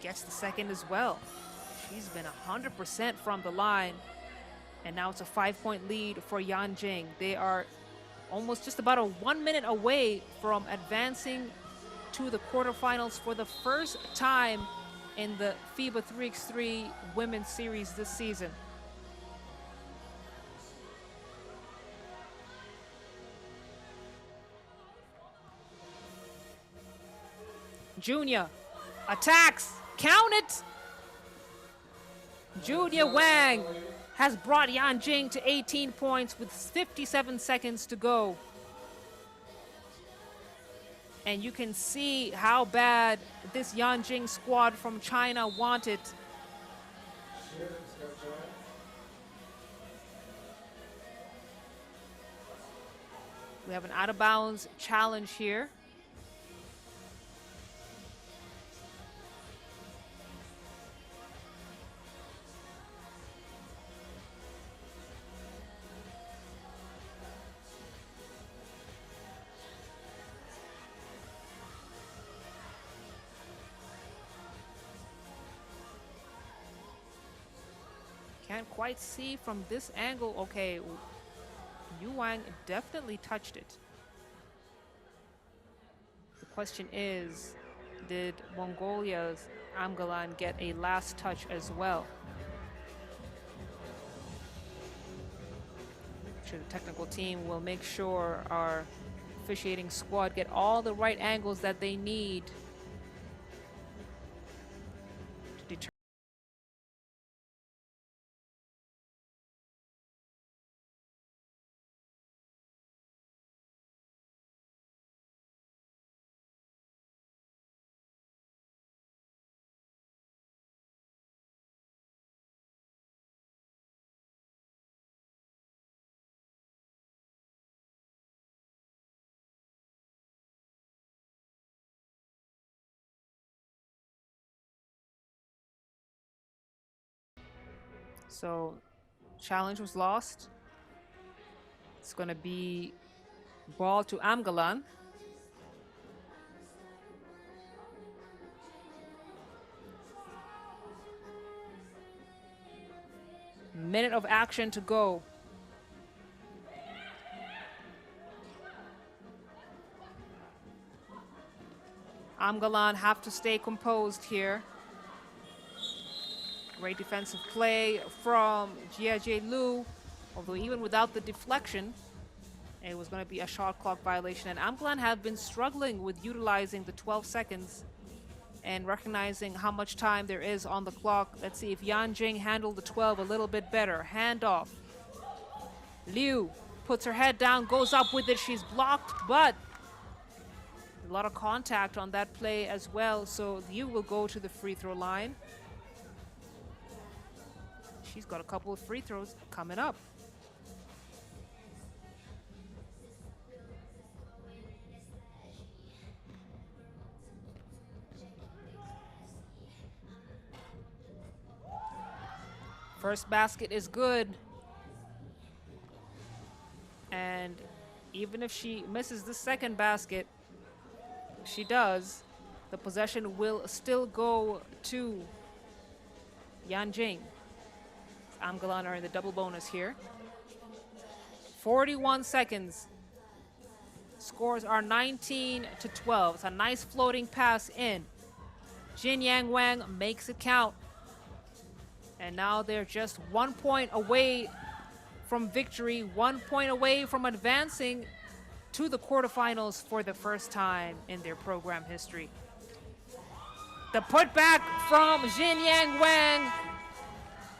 Gets the second as well. She's been 100% from the line. And now it's a 5-point lead for Yanjing. They are almost just about 1 minute away from advancing to the quarterfinals for the first time in the FIBA 3x3 Women's Series this season. Junior attacks, count it! Junior Wang has brought Yanjing to 18 points with 57 seconds to go. And you can see how bad this Yanjing squad from China want it. We have an out of bounds challenge here. Can't quite see from this angle. Okay, Yu Wang definitely touched it. The question is, did Mongolia's Amgalan get a last touch as well? The technical team will make sure our officiating squad get all the right angles that they need to determine. So, challenge was lost. It's going to be ball to Amgalan. Minute of action to go. Amgalan have to stay composed here. Great defensive play from Jia Lu, although even without the deflection, it was going to be a shot clock violation. And Amgalan have been struggling with utilizing the 12 seconds and recognizing how much time there is on the clock. Let's see if Yanjing handled the 12 a little bit better. Handoff. Liu puts her head down, goes up with it. She's blocked, but a lot of contact on that play as well. So Liu will go to the free throw line. She's got a couple of free throws coming up. First basket is good. And even if she misses the second basket, she does, the possession will still go to Yanjing. Amgalan are in the double bonus here. 41 seconds. Scores are 19-12. It's a nice floating pass in. Jin Yang Wang makes it count. And now they're just 1 point away from victory, 1 point away from advancing to the quarterfinals for the first time in their program history. The putback from Jin Yang Wang.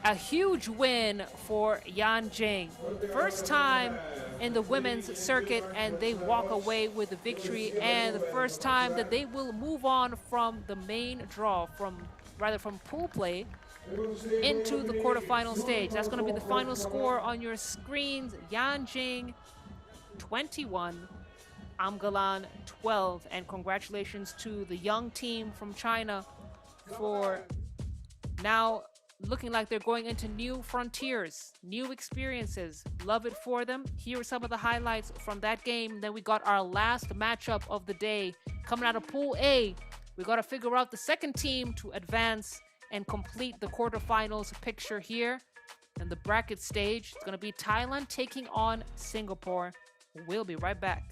A huge win for Yanjing. First time in the women's circuit, and they walk away with the victory, and the first time that they will move on from the main draw, from pool play into the quarterfinal stage. That's going to be the final score on your screens. Yanjing 21, Amgalan 12, and congratulations to the young team from China for now looking like they're going into new frontiers, new experiences. Love it for them. Here are some of the highlights from that game. Then we got our last matchup of the day coming out of Pool A. We got to figure out the second team to advance and complete the quarterfinals picture here. And the bracket stage, it's going to be Thailand taking on Singapore. We'll be right back.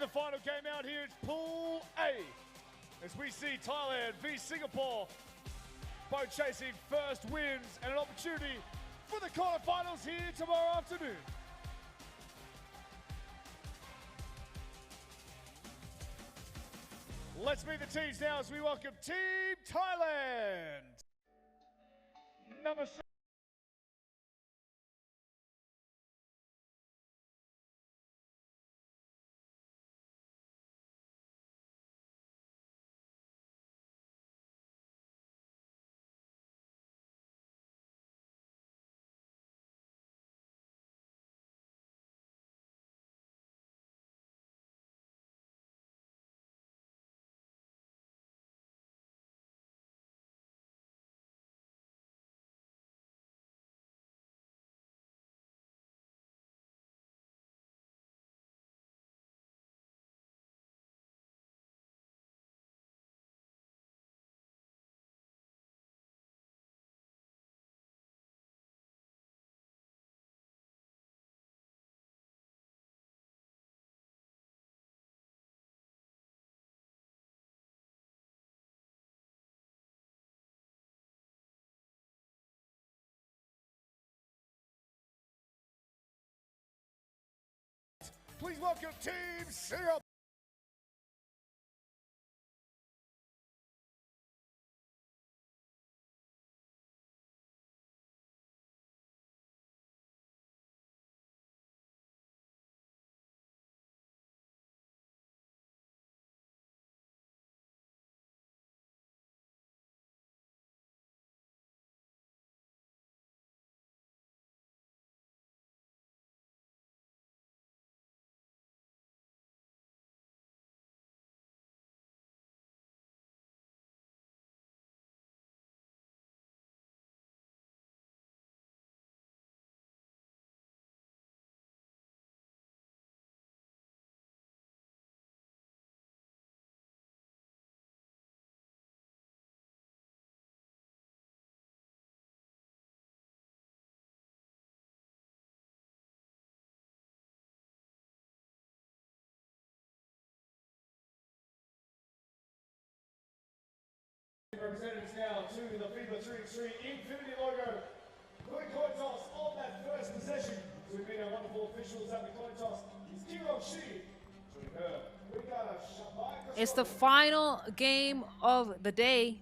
the final game out here, it's Pool A. As we see Thailand v Singapore, both chasing first wins and an opportunity for the quarterfinals here tomorrow afternoon. Let's meet the teams now as we welcome Team Thailand. Number 6. Please welcome Team Singapore. Representatives now to the FIBA 3x3 Infinity logo. Good coin toss on that first possession. So we've been our wonderful officials at the coin toss. It's Kiro Shi. Joining her, we got a Shabaka. It's the final game of the day.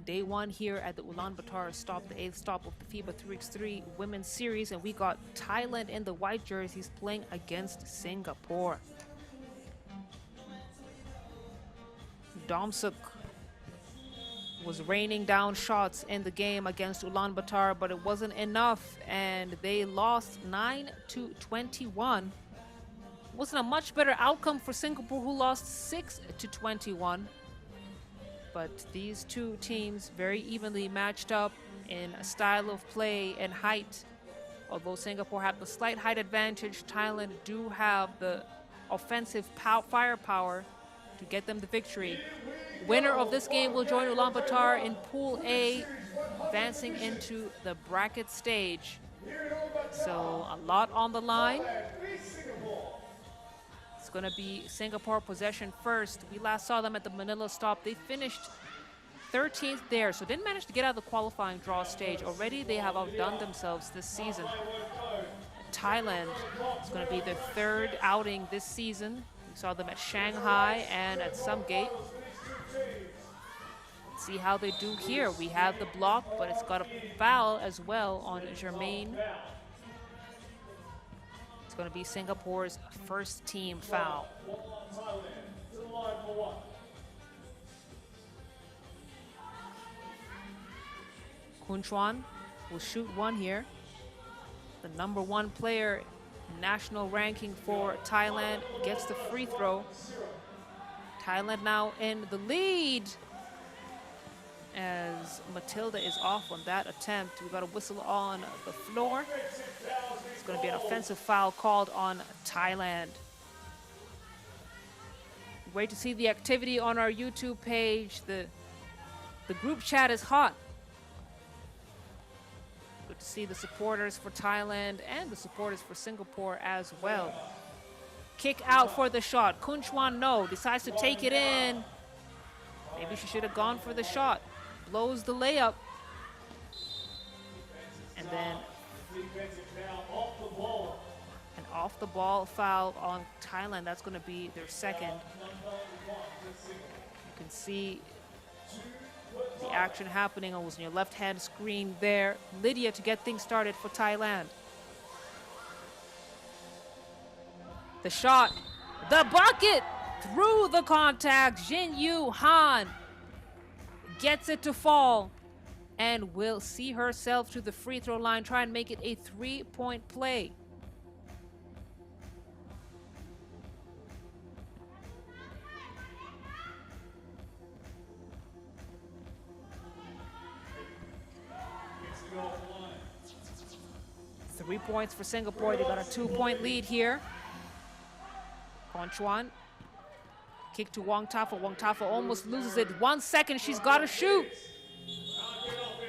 Day one here at the Ulaanbaatar stop, the 8th stop of the FIBA 3x3 Women's Series. And we got Thailand in the white jerseys playing against Singapore. Domsuk was raining down shots in the game against Ulaanbaatar, but it wasn't enough, and they lost 9-21. Wasn't a much better outcome for Singapore, who lost 6-21. But these two teams very evenly matched up in a style of play and height. Although Singapore had the slight height advantage, Thailand do have the offensive firepower to get them the victory. Winner of this game will join Ulaanbaatar in Pool A, advancing into the bracket stage. So a lot on the line. It's going to be Singapore possession first. We last saw them at the Manila stop. They finished 13th there, so didn't manage to get out of the qualifying draw stage. Already they have outdone themselves this season. Thailand is going to be their third outing this season. We saw them at Shanghai and at Sumgate. Let's see how they do here. We have the block, but it's got a foul as well on Germain. It's going to be Singapore's first team foul. Kun Chuan will shoot one here. The #1 player, national ranking for Thailand, gets the free throw. Thailand now in the lead as Matilda is off on that attempt. We got a whistle on the floor. It's going to be an offensive foul called on Thailand. Wait to see the activity on our YouTube page. The group chat is hot. Good to see the supporters for Thailand and the supporters for Singapore as well. Kick out for the shot. Kunchuan, no. Decides to take it in. Maybe she should have gone for the shot. Blows the layup. And then an off the ball foul on Thailand. That's going to be their second. You can see the action happening. It was on your left-hand screen there. Lydia to get things started for Thailand. The shot, the bucket, through the contact. Jin-Yu Han gets it to fall and will see herself to the free throw line, try and make it a 3-point play. Three points for Singapore. They got a 2-point lead here. Conchuan. Kick to Wong Tafa. Wong Tafa almost loses it. 1 second. She's got to shoot.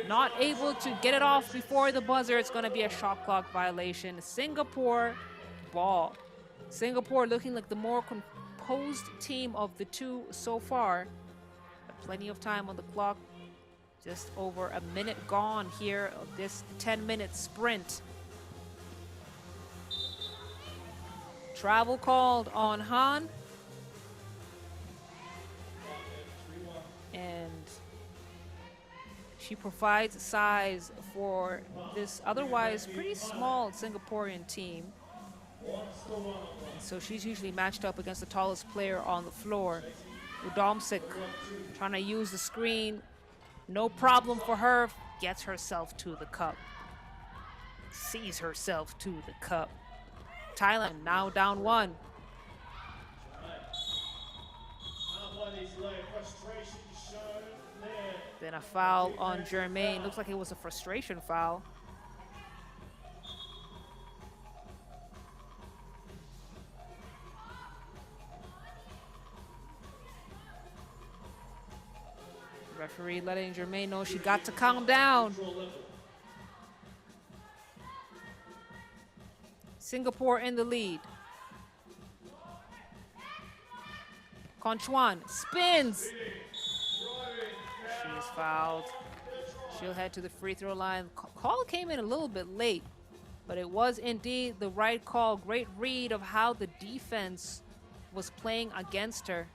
Not able to get it off before the buzzer. It's going to be a shot clock violation. Singapore ball. Singapore looking like the more composed team of the two so far. But plenty of time on the clock. Just over a minute gone here of this 10-minute sprint. Travel called on Han. And she provides size for this otherwise pretty small Singaporean team. And so she's usually matched up against the tallest player on the floor. Udomsik trying to use the screen. No problem for her. Gets herself to the cup. Sees herself to the cup. Thailand now down 1. Then a foul on Jermaine. Looks like it was a frustration foul. Referee letting Jermaine know she got to calm down. Singapore in the lead. Conchuan spins. She's fouled. She'll head to the free throw line. Call came in a little bit late, but it was indeed the right call. Great read of how the defense was playing against her.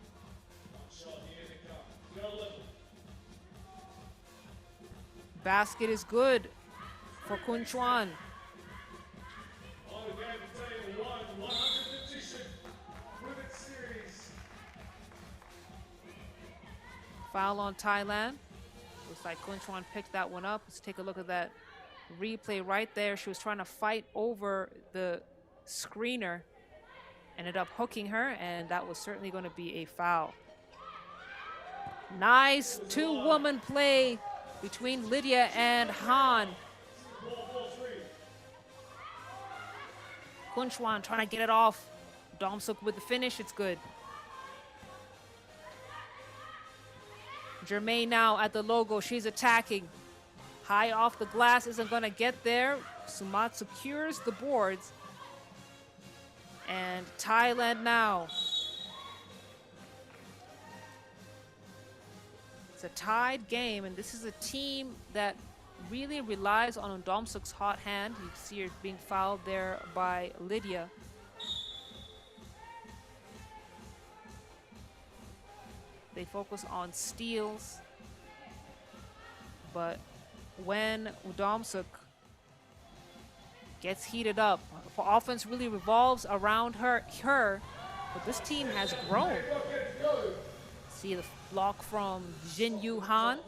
Basket is good for Kunchuan. Foul on Thailand. Looks like Kunchuan picked that one up. Let's take a look at that replay right there. She was trying to fight over the screener. Ended up hooking her, and that was certainly going to be a foul. Nice two-woman play between Lydia and Han. Kunchuan trying to get it off. Domsuk with the finish. It's good. Jermaine now at the logo. She's attacking. High off the glass. Isn't going to get there. Sumat secures the boards. And Thailand now. It's a tied game, and this is a team that really relies on Domsuk's hot hand. You see her being fouled there by Lydia. They focus on steals, but when Udomsuk gets heated up, offense really revolves around her. But this team has grown. See the block from Jin-Yu Han.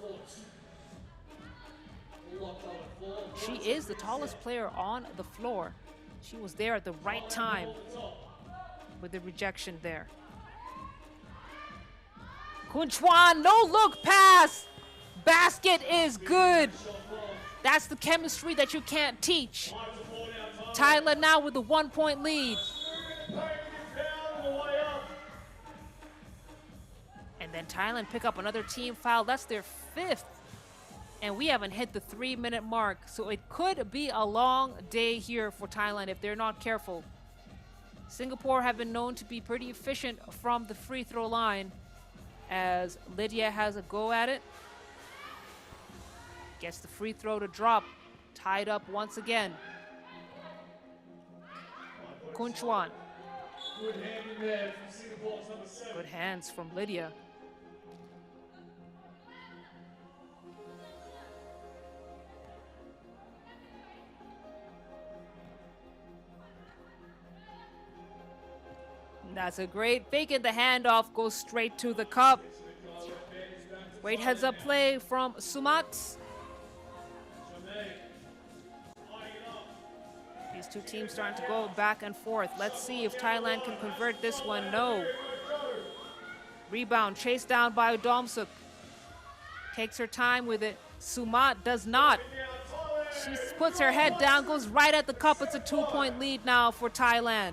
She is the tallest player on the floor. She was there at the right time with the rejection there. Kunchuan, no look pass. Basket is good. That's the chemistry that you can't teach. Thailand now with the 1-point lead. And then Thailand pick up another team foul. That's their 5th. And we haven't hit the 3-minute mark. So it could be a long day here for Thailand if they're not careful. Singapore have been known to be pretty efficient from the free throw line, as Lydia has a go at it. Gets the free throw to drop. Tied up once again. Kun Chuan. Good hand in there from Singapore's number 7. Good hands from Lydia. That's a great fake, and the handoff goes straight to the cup. Great heads up play from Sumat. These two teams starting to go back and forth. Let's see if Thailand can convert this one. No. Rebound chased down by Udomsuk. Takes her time with it. Sumat does not. She puts her head down, goes right at the cup. It's a 2-point lead now for Thailand.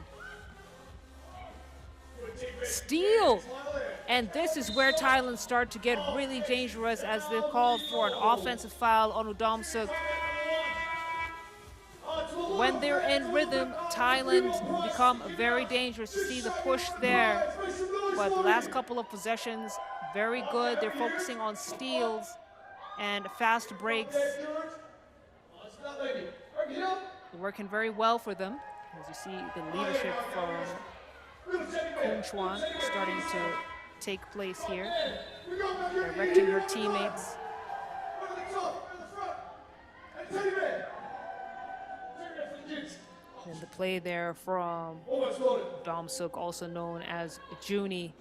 Steal. And this is where Thailand start to get really dangerous, as they've called for an offensive foul on Udomsuk. When they're in rhythm, Thailand become very dangerous. You see the push there. But the last couple of possessions, very good. They're focusing on steals and fast breaks. Working very well for them. As you see the leadership from Kun Chuan starting to take place here, directing her teammates. And the play there from Domsuk, also known as Junie.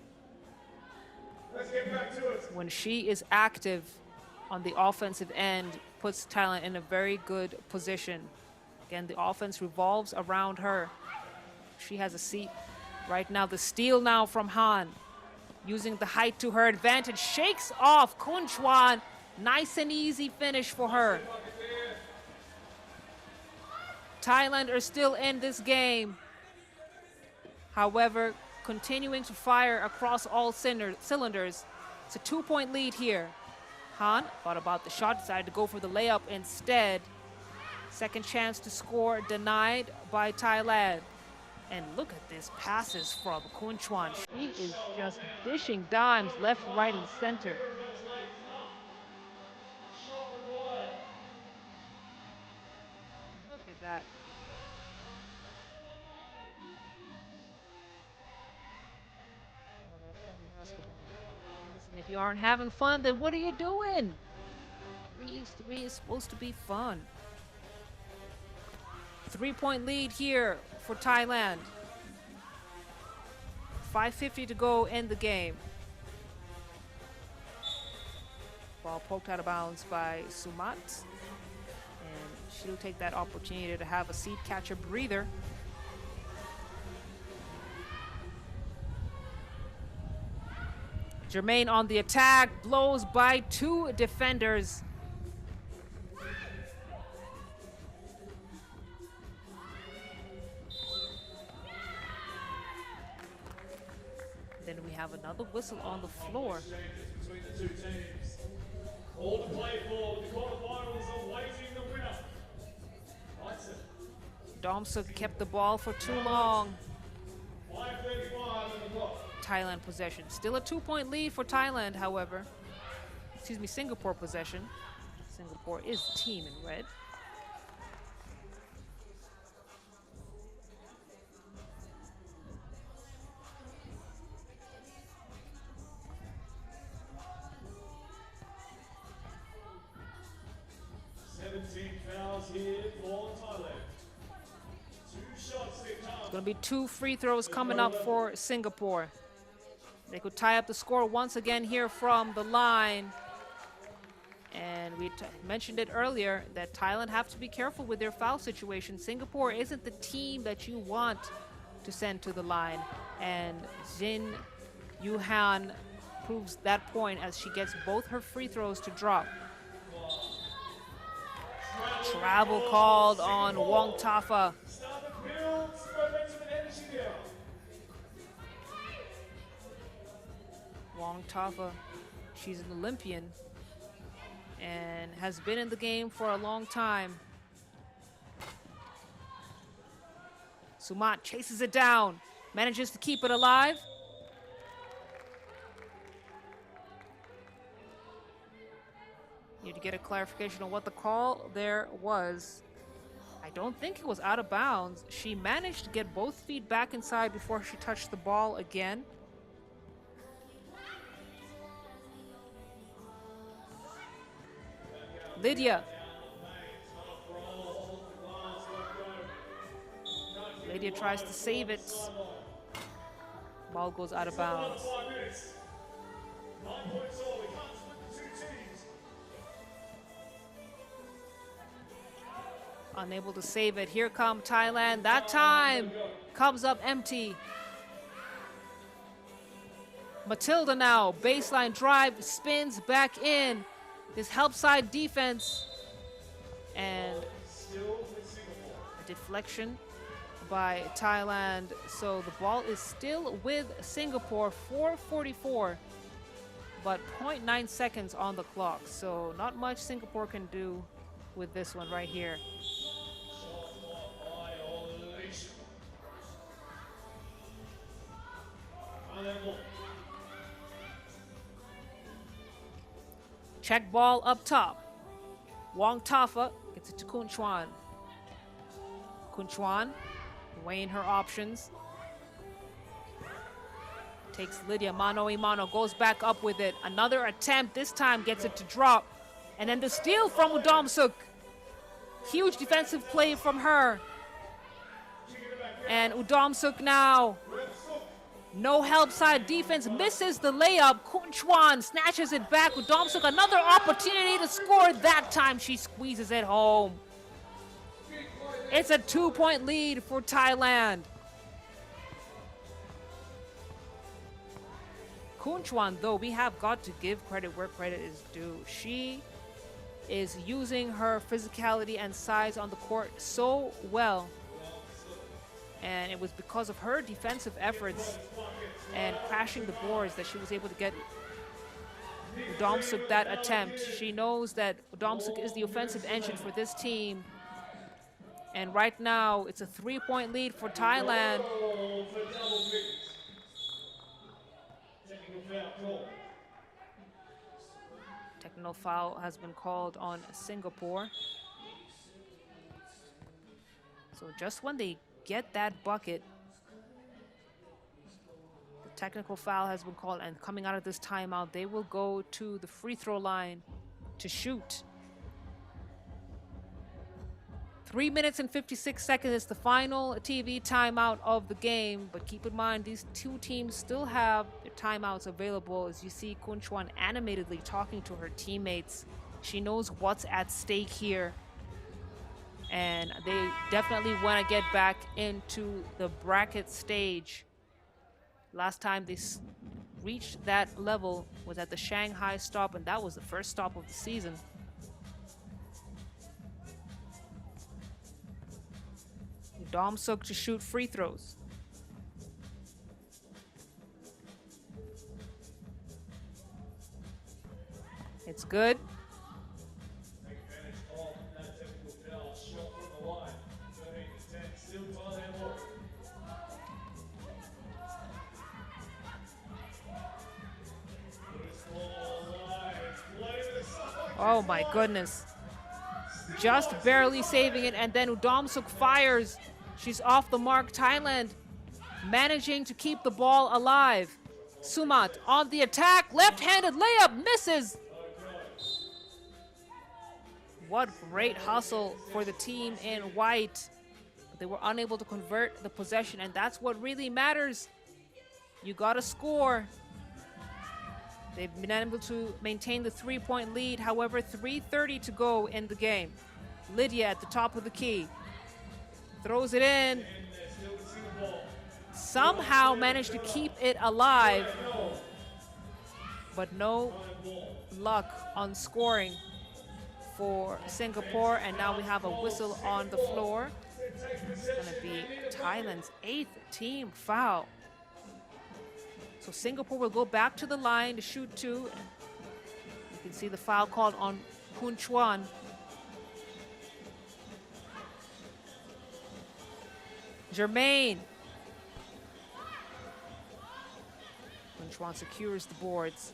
When she is active on the offensive end, puts Thailand in a very good position. Again, the offense revolves around her. She has a seat. Right now, the steal now from Han. Using the height to her advantage. Shakes off Kun Chuan. Nice and easy finish for her. Thailand are still in this game. However, continuing to fire across all cylinders. It's a 2-point lead here. Han thought about the shot, decided to go for the layup instead. Second chance to score denied by Thailand. And look at this passes from Kun Chuan. She is just dishing dimes left, right, and center. Look at that. Listen, if you aren't having fun, then what are you doing? 3 is supposed to be fun. 3-point lead here for Thailand. 5:50 to go in the game. Ball poked out of bounds by Sumat. And she'll take that opportunity to have a seat, catch a breather. Jermaine on the attack, blows by 2 defenders. Then we have another whistle on the floor. Between the two teams. All to play for. The quarterfinals awaiting the winner. Domsuk kept the ball for too long. 5:35 on the clock. Thailand possession. Still a 2-point lead for Thailand, however. Excuse me, Singapore possession. Singapore is the team in red. Here for Thailand. 2 shots they count. It's going to be 2 free throws coming up for Singapore. They could tie up the score once again here from the line. And we mentioned it earlier that Thailand have to be careful with their foul situation. Singapore isn't the team that you want to send to the line. And Jin Yuhan proves that point as she gets both her free throws to drop. Travel called on Wong Tafa. Wong Tafa, she's an Olympian and has been in the game for a long time. Sumat chases it down, manages to keep it alive. Need to get a clarification on what the call there was. I don't think it was out of bounds. She managed to get both feet back inside before she touched the ball again. Lydia. Lydia tries to save it. Ball goes out of bounds. Unable to save it. Here come Thailand. That time comes up empty. Matilda now. Baseline drive. Spins back in. This help side defense. And a deflection by Thailand. So the ball is still with Singapore. 4:44. But 0.9 seconds on the clock. So not much Singapore can do with this one right here. Check ball up top. Wong Tafa gets it to Kun Chuan. Kun Chuan weighing her options. Takes Lydia mano a mano, goes back up with it. Another attempt, this time gets it to drop. And then the steal from Udamsuk. Huge defensive play from her. And Udamsuk now. No help side defense, misses the layup. Kun Chuan snatches it back. Udamsuk, another opportunity to score. That time she squeezes it home. It's a 2-point lead for Thailand. Kun Chuan, though, we have got to give credit where credit is due. She is using her physicality and size on the court so well. And it was because of her defensive efforts and crashing the boards that she was able to get Udamsuk that attempt. She knows that Udamsuk is the offensive engine for this team. And right now, it's a 3-point lead for Thailand. Technical foul has been called on Singapore. So just when they get that bucket, the technical foul has been called, and coming out of this timeout, they will go to the free throw line to shoot. 3 minutes and 56 seconds is the final TV timeout of the game, but keep in mind these two teams still have their timeouts available. As you see Kun Chuan animatedly talking to her teammates. She knows what's at stake here. And they definitely want to get back into the bracket stage. Last time they reached that level was at the Shanghai stop, and that was the first stop of the season. Udamsuk to shoot free throws. It's good. Oh my goodness. Just barely saving it, and then Udamsuk fires. She's off the mark. Thailand managing to keep the ball alive. Sumat on the attack. Left-handed layup, misses. What great hustle for the team in white. They were unable to convert the possession, and that's what really matters. You gotta score. They've been able to maintain the 3-point lead. However, 3:30 to go in the game. Lydia at the top of the key. Throws it in. Somehow managed to keep it alive. But no luck on scoring for Singapore. And now we have a whistle on the floor. It's going to be Thailand's 8th team foul. So Singapore will go back to the line to shoot two. You can see the foul called on Kun Chuan. Jermaine. Kunchuan secures the boards.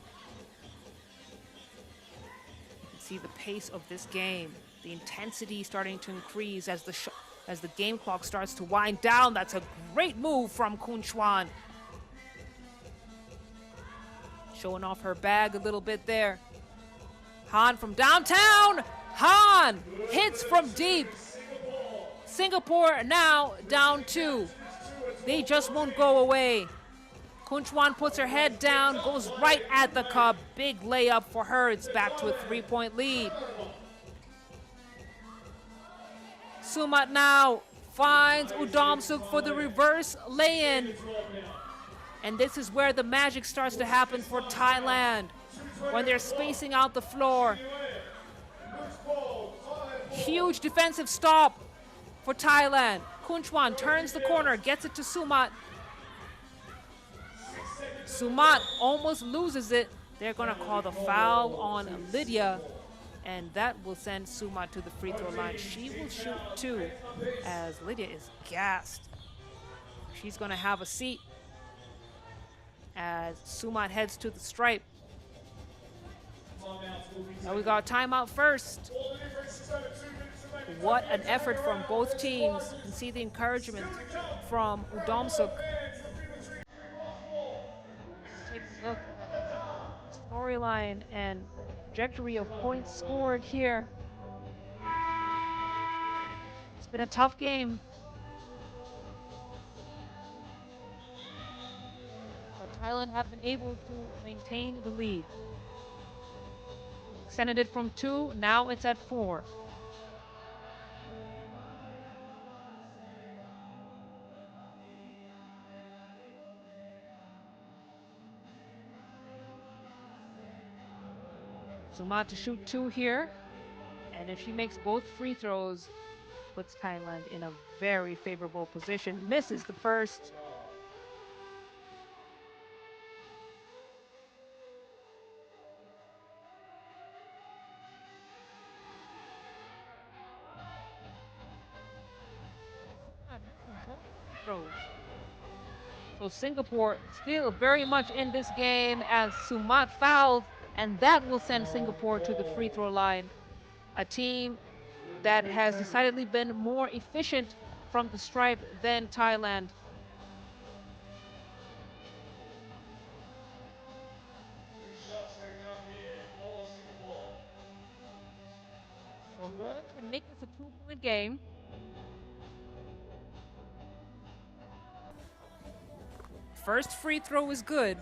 You can see the pace of this game. The intensity starting to increase as the game clock starts to wind down. That's a great move from Kunchuan. Showing off her bag a little bit there. Han from downtown. Han hits from deep. Singapore now down 2. They just won't go away. Kunchuan puts her head down, goes right at the cup. Big layup for her. It's back to a 3-point lead. Sumat now finds Udomsuk for the reverse lay-in. And this is where the magic starts to happen for Thailand when they're spacing out the floor. Huge defensive stop for Thailand. Kunchuan turns the corner, gets it to Sumat. Sumat almost loses it. They're going to call the foul on Lydia, and that will send Sumat to the free throw line. She will shoot 2 as Lydia is gassed. She's going to have a seat as Sumat heads to the stripe. Now we got timeout first. What an effort from both teams. You can see the encouragement from Udomsuk. Take a look at the storyline and trajectory of points scored here. It's been a tough game. But Thailand have been able to maintain the lead. Extended it from 2, now it's at 4. Sumat to shoot 2 here, and if she makes both free throws, puts Thailand in a very favorable position. Misses the first. So Singapore still very much in this game as Sumat fouled, and that will send Singapore to the free throw line. A team that has decidedly been more efficient from the stripe than Thailand. So good and make this a 2-point game. First free throw is good.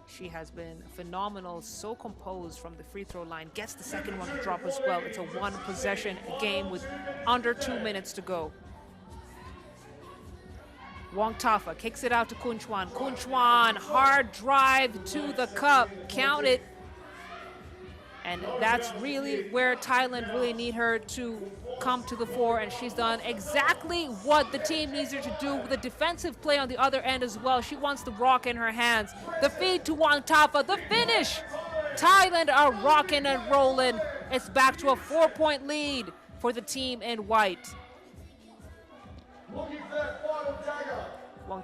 She has been phenomenal, so composed from the free throw line. Gets the second one to drop as well. It's a 1-possession game with under 2 minutes to go. Wong Tafa kicks it out to Kunchuan. Kunchuan, hard drive to the cup. Count it. And that's really where Thailand really need her to come to the fore, and she's done exactly what the team needs her to do with the defensive play on the other end as well. She wants the rock in her hands. The feed to Wong Tafa, the finish. Thailand are rocking and rolling. It's back to a 4-point lead for the team in white. Wong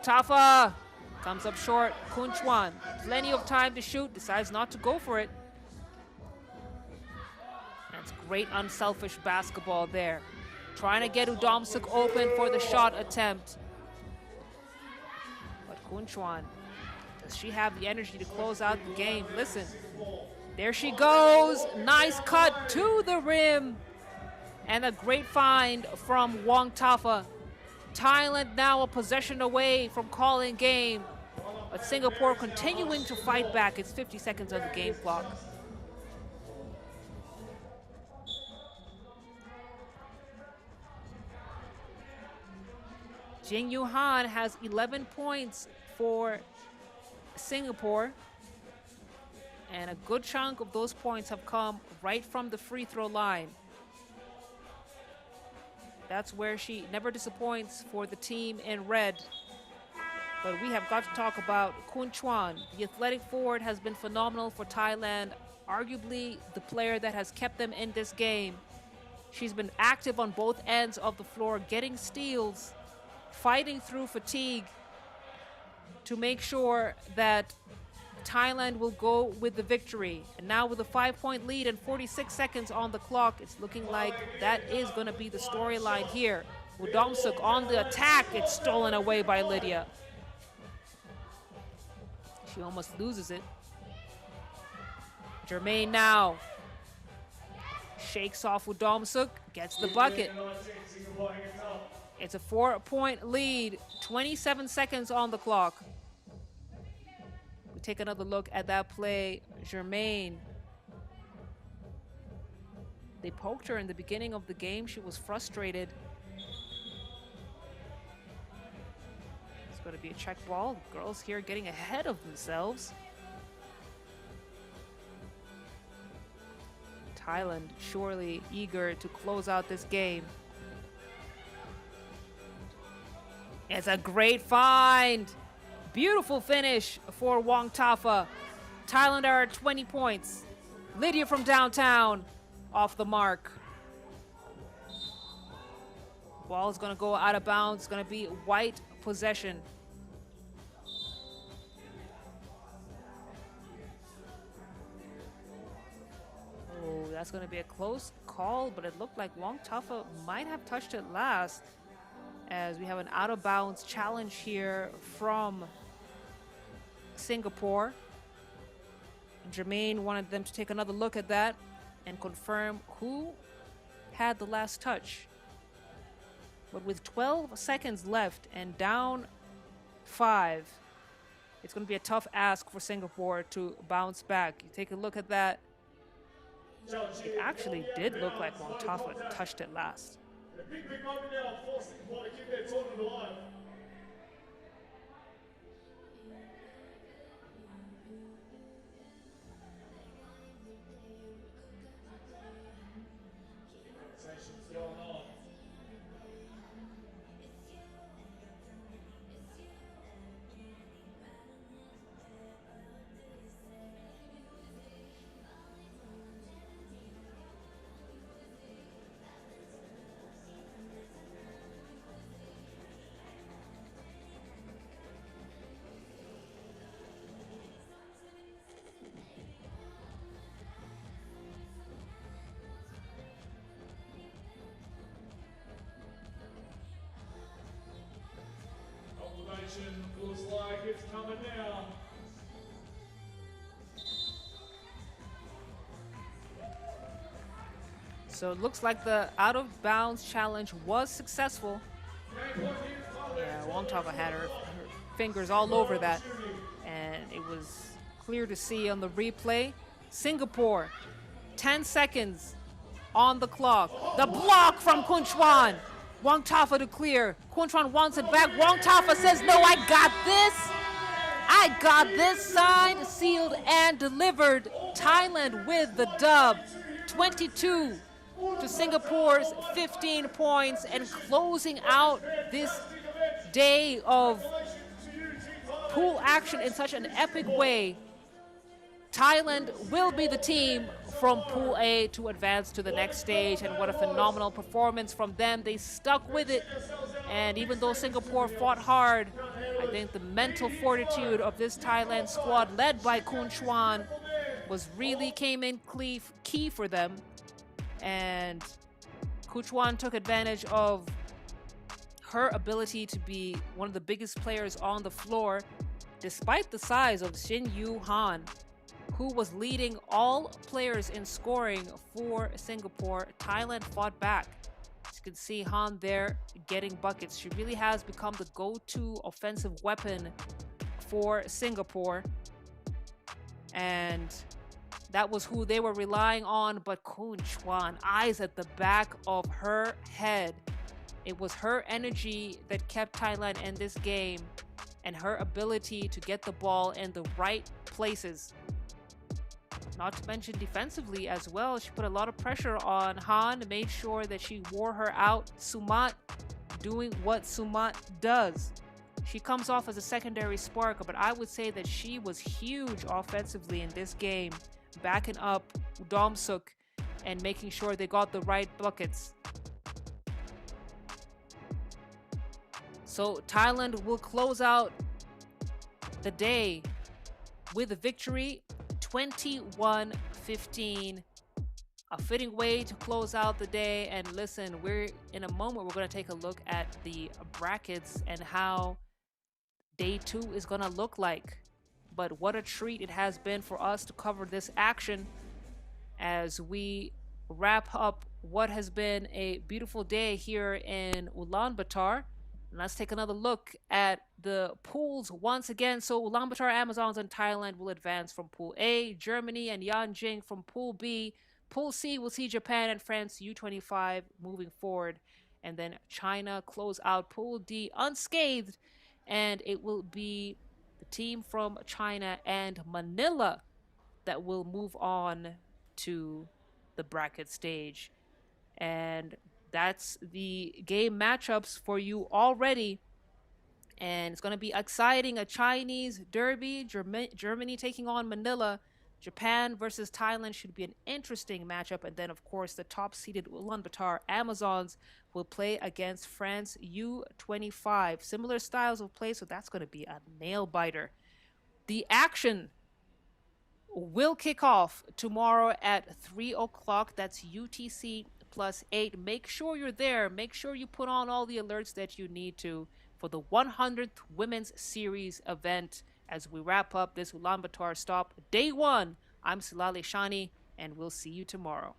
Tafa comes up short. Kunchuan, plenty of time to shoot, decides not to go for it. That's great unselfish basketball there. Trying to get Udomsuk open for the shot attempt. But Kunchuan, does she have the energy to close out the game? Listen, there she goes. Nice cut to the rim. And a great find from Wong Tafa. Thailand now a possession away from calling game. But Singapore continuing to fight back. It's 50 seconds on the game clock. Jing Yu Han has 11 points for Singapore. And a good chunk of those points have come right from the free throw line. That's where she never disappoints for the team in red. But we have got to talk about Kunchuan. The athletic forward has been phenomenal for Thailand. arguably the player that has kept them in this game. She's been active on both ends of the floor, getting steals, fighting through fatigue to make sure that Thailand will go with the victory. And now with a 5-point lead and 46 seconds on the clock, it's looking like that is going to be the storyline here. Udomsuk on the attack. It's stolen away by Lydia. She almost loses it. Jermaine now shakes off Udomsuk, gets the bucket. It's a 4-point lead, 27 seconds on the clock. We take another look at that play. Jermaine. They poked her in the beginning of the game. She was frustrated. It's going to be a check ball. The girls here getting ahead of themselves. Thailand surely eager to close out this game. It's a great find. Beautiful finish for Wong Tafa. Thailand are at 20 points. Lydia from downtown off the mark. Ball is going to go out of bounds. It's going to be white possession. Oh, that's going to be a close call, but it looked like Wong Tafa might have touched it last, as we have an out of bounds challenge here from Singapore. Jermaine wanted them to take another look at that and confirm who had the last touch. But with 12 seconds left and down 5, it's going to be a tough ask for Singapore to bounce back. You take a look at that. It actually did look like Wong Tafa touched it last. The big moment now, forcing Singapore to keep their tournament alive. Conversations going on. Looks like it's coming now. So it looks like the out of bounds challenge was successful. Yeah, Wong Tafa had her fingers all over that, and it was clear to see on the replay. Singapore, 10 seconds on the clock. The block from Kun Chuan. Wong Tafa to clear. Kun Chuan wants it back. Wong Tafa says, no, I got this. I got this. Signed, sealed, and delivered. Thailand with the dub. 22 to Singapore's 15 points, and closing out this day of pool action in such an epic way. Thailand will be the team from Pool A to advance to the next stage, and what a phenomenal performance from them. They stuck with it, and even though Singapore fought hard, I think the mental fortitude of this Thailand squad led by Kun Chuan really came in key for them, and Kun Chuan took advantage of her ability to be one of the biggest players on the floor, despite the size of Shin Yu Han, who was leading all players in scoring for Singapore. Thailand fought back. As you can see, Han there getting buckets. She really has become the go-to offensive weapon for Singapore. And that was who they were relying on. But Kun Chuan, eyes at the back of her head. It was her energy that kept Thailand in this game, and her ability to get the ball in the right places. Not to mention defensively as well. She put a lot of pressure on Han, made sure that she wore her out. Sumat doing what Sumat does. She comes off as a secondary spark, but I would say that she was huge offensively in this game. backing up Udomsuk and making sure they got the right buckets. So Thailand will close out the day with a victory, 21-15. A fitting way to close out the day. And listen, we're in a moment, we're going to take a look at the brackets and how day 2 is going to look like. But what a treat it has been for us to cover this action as we wrap up what has been a beautiful day here in Ulaanbaatar. And let's take another look at the pools once again. So Ulaanbaatar, Amazons, and Thailand will advance from Pool A. Germany and Yanjing from Pool B. Pool C will see Japan and France U25 moving forward. And then China close out Pool D unscathed. And it will be the team from China and Manila that will move on to the bracket stage. And that's the game matchups for you already. And it's going to be exciting. A Chinese derby, Germany taking on Manila. Japan versus Thailand should be an interesting matchup. And then, of course, the top-seeded Ulaanbaatar Amazons will play against France U25. Similar styles of play, so that's going to be a nail-biter. The action will kick off tomorrow at 3 o'clock. That's UTC +8. Make sure you're there. Make sure you put on all the alerts that you need to for the 100th Women's Series event as we wrap up this Ulaanbaatar stop day 1. I'm Silale Shani, and we'll see you tomorrow.